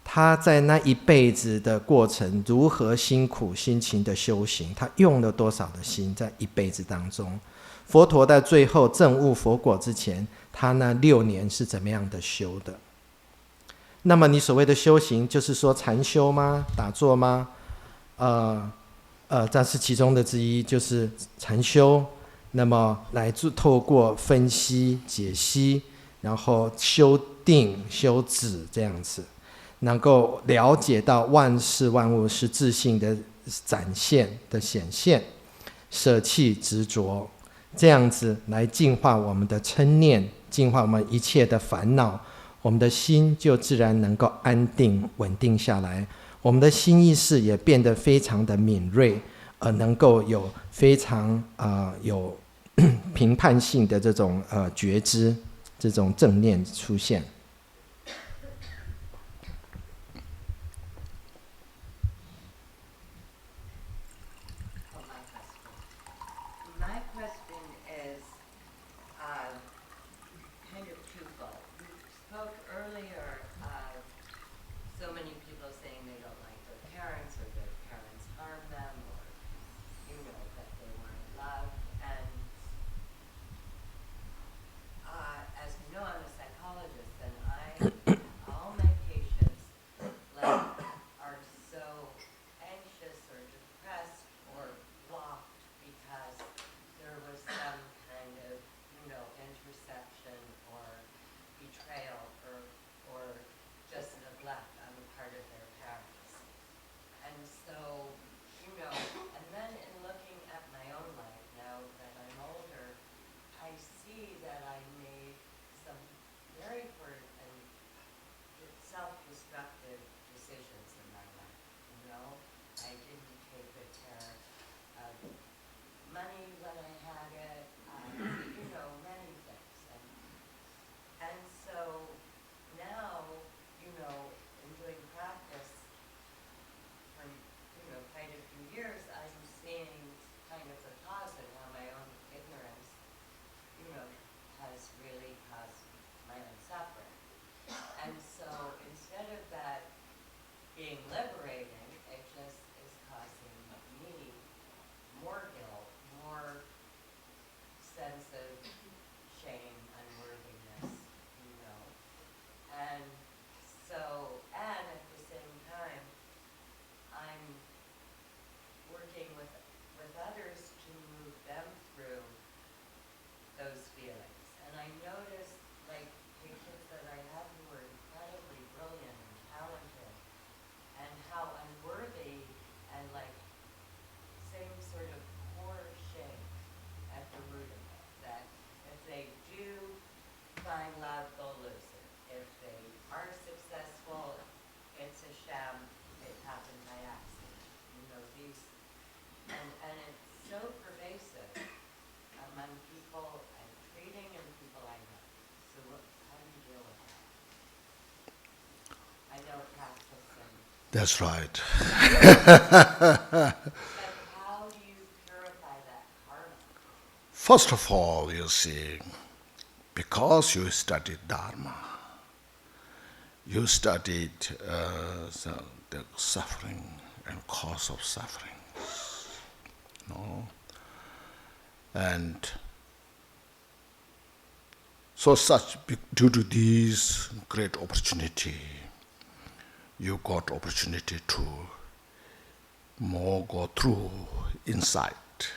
他在那一辈子的过程如何辛苦辛勤的修行，他用了多少的心在一辈子当中。佛陀在最后证悟佛果之前，他那6年是怎么样的修的？那么你所谓的修行，就是说禅修吗？打坐吗？这是其中的之一，就是禅修。那么来透过分析、解析，然后修定、修止这样子，能够了解到万事万物是自性的展现的显现，舍弃执着，这样子来净化我们的嗔念，净化我们一切的烦恼，我们的心就自然能够安定稳定下来，我们的心意识也变得非常的敏锐，能够有非常有评判性的这种觉知，这种正念出现。My question is kind of twofold. You spoke earlier of so many people saying they don't like their parents or their parents harm them or, that they weren't loved. And as you know, I'm a psychologist and all my patients are so anxious or depressed or blocked because there was some kind of, interception or betrayal or just neglect on the part of their parents. And so, and then in looking at my own life now that I'm older, I see that I made some very poor and self-destructive decisions in my life. I didn't take good care of money when I had it, many things. And so now, in doing practice for, quite a few years, I'm seeing kind of the cause in how my own being liberating. It just is causing me more guilt, more sense of shame, unworthiness, And so, and at the same time, I'm working with others to move them through those feelings. And I noticed, like, patients that I have who are incredibly brilliant and talented, and how unworthy and, like, same sort of core shame at the root of it. That if they do find love, they'll lose it. If they are successful, it's a sham. It happened by accident. These, and it's so pervasive among people I'm treating and people I know. So how do you deal with that? I know practice and... That's right. But how do you purify that karma? First of all, you see, because you studied Dharma, you studied the suffering and cause of suffering. And so due to this great opportunity, you got opportunity to more go through insight,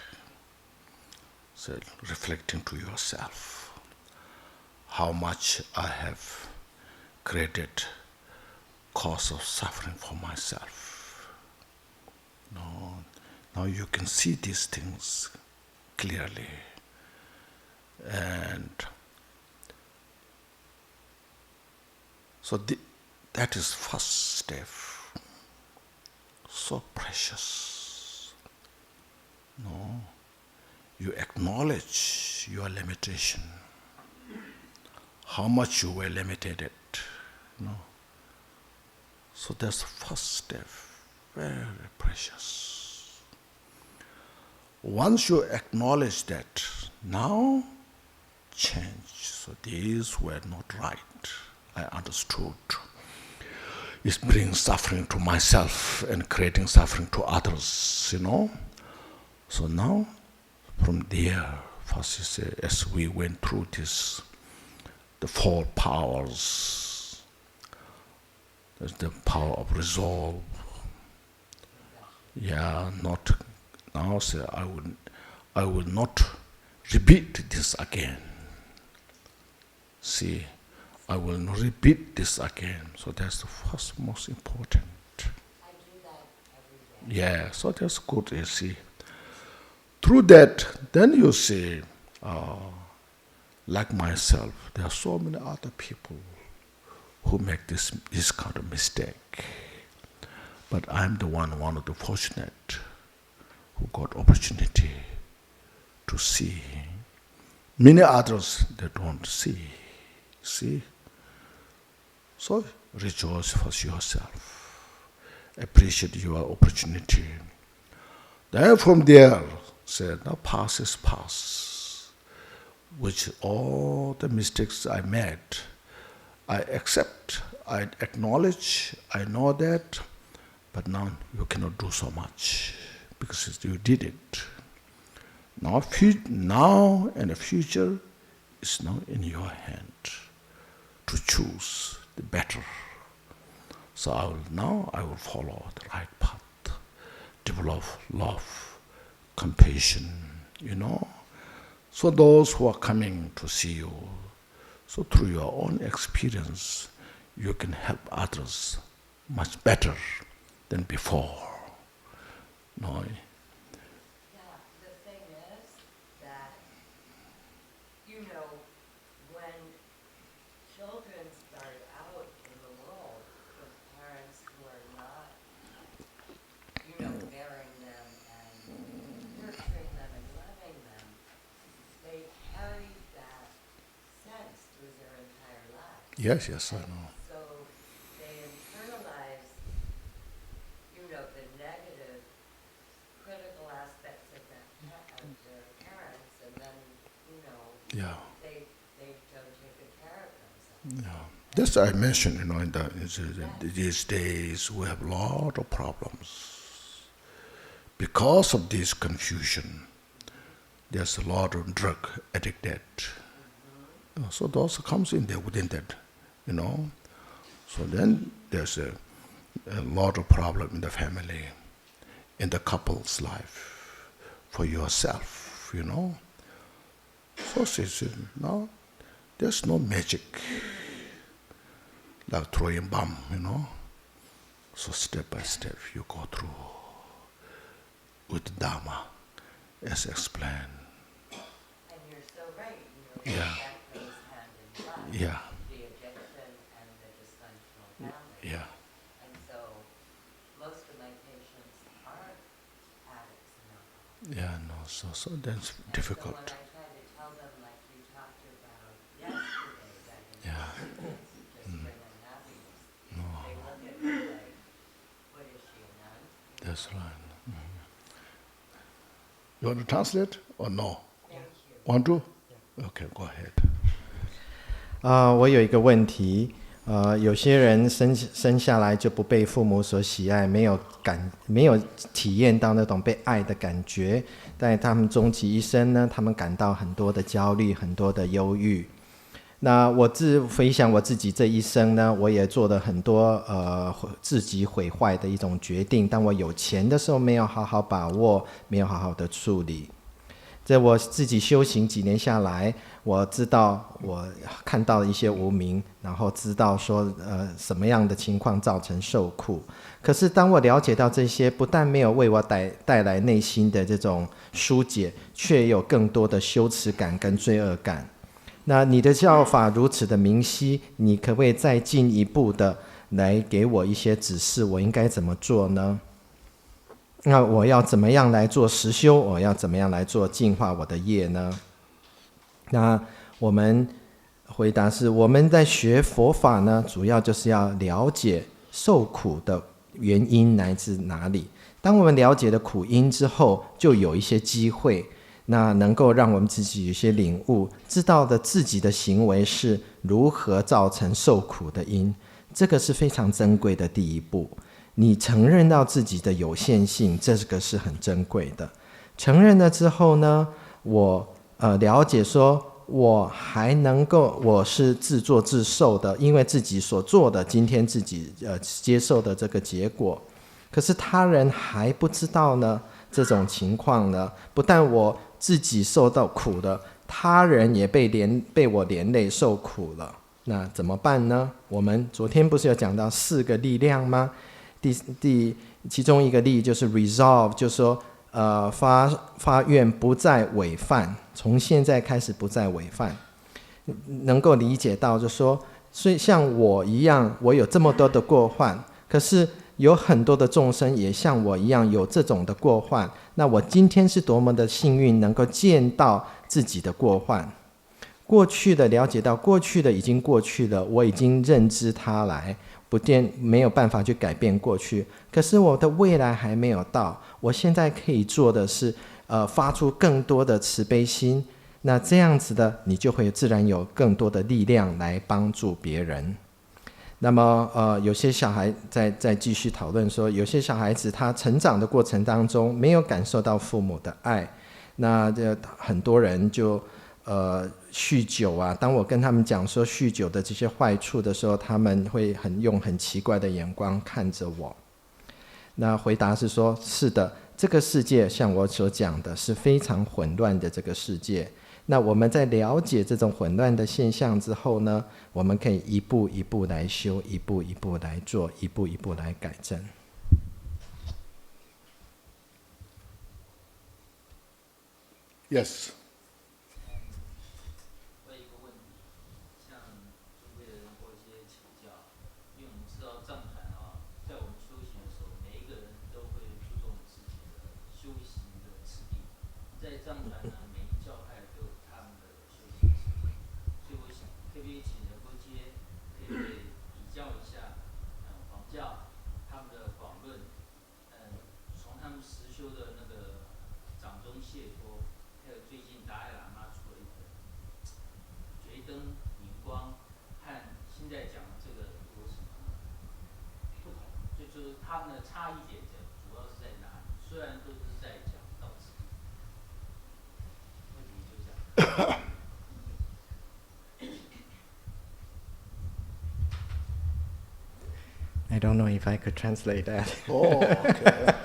so reflecting to yourself how much I have created cause of suffering for myself. Now you can see these things clearly, and so that is first step. So precious. You acknowledge your limitation, how much you were limited. So that's the first step, very precious. Once you acknowledge that, now change. So these were not right. I understood. It brings suffering to myself and creating suffering to others, So now, from there, first you say, as we went through this, the 4 powers, there's the power of resolve. Not now say I will not repeat this again. See, I will not repeat this again. So that's the first most important. I do that every day. Yeah, so that's good, you see. Through that, then you see, like myself, there are so many other people who make this kind of mistake. But I'm the one of the fortunate who got opportunity to see. Many others, they don't see. See? So rejoice for yourself. Appreciate your opportunity. Then from there, say, now past is past. Which all the mistakes I made, I accept, I acknowledge, I know that, but now you cannot do so much because you did it. Now and the future is now in your hand to choose the better. So I will follow the right path, develop love, compassion, So those who are coming to see you, so through your own experience, you can help others much better than before. No? Yeah, the thing is that, when children start out in the world with parents who are not, bearing them and nurturing them and loving them, they carry that sense through their entire lives. Yes, I know. So they internalize, the negative, critical aspects of their parents, and then, Yeah. they don't take good care of themselves. Yeah. This I mentioned, these days we have a lot of problems. Because of this confusion, there's a lot of drug addicted. So those comes in there within that, So then there's a lot of problem in the family, in the couple's life, for yourself, So she said, no, there's no magic. Like throwing bomb, So step by step you go through with Dharma, as explained. And you're so right. Yeah. That goes hand in glove. Yeah. The addiction and the dysfunctional family. Yeah. And so most of my patients are addicts and alcoholics. Yeah, no, so that's And difficult. so when I try to tell them, like you talked about yesterday, that Yeah. just bring them happiness, they look at me like, what is she, a nun? That's right. You want to translate or no? Thank you. Want to? Okay, go ahead. 我有一个问题，有些人生下来就不被父母所喜爱，没有体验到那种被爱的感觉，在他们终其一生呢，他们感到很多的焦虑，很多的忧郁。那我回想我自己这一生呢，我也做了很多自己毁坏的一种决定。当我有钱的时候，没有好好把握，没有好好的处理。在我自己修行几年下来，我知道我看到了一些无明，然后知道说什么样的情况造成受苦。可是当我了解到这些，不但没有为我带来内心的这种疏解，却有更多的羞耻感跟罪恶感。那你的教法如此的明晰，你可不可以再进一步的来给我一些指示，我应该怎么做呢？那我要怎么样来做实修？我要怎么样来做净化我的业呢？那我们回答是，我们在学佛法呢，主要就是要了解受苦的原因来自哪里。当我们了解了苦因之后，就有一些机会，那能够让我们自己有些领悟，知道的自己的行为是如何造成受苦的因，这个是非常珍贵的第一步。你承认到自己的有限性，这个是很珍贵的。承认了之后呢，我了解说，我还能够，我是自作自受的，因为自己所做的，今天自己接受的这个结果。可是他人还不知道呢，这种情况呢，不但我自己受到苦了，他人也被我连累受苦了。那怎么办呢？我们昨天不是有讲到4个力量吗？其中一个力就是 resolve， 就是说发愿不再违犯，从现在开始不再违犯，能够理解到就是说，所以像我一样，我有这么多的过患，可是有很多的众生也像我一样有这种的过患，那我今天是多么的幸运，能够见到自己的过患，过去的了解到过去的已经过去了，我已经认知它来，没有办法去改变过去，可是我的未来还没有到，我现在可以做的是发出更多的慈悲心，那这样子的你就会自然有更多的力量来帮助别人。那么有些小孩再继续讨论说，有些小孩子他成长的过程当中没有感受到父母的爱，那很多人就酗酒啊，当我跟他们讲说酗酒的这些坏处的时候，他们会用很奇怪的眼光看着我。那回答是说，是的，这个世界像我所讲的是非常混乱的这个世界。那我们在了解这种混乱的现象之后呢，我们可以一步一步来修，一步一步来做，一步一步来改正。Yes. 我有一个问题，像诸位人或一些请教，因为我们知道藏传啊，在我们修行的时候，每一个人都会注重自己的修行的次第。在藏传呢，每一教派都有他们的修行次第，所以我想可不可以请仁波切可以比较一下，黄教他们的广论，从他们实修的那个掌中解脱。还有最近达赖喇嘛出了一本《觉灯明光》，和现在讲的他们的差异点主要是在哪里？虽然都是在讲道次第，问题就这样。I don't know if I could translate that. Oh, okay.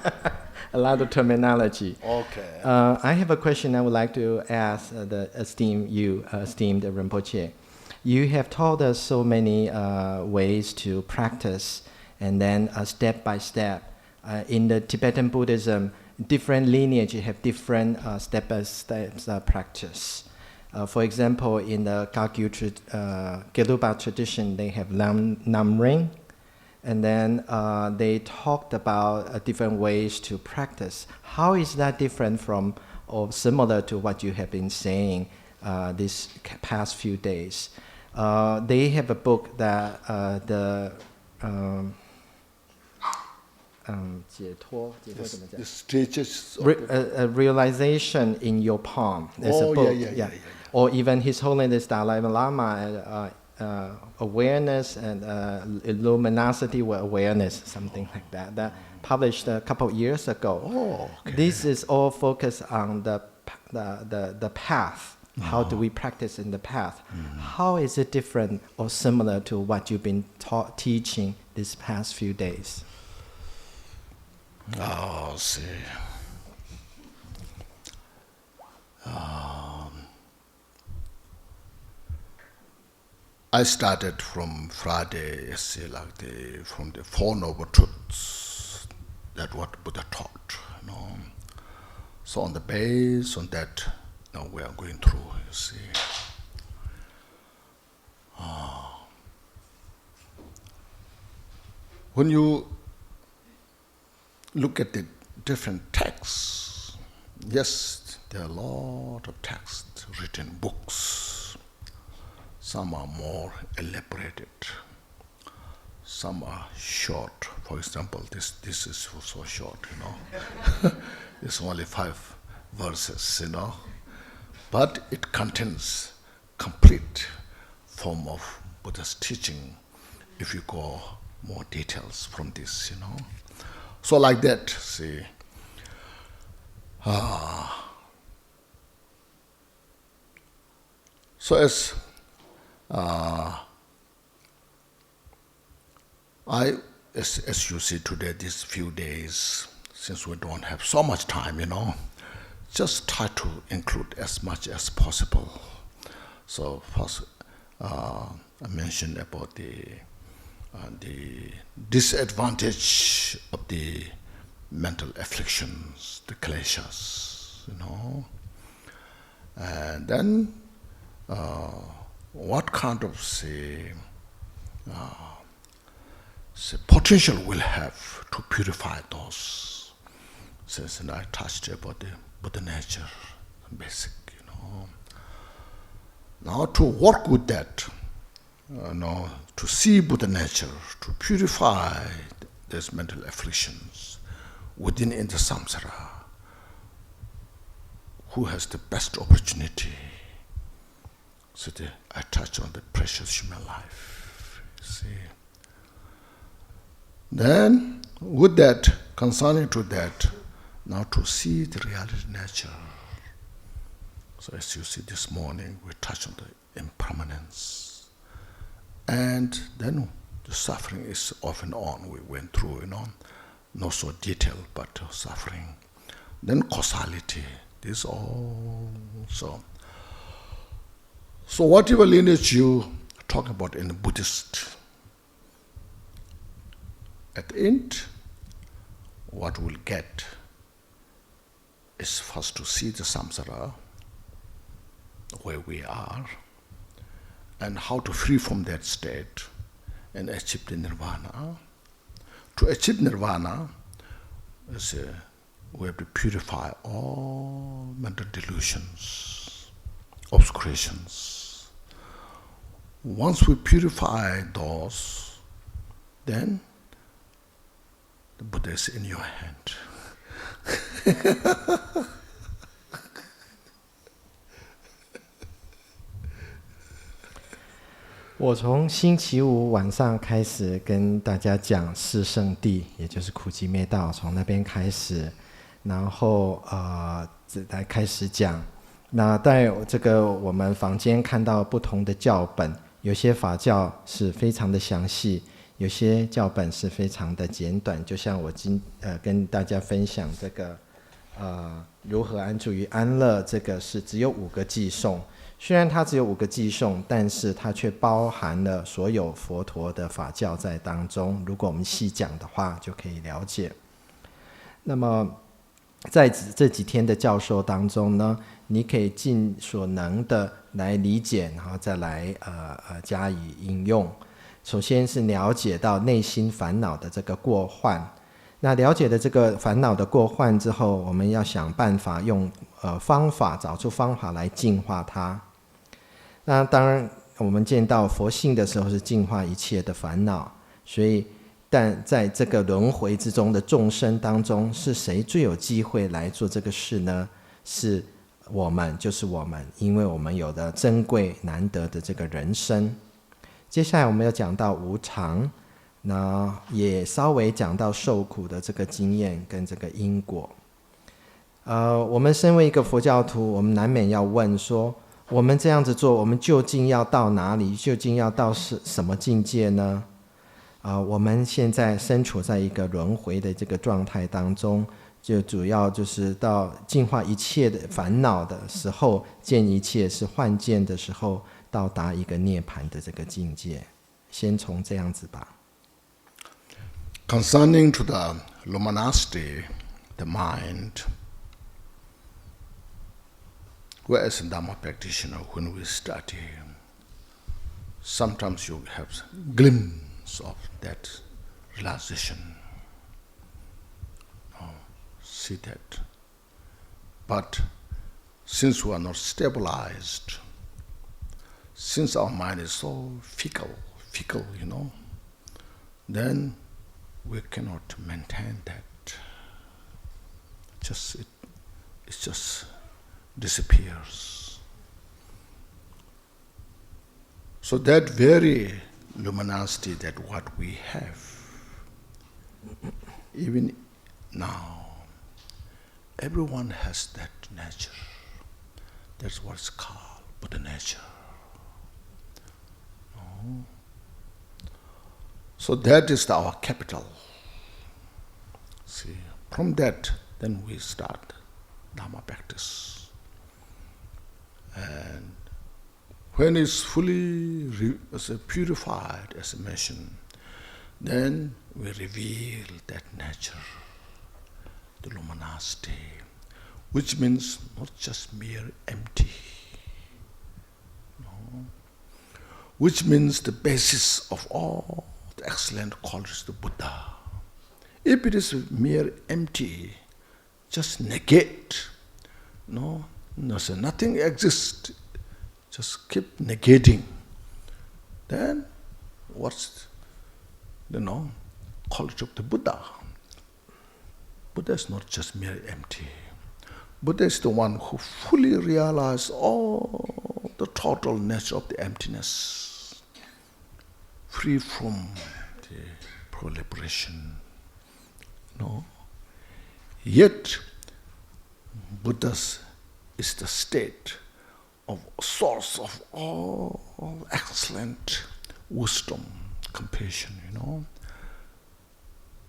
A lot of terminology. Okay. I have a question I would like to ask the esteemed Rinpoche. You have taught us so many ways to practice, and then step by step. In the Tibetan Buddhism, different lineage have different step by step practice. For example, in the Gelugpa tradition, they have Namring. And then they talked about different ways to practice. How is that different from or similar to what you have been saying these past few days? They have a book that the 解脱 The stages of realization in your palm. There's a book. Yeah. Or even His Holiness Dalai Lama. Awareness and luminosity awareness, something like that. That published a couple of years ago. Oh, okay. This is all focused on the path. How do we practice in the path? How is it different or similar to what you've been teaching these past few days? Oh, see. I started from Friday, from the Four Noble Truths. That's what Buddha taught. So on the base on that, now we are going through. You see, when you look at the different texts, yes, there are a lot of texts, written books. Some are more elaborated. Some are short. For example, this is so short, It's only 5 verses, But it contains complete form of Buddha's teaching if you go more details from this, So like that, see. So as as you see today, these few days, since we don't have so much time, just try to include as much as possible. So first, I mentioned about the disadvantage of the mental afflictions, the kleshas, and then what kind of potential we'll have to purify those. Since I touched about the Buddha nature, basic, Now to work with that, to see Buddha nature, to purify these mental afflictions within in the samsara, who has the best opportunity? So I touch on the precious human life, see. Then, with that, concerning to that, now to see the reality nature. So as you see this morning, we touch on the impermanence. And then the suffering is off and on. We went through, not so detailed, but suffering. Then causality, this all. So whatever lineage you talk about in the Buddhist, at the end, what we'll get is first to see the samsara, where we are, and how to free from that state and achieve the nirvana. To achieve nirvana, we have to purify all mental delusions, obscurations. Once we purify those, then the Buddha is in your hand. 我从星期五晚上开始跟大家讲四圣谛，也就是苦集灭道，从那边开始，然后来开始讲。那在这个我们坊间看到不同的教本，有些法教是非常的详细，有些教本是非常的简短。就像我跟大家分享这个如何安住于安乐，这个是只有5个偈颂。虽然它只有5个偈颂，但是它却包含了所有佛陀的法教在当中。如果我们细讲的话，就可以了解。那么在这几天的教授当中呢，你可以尽所能的来理解，然后再来加以应用。首先是了解到内心烦恼的这个过患。那了解了这个烦恼的过患之后，我们要想办法用方法，找出方法来净化它。那当然我们见到佛性的时候是净化一切的烦恼，所以但在这个轮回之中的众生当中，是谁最有机会来做这个事呢？是我们，就是我们，因为我们有的珍贵难得的这个人生。接下来我们要讲到无常，那也稍微讲到受苦的这个经验跟这个因果。我们身为一个佛教徒，我们难免要问说，我们这样子做，我们究竟要到哪里？究竟要到什么境界呢？我们现在身处在一个轮回的这个状态当中，就主要就是到净化一切的烦恼的时候，见一切是幻见的时候，到达一个涅槃的这个境界。先从这样子吧。Concerning to the luminosity, the mind, whereas a Dhamma practitioner, when we study, sometimes you have a glimpse of that realization. See that. But since we are not stabilized, since our mind is so fickle, then we cannot maintain that. It just disappears. So that very luminosity, that what we have, even now, everyone has that nature. That's what's called Buddha nature. So that is our capital. See, from that, then we start Dhamma practice. And when it's fully purified, as I mentioned, then we reveal that nature, the luminosity, which means not just mere empty, which means the basis of all the excellent qualities of the Buddha. If it is mere empty, just negate, nothing exists, just keep negating, then what's quality of the Buddha? Buddha is not just mere empty. Buddha is the one who fully realized all the total nature of the emptiness, free from the proliferation. Yet, Buddha is the state of source of all excellent wisdom, compassion,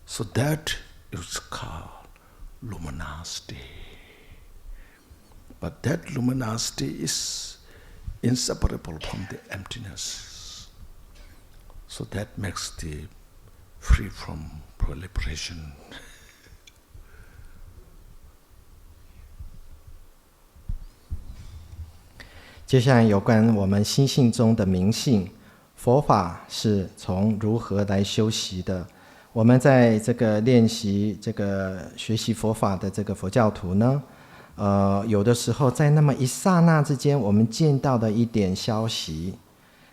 So that is called luminosity. But that luminosity is inseparable from the emptiness. So that makes the free from proliferation. 接下来有关我们心性中的明性，佛法是从如何来修习的。我们在这个练习这个学习佛法的这个佛教徒呢，有的时候在那么一刹那之间，我们见到的一点消息，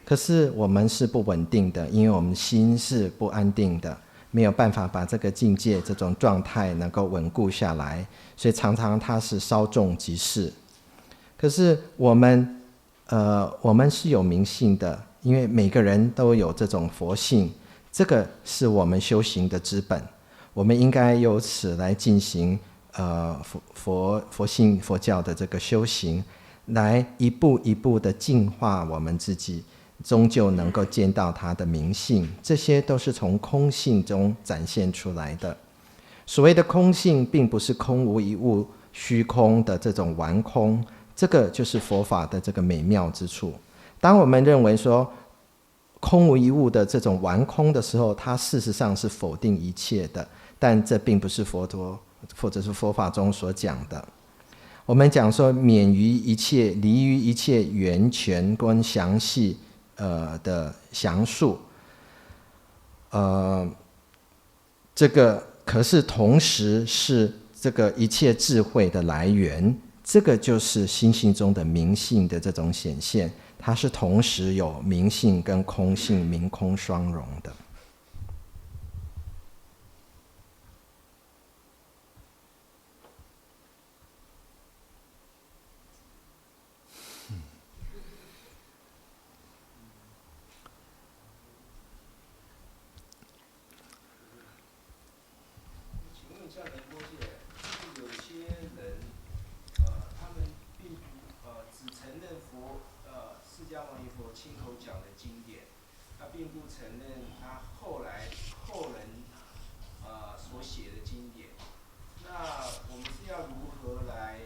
可是我们是不稳定的，因为我们心是不安定的，没有办法把这个境界这种状态能够稳固下来，所以常常它是稍纵即逝。可是我们是有明性的，因为每个人都有这种佛性，这个是我们修行的资本，我们应该由此来进行佛性佛教的这个修行，来一步一步的净化我们自己，终究能够见到它的明性，这些都是从空性中展现出来的。所谓的空性，并不是空无一物、虚空的这种完空，这个就是佛法的这个美妙之处。当我们认为说空无一物的这种完空的时候，它事实上是否定一切的，但这并不是佛陀或者是佛法中所讲的。我们讲说免于一切、离于一切源泉跟详细的详述，这个可是同时是这个一切智慧的来源，这个就是心性中的明性的这种显现，它是同时有明性跟空性明空双融的。请问一下仁波切，就是有些人，他们并不只承认释迦牟尼佛亲口讲的经典，他并不承认他后人所写的经典。那我们是要如何来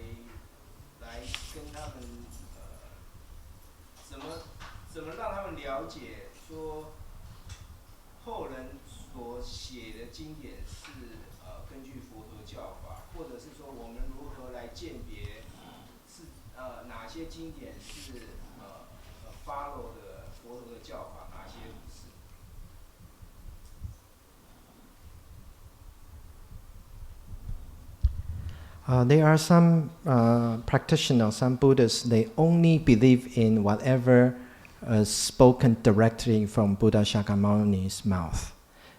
跟他们怎么让他们了解说后人所写的经典是根据佛陀教法，或者是说我们如何来鉴别是哪些经典是follow 的佛陀的教法，哪些不是？There are some practitioners, some Buddhists, they only believe in whatever is spoken directly from Buddha Shakyamuni's mouth.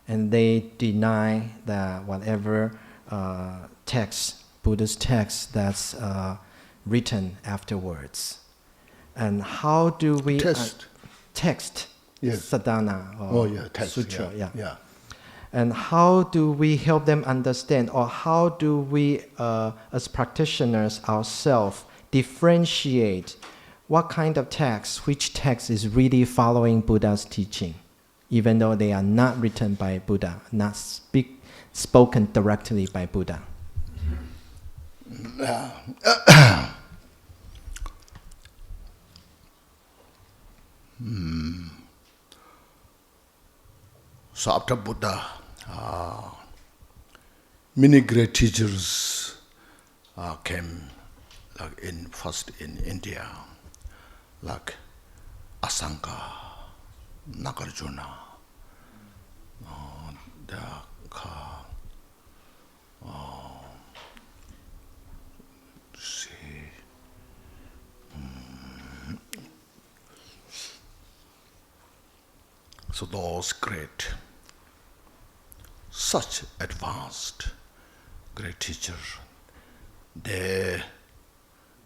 And they deny that whatever text, Buddhist text that's written afterwards. And how do we... text, yes. sadhana or text, sutra. Yeah. And how do we help them understand, or how do we, as practitioners ourselves, differentiate what kind of text, which text is really following Buddha's teaching, even though they are not written by Buddha, not spoken directly by Buddha? So after Buddha, many great teachers came, like first in India, like Asanga, Nagarjuna, so those great, such advanced, great teachers, they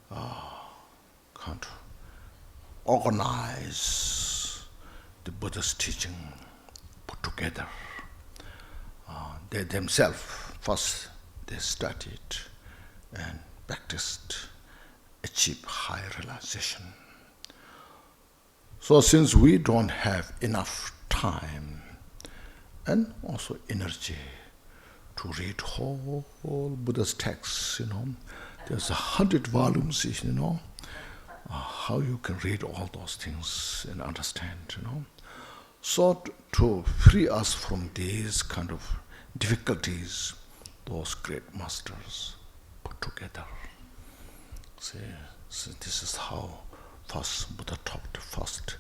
can't organize the Buddhist teaching, put together. They themselves, first they studied and practiced, achieved high realization. So since we don't have enough time and also energy to read whole Buddhist texts, there's 100 volumes, how you can read all those things and understand, So to free us from these kind of difficulties, those great masters put together. See, so this is how first Buddha taught the first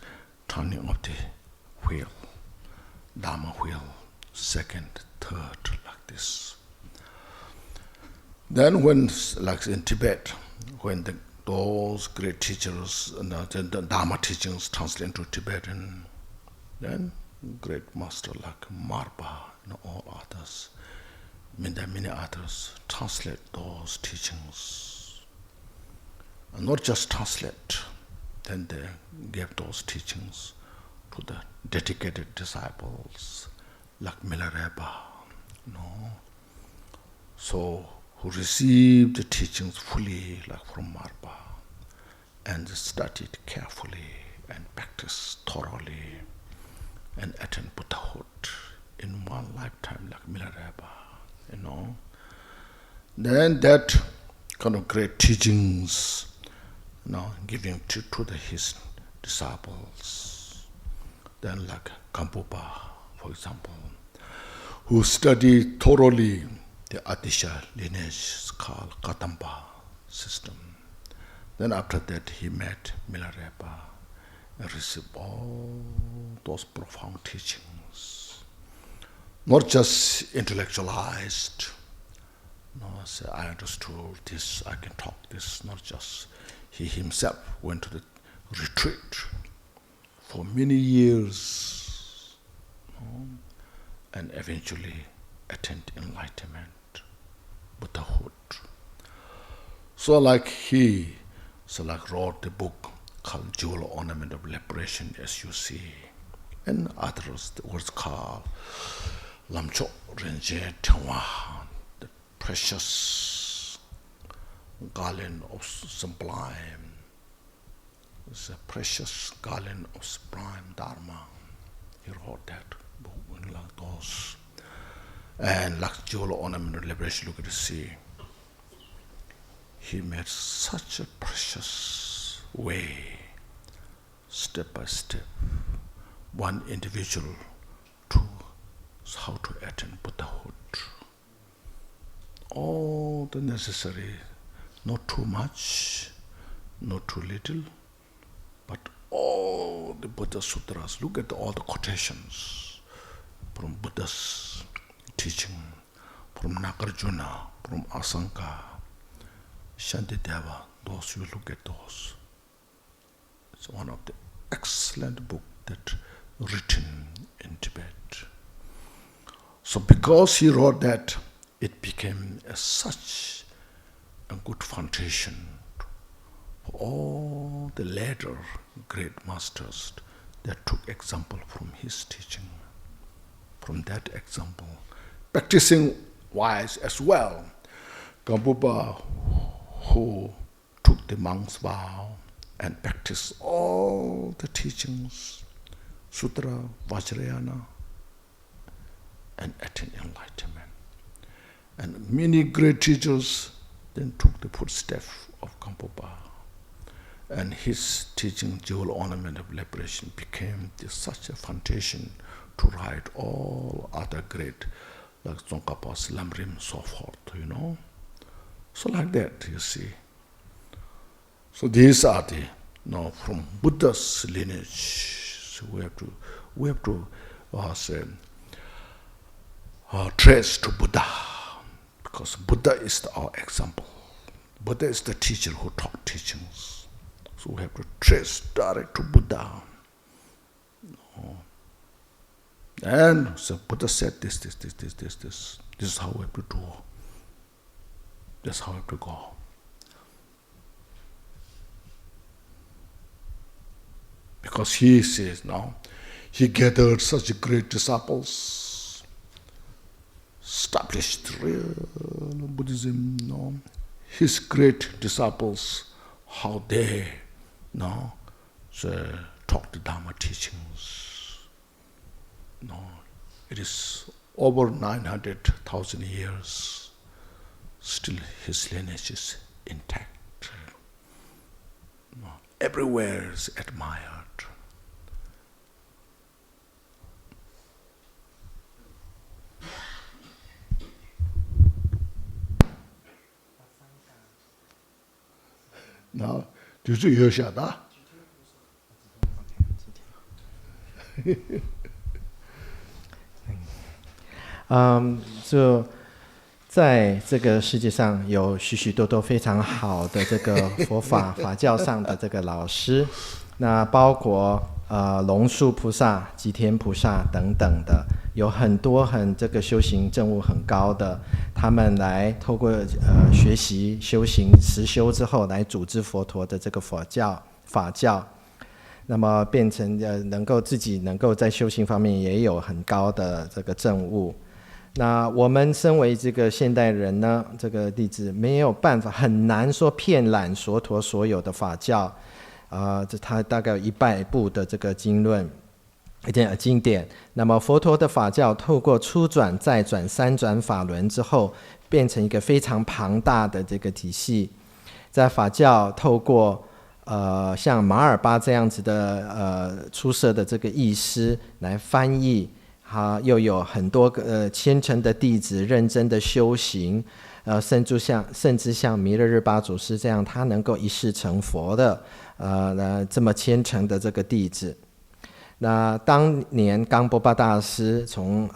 turning of the wheel, Dharma wheel, second, third, like this. Then when, like in Tibet, when those great teachers, the Dharma teachings translated into Tibetan, then great master like Marpa and all others, many others, translate those teachings. And not just translate, then they gave those teachings to the dedicated disciples like Milarepa, so who received the teachings fully, like from Marpa, and studied carefully and practiced thoroughly and attained Buddhahood in one lifetime, like Milarepa, Then that kind of great teachings, giving to his disciples. Then like Kampupa, for example, who studied thoroughly the Adisha lineage called Katampa system. Then after that he met Milarepa and received all those profound teachings. Not just intellectualized, say, I understood this, I can talk this, not just. He himself went to the retreat for many years, and eventually attained enlightenment, Buddhahood. So he wrote the book called Jewel Ornament of Liberation, as you see, and others, the words called Lamchok Renje Tengwa, the precious garland of sublime. It's a precious garland of sublime Dharma. He wrote that book in like those. And like Jewel Ornament of Liberation, look at the sea. He made such a precious way, step by step, one individual to how to attain Buddhahood. All the necessary, not too much, not too little, but all the Buddha Sutras. Look at all the quotations from Buddha's teaching, from Nagarjuna, from Asanka, Shantideva. Those, you look at those. It's one of the excellent books that written in Tibet. So because he wrote that, it became such a good foundation for all the later great masters that took example from his teaching. From that example, practicing wise as well. Kampupa, who took the monk's vow and practiced all the teachings, Sutra, Vajrayana, and attained enlightenment. And many great teachers then took the footsteps of Kampupa. And his teaching, Jewel Ornament of Liberation, became such a foundation to write all other great, like Tsongkhapa's Lamrim, so forth, So like that, you see. So these are the, from Buddha's lineage. So we have to trace to Buddha, because Buddha is our example. Buddha is the teacher who taught teachings. So we have to trace direct to Buddha. And so Buddha said this. This is how we have to do. That's how we have to go. Because he says now, he gathered such great disciples, established real Buddhism, his great disciples, how they taught the Dharma teachings. It is over 900,000 years, still his lineage is intact. Everywhere is admired. Now, 就是有晓得。就在这个世界上有许许多多非常好的这个佛法法教上的这个老师，那包括龙树菩萨、吉天菩萨等等的，有很多这个修行证悟很高的，他们来透过学习修行实修之后，来组织佛陀的这个法教。那么变成能够自己能够在修行方面也有很高的这个证悟。那我们身为这个现代人呢，这个弟子没有办法，很难说遍览佛陀所有的法教，这他大概有100部的这个经典。那么佛陀的法教透过初转、再转、三转法轮之后，变成一个非常庞大的这个体系。在法教透过像马尔巴这样子的出色的这个译师来翻译，又有很多个虔诚的弟子认真的修行，甚至像弥勒日巴祖师这样，他能够一世成佛的这么虔诚的这个弟子。那当年冈波巴大师从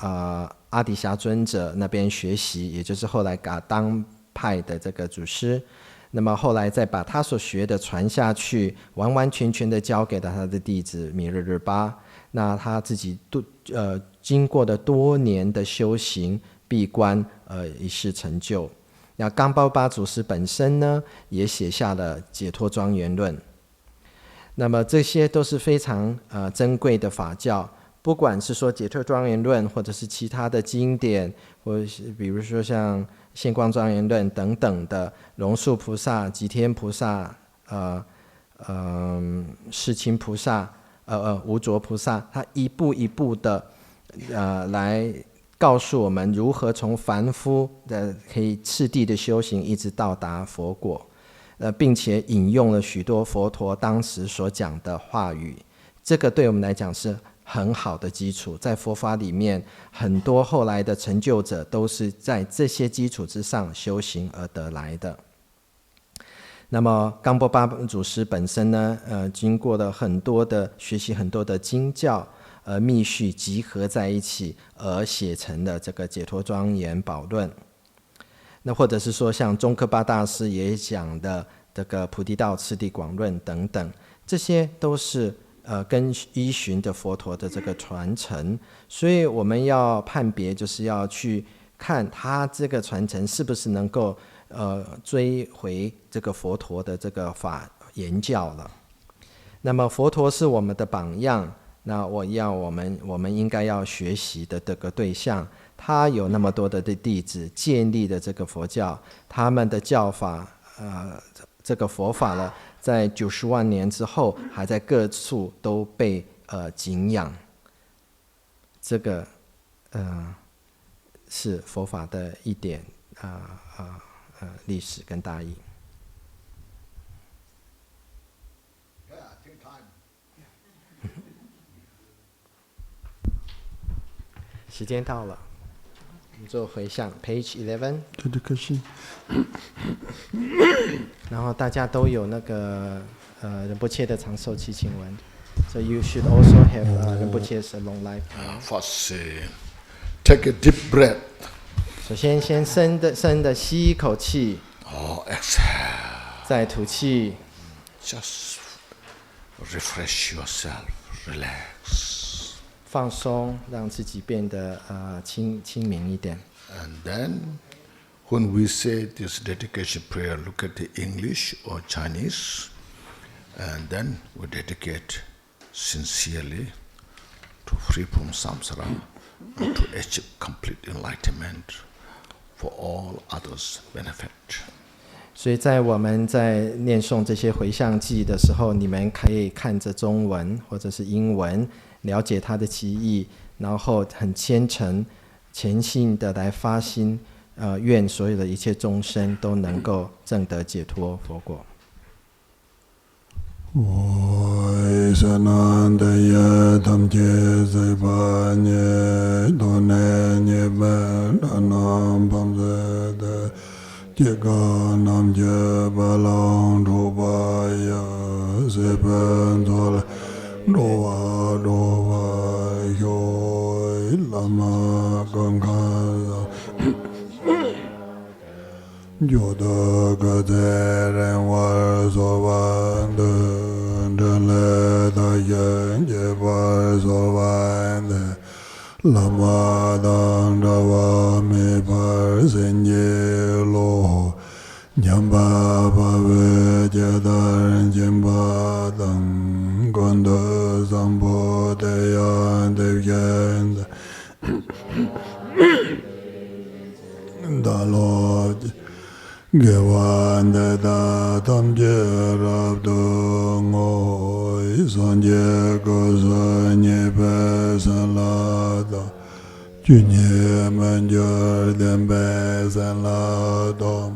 阿底峡尊者那边学习，也就是后来噶当派的这个祖师，那么后来再把他所学的传下去，完完全全的交给了他的弟子弥勒日巴。那他自己经过的多年的修行闭关，一世成就。那冈波巴祖师本身呢，也写下了《解脱庄严论》。那么这些都是非常珍贵的法教，不管是说《解脱庄严论》，或者是其他的经典，或者是比如说像现光庄严论等等的，龙树菩萨、吉天菩萨、世亲菩萨、无着菩萨，他一步一步的来告诉我们如何从凡夫的可以次第的修行，一直到达佛果，并且引用了许多佛陀当时所讲的话语，这个对我们来讲是很好的基础。在佛法里面，很多后来的成就者都是在这些基础之上修行而得来的。那么冈波巴祖师本身呢，经过了很多的学习，很多的经教密续集合在一起，而写成了这个《解脱庄严宝论》。那或者是说像宗喀巴大师也讲的这个《菩提道次第广论》等等，这些都是跟依循的佛陀的这个传承。所以我们要判别，就是要去看他这个传承是不是能够追回这个佛陀的这个法言教了。那么佛陀是我们的榜样，那我们应该要学习的这个对象，他有那么多的弟子建立的这个佛教，他们的教法这个佛法了，在90万年之后还在各处都被敬仰。这个是佛法的一点历史跟大义。时间到了，我们做回向 ，Page 11。然后大家都有那个仁波切的长寿祈请文 ，so you should also have Rinpoche's long life. First, take a deep breath. 首先，深的吸一口气， Exhale. 再吐气， Just refresh yourself. Relax. 放松，让自己变得清明一点。 And then, when we say this dedication prayer, look at the English or Chinese, and then we dedicate sincerely to free from samsara and to achieve complete enlightenment for all others' benefit. 所以在我们在念诵这些回向偈的时候，你们可以看着中文或者是英文，了解它的其意，然后很虔诚、虔信的来发心，愿所有的一切众生都能够证得解脱佛果。Oi sananda ye tamche zeba nye done nye ben anam pamze de jega nam je balang doba ya zeben zole doba yo lama ganga Yoda gaderen var sovande Dele da yenje var sovande Lama dandava me par zenye lo Nyamba bave jadar jemba dang Ganda Sambo Deyan Devyen Daloj Gewan Da Tamje Rabdo Ngoy Sanje Gozanye Besalada Junye Manjur Dembe Salado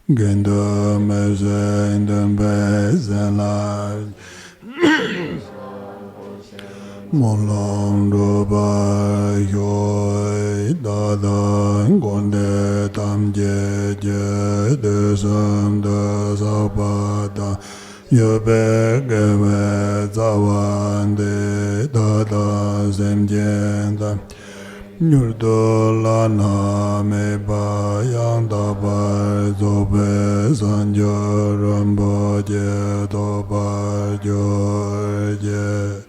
Gendo Mezen Dembe Salad Molong Ruba Yoy Dada Gonde Tamje Je Desam De Sabada Yobe Gewe Zawande Dada Semjenda Nyurdola Name Bayang Dabar Zobe Sanjo Ramboje Dobar Jorje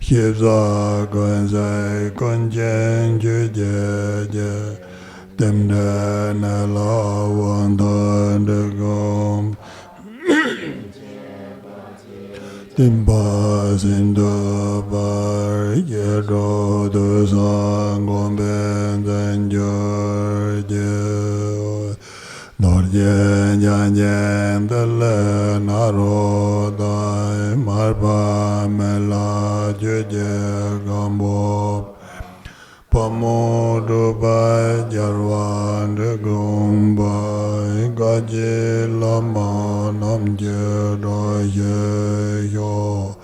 Hibza Gonzai Konjen Juje Demde Nela Wanda Degom Timba Sinda Bar Yero Dosan Gomben Zanjorje Norjen Janjen Dele Narodai Marba Mela Juje Gambo Pamodu Bai Jarwan De Gombai Gaji Lama Namje Doye Yo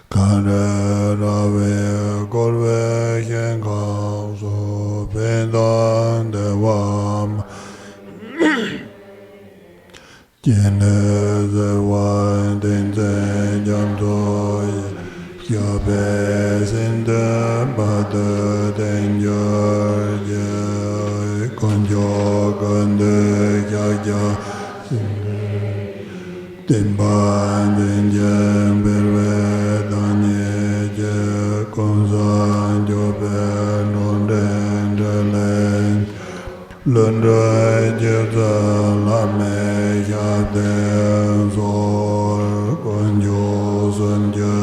Kare Rave Golve Yen Kauso Pendan Dewam Jene Zewan Denze Jamdoye Yabe Sinde Bade Denjorje Konjo Gande Yagya Timban Denjem Berwe Danyeje Konzan Jobe Nonden Delen Lundre Jebza Lame Yabden Zor Konjo Sunje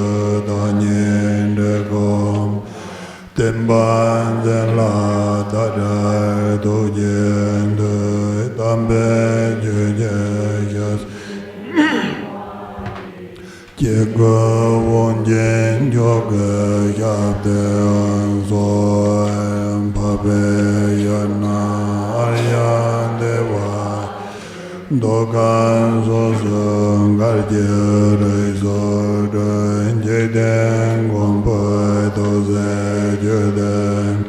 Danyen Degom Timban Zenla Dadar Dojen De Tambe Juje Yas Jega Wonjen Joga Yabden Zor Pabe Yana Aryan Deva Dogan Sosung Garje Reisor Jeden Gompa Doze Jeden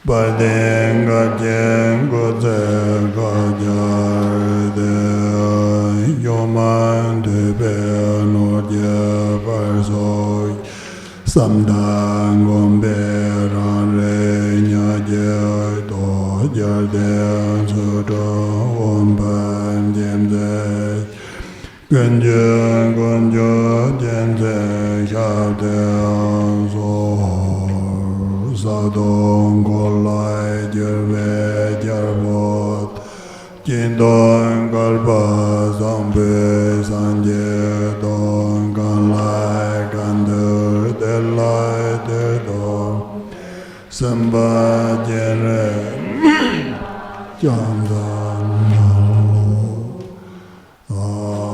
Barden Garjen Goze Gajar De Yoman Debe Nordje Barsoy Samdang Gomberan Renya Je Do Jarden Sudo Omban Jemze Genje Gonjo Jemze Shabden Zohor Sadon Golai Jerve Jarbot Jindon Galba Zambe Sanje Don Ganlai Gander Delai Dedon Samba Jere Jamdan Oh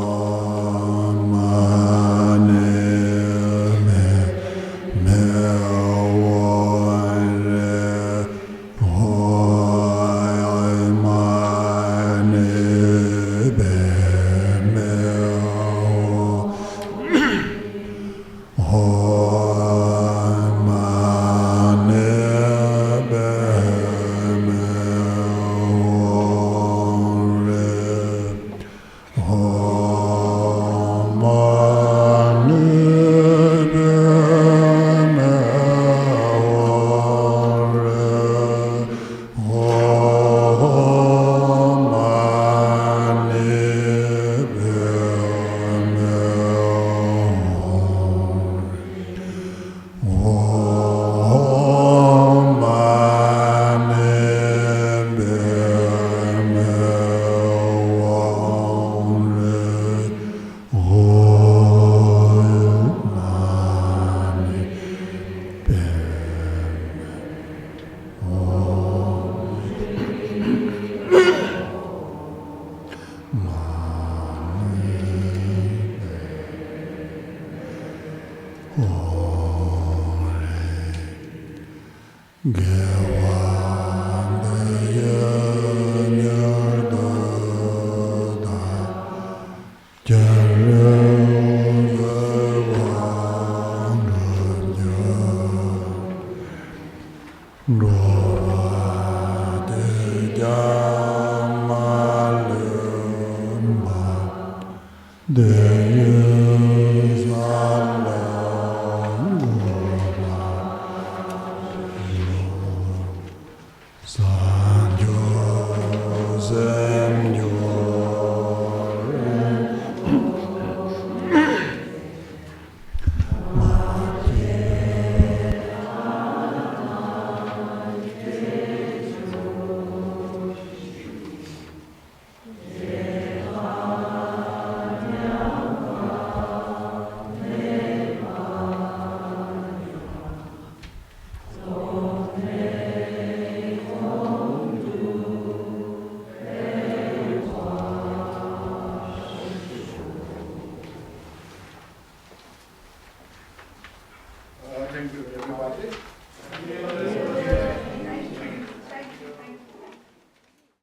Thank you, everybody.